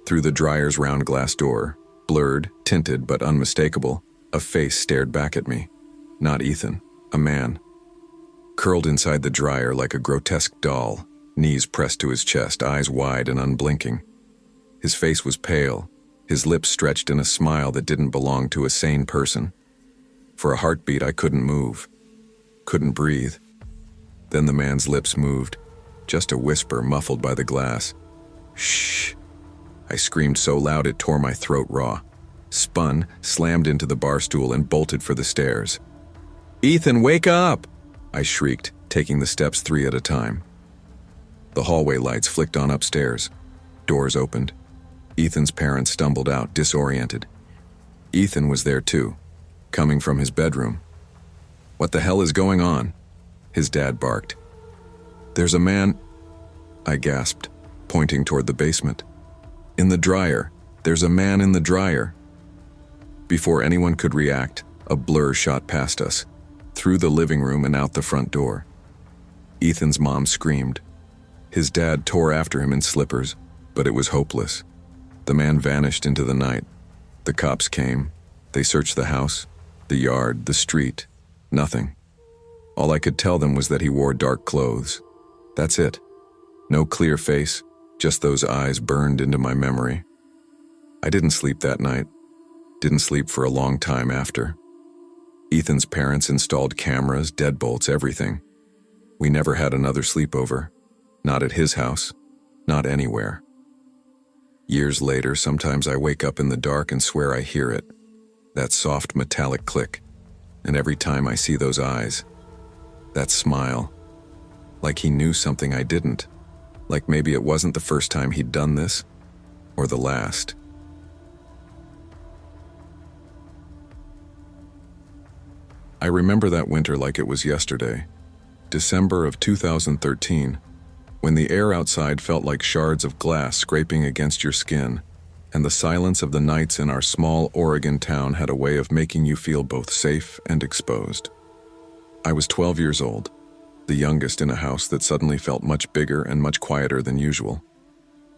Through the dryer's round glass door, blurred, tinted, but unmistakable, a face stared back at me. Not Ethan, a man. Curled inside the dryer like a grotesque doll, knees pressed to his chest, eyes wide and unblinking. His face was pale, his lips stretched in a smile that didn't belong to a sane person. For a heartbeat, I couldn't move, couldn't breathe. Then the man's lips moved, just a whisper muffled by the glass. "Shh!" I screamed so loud it tore my throat raw. Spun, slammed into the bar stool, and bolted for the stairs. "Ethan, wake up!" I shrieked, taking the steps 3 at a time. The hallway lights flicked on upstairs. Doors opened. Ethan's parents stumbled out, disoriented. Ethan was there too, coming from his bedroom. "What the hell is going on?" His dad barked. "There's a man," I gasped, pointing toward the basement. "In the dryer. There's a man in the dryer." Before anyone could react, a blur shot past us, through the living room and out the front door. Ethan's mom screamed. His dad tore after him in slippers, but it was hopeless. The man vanished into the night. The cops came. They searched the house, the yard, the street. Nothing. All I could tell them was that he wore dark clothes. That's it. No clear face, just those eyes burned into my memory. I didn't sleep that night. Didn't sleep for a long time after. Ethan's parents installed cameras, deadbolts, everything. We never had another sleepover. Not at his house. Not anywhere. Years later, sometimes I wake up in the dark and swear I hear it. That soft metallic click. And every time I see those eyes, that smile, like he knew something I didn't. Like maybe it wasn't the first time he'd done this, or the last. I remember that winter like it was yesterday, December of 2013, when the air outside felt like shards of glass scraping against your skin, and the silence of the nights in our small Oregon town had a way of making you feel both safe and exposed. I was 12 years old, the youngest in a house that suddenly felt much bigger and much quieter than usual.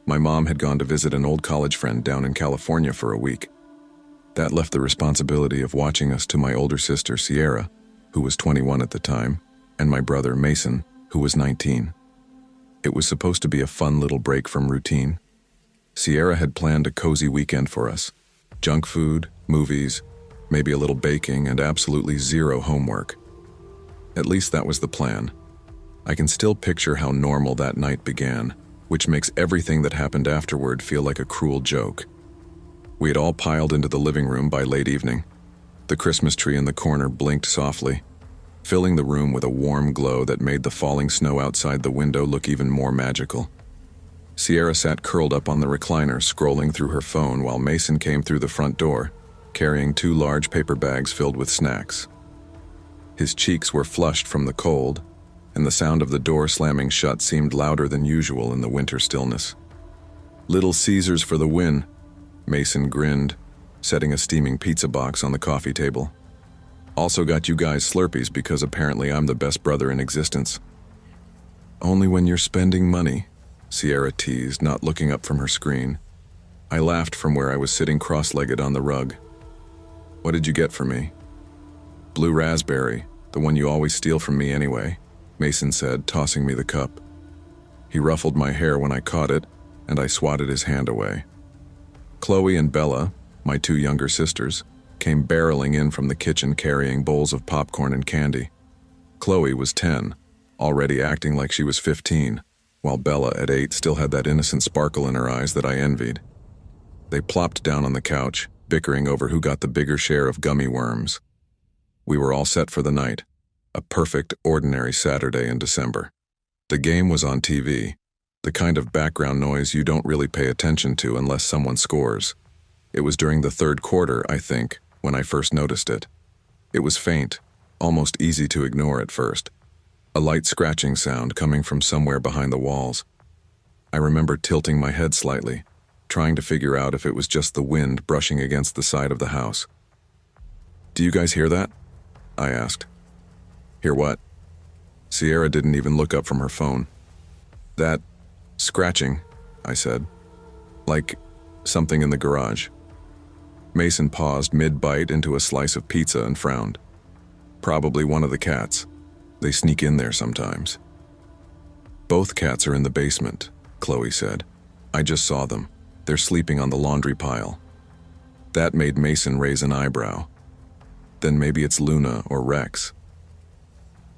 My mom had gone to visit an old college friend down in California for a week. That left the responsibility of watching us to my older sister, Sierra, who was 21 at the time, and my brother, Mason, who was 19. It was supposed to be a fun little break from routine. Sierra had planned a cozy weekend for us. Junk food, movies, maybe a little baking, and absolutely zero homework. At least that was the plan. I can still picture how normal that night began, which makes everything that happened afterward feel like a cruel joke. We had all piled into the living room by late evening. The Christmas tree in the corner blinked softly, filling the room with a warm glow that made the falling snow outside the window look even more magical. Sierra sat curled up on the recliner, scrolling through her phone while Mason came through the front door, carrying 2 large paper bags filled with snacks. His cheeks were flushed from the cold, and the sound of the door slamming shut seemed louder than usual in the winter stillness. "Little Caesars for the win," Mason grinned, setting a steaming pizza box on the coffee table. "Also got you guys Slurpees because apparently I'm the best brother in existence." "Only when you're spending money," Sierra teased, not looking up from her screen. I laughed from where I was sitting cross-legged on the rug. "What did you get for me?" "Blue raspberry, the one you always steal from me anyway," Mason said, tossing me the cup. He ruffled my hair when I caught it, and I swatted his hand away. Chloe and Bella, my 2 younger sisters, came barreling in from the kitchen carrying bowls of popcorn and candy. Chloe was 10, already acting like she was 15, while Bella at 8 still had that innocent sparkle in her eyes that I envied. They plopped down on the couch, bickering over who got the bigger share of gummy worms. We were all set for the night, a perfect, ordinary Saturday in December. The game was on TV, the kind of background noise you don't really pay attention to unless someone scores. It was during the 3rd quarter, I think, when I first noticed it. It was faint, almost easy to ignore at first. A light scratching sound coming from somewhere behind the walls. I remember tilting my head slightly, trying to figure out if it was just the wind brushing against the side of the house. "Do you guys hear that?" I asked. "Hear what?" Sierra didn't even look up from her phone. "That scratching," I said. "Like something in the garage." Mason paused mid-bite into a slice of pizza and frowned. "Probably one of the cats. They sneak in there sometimes." "Both cats are in the basement," Chloe said. "I just saw them. They're sleeping on the laundry pile." That made Mason raise an eyebrow. "Then maybe it's Luna or Rex."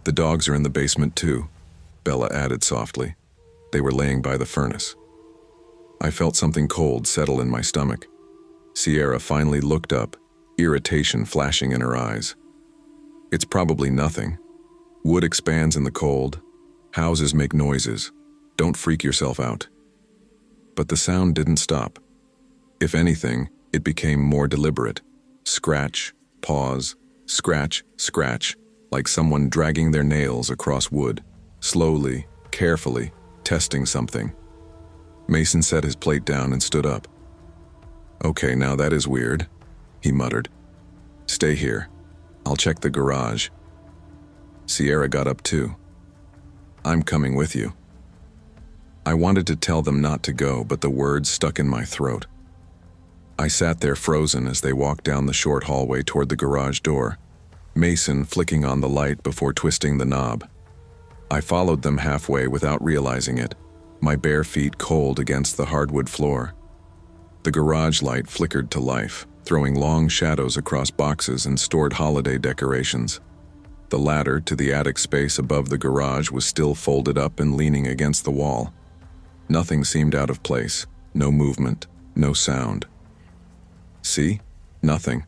"The dogs are in the basement too," Bella added softly. "They were laying by the furnace." I felt something cold settle in my stomach. Sierra finally looked up, irritation flashing in her eyes. "It's probably nothing. Wood expands in the cold. Houses make noises. Don't freak yourself out." But the sound didn't stop. If anything, it became more deliberate. Scratch, pause, scratch, scratch, like someone dragging their nails across wood, slowly, carefully, testing something. Mason set his plate down and stood up. "Okay, now that is weird," he muttered. "Stay here. I'll check the garage." Sierra got up too. "I'm coming with you." I wanted to tell them not to go, but the words stuck in my throat. I sat there frozen as they walked down the short hallway toward the garage door, Mason flicking on the light before twisting the knob. I followed them halfway without realizing it, my bare feet cold against the hardwood floor. The garage light flickered to life, throwing long shadows across boxes and stored holiday decorations. The ladder to the attic space above the garage was still folded up and leaning against the wall. Nothing seemed out of place, no movement, no sound. "See? Nothing,"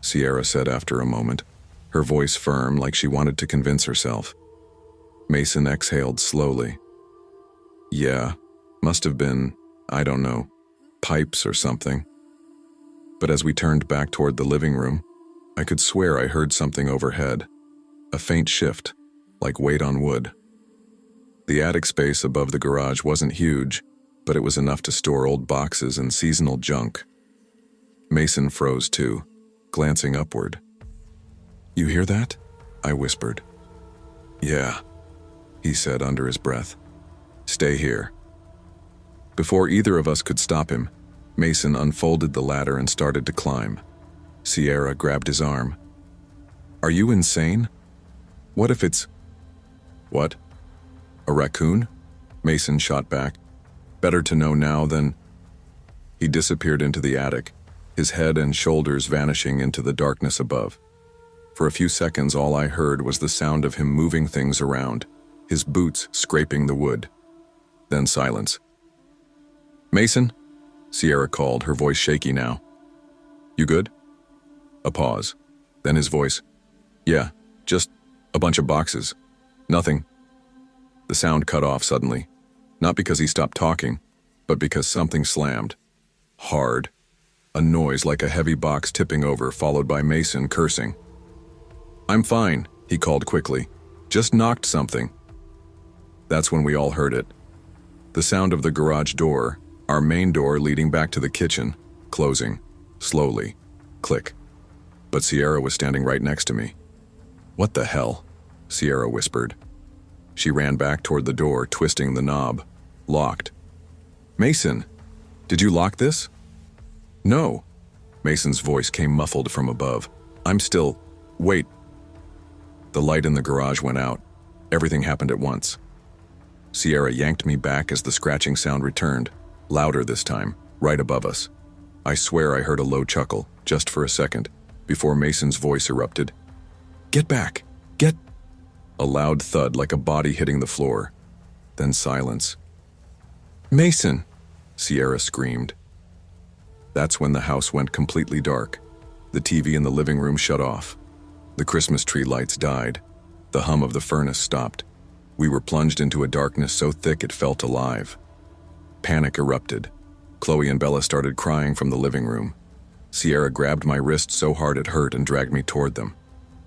Sierra said after a moment, her voice firm like she wanted to convince herself. Mason exhaled slowly. "Yeah, must have been, I don't know, pipes or something." But as we turned back toward the living room, I could swear I heard something overhead. A faint shift, like weight on wood. The attic space above the garage wasn't huge, but it was enough to store old boxes and seasonal junk. Mason froze too, glancing upward. "You hear that?" I whispered. Yeah, he said under his breath. Stay here. Before either of us could stop him, Mason unfolded the ladder and started to climb. Sierra grabbed his arm. Are you insane? What if it's... What? A raccoon? Mason shot back. Better to know now than... He disappeared into the attic, his head and shoulders vanishing into the darkness above. For a few seconds, all I heard was the sound of him moving things around, his boots scraping the wood. Then silence. Mason? Sierra called, her voice shaky now. You good? A pause. Then his voice. Yeah, just a bunch of boxes. Nothing. The sound cut off suddenly, not because he stopped talking, but because something slammed. Hard. A noise like a heavy box tipping over, followed by Mason cursing. I'm fine, he called quickly. Just knocked something. That's when we all heard it. The sound of the garage door, our main door leading back to the kitchen, closing, slowly, click. But Sierra was standing right next to me. What the hell? Sierra whispered. She ran back toward the door, twisting the knob. Locked. Mason, did you lock this? No. Mason's voice came muffled from above. I'm still... Wait. The light in the garage went out. Everything happened at once. Sierra yanked me back as the scratching sound returned, louder this time, right above us. I swear I heard a low chuckle, just for a second, before Mason's voice erupted. Get back! Get... A loud thud like a body hitting the floor. Then silence. Mason! Sierra screamed. That's when the house went completely dark. The TV in the living room shut off. The Christmas tree lights died. The hum of the furnace stopped. We were plunged into a darkness so thick it felt alive. Panic erupted. Chloe and Bella started crying from the living room. Sierra grabbed my wrist so hard it hurt and dragged me toward them.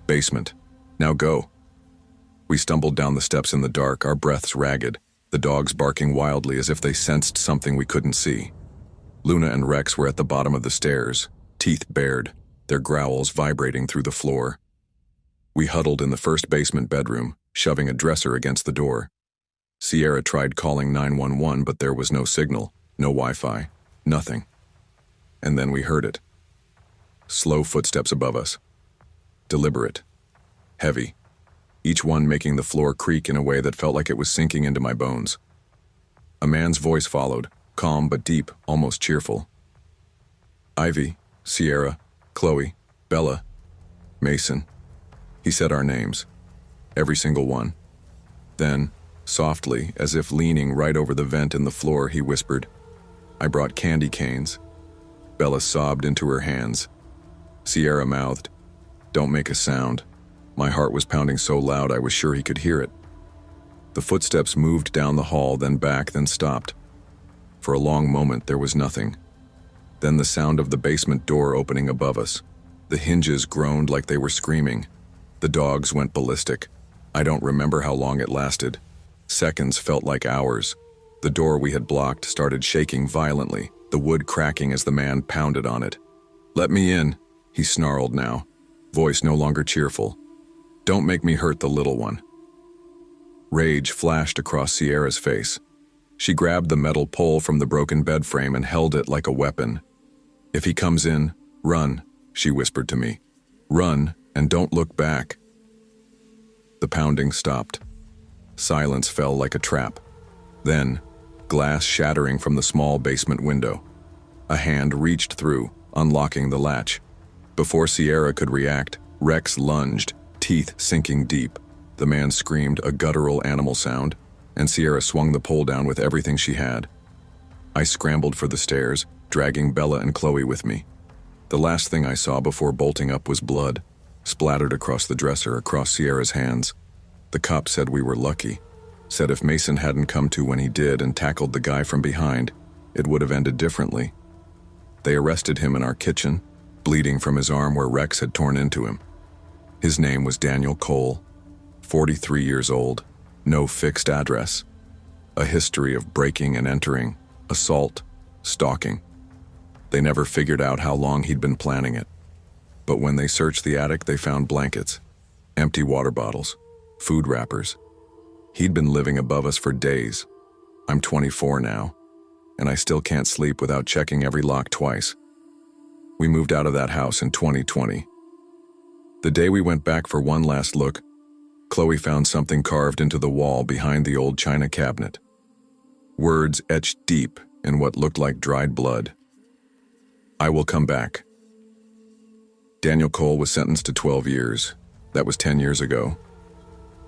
Basement. Now go. We stumbled down the steps in the dark, our breaths ragged, the dogs barking wildly as if they sensed something we couldn't see. Luna and Rex were at the bottom of the stairs, teeth bared, their growls vibrating through the floor. We huddled in the first basement bedroom, shoving a dresser against the door. Sierra tried calling 911, but there was no signal, no Wi-Fi, nothing. And then we heard it. Slow footsteps above us. Deliberate. Heavy. Each one making the floor creak in a way that felt like it was sinking into my bones. A man's voice followed, calm but deep, almost cheerful. Ivy, Sierra, Chloe, Bella, Mason. He said our names. Every single one. Then, softly, as if leaning right over the vent in the floor, he whispered, I brought candy canes. Bella sobbed into her hands. Sierra mouthed, Don't make a sound. My heart was pounding so loud I was sure he could hear it. The footsteps moved down the hall, then back, then stopped. For a long moment there was nothing. Then the sound of the basement door opening above us. The hinges groaned like they were screaming. The dogs went ballistic. I don't remember how long it lasted. Seconds felt like hours. The door we had blocked started shaking violently, the wood cracking as the man pounded on it. Let me in, he snarled now, voice no longer cheerful. Don't make me hurt the little one. Rage flashed across Sierra's face. She grabbed the metal pole from the broken bed frame and held it like a weapon. If he comes in, run, she whispered to me. Run, and don't look back. The pounding stopped. Silence fell like a trap. Then, glass shattering from the small basement window. A hand reached through, unlocking the latch. Before Sierra could react, Rex lunged, teeth sinking deep. The man screamed a guttural animal sound, and Sierra swung the pole down with everything she had. I scrambled for the stairs, dragging Bella and Chloe with me. The last thing I saw before bolting up was blood, splattered across the dresser, across Sierra's hands. The cop said we were lucky, said if Mason hadn't come to when he did and tackled the guy from behind, it would have ended differently. They arrested him in our kitchen, bleeding from his arm where Rex had torn into him. His name was Daniel Cole, 43 years old, no fixed address. A history of breaking and entering, assault, stalking. They never figured out how long he'd been planning it. But when they searched the attic, they found blankets, empty water bottles, food wrappers. He'd been living above us for days. I'm 24 now, and I still can't sleep without checking every lock twice. We moved out of that house in 2020. The day we went back for one last look, Chloe found something carved into the wall behind the old china cabinet. Words etched deep in what looked like dried blood. I will come back. Daniel Cole was sentenced to 12 years. That was 10 years ago.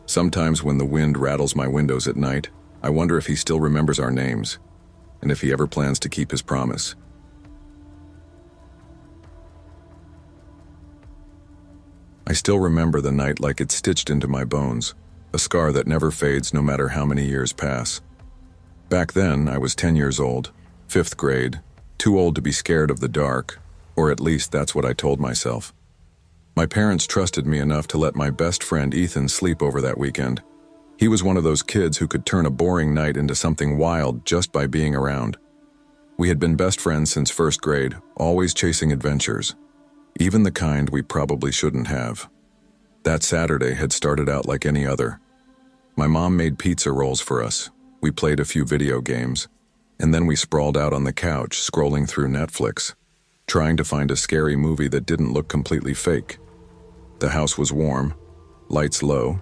Sometimes when the wind rattles my windows at night, I wonder if he still remembers our names, and if he ever plans to keep his promise. I still remember the night like it's stitched into my bones, a scar that never fades no matter how many years pass. Back then, I was 10 years old, 5th grade, too old to be scared of the dark, or at least that's what I told myself. My parents trusted me enough to let my best friend Ethan sleep over that weekend. He was one of those kids who could turn a boring night into something wild just by being around. We had been best friends since 1st grade, always chasing adventures, even the kind we probably shouldn't have. That Saturday had started out like any other. My mom made pizza rolls for us. We played a few video games, and then we sprawled out on the couch scrolling through Netflix, trying to find a scary movie that didn't look completely fake. The house was warm, lights low,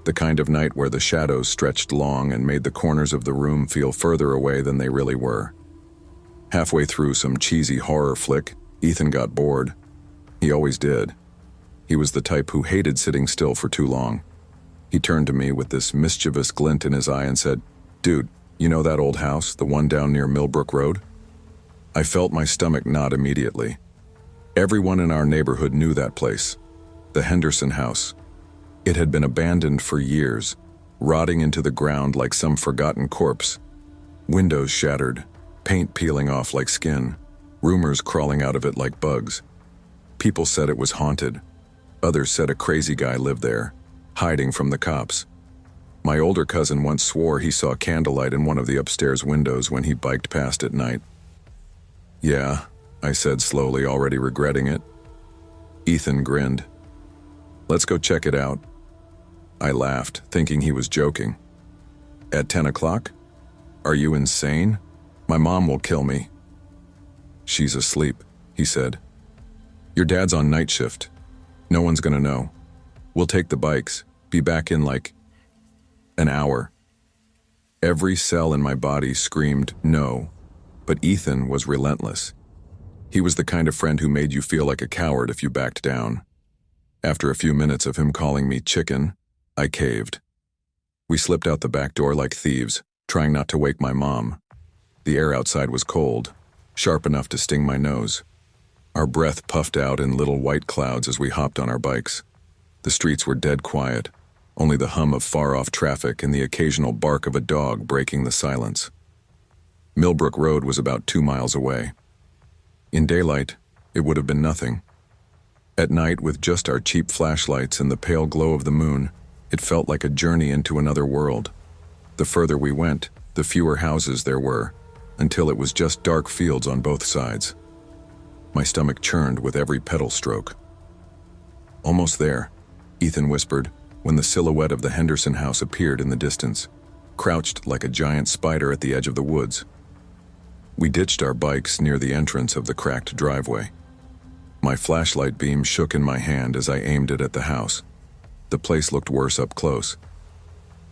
the kind of night where the shadows stretched long and made the corners of the room feel further away than they really were. Halfway through some cheesy horror flick, Ethan got bored. He always did. He was the type who hated sitting still for too long. He turned to me with this mischievous glint in his eye and said, "Dude, you know that old house, the one down near Millbrook Road?" I felt my stomach knot immediately. Everyone in our neighborhood knew that place, the Henderson house. It had been abandoned for years, rotting into the ground like some forgotten corpse. Windows shattered, paint peeling off like skin, rumors crawling out of it like bugs. People said it was haunted. Others said a crazy guy lived there, hiding from the cops. My older cousin once swore he saw candlelight in one of the upstairs windows when he biked past at night. "Yeah," I said slowly, already regretting it. Ethan grinned. "Let's go check it out." I laughed, thinking he was joking. "At 10 o'clock? Are you insane? My mom will kill me." "She's asleep," he said. "Your dad's on night shift. No one's gonna know. We'll take the bikes, be back in like an hour." Every cell in my body screamed no, but Ethan was relentless. He was the kind of friend who made you feel like a coward if you backed down. After a few minutes of him calling me chicken, I caved. We slipped out the back door like thieves, trying not to wake my mom. The air outside was cold, sharp enough to sting my nose. Our breath puffed out in little white clouds as we hopped on our bikes. The streets were dead quiet, only the hum of far-off traffic and the occasional bark of a dog breaking the silence. Millbrook Road was about 2 miles away. In daylight, it would have been nothing. At night, with just our cheap flashlights and the pale glow of the moon, it felt like a journey into another world. The further we went, the fewer houses there were, until it was just dark fields on both sides. My stomach churned with every pedal stroke. "Almost there," Ethan whispered, when the silhouette of the Henderson house appeared in the distance, crouched like a giant spider at the edge of the woods. We ditched our bikes near the entrance of the cracked driveway. My flashlight beam shook in my hand as I aimed it at the house. The place looked worse up close.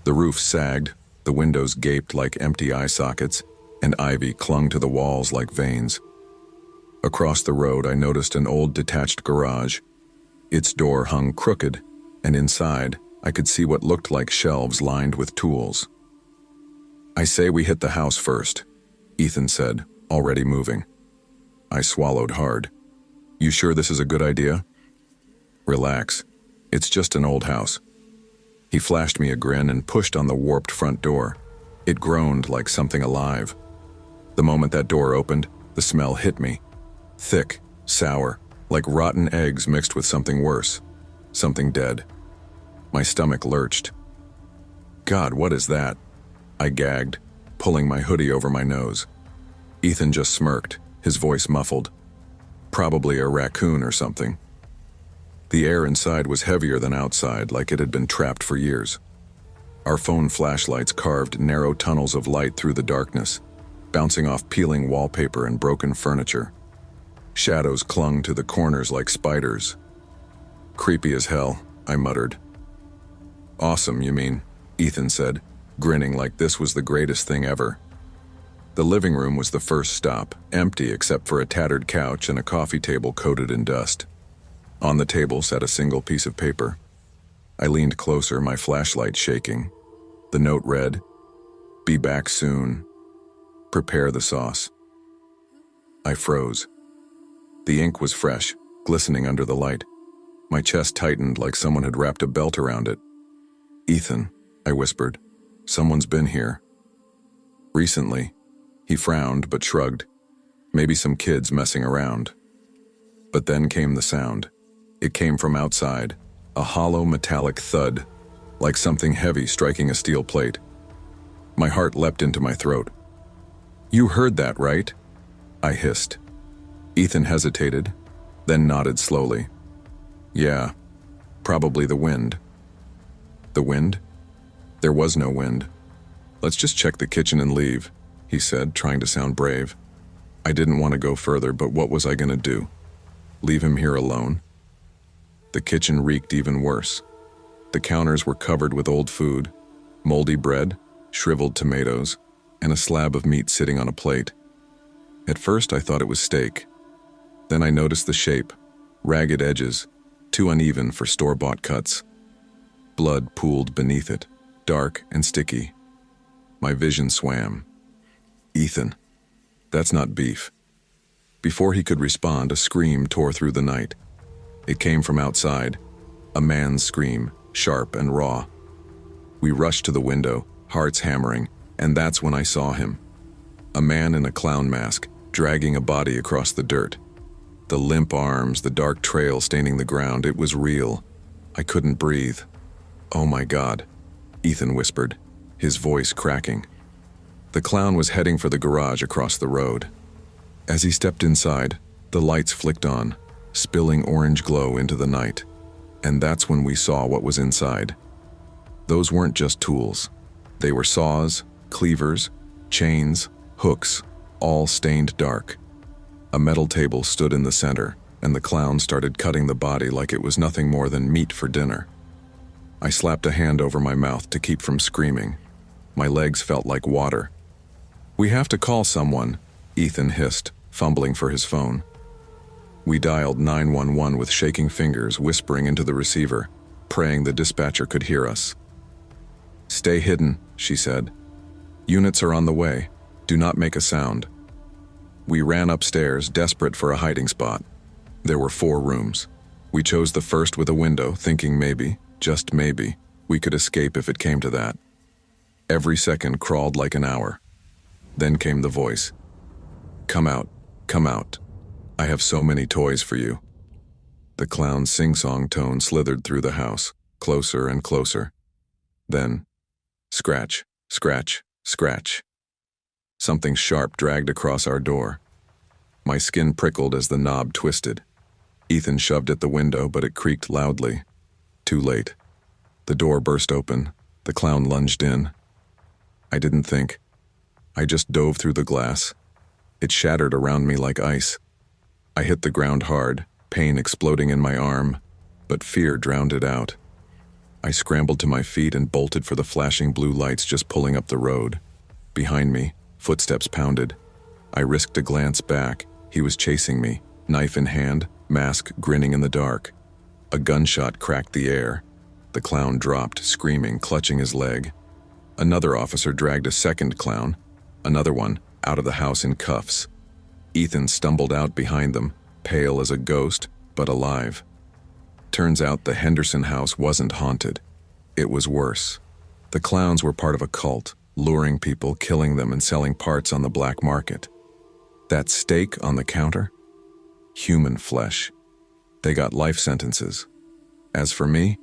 The roof sagged, the windows gaped like empty eye sockets, and ivy clung to the walls like veins. Across the road, I noticed an old detached garage. Its door hung crooked, and inside, I could see what looked like shelves lined with tools. "I say we hit the house first," Ethan said, already moving. I swallowed hard. "You sure this is a good idea?" "Relax. It's just an old house." He flashed me a grin and pushed on the warped front door. It groaned like something alive. The moment that door opened, the smell hit me. Thick, sour, like rotten eggs mixed with something worse. Something dead. My stomach lurched. "God, what is that?" I gagged, pulling my hoodie over my nose. Ethan just smirked, his voice muffled. "Probably a raccoon or something." The air inside was heavier than outside, like it had been trapped for years. Our phone flashlights carved narrow tunnels of light through the darkness, bouncing off peeling wallpaper and broken furniture. Shadows clung to the corners like spiders. "Creepy as hell," I muttered. "Awesome, you mean?" Ethan said, grinning like this was the greatest thing ever. The living room was the first stop, empty except for a tattered couch and a coffee table coated in dust. On the table sat a single piece of paper. I leaned closer, my flashlight shaking. The note read, "Be back soon. Prepare the sauce." I froze. The ink was fresh, glistening under the light. My chest tightened like someone had wrapped a belt around it. "Ethan," I whispered, "someone's been here." "Recently." He frowned but shrugged. "Maybe some kids messing around." But then came the sound. It came from outside, a hollow metallic thud, like something heavy striking a steel plate. My heart leapt into my throat. "You heard that, right?" I hissed. Ethan hesitated, then nodded slowly. "Yeah, probably the wind." "The wind?" There was no wind. "Let's just check the kitchen and leave," he said, trying to sound brave. I didn't want to go further, but what was I going to do? Leave him here alone? The kitchen reeked even worse. The counters were covered with old food, moldy bread, shriveled tomatoes, and a slab of meat sitting on a plate. At first I thought it was steak. Then I noticed the shape, ragged edges, too uneven for store-bought cuts. Blood pooled beneath it, dark and sticky. My vision swam. "Ethan, that's not beef." Before he could respond, a scream tore through the night. It came from outside, a man's scream, sharp and raw. We rushed to the window, hearts hammering, and that's when I saw him. A man in a clown mask, dragging a body across the dirt. The limp arms, the dark trail staining the ground, it was real. I couldn't breathe. "Oh my God," Ethan whispered, his voice cracking. The clown was heading for the garage across the road. As he stepped inside, the lights flicked on, spilling orange glow into the night. And that's when we saw what was inside. Those weren't just tools. They were saws, cleavers, chains, hooks, all stained dark. A metal table stood in the center, and the clown started cutting the body like it was nothing more than meat for dinner. I slapped a hand over my mouth to keep from screaming. My legs felt like water. "We have to call someone," Ethan hissed, fumbling for his phone. We dialed 911 with shaking fingers, whispering into the receiver, praying the dispatcher could hear us. "Stay hidden," she said. "Units are on the way. Do not make a sound." We ran upstairs, desperate for a hiding spot. There were 4 rooms. We chose the first with a window, thinking maybe, just maybe, we could escape if it came to that. Every second crawled like an hour. Then came the voice. "Come out, come out. I have so many toys for you." The clown's sing-song tone slithered through the house, closer and closer. Then, scratch, scratch, scratch. Something sharp dragged across our door. My skin prickled as the knob twisted. Ethan shoved at the window, but it creaked loudly. Too late. The door burst open. The clown lunged in. I didn't think. I just dove through the glass. It shattered around me like ice. I hit the ground hard, pain exploding in my arm, but fear drowned it out. I scrambled to my feet and bolted for the flashing blue lights just pulling up the road. Behind me, footsteps pounded. I risked a glance back. He was chasing me, knife in hand, mask grinning in the dark. A gunshot cracked the air. The clown dropped, screaming, clutching his leg. Another officer dragged a second clown, another one, out of the house in cuffs. Ethan stumbled out behind them, pale as a ghost, but alive. Turns out the Henderson house wasn't haunted. It was worse. The clowns were part of a cult, luring people, killing them, and selling parts on the black market. That steak on the counter? Human flesh. They got life sentences. As for me,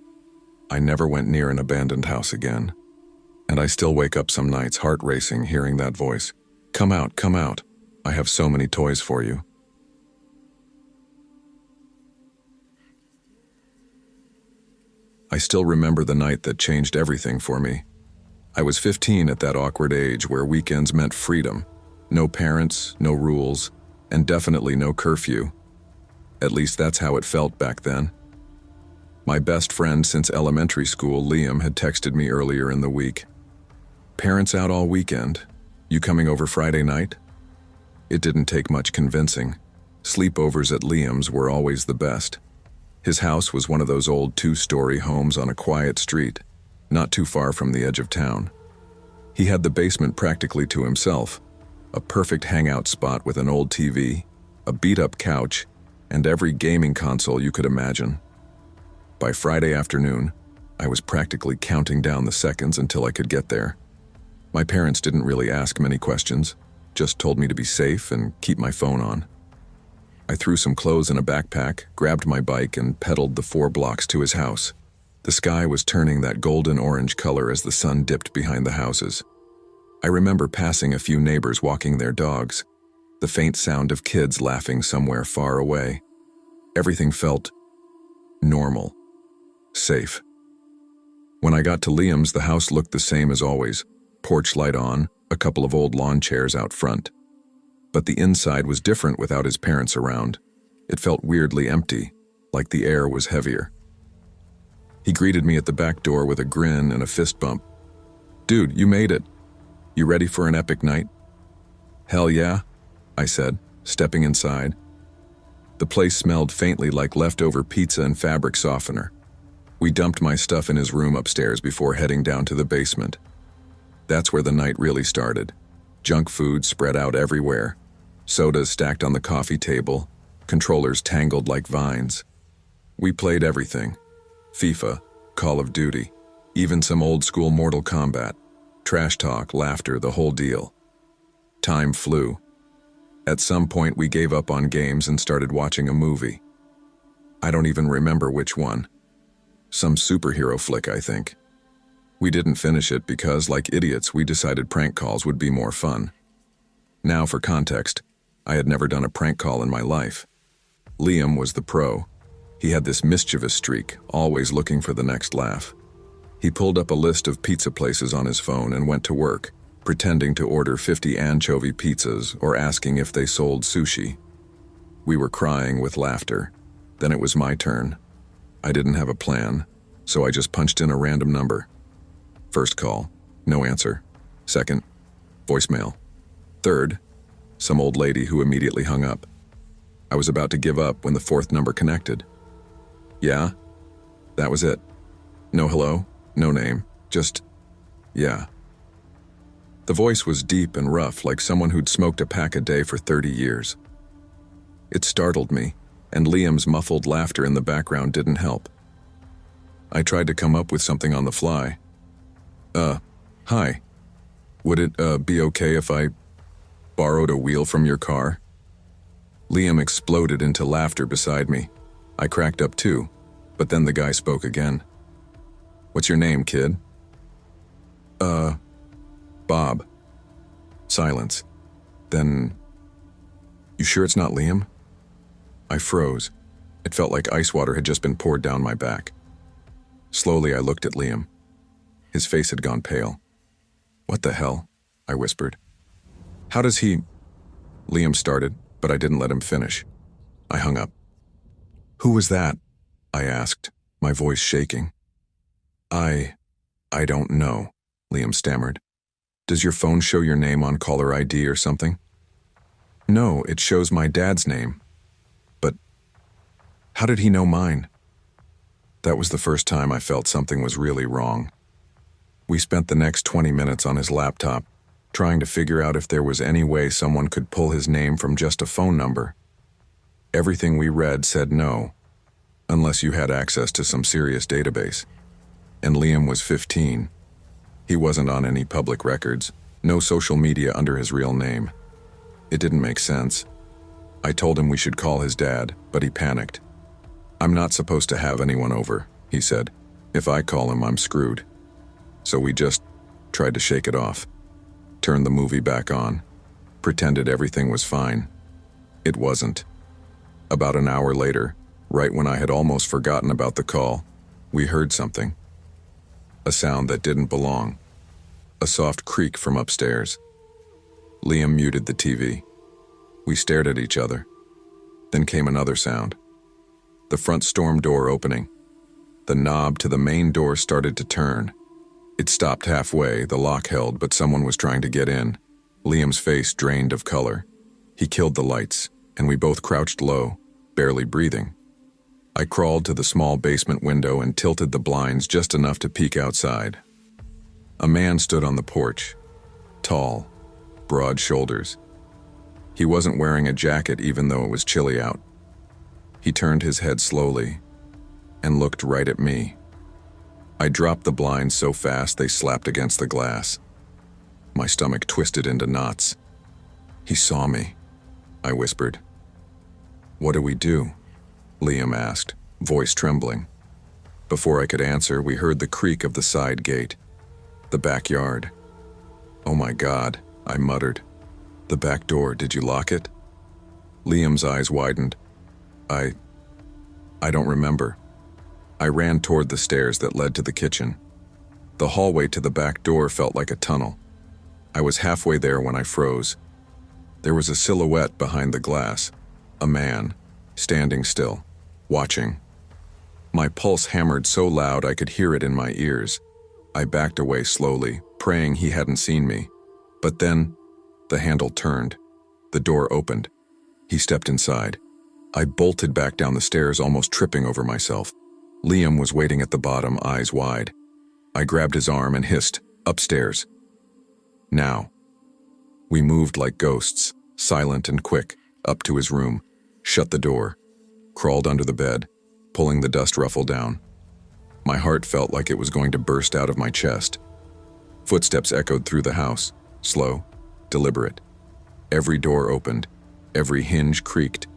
I never went near an abandoned house again. And I still wake up some nights heart racing hearing that voice. "Come out, come out. I have so many toys for you." I still remember the night that changed everything for me. I was 15 at that awkward age where weekends meant freedom. No parents, no rules, and definitely no curfew. At least that's how it felt back then. My best friend since elementary school, Liam, had texted me earlier in the week. "Parents out all weekend. You coming over Friday night?" It didn't take much convincing. Sleepovers at Liam's were always the best. His house was one of those old 2-story homes on a quiet street, not too far from the edge of town. He had the basement practically to himself, a perfect hangout spot with an old TV, a beat-up couch, and every gaming console you could imagine. By Friday afternoon, I was practically counting down the seconds until I could get there. My parents didn't really ask many questions, just told me to be safe and keep my phone on. I threw some clothes in a backpack, grabbed my bike, and pedaled the 4 blocks to his house. The sky was turning that golden-orange color as the sun dipped behind the houses. I remember passing a few neighbors walking their dogs, the faint sound of kids laughing somewhere far away. Everything felt normal, safe. When I got to Liam's, the house looked the same as always, porch light on, a couple of old lawn chairs out front. But the inside was different without his parents around. It felt weirdly empty, like the air was heavier. He greeted me at the back door with a grin and a fist bump. "Dude, you made it. You ready for an epic night?" "Hell yeah," I said, stepping inside. The place smelled faintly like leftover pizza and fabric softener. We dumped my stuff in his room upstairs before heading down to the basement. That's where the night really started. Junk food spread out everywhere. Sodas stacked on the coffee table. Controllers tangled like vines. We played everything. FIFA, Call of Duty, even some old-school Mortal Kombat. Trash talk, laughter, the whole deal. Time flew. At some point, we gave up on games and started watching a movie. I don't even remember which one. Some superhero flick, I think. We didn't finish it because, like idiots, we decided prank calls would be more fun. Now, for context, I had never done a prank call in my life. Liam was the pro. He had this mischievous streak, always looking for the next laugh. He pulled up a list of pizza places on his phone and went to work, pretending to order 50 anchovy pizzas or asking if they sold sushi. We were crying with laughter. Then it was my turn. I didn't have a plan, so I just punched in a random number. First call, no answer. Second, voicemail. Third, some old lady who immediately hung up. I was about to give up when the 4th number connected. "Yeah?" That was it. No hello, no name, just, "Yeah." The voice was deep and rough, like someone who'd smoked a pack a day for 30 years. It startled me, and Liam's muffled laughter in the background didn't help. I tried to come up with something on the fly. Hi. Would it be okay if I borrowed a wheel from your car?" Liam exploded into laughter beside me. I cracked up too, but then the guy spoke again. "What's your name, kid?" Bob." Silence. Then, "You sure it's not Liam?" I froze. It felt like ice water had just been poured down my back. Slowly, I looked at Liam. His face had gone pale. "What the hell?" I whispered. "How does he—" Liam started, but I didn't let him finish. I hung up. "Who was that?" I asked, my voice shaking. I don't know," Liam stammered. "Does your phone show your name on caller ID or something?" "No, it shows my dad's name." "But how did he know mine?" That was the first time I felt something was really wrong. We spent the next 20 minutes on his laptop, trying to figure out if there was any way someone could pull his name from just a phone number. Everything we read said no, unless you had access to some serious database. And Liam was 15. He wasn't on any public records, no social media under his real name. It didn't make sense. I told him we should call his dad, but he panicked. "I'm not supposed to have anyone over," he said. "If I call him, I'm screwed." So we just tried to shake it off, turned the movie back on, pretended everything was fine. It wasn't. About an hour later, right when I had almost forgotten about the call, We heard something. A sound that didn't belong. A soft creak from upstairs. Liam muted the TV. We stared at each other. Then came another sound. The front storm door opening. The knob to the main door started to turn. It stopped halfway, the lock held, but someone was trying to get in. Liam's face drained of color. He killed the lights, and we both crouched low, barely breathing. I crawled to the small basement window and tilted the blinds just enough to peek outside. A man stood on the porch. Tall, broad shoulders. He wasn't wearing a jacket even though it was chilly out. He turned his head slowly and looked right at me. I dropped the blinds so fast they slapped against the glass. My stomach twisted into knots. He saw me, I whispered. "What do we do?" Liam asked, voice trembling. Before I could answer, we heard the creak of the side gate. The backyard. "Oh my God," I muttered. "The back door, did you lock it?" Liam's eyes widened. I don't remember." I ran toward the stairs that led to the kitchen. The hallway to the back door felt like a tunnel. I was halfway there when I froze. There was a silhouette behind the glass, a man, standing still, watching. My pulse hammered so loud I could hear it in my ears. I backed away slowly, praying he hadn't seen me. But then, the handle turned. The door opened. He stepped inside. I bolted back down the stairs, almost tripping over myself. Liam was waiting at the bottom, eyes wide. I grabbed his arm and hissed, "Upstairs." Now. We moved like ghosts, silent and quick, up to his room, shut the door, crawled under the bed, pulling the dust ruffle down. My heart felt like it was going to burst out of my chest. Footsteps echoed through the house, slow, deliberate. Every door opened, every hinge creaked.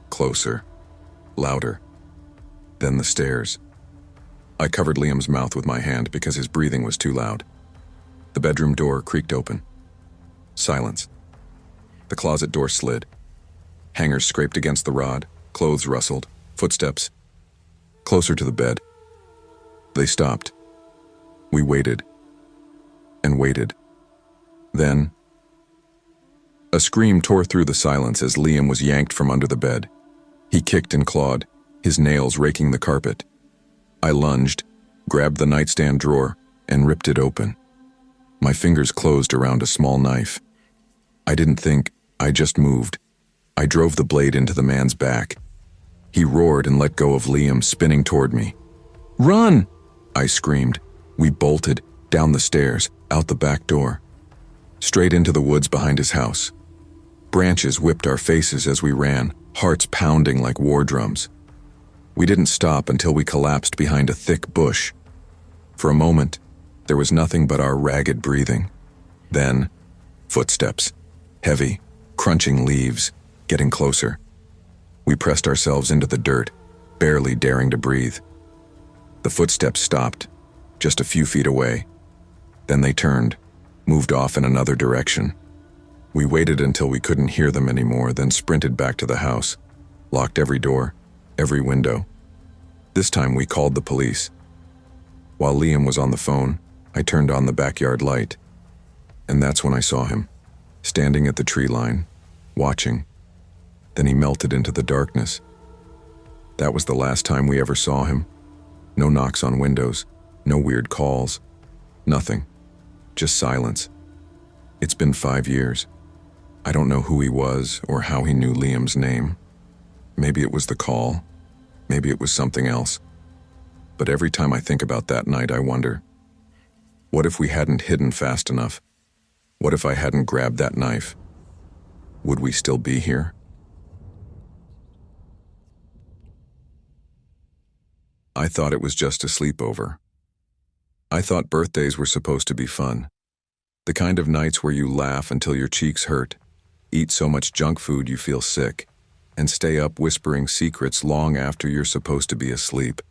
Closer, louder. Then the stairs. I covered Liam's mouth with my hand because his breathing was too loud. The bedroom door creaked open. Silence. The closet door slid. Hangers scraped against the rod, clothes rustled, footsteps. Closer to the bed. They stopped. We waited. And waited. Then, a scream tore through the silence as Liam was yanked from under the bed. He kicked and clawed, his nails raking the carpet. I lunged, grabbed the nightstand drawer, and ripped it open. My fingers closed around a small knife. I didn't think, I just moved. I drove the blade into the man's back. He roared and let go of Liam, spinning toward me. "Run!" I screamed. We bolted, down the stairs, out the back door. Straight into the woods behind his house. Branches whipped our faces as we ran, hearts pounding like war drums. We didn't stop until we collapsed behind a thick bush. For a moment, there was nothing but our ragged breathing. Then, footsteps. Heavy, crunching leaves, getting closer. We pressed ourselves into the dirt, barely daring to breathe. The footsteps stopped, just a few feet away. Then they turned, moved off in another direction. We waited until we couldn't hear them anymore, then sprinted back to the house, locked every door, every window. This time we called the police. While Liam was on the phone, I turned on the backyard light. And that's when I saw him, standing at the tree line, watching. Then he melted into the darkness. That was the last time we ever saw him. No knocks on windows, no weird calls, nothing, just silence. It's been 5 years. I don't know who he was or how he knew Liam's name. Maybe it was the call, maybe it was something else. But every time I think about that night, I wonder, what if we hadn't hidden fast enough? What if I hadn't grabbed that knife? Would we still be here? I thought it was just a sleepover. I thought birthdays were supposed to be fun. The kind of nights where you laugh until your cheeks hurt, eat so much junk food you feel sick, and stay up whispering secrets long after you're supposed to be asleep.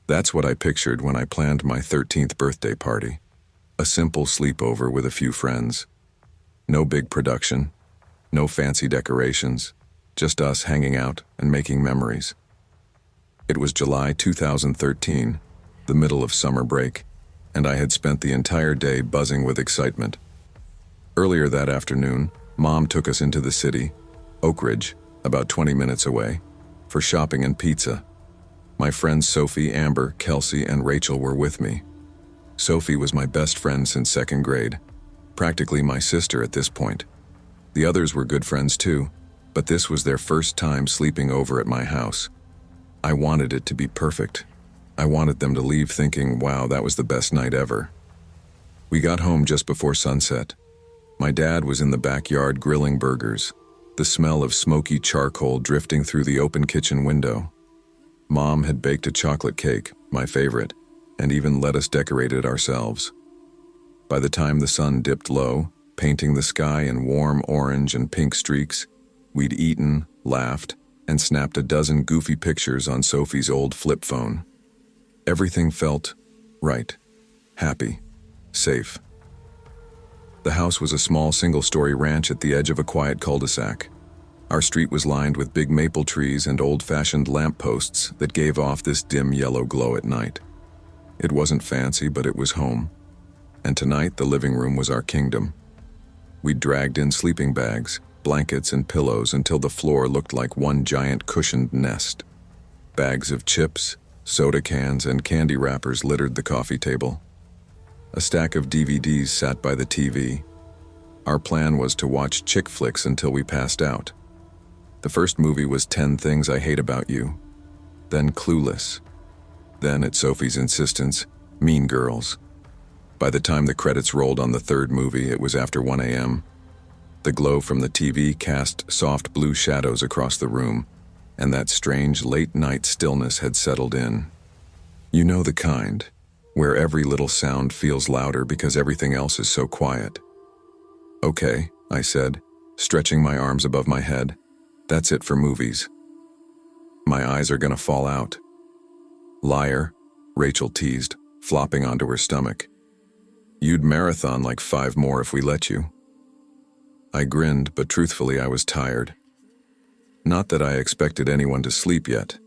That's what I pictured when I planned my 13th birthday party. A simple sleepover with a few friends. No big production, no fancy decorations, just us hanging out and making memories. It was July 2013, the middle of summer break, and I had spent the entire day buzzing with excitement. Earlier that afternoon, Mom took us into the city, Oak Ridge, about 20 minutes away, for shopping and pizza. My friends Sophie, Amber, Kelsey, and Rachel were with me. Sophie was my best friend since second grade, practically my sister at this point. The others were good friends too, but this was their first time sleeping over at my house. I wanted it to be perfect. I wanted them to leave thinking, wow, that was the best night ever. We got home just before sunset. My dad was in the backyard grilling burgers, the smell of smoky charcoal drifting through the open kitchen window. Mom had baked a chocolate cake, my favorite, and even let us decorate it ourselves. By the time the sun dipped low, painting the sky in warm orange and pink streaks, we'd eaten, laughed, and snapped a dozen goofy pictures on Sophie's old flip phone. Everything felt right, happy, safe. The house was a small single-story ranch at the edge of a quiet cul-de-sac. Our street was lined with big maple trees and old-fashioned lampposts that gave off this dim yellow glow at night. It wasn't fancy, but it was home. And tonight, the living room was our kingdom. We dragged in sleeping bags, blankets, and pillows until the floor looked like one giant cushioned nest. Bags of chips, soda cans, and candy wrappers littered the coffee table. A stack of DVDs sat by the TV. Our plan was to watch chick flicks until we passed out. The first movie was 10 Things I Hate About You, then Clueless, then, at Sophie's insistence, Mean Girls. By the time the credits rolled on the third movie, it was after 1 a.m. The glow from the TV cast soft blue shadows across the room, and that strange late-night stillness had settled in. You know the kind, where every little sound feels louder because everything else is so quiet. Okay, I said, stretching my arms above my head. That's it for movies. My eyes are gonna fall out. Liar, Rachel teased, flopping onto her stomach. You'd marathon like 5 more if we let you. I grinned, but truthfully I was tired. Not that I expected anyone to sleep yet.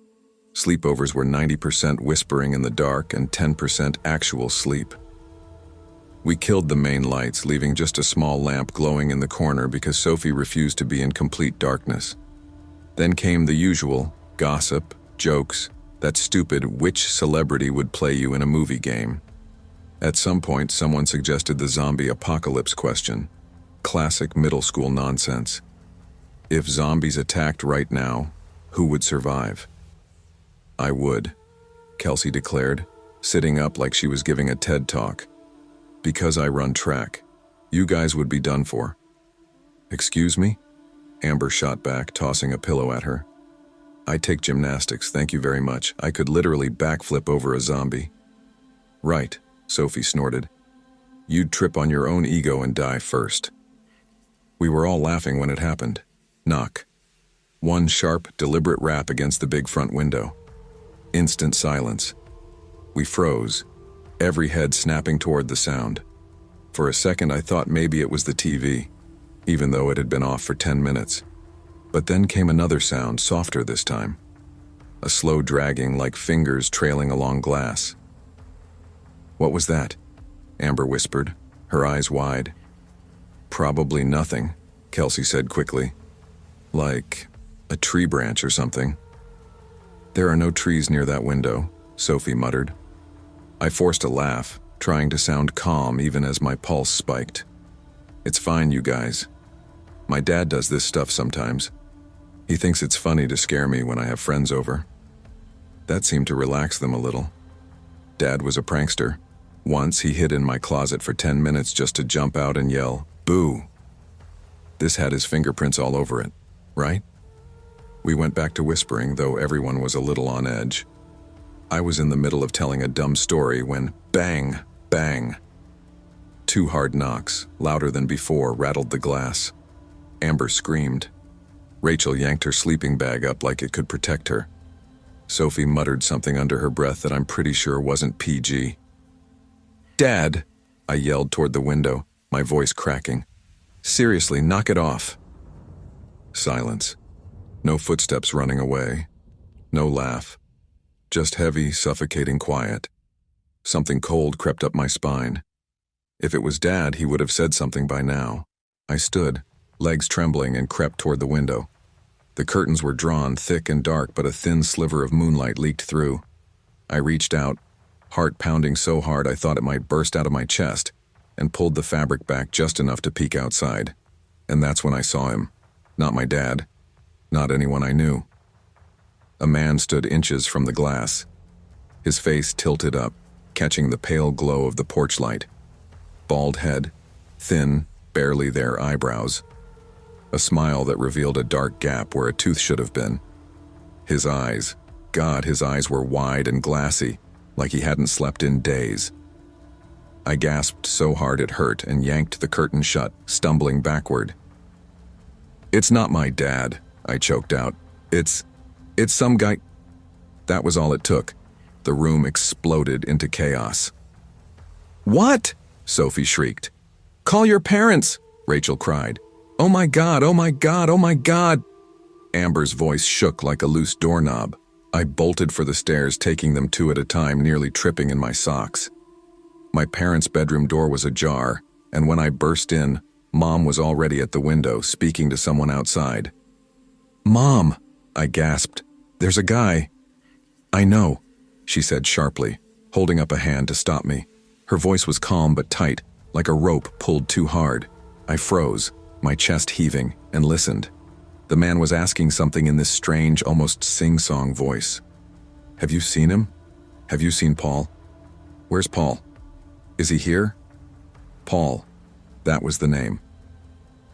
Sleepovers were 90% whispering in the dark and 10% actual sleep. We killed the main lights, leaving just a small lamp glowing in the corner because Sophie refused to be in complete darkness. Then came the usual gossip, jokes, that stupid which celebrity would play you in a movie game. At some point, someone suggested the zombie apocalypse question. Classic middle school nonsense. If zombies attacked right now, who would survive? I would, Kelsey declared, sitting up like she was giving a TED talk. Because I run track. You guys would be done for. Excuse me? Amber shot back, tossing a pillow at her. I take gymnastics, thank you very much. I could literally backflip over a zombie. Right, Sophie snorted. You'd trip on your own ego and die first. We were all laughing when it happened. Knock. One sharp, deliberate rap against the big front window. Instant silence. We froze, every head snapping toward the sound. For a second I thought maybe it was the TV, even though it had been off for 10 minutes. But then came another sound, softer this time. A slow dragging like fingers trailing along glass. What was that? Amber whispered, her eyes wide. Probably nothing, Kelsey said quickly. Like a tree branch or something. There are no trees near that window, Sophie muttered. I forced a laugh, trying to sound calm even as my pulse spiked. It's fine, you guys. My dad does this stuff sometimes. He thinks it's funny to scare me when I have friends over. That seemed to relax them a little. Dad was a prankster. Once he hid in my closet for 10 minutes just to jump out and yell, "Boo!" This had his fingerprints all over it, right? We went back to whispering, though everyone was a little on edge. I was in the middle of telling a dumb story when bang, bang. 2 hard knocks, louder than before, rattled the glass. Amber screamed. Rachel yanked her sleeping bag up like it could protect her. Sophie muttered something under her breath that I'm pretty sure wasn't PG. Dad, I yelled toward the window, my voice cracking. Seriously, knock it off. Silence. No footsteps running away. No laugh. Just heavy, suffocating quiet. Something cold crept up my spine. If it was Dad, he would have said something by now. I stood, legs trembling, and crept toward the window. The curtains were drawn, thick and dark, but a thin sliver of moonlight leaked through. I reached out, heart pounding so hard I thought it might burst out of my chest, and pulled the fabric back just enough to peek outside. And that's when I saw him. Not my dad. Not anyone I knew. A man stood inches from the glass. His face tilted up, catching the pale glow of the porch light. Bald head, thin, barely there eyebrows. A smile that revealed a dark gap where a tooth should have been. His eyes, God, his eyes were wide and glassy, like he hadn't slept in days. I gasped so hard it hurt and yanked the curtain shut, stumbling backward. "It's not my dad," I choked out. It's some guy." That was all it took. The room exploded into chaos. "What?" Sophie shrieked. "Call your parents," Rachel cried. "Oh my God, oh my God, oh my God." Amber's voice shook like a loose doorknob. I bolted for the stairs, taking them two at a time, nearly tripping in my socks. My parents' bedroom door was ajar, and when I burst in, Mom was already at the window, speaking to someone outside. "Mom," I gasped. "There's a guy." "I know," she said sharply, holding up a hand to stop me. Her voice was calm but tight, like a rope pulled too hard. I froze, my chest heaving, and listened. The man was asking something in this strange, almost sing-song voice. "Have you seen him? Have you seen Paul? Where's Paul? Is he here?" Paul. That was the name.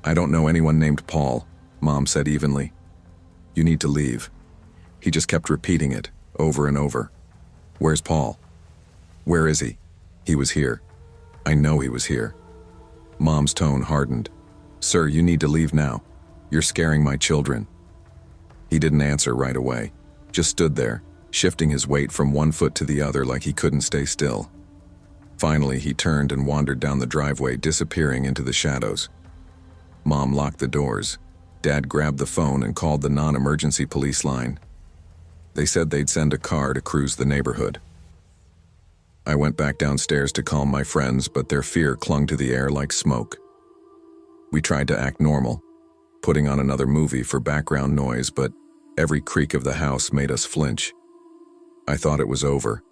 "I don't know anyone named Paul," Mom said evenly. "You need to leave." He just kept repeating it, over and over. "Where's Paul? Where is he? He was here. I know he was here." Mom's tone hardened. "Sir, you need to leave now. You're scaring my children." He didn't answer right away, just stood there, shifting his weight from one foot to the other like he couldn't stay still. Finally, he turned and wandered down the driveway, disappearing into the shadows. Mom locked the doors. Dad grabbed the phone and called the non-emergency police line. They said they'd send a car to cruise the neighborhood. I went back downstairs to calm my friends, but their fear clung to the air like smoke. We tried to act normal, putting on another movie for background noise, but every creak of the house made us flinch. I thought it was over,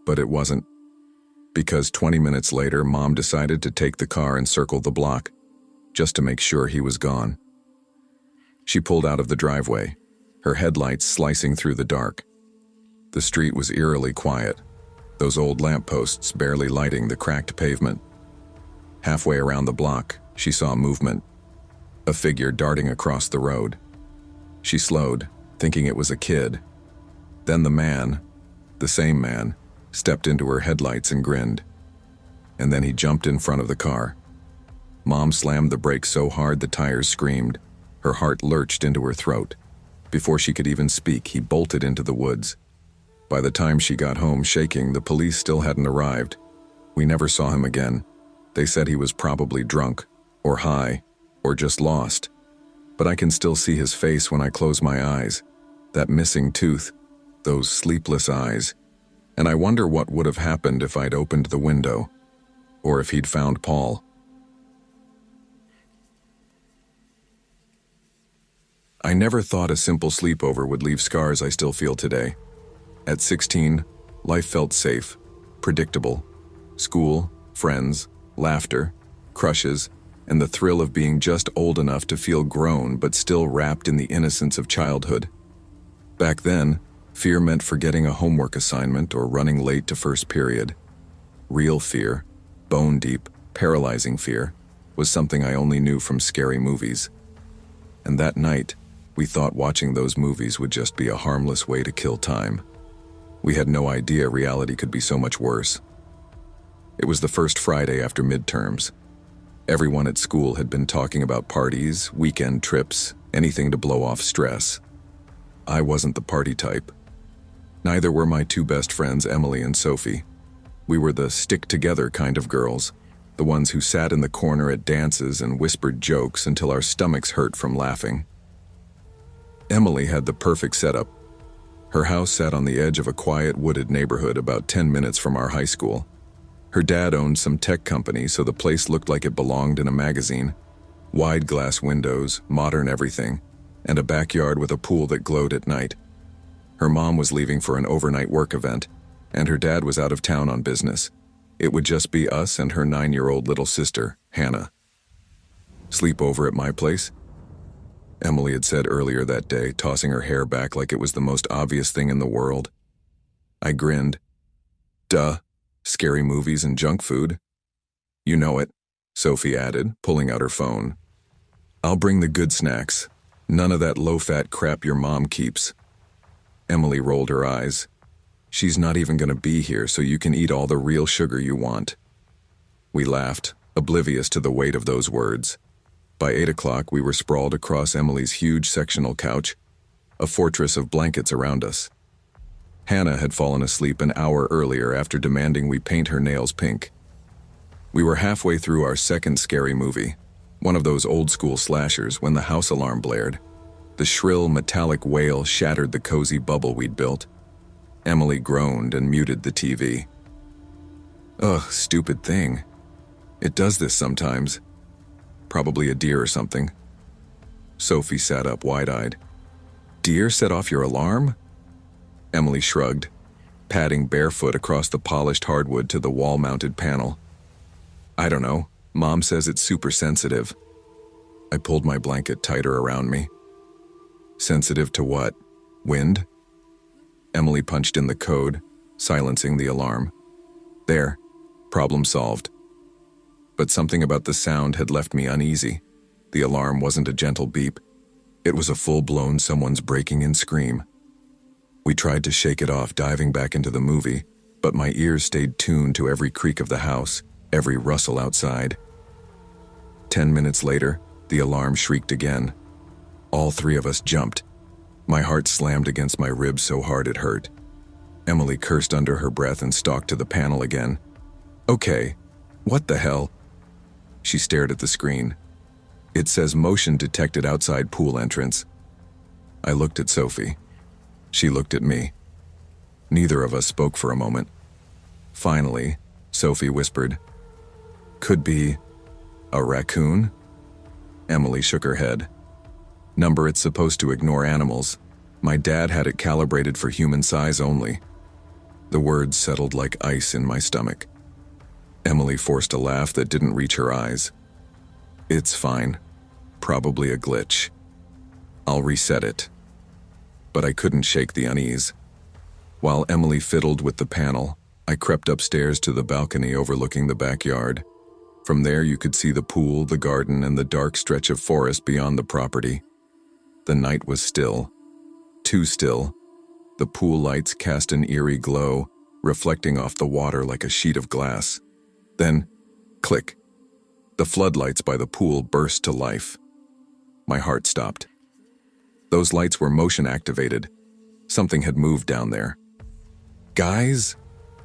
but it wasn't. Because 20 minutes later, Mom decided to take the car and circle the block, just to make sure he was gone. She pulled out of the driveway, her headlights slicing through the dark. The street was eerily quiet, those old lampposts barely lighting the cracked pavement. Halfway around the block, she saw movement, a figure darting across the road. She slowed, thinking it was a kid. Then the man, the same man, stepped into her headlights and grinned. And then he jumped in front of the car. Mom slammed the brakes so hard the tires screamed. Her heart lurched into her throat. Before she could even speak, he bolted into the woods. By the time she got home shaking, the police still hadn't arrived. We never saw him again. They said he was probably drunk, or high, or just lost. But I can still see his face when I close my eyes. That missing tooth, those sleepless eyes. And I wonder what would have happened if I'd opened the window, or if he'd found Paul. I never thought a simple sleepover would leave scars I still feel today. At 16, life felt safe, predictable. School, friends, laughter, crushes, and the thrill of being just old enough to feel grown but still wrapped in the innocence of childhood. Back then, fear meant forgetting a homework assignment or running late to first period. Real fear, bone-deep, paralyzing fear, was something I only knew from scary movies. And that night, we thought watching those movies would just be a harmless way to kill time. We had no idea reality could be so much worse. It was the first Friday after midterms. Everyone at school had been talking about parties, weekend trips, anything to blow off stress. I wasn't the party type. Neither were my two best friends, Emily and Sophie. We were the stick-together kind of girls, the ones who sat in the corner at dances and whispered jokes until our stomachs hurt from laughing. Emily had the perfect setup. Her house sat on the edge of a quiet wooded neighborhood about 10 minutes from our high school. Her dad owned some tech company, so the place looked like it belonged in a magazine. Wide glass windows, modern everything, and a backyard with a pool that glowed at night. Her mom was leaving for an overnight work event, and her dad was out of town on business. It would just be us and her 9-year-old little sister, Hannah. "Sleep over at my place?" Emily had said earlier that day, tossing her hair back like it was the most obvious thing in the world. I grinned. "Duh, scary movies and junk food." "You know it," Sophie added, pulling out her phone. "I'll bring the good snacks. None of that low-fat crap your mom keeps." Emily rolled her eyes. "She's not even going to be here, so you can eat all the real sugar you want." We laughed, oblivious to the weight of those words. By 8 o'clock, we were sprawled across Emily's huge sectional couch, a fortress of blankets around us. Hannah had fallen asleep an hour earlier after demanding we paint her nails pink. We were halfway through our second scary movie, one of those old-school slashers, when the house alarm blared. The shrill, metallic wail shattered the cozy bubble we'd built. Emily groaned and muted the TV. "Ugh, stupid thing. It does this sometimes. Probably a deer or something." Sophie sat up wide-eyed. "Deer set off your alarm?" Emily shrugged, padding barefoot across the polished hardwood to the wall-mounted panel. "I don't know. Mom says it's super sensitive." I pulled my blanket tighter around me. "Sensitive to what? Wind?" Emily punched in the code, silencing the alarm. There, problem solved. But something about the sound had left me uneasy. The alarm wasn't a gentle beep. It was a full-blown someone's breaking-in scream. We tried to shake it off, diving back into the movie, but my ears stayed tuned to every creak of the house, every rustle outside. 10 minutes later, the alarm shrieked again. All three of us jumped. My heart slammed against my ribs so hard it hurt. Emily cursed under her breath and stalked to the panel again. "Okay, what the hell?" She stared at the screen. "It says motion detected outside pool entrance." I looked at Sophie. She looked at me. Neither of us spoke for a moment. Finally, Sophie whispered, "Could be a raccoon?" Emily shook her head. "Number it's supposed to ignore animals. My dad had it calibrated for human size only." The words settled like ice in my stomach. Emily forced a laugh that didn't reach her eyes. "It's fine. Probably a glitch. I'll reset it." But I couldn't shake the unease. While Emily fiddled with the panel, I crept upstairs to the balcony overlooking the backyard. From there you could see the pool, the garden, and the dark stretch of forest beyond the property. The night was still. Too still. The pool lights cast an eerie glow, reflecting off the water like a sheet of glass. Then, click. The floodlights by the pool burst to life. My heart stopped. Those lights were motion-activated. Something had moved down there. "Guys?"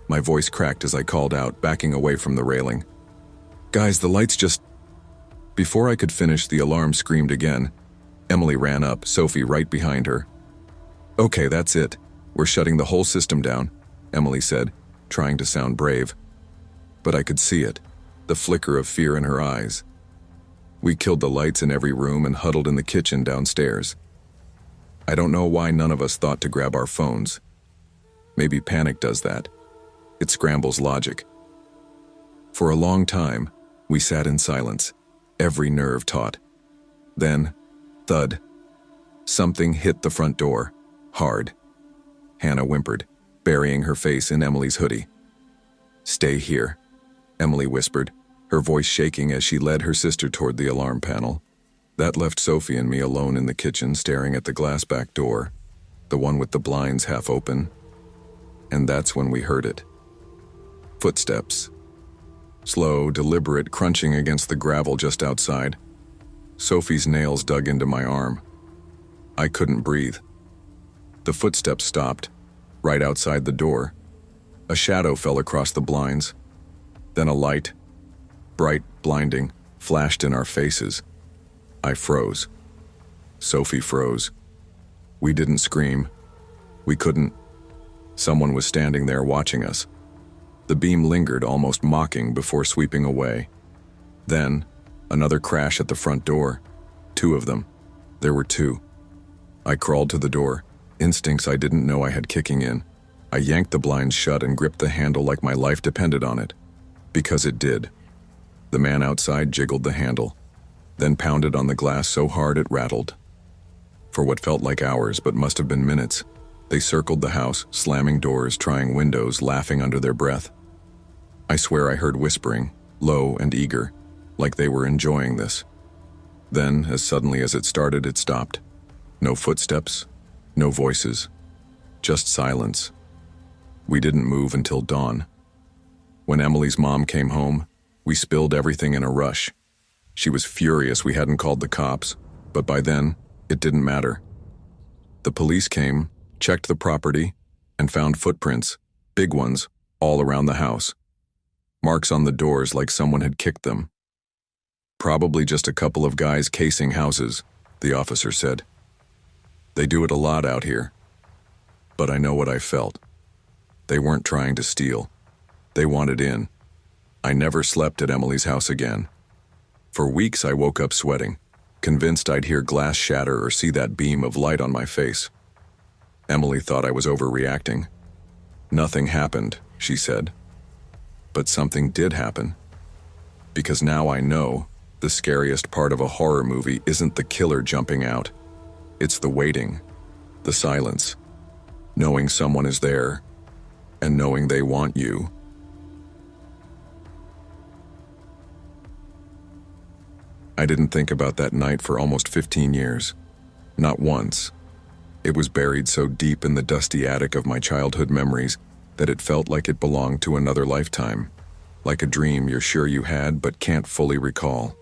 My voice cracked as I called out, backing away from the railing. "Guys, the lights just..." Before I could finish, the alarm screamed again. Emily ran up, Sophie right behind her. "Okay, that's it. We're shutting the whole system down," Emily said, trying to sound brave. But I could see it, the flicker of fear in her eyes. We killed the lights in every room and huddled in the kitchen downstairs. I don't know why none of us thought to grab our phones. Maybe panic does that. It scrambles logic. For a long time, we sat in silence, every nerve taut. Then, thud. Something hit the front door, hard. Hannah whimpered, burying her face in Emily's hoodie. "Stay here," Emily whispered, her voice shaking as she led her sister toward the alarm panel. That left Sophie and me alone in the kitchen, staring at the glass back door, the one with the blinds half open. And that's when we heard it. Footsteps. Slow, deliberate crunching against the gravel just outside. Sophie's nails dug into my arm. I couldn't breathe. The footsteps stopped, right outside the door. A shadow fell across the blinds. Then a light, bright, blinding, flashed in our faces. I froze. Sophie froze. We didn't scream. We couldn't. Someone was standing there watching us. The beam lingered, almost mocking, before sweeping away. Then, another crash at the front door. 2 of them. There were 2. I crawled to the door, instincts I didn't know I had kicking in. I yanked the blinds shut and gripped the handle like my life depended on it. Because it did. The man outside jiggled the handle, then pounded on the glass so hard it rattled. For what felt like hours but must have been minutes, they circled the house, slamming doors, trying windows, laughing under their breath. I swear I heard whispering, low and eager, like they were enjoying this. Then, as suddenly as it started, it stopped. No footsteps, no voices, just silence. We didn't move until dawn. When Emily's mom came home, we spilled everything in a rush. She was furious we hadn't called the cops, but by then, it didn't matter. The police came, checked the property, and found footprints, big ones, all around the house. Marks on the doors like someone had kicked them. Probably just a couple of guys casing houses, the officer said. They do it a lot out here. But I know what I felt. They weren't trying to steal. They wanted in. I never slept at Emily's house again. For weeks I woke up sweating, convinced I'd hear glass shatter or see that beam of light on my face. Emily thought I was overreacting. Nothing happened, she said. But something did happen. Because now I know the scariest part of a horror movie isn't the killer jumping out. It's the waiting, the silence, knowing someone is there, and knowing they want you. I didn't think about that night for almost 15 years. Not once. It was buried so deep in the dusty attic of my childhood memories that it felt like it belonged to another lifetime, like a dream you're sure you had but can't fully recall.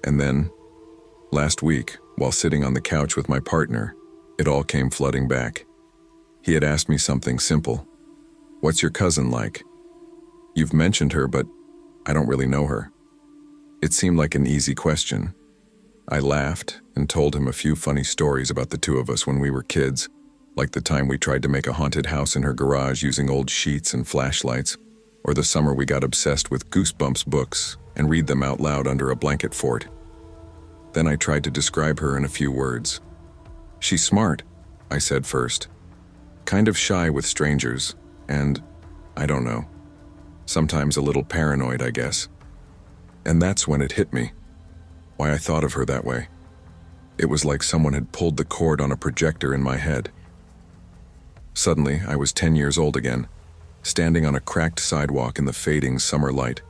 And then, last week, while sitting on the couch with my partner, it all came flooding back. He had asked me something simple. "What's your cousin like?" "You've mentioned her, but I don't really know her." It seemed like an easy question. I laughed and told him a few funny stories about the 2 of us when we were kids, like the time we tried to make a haunted house in her garage using old sheets and flashlights, or the summer we got obsessed with Goosebumps books and read them out loud under a blanket fort. Then I tried to describe her in a few words. "She's smart," I said first. "Kind of shy with strangers, and, I don't know, sometimes a little paranoid, I guess." And that's when it hit me, why I thought of her that way. It was like someone had pulled the cord on a projector in my head. Suddenly, I was 10 years old again, standing on a cracked sidewalk in the fading summer light,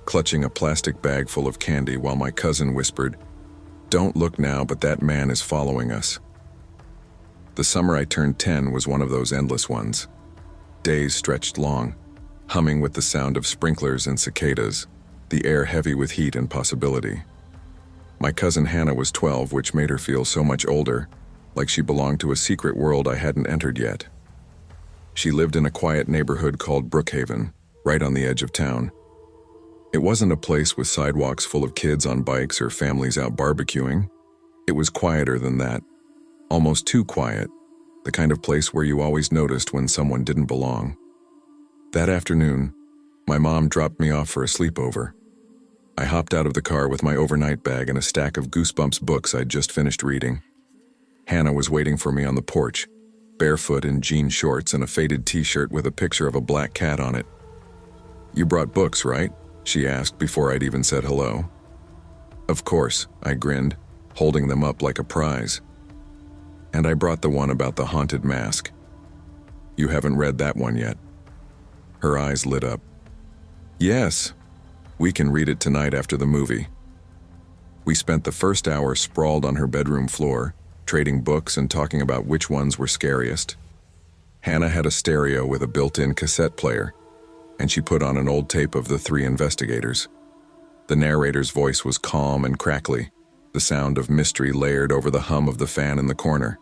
clutching a plastic bag full of candy while my cousin whispered, "Don't look now, but that man is following us." The summer I turned 10 was one of those endless ones. Days stretched long, humming with the sound of sprinklers and cicadas, the air heavy with heat and possibility. My cousin Hannah was 12, which made her feel so much older, like she belonged to a secret world I hadn't entered yet. She lived in a quiet neighborhood called Brookhaven, right on the edge of town. It wasn't a place with sidewalks full of kids on bikes or families out barbecuing. It was quieter than that, almost too quiet, the kind of place where you always noticed when someone didn't belong. That afternoon, my mom dropped me off for a sleepover. I hopped out of the car with my overnight bag and a stack of Goosebumps books I'd just finished reading. Hannah was waiting for me on the porch, barefoot in jean shorts and a faded t-shirt with a picture of a black cat on it. "You brought books, right?" she asked before I'd even said hello. "Of course," I grinned, holding them up like a prize. "And I brought the one about the haunted mask. You haven't read that one yet." Her eyes lit up. "Yes. We can read it tonight after the movie." We spent the first hour sprawled on her bedroom floor, trading books and talking about which ones were scariest. Hannah had a stereo with a built-in cassette player, and she put on an old tape of the 3 investigators. The narrator's voice was calm and crackly, the sound of mystery layered over the hum of the fan in the corner.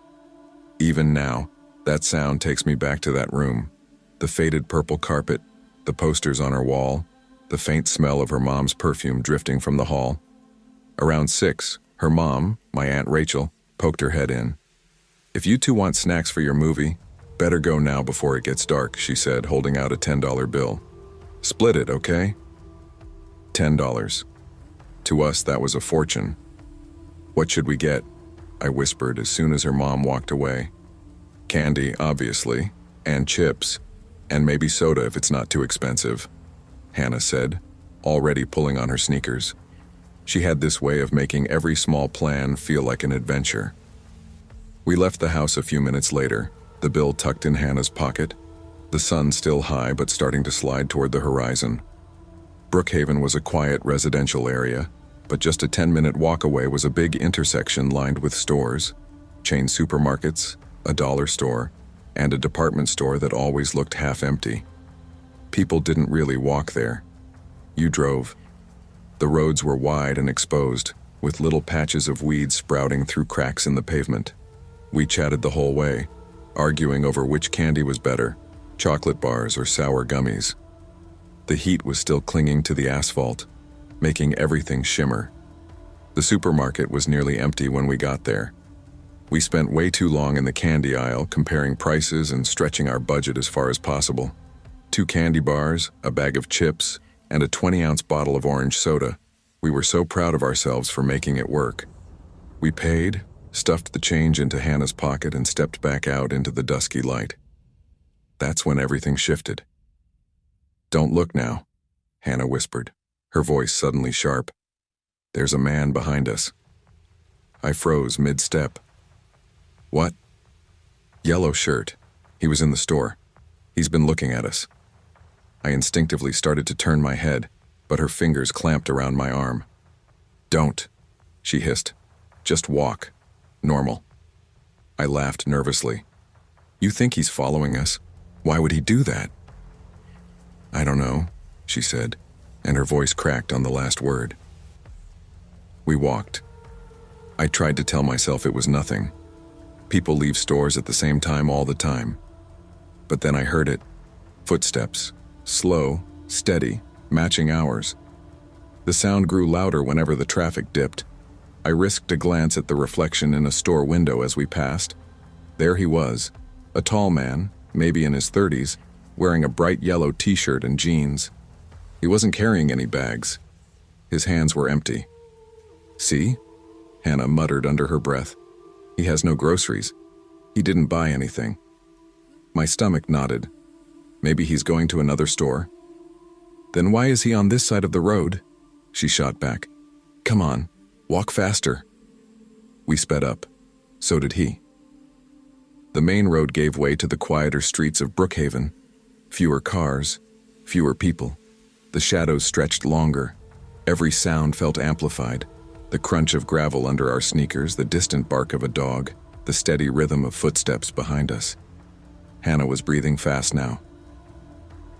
Even now, that sound takes me back to that room, the faded purple carpet, the posters on her wall, the faint smell of her mom's perfume drifting from the hall. Around 6, her mom, my Aunt Rachel, poked her head in. "If you 2 want snacks for your movie, Better go now before it gets dark, she said, holding out a $10 bill. Split it, okay? $10. To us, that was a fortune. What should we get? I whispered as soon as her mom walked away. Candy, obviously, and chips, and maybe soda if it's not too expensive, Hannah said, already pulling on her sneakers. She had this way of making every small plan feel like an adventure. We left the house a few minutes later, the bill tucked in Hannah's pocket, the sun still high but starting to slide toward the horizon. Brookhaven was a quiet residential area, but just a 10-minute walk away was a big intersection lined with stores, chain supermarkets, a dollar store, and a department store that always looked half empty. People didn't really walk there. You drove. The roads were wide and exposed, with little patches of weeds sprouting through cracks in the pavement. We chatted the whole way, arguing over which candy was better, chocolate bars or sour gummies. The heat was still clinging to the asphalt, making everything shimmer. The supermarket was nearly empty when we got there. We spent way too long in the candy aisle comparing prices and stretching our budget as far as possible. 2 candy bars, a bag of chips, and a 20-ounce bottle of orange soda. We were so proud of ourselves for making it work. We paid, stuffed the change into Hannah's pocket, and stepped back out into the dusky light. That's when everything shifted. "Don't look now," Hannah whispered, her voice suddenly sharp. "There's a man behind us." I froze mid-step. "What?" "Yellow shirt. He was in the store. He's been looking at us." I instinctively started to turn my head, but her fingers clamped around my arm. "Don't," she hissed. "Just walk. Normal." I laughed nervously. "You think he's following us? Why would he do that?" "I don't know," she said, and her voice cracked on the last word. We walked. I tried to tell myself it was nothing. People leave stores at the same time all the time. But then I heard it. Footsteps. Slow, steady, matching ours. The sound grew louder whenever the traffic dipped. I risked a glance at the reflection in a store window as we passed. There he was, a tall man, maybe in his 30s, wearing a bright yellow t-shirt and jeans. He wasn't carrying any bags. His hands were empty. "See?" Hannah muttered under her breath. "He has no groceries. He didn't buy anything." My stomach nodded. Maybe he's going to another store. "Then why is he on this side of the road?" She shot back. "Come on, walk faster." We sped up. So did he. The main road gave way to the quieter streets of Brookhaven. Fewer cars, fewer people. The shadows stretched longer. Every sound felt amplified. The crunch of gravel under our sneakers, the distant bark of a dog, the steady rhythm of footsteps behind us. Hannah was breathing fast now.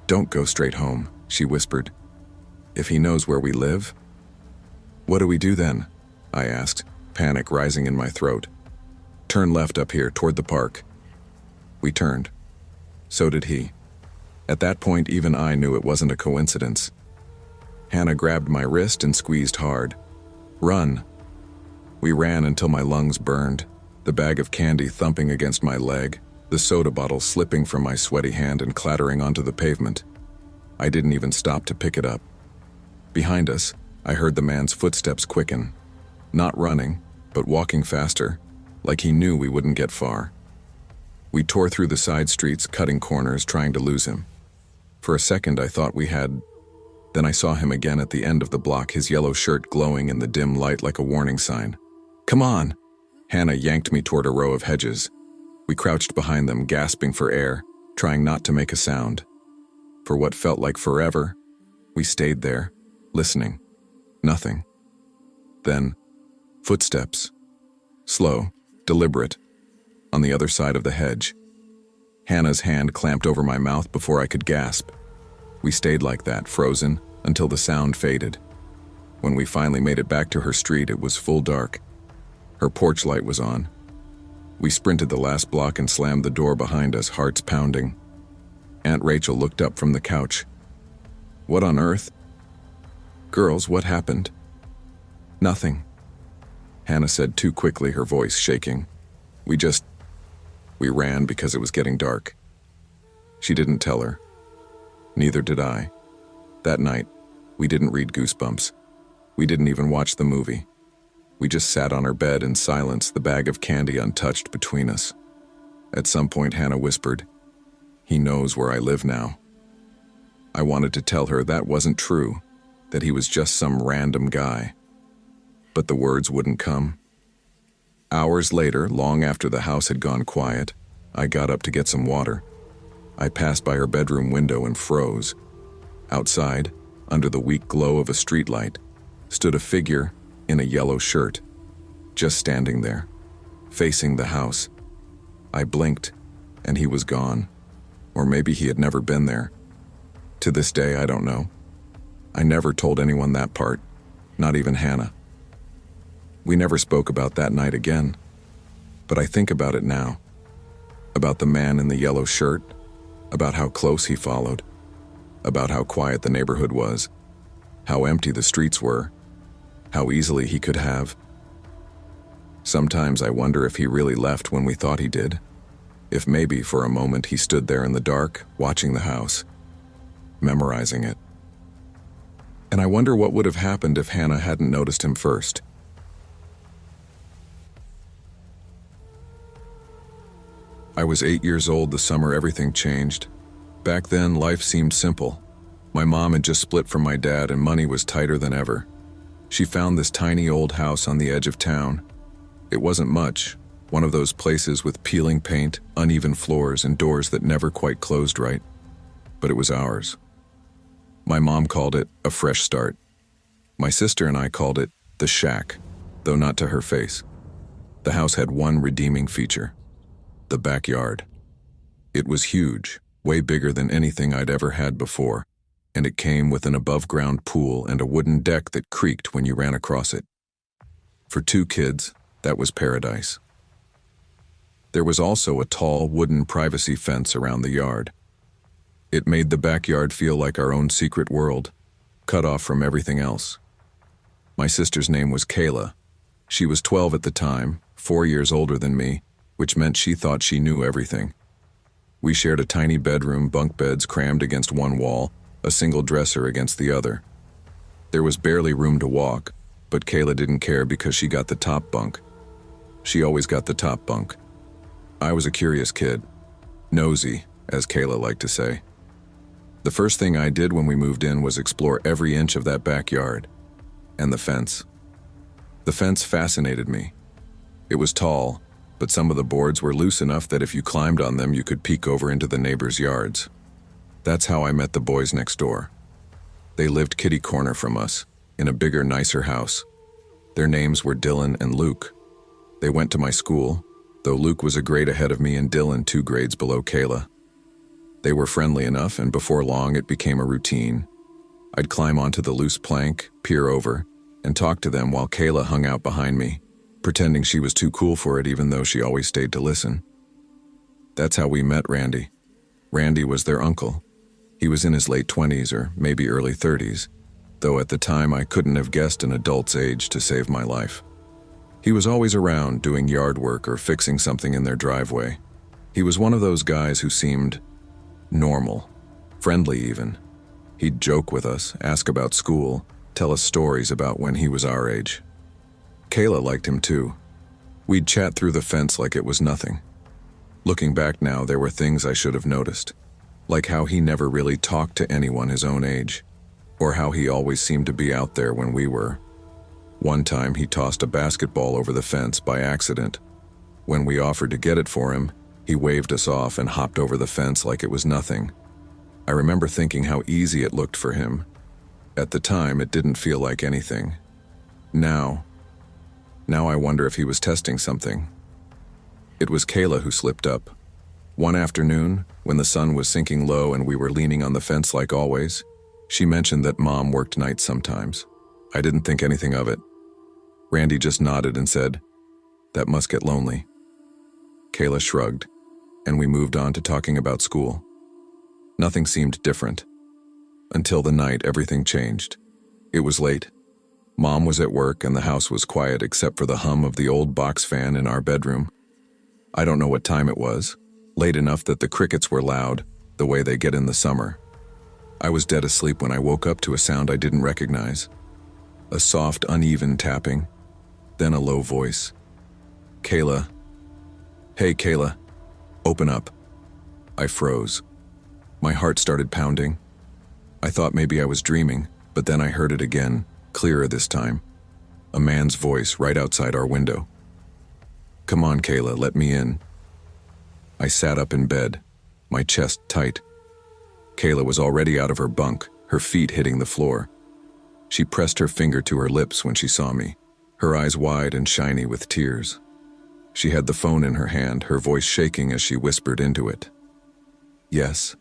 "Don't go straight home," she whispered. "If he knows where we live?" "What do we do then?" I asked, panic rising in my throat. "Turn left up here toward the park." We turned. So did he. At that point, even I knew it wasn't a coincidence. Hannah grabbed my wrist and squeezed hard. "Run." We ran until my lungs burned, the bag of candy thumping against my leg, the soda bottle slipping from my sweaty hand and clattering onto the pavement. I didn't even stop to pick it up. Behind us, I heard the man's footsteps quicken. Not running, but walking faster, like he knew we wouldn't get far. We tore through the side streets, cutting corners, trying to lose him. For a second, I thought we had. Then I saw him again at the end of the block, his yellow shirt glowing in the dim light like a warning sign. "Come on!" Hannah yanked me toward a row of hedges. We crouched behind them, gasping for air, trying not to make a sound. For what felt like forever, we stayed there, listening. Nothing. Then, footsteps. Slow, deliberate, on the other side of the hedge. Hannah's hand clamped over my mouth before I could gasp. We stayed like that, frozen, until the sound faded. When we finally made it back to her street, it was full dark. Her porch light was on. We sprinted the last block and slammed the door behind us, hearts pounding. Aunt Rachel looked up from the couch. "What on earth?" "Girls, what happened?" "Nothing," Hannah said too quickly, her voice shaking. We just..." We ran because it was getting dark. She didn't tell her. Neither did I. That night, we didn't read Goosebumps. We didn't even watch the movie. We just sat on our bed in silence, the bag of candy untouched between us. At some point, Hannah whispered, "He knows where I live now." I wanted to tell her that wasn't true, that he was just some random guy. But the words wouldn't come. Hours later, long after the house had gone quiet, I got up to get some water. I passed by her bedroom window and froze. Outside, under the weak glow of a streetlight, stood a figure in a yellow shirt, just standing there, facing the house. I blinked, and he was gone. Or maybe he had never been there. To this day, I don't know. I never told anyone that part, not even Hannah. We never spoke about that night again, but I think about it now. About the man in the yellow shirt, about how close he followed, about how quiet the neighborhood was, how empty the streets were, how easily he could have. Sometimes I wonder if he really left when we thought he did, if maybe for a moment he stood there in the dark, watching the house, memorizing it. And I wonder what would have happened if Hannah hadn't noticed him first. I was 8 years old the summer everything changed. Back then, life seemed simple. My mom had just split from my dad and money was tighter than ever. She found this tiny old house on the edge of town. It wasn't much, one of those places with peeling paint, uneven floors, and doors that never quite closed right. But it was ours. My mom called it a fresh start. My sister and I called it the shack, though not to her face. The house had one redeeming feature: the backyard. It was huge, way bigger than anything I'd ever had before, and it came with an above-ground pool and a wooden deck that creaked when you ran across it. For 2 kids, that was paradise. There was also a tall wooden privacy fence around the yard. It made the backyard feel like our own secret world, cut off from everything else. My sister's name was Kayla. She was 12 at the time, 4 years older than me, which meant she thought she knew everything. We shared a tiny bedroom, bunk beds crammed against one wall, a single dresser against the other. There was barely room to walk, but Kayla didn't care because she got the top bunk. She always got the top bunk. I was a curious kid. Nosy, as Kayla liked to say. The first thing I did when we moved in was explore every inch of that backyard. And the fence. The fence fascinated me. It was tall, but some of the boards were loose enough that if you climbed on them, you could peek over into the neighbors' yards. That's how I met the boys next door. They lived kitty corner from us, in a bigger, nicer house. Their names were Dylan and Luke. They went to my school, though Luke was a grade ahead of me and Dylan 2 grades below Kayla. They were friendly enough, and before long it became a routine. I'd climb onto the loose plank, peer over, and talk to them while Kayla hung out behind me, pretending she was too cool for it even though she always stayed to listen. That's how we met Randy. Randy was their uncle. He was in his late 20s or maybe early 30s, though at the time I couldn't have guessed an adult's age to save my life. He was always around doing yard work or fixing something in their driveway. He was one of those guys who seemed normal, friendly even. He'd joke with us, ask about school, tell us stories about when he was our age. Kayla liked him too. We'd chat through the fence like it was nothing. Looking back now, there were things I should have noticed, like how he never really talked to anyone his own age, or how he always seemed to be out there when we were. One time he tossed a basketball over the fence by accident. When we offered to get it for him, he waved us off and hopped over the fence like it was nothing. I remember thinking how easy it looked for him. At the time, it didn't feel like anything. Now I wonder if he was testing something. It was Kayla who slipped up. One afternoon, when the sun was sinking low and we were leaning on the fence like always, she mentioned that Mom worked nights sometimes. I didn't think anything of it. Randy just nodded and said, "That must get lonely." Kayla shrugged, and we moved on to talking about school. Nothing seemed different. Until the night everything changed. It was late. Mom was at work and the house was quiet except for the hum of the old box fan in our bedroom. I don't know what time it was. Late enough that the crickets were loud, the way they get in the summer. I was dead asleep when I woke up to a sound I didn't recognize. A soft, uneven tapping, then a low voice. "Kayla. Hey, Kayla. Open up." I froze. My heart started pounding. I thought maybe I was dreaming, but then I heard it again, clearer this time. A man's voice right outside our window. "Come on, Kayla, let me in." I sat up in bed, my chest tight. Kayla was already out of her bunk, her feet hitting the floor. She pressed her finger to her lips when she saw me, her eyes wide and shiny with tears. She had the phone in her hand, her voice shaking as she whispered into it. "Yes,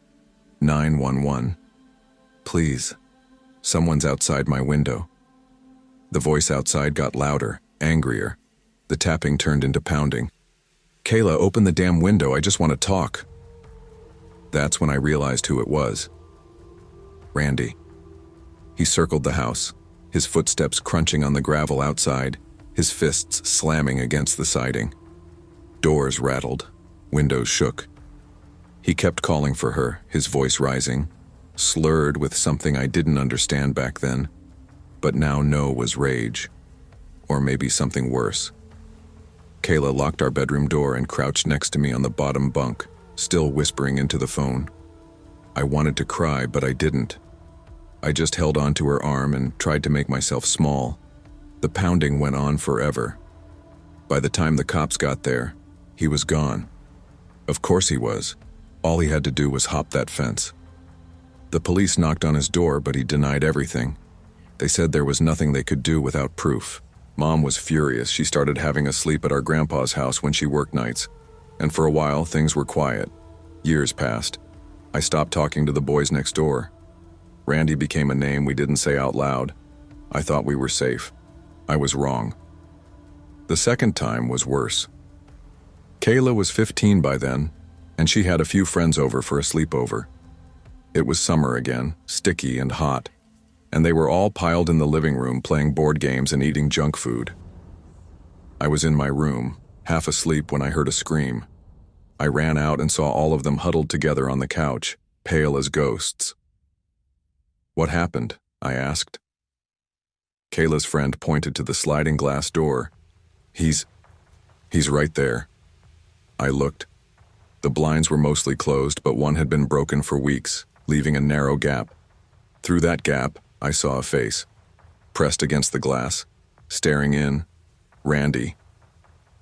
911. Please, someone's outside my window." The voice outside got louder, angrier. The tapping turned into pounding. "Kayla, open the damn window, I just want to talk." That's when I realized who it was. Randy. He circled the house, his footsteps crunching on the gravel outside, his fists slamming against the siding. Doors rattled, windows shook. He kept calling for her, his voice rising, slurred with something I didn't understand back then, but now know was rage. Or maybe something worse. Kayla locked our bedroom door and crouched next to me on the bottom bunk, still whispering into the phone. I wanted to cry, but I didn't. I just held onto her arm and tried to make myself small. The pounding went on forever. By the time the cops got there, he was gone. Of course he was. All he had to do was hop that fence. The police knocked on his door, but he denied everything. They said there was nothing they could do without proof. Mom was furious. She started having us sleep at our grandpa's house when she worked nights. And for a while, things were quiet. Years passed. I stopped talking to the boys next door. Randy became a name we didn't say out loud. I thought we were safe. I was wrong. The second time was worse. Kayla was 15 by then, and she had a few friends over for a sleepover. It was summer again, sticky and hot, and they were all piled in the living room playing board games and eating junk food. I was in my room, half asleep when I heard a scream. I ran out and saw all of them huddled together on the couch, pale as ghosts. "What happened?" I asked. Kayla's friend pointed to the sliding glass door. He's right there." I looked. The blinds were mostly closed, but one had been broken for weeks, leaving a narrow gap. Through that gap, I saw a face, pressed against the glass, staring in. Randy.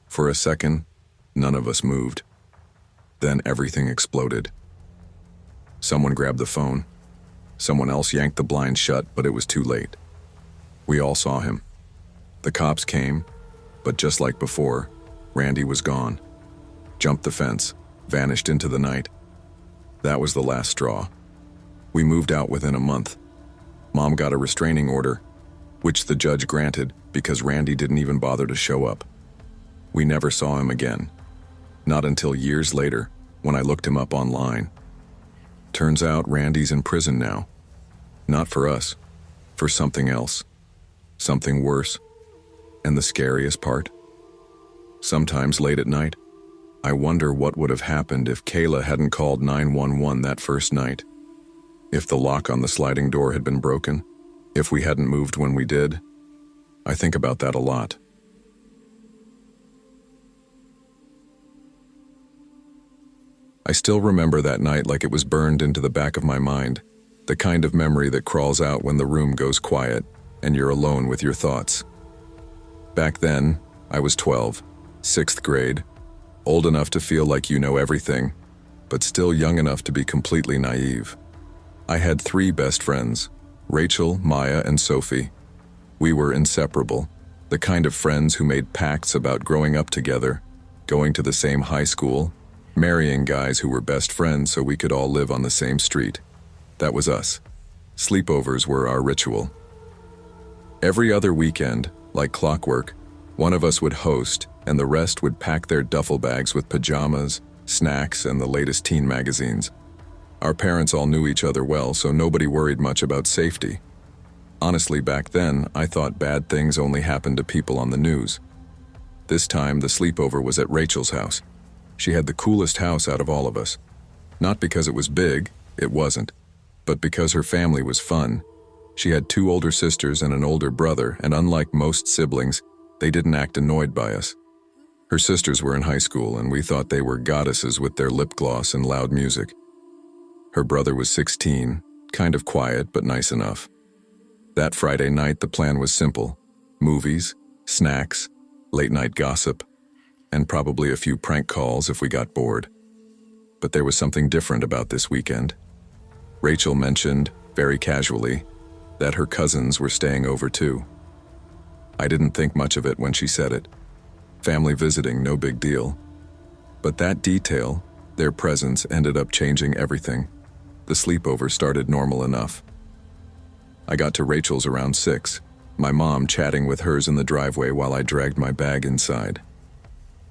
For a second, none of us moved. Then everything exploded. Someone grabbed the phone. Someone else yanked the blind shut, but it was too late. We all saw him. The cops came, but just like before, Randy was gone. Jumped the fence, vanished into the night. That was the last straw. We moved out within a month. Mom got a restraining order, which the judge granted because Randy didn't even bother to show up. We never saw him again. Not until years later, when I looked him up online. Turns out Randy's in prison now. Not for us, for something else. Something worse. And the scariest part? Sometimes late at night, I wonder what would have happened if Kayla hadn't called 911 that first night. If the lock on the sliding door had been broken. If we hadn't moved when we did. I think about that a lot. I still remember that night like it was burned into the back of my mind, the kind of memory that crawls out when the room goes quiet and you're alone with your thoughts. Back then, I was 12, 6th grade, old enough to feel like you know everything, but still young enough to be completely naive. I had 3 best friends, Rachel, Maya, and Sophie. We were inseparable, the kind of friends who made pacts about growing up together, going to the same high school, marrying guys who were best friends so we could all live on the same street. That was us. Sleepovers were our ritual. Every other weekend, like clockwork, one of us would host and the rest would pack their duffel bags with pajamas, snacks, and the latest teen magazines. Our parents all knew each other well, so nobody worried much about safety. Honestly, back then, I thought bad things only happened to people on the news. This time, the sleepover was at Rachel's house. She had the coolest house out of all of us. Not because it was big, it wasn't, but because her family was fun. She had 2 older sisters and an older brother, and unlike most siblings, they didn't act annoyed by us. Her sisters were in high school, and we thought they were goddesses with their lip gloss and loud music. Her brother was 16, kind of quiet but nice enough. That Friday night, the plan was simple: movies, snacks, late-night gossip, and probably a few prank calls if we got bored. But there was something different about this weekend. Rachel mentioned, very casually, that her cousins were staying over too. I didn't think much of it when she said it. Family visiting, no big deal. But that detail, their presence, ended up changing everything. The sleepover started normal enough. I got to Rachel's around 6, my mom chatting with hers in the driveway while I dragged my bag inside.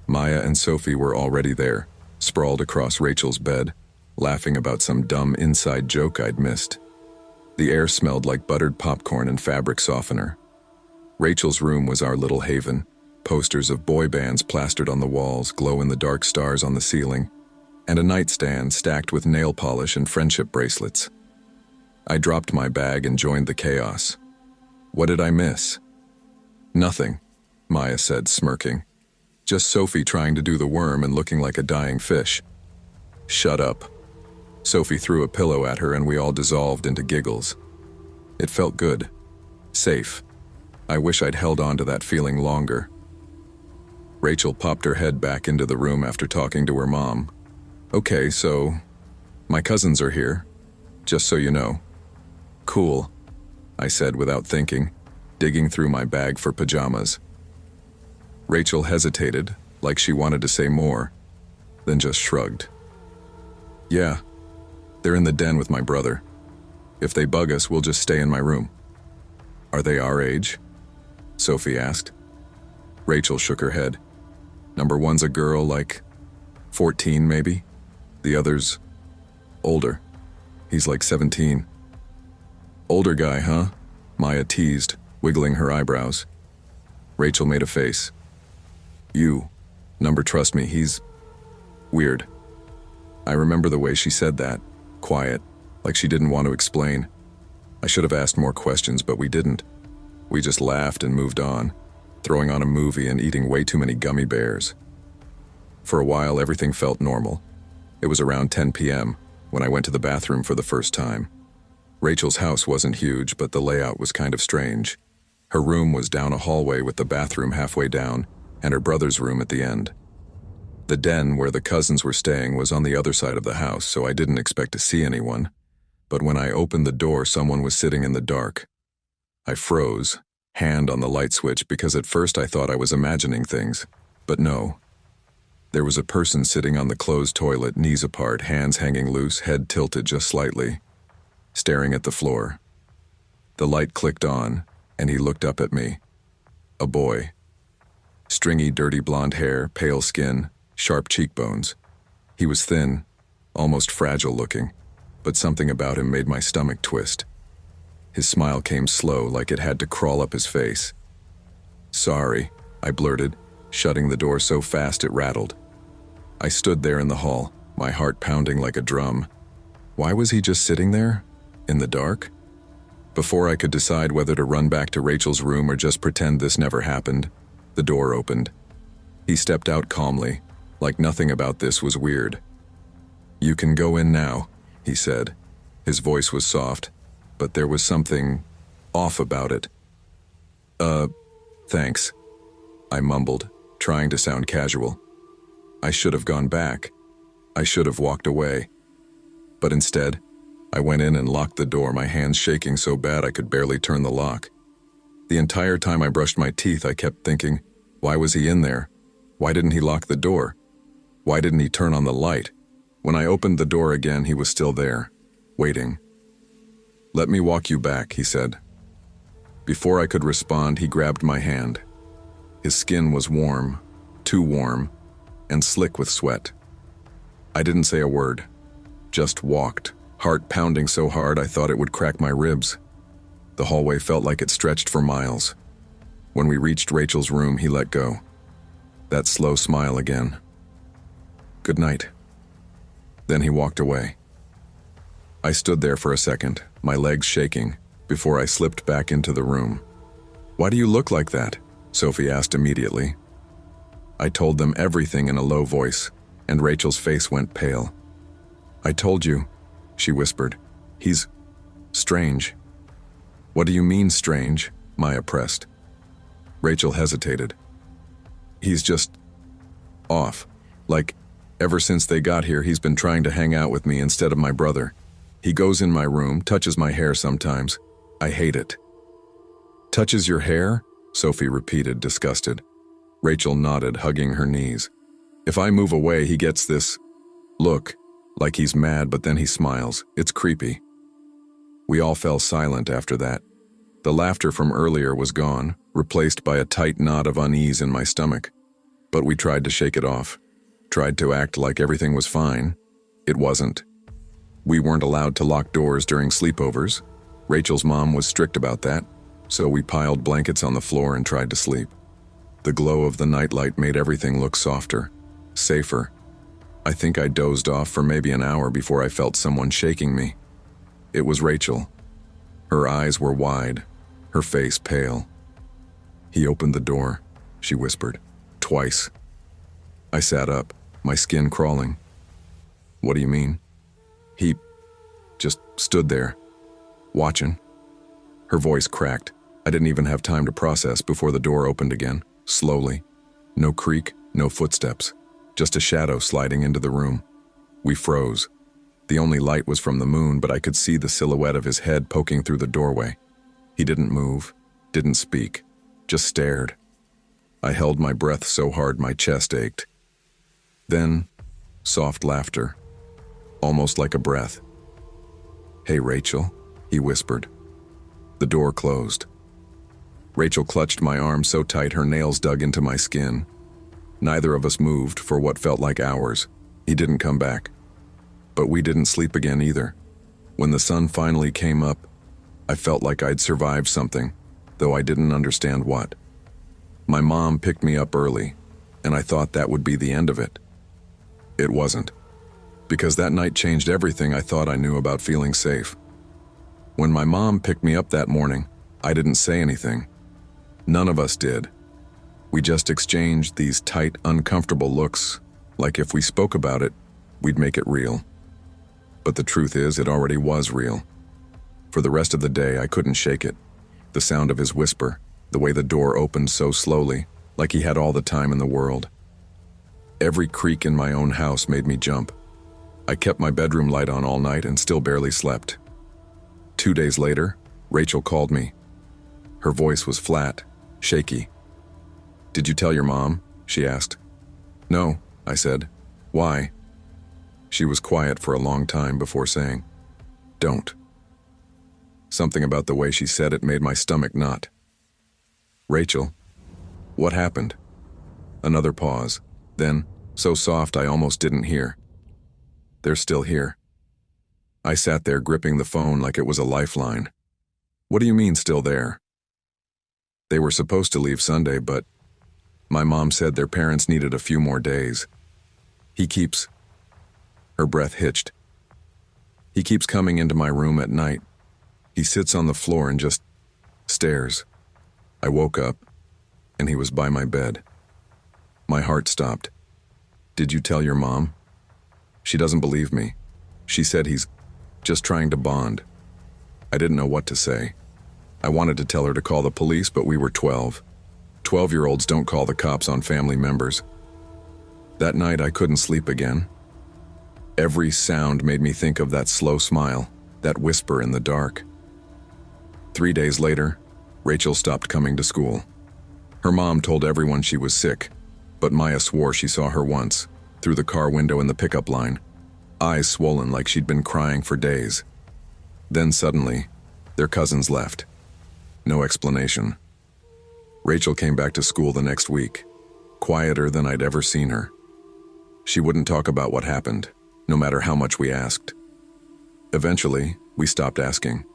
Maya and Sophie were already there, sprawled across Rachel's bed, laughing about some dumb inside joke I'd missed. The air smelled like buttered popcorn and fabric softener. Rachel's room was our little haven. Posters of boy bands plastered on the walls, glow-in-the-dark stars on the ceiling, and a nightstand stacked with nail polish and friendship bracelets. I dropped my bag and joined the chaos. What did I miss? Nothing, Maya said, smirking. Just Sophie trying to do the worm and looking like a dying fish. Shut up. Sophie threw a pillow at her and we all dissolved into giggles. It felt good. Safe. I wish I'd held on to that feeling longer. Rachel popped her head back into the room after talking to her mom. Okay, so my cousins are here, just so you know. Cool, I said without thinking, digging through my bag for pajamas. Rachel hesitated, like she wanted to say more, then just shrugged. Yeah, they're in the den with my brother. If they bug us, we'll just stay in my room. Are they our age? Sophie asked. Rachel shook her head. Number one's a girl, like 14 maybe. The other's older. He's like 17. Older guy, huh? Maya teased, wiggling her eyebrows. Rachel made a face. Trust me, he's weird. I remember the way she said that, quiet, like she didn't want to explain. I should have asked more questions, but we didn't. We just laughed and moved on, throwing on a movie and eating way too many gummy bears. For a while, everything felt normal. It was around 10 p.m. when I went to the bathroom for the first time. Rachel's house wasn't huge, but the layout was kind of strange. Her room was down a hallway with the bathroom halfway down, and her brother's room at the end. The den where the cousins were staying was on the other side of the house, so I didn't expect to see anyone. But when I opened the door, someone was sitting in the dark. I froze, hand on the light switch, because at first I thought I was imagining things. But no. There was a person sitting on the closed toilet, knees apart, hands hanging loose, head tilted just slightly, staring at the floor. The light clicked on, and he looked up at me. A boy. Stringy, dirty blonde hair, pale skin, sharp cheekbones. He was thin, almost fragile looking, but something about him made my stomach twist. His smile came slow, like it had to crawl up his face. Sorry, I blurted, shutting the door so fast it rattled. I stood there in the hall, my heart pounding like a drum. Why was he just sitting there? In the dark? Before I could decide whether to run back to Rachel's room or just pretend this never happened, the door opened. He stepped out calmly, like nothing about this was weird. You can go in now, he said. His voice was soft, but there was something off about it. Thanks, I mumbled, trying to sound casual. I should have gone back. I should have walked away. But instead, I went in and locked the door, my hands shaking so bad I could barely turn the lock. The entire time I brushed my teeth, I kept thinking, why was he in there? Why didn't he lock the door? Why didn't he turn on the light? When I opened the door again, he was still there, waiting. Let me walk you back, he said. Before I could respond, he grabbed my hand. His skin was warm, too warm, and slick with sweat. I didn't say a word, just walked, heart pounding so hard I thought it would crack my ribs. The hallway felt like it stretched for miles. When we reached Rachel's room, he let go. That slow smile again. Good night." Then he walked away. I stood there for a second, my legs shaking, before I slipped back into the room. "Why do you look like that?" Sophie asked immediately. I told them everything in a low voice, and Rachel's face went pale. "I told you," she whispered. "He's strange." "What do you mean, strange?" Maya pressed. Rachel hesitated. "He's just off. Like, ever since they got here, he's been trying to hang out with me instead of my brother. He goes in my room, touches my hair sometimes. I hate it." "Touches your hair?" Sophie repeated, disgusted. Rachel nodded, hugging her knees. "If I move away, he gets this look, like he's mad, but then he smiles. It's creepy." We all fell silent after that. The laughter from earlier was gone, replaced by a tight knot of unease in my stomach. But we tried to shake it off, tried to act like everything was fine. It wasn't. We weren't allowed to lock doors during sleepovers. Rachel's mom was strict about that, so we piled blankets on the floor and tried to sleep. The glow of the nightlight made everything look softer, safer. I think I dozed off for maybe an hour before I felt someone shaking me. It was Rachel. Her eyes were wide, her face pale. "He opened the door," she whispered, "twice." I sat up, my skin crawling. "What do you mean?" "He just stood there, watching." Her voice cracked. I didn't even have time to process before the door opened again, slowly. No creak, no footsteps, just a shadow sliding into the room. We froze. The only light was from the moon, but I could see the silhouette of his head poking through the doorway. He didn't move, didn't speak, just stared. I held my breath so hard my chest ached. Then, soft laughter, almost like a breath. "Hey, Rachel," he whispered. The door closed. Rachel clutched my arm so tight her nails dug into my skin. Neither of us moved for what felt like hours. He didn't come back. But we didn't sleep again either. When the sun finally came up, I felt like I'd survived something, though I didn't understand what. My mom picked me up early, and I thought that would be the end of it. It wasn't, because that night changed everything I thought I knew about feeling safe. When my mom picked me up that morning, I didn't say anything. None of us did. We just exchanged these tight, uncomfortable looks, like if we spoke about it, we'd make it real. But the truth is, it already was real. For the rest of the day, I couldn't shake it. The sound of his whisper, the way the door opened so slowly, like he had all the time in the world. Every creak in my own house made me jump. I kept my bedroom light on all night and still barely slept. 2 days later, Rachel called me. Her voice was flat, shaky. "Did you tell your mom?" she asked. "No," I said. "Why?" She was quiet for a long time before saying, "Don't." Something about the way she said it made my stomach knot. "Rachel, what happened?" Another pause, then, so soft I almost didn't hear. "They're still here." I sat there gripping the phone like it was a lifeline. "What do you mean still there?" "They were supposed to leave Sunday, but my mom said their parents needed a few more days. He keeps..." Her breath hitched. "He keeps coming into my room at night. He sits on the floor and just stares." I woke up, and he was by my bed. My heart stopped. "Did you tell your mom?" "She doesn't believe me. She said he's just trying to bond." I didn't know what to say. I wanted to tell her to call the police, but we were 12. 12-year-olds don't call the cops on family members. That night, I couldn't sleep again. Every sound made me think of that slow smile, that whisper in the dark. 3 days later, Rachel stopped coming to school. Her mom told everyone she was sick, but Maya swore she saw her once, through the car window in the pickup line, eyes swollen like she'd been crying for days. Then suddenly, their cousins left. No explanation. Rachel came back to school the next week, quieter than I'd ever seen her. She wouldn't talk about what happened, no matter how much we asked. Eventually, we stopped asking.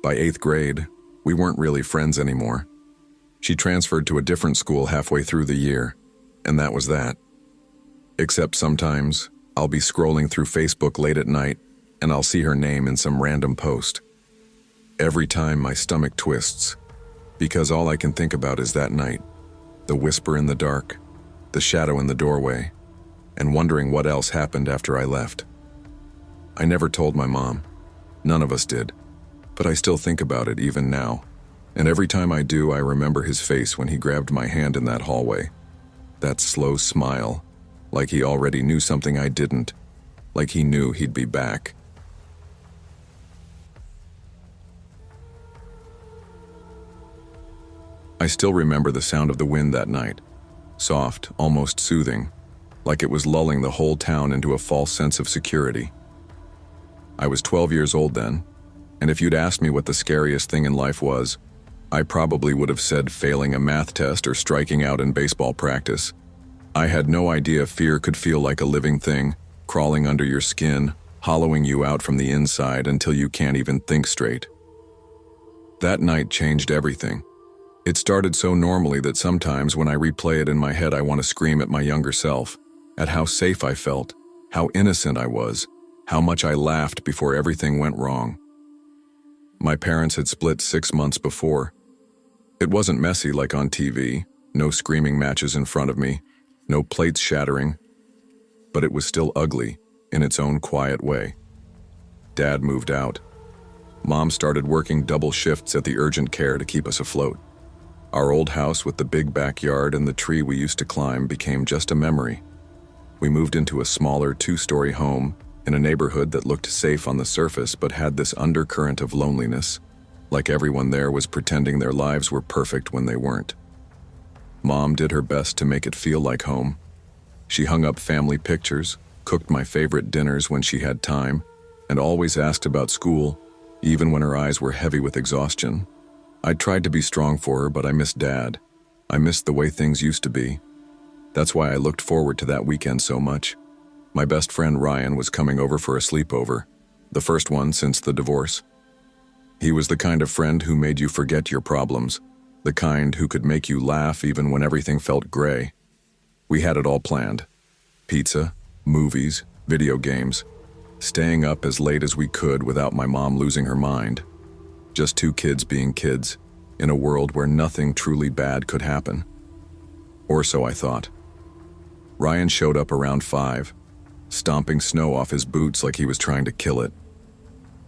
By 8th grade, we weren't really friends anymore. She transferred to a different school halfway through the year, and that was that. Except sometimes, I'll be scrolling through Facebook late at night, and I'll see her name in some random post. Every time my stomach twists, because all I can think about is that night, the whisper in the dark, the shadow in the doorway, and wondering what else happened after I left. I never told my mom. None of us did. But I still think about it even now. And every time I do, I remember his face when he grabbed my hand in that hallway. That slow smile, like he already knew something I didn't, like he knew he'd be back. I still remember the sound of the wind that night, soft, almost soothing, like it was lulling the whole town into a false sense of security. I was 12 years old then, and if you'd asked me what the scariest thing in life was, I probably would have said failing a math test or striking out in baseball practice. I had no idea fear could feel like a living thing, crawling under your skin, hollowing you out from the inside until you can't even think straight. That night changed everything. It started so normally that sometimes when I replay it in my head, I want to scream at my younger self, at how safe I felt, how innocent I was, how much I laughed before everything went wrong. My parents had split 6 months before. It wasn't messy like on TV, no screaming matches in front of me, no plates shattering, but it was still ugly in its own quiet way. Dad moved out. Mom started working double shifts at the urgent care to keep us afloat. Our old house with the big backyard and the tree we used to climb became just a memory. We moved into a smaller 2-story home in a neighborhood that looked safe on the surface but had this undercurrent of loneliness, like everyone there was pretending their lives were perfect when they weren't. Mom did her best to make it feel like home. She hung up family pictures, cooked my favorite dinners when she had time, and always asked about school, even when her eyes were heavy with exhaustion. I tried to be strong for her, but I missed Dad. I missed the way things used to be. That's why I looked forward to that weekend so much. My best friend Ryan was coming over for a sleepover, the first one since the divorce. He was the kind of friend who made you forget your problems, the kind who could make you laugh even when everything felt gray. We had it all planned. Pizza, movies, video games, staying up as late as we could without my mom losing her mind. Just 2 kids being kids, in a world where nothing truly bad could happen. Or so I thought. Ryan showed up around 5, stomping snow off his boots like he was trying to kill it.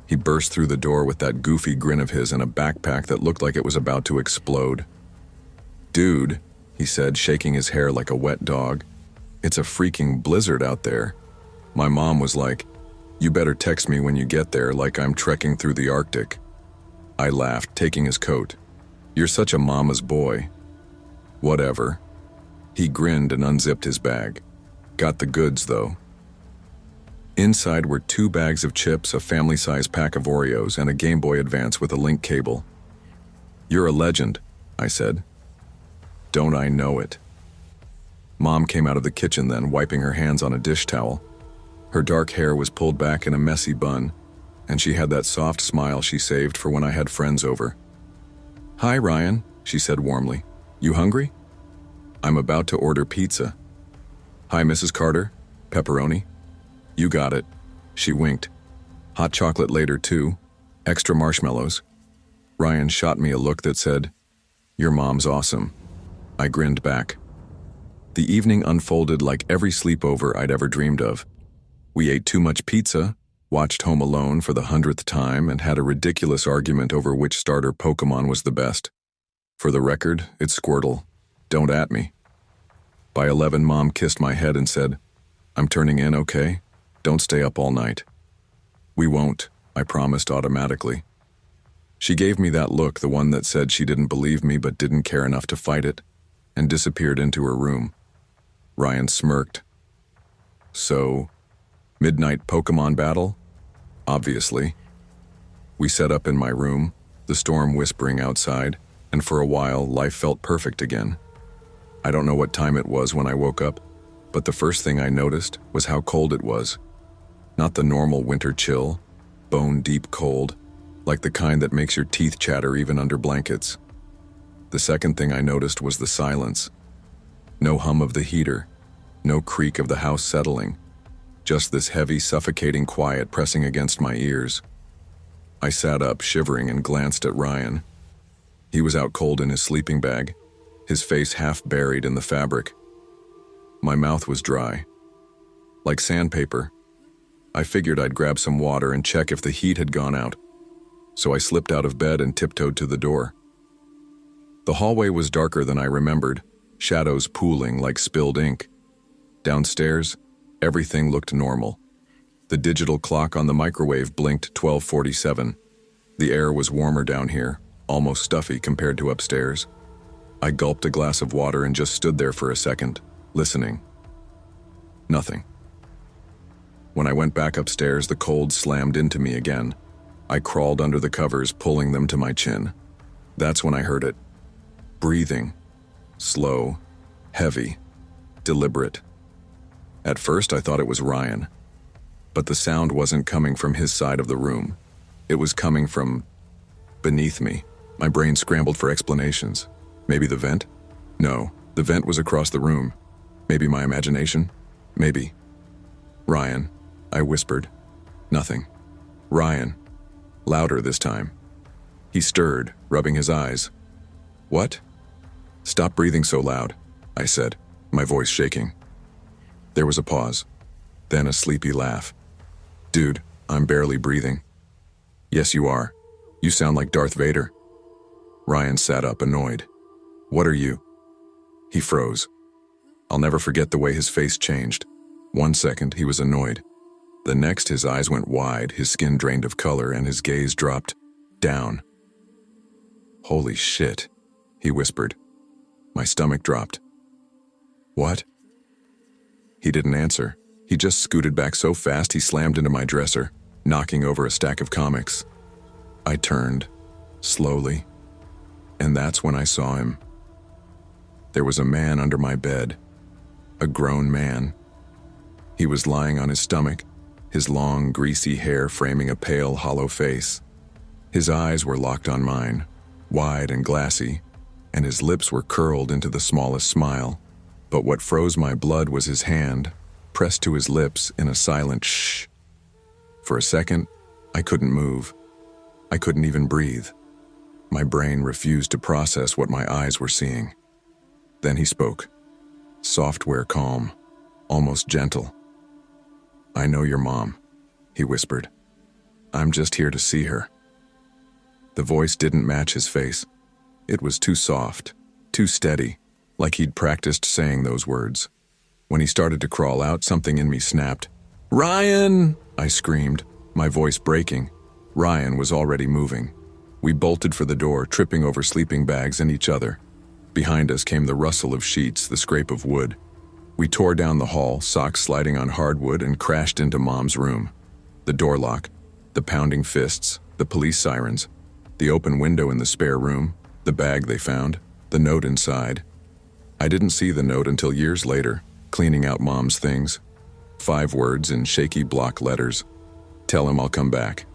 He burst through the door with that goofy grin of his and a backpack that looked like it was about to explode. "Dude," he said, shaking his hair like a wet dog, "it's a freaking blizzard out there." My mom was like, "You better text me when you get there, like I'm trekking through the Arctic." I laughed, taking his coat. "You're such a mama's boy." "Whatever." He grinned and unzipped his bag. Got the goods, though. Inside were 2 bags of chips, a family-size pack of Oreos, and a Game Boy Advance with a link cable. "You're a legend," I said. "Don't I know it?" Mom came out of the kitchen then, wiping her hands on a dish towel. Her dark hair was pulled back in a messy bun, and she had that soft smile she saved for when I had friends over. "Hi, Ryan," she said warmly. "You hungry?" "I'm about to order pizza." "Hi, Mrs. Carter. Pepperoni?" "You got it." She winked. "Hot chocolate later, too. Extra marshmallows." Ryan shot me a look that said, "Your mom's awesome." I grinned back. The evening unfolded like every sleepover I'd ever dreamed of. We ate too much pizza, watched Home Alone for the 100th time, and had a ridiculous argument over which starter Pokemon was the best. For the record, it's Squirtle. Don't at me. By 11, Mom kissed my head and said, "I'm turning in, okay? Don't stay up all night." "We won't," I promised automatically. She gave me that look, the one that said she didn't believe me but didn't care enough to fight it, and disappeared into her room. Ryan smirked. "So, midnight Pokemon battle?" "Obviously." We set up in my room, the storm whispering outside, and for a while life felt perfect again. I don't know what time it was when I woke up, but the first thing I noticed was how cold it was. Not the normal winter chill, bone-deep cold, like the kind that makes your teeth chatter even under blankets. The second thing I noticed was the silence. No hum of the heater, No creak of the house settling, just this heavy, suffocating quiet pressing against my ears. I sat up, shivering, and glanced at Ryan. He was out cold in his sleeping bag, his face half buried in the fabric. My mouth was dry, like sandpaper. I figured I'd grab some water and check if the heat had gone out, so I slipped out of bed and tiptoed to the door. The hallway was darker than I remembered, shadows pooling like spilled ink. Downstairs, everything looked normal. The digital clock on the microwave blinked 12:47. The air was warmer down here, almost stuffy compared to upstairs. I gulped a glass of water and just stood there for a second, listening. Nothing. When I went back upstairs, the cold slammed into me again. I crawled under the covers, pulling them to my chin. That's when I heard it. Breathing. Slow, heavy, deliberate. At first, I thought it was Ryan. But the sound wasn't coming from his side of the room. It was coming from beneath me. My brain scrambled for explanations. Maybe the vent? No, the vent was across the room. Maybe my imagination? Maybe. Ryan, I whispered. Nothing. Ryan. Louder this time. He stirred, rubbing his eyes. What? Stop breathing so loud, I said, my voice shaking. There was a pause, then a sleepy laugh. Dude, I'm barely breathing. Yes, you are. You sound like Darth Vader. Ryan sat up, annoyed. What are you? He froze. I'll never forget the way his face changed. 1 second, he was annoyed. The next, his eyes went wide, his skin drained of color, and his gaze dropped down. Holy shit, he whispered. My stomach dropped. What? He didn't answer. He just scooted back so fast he slammed into my dresser, knocking over a stack of comics. I turned, slowly, and that's when I saw him. There was a man under my bed, a grown man. He was lying on his stomach, his long, greasy hair framing a pale, hollow face. His eyes were locked on mine, wide and glassy, and his lips were curled into the smallest smile. But what froze my blood was his hand, pressed to his lips in a silent shh. For a second, I couldn't move. I couldn't even breathe. My brain refused to process what my eyes were seeing. Then he spoke, software calm, almost gentle. I know your mom, he whispered. I'm just here to see her. The voice didn't match his face. It was too soft, too steady, like he'd practiced saying those words. When he started to crawl out, something in me snapped. Ryan! I screamed, my voice breaking. Ryan was already moving. We bolted for the door, tripping over sleeping bags and each other. Behind us came the rustle of sheets, the scrape of wood. We tore down the hall, socks sliding on hardwood, and crashed into Mom's room. The door lock, the pounding fists, the police sirens, the open window in the spare room, the bag they found, the note inside. I didn't see the note until years later, cleaning out Mom's things. 5 words in shaky block letters. Tell him I'll come back.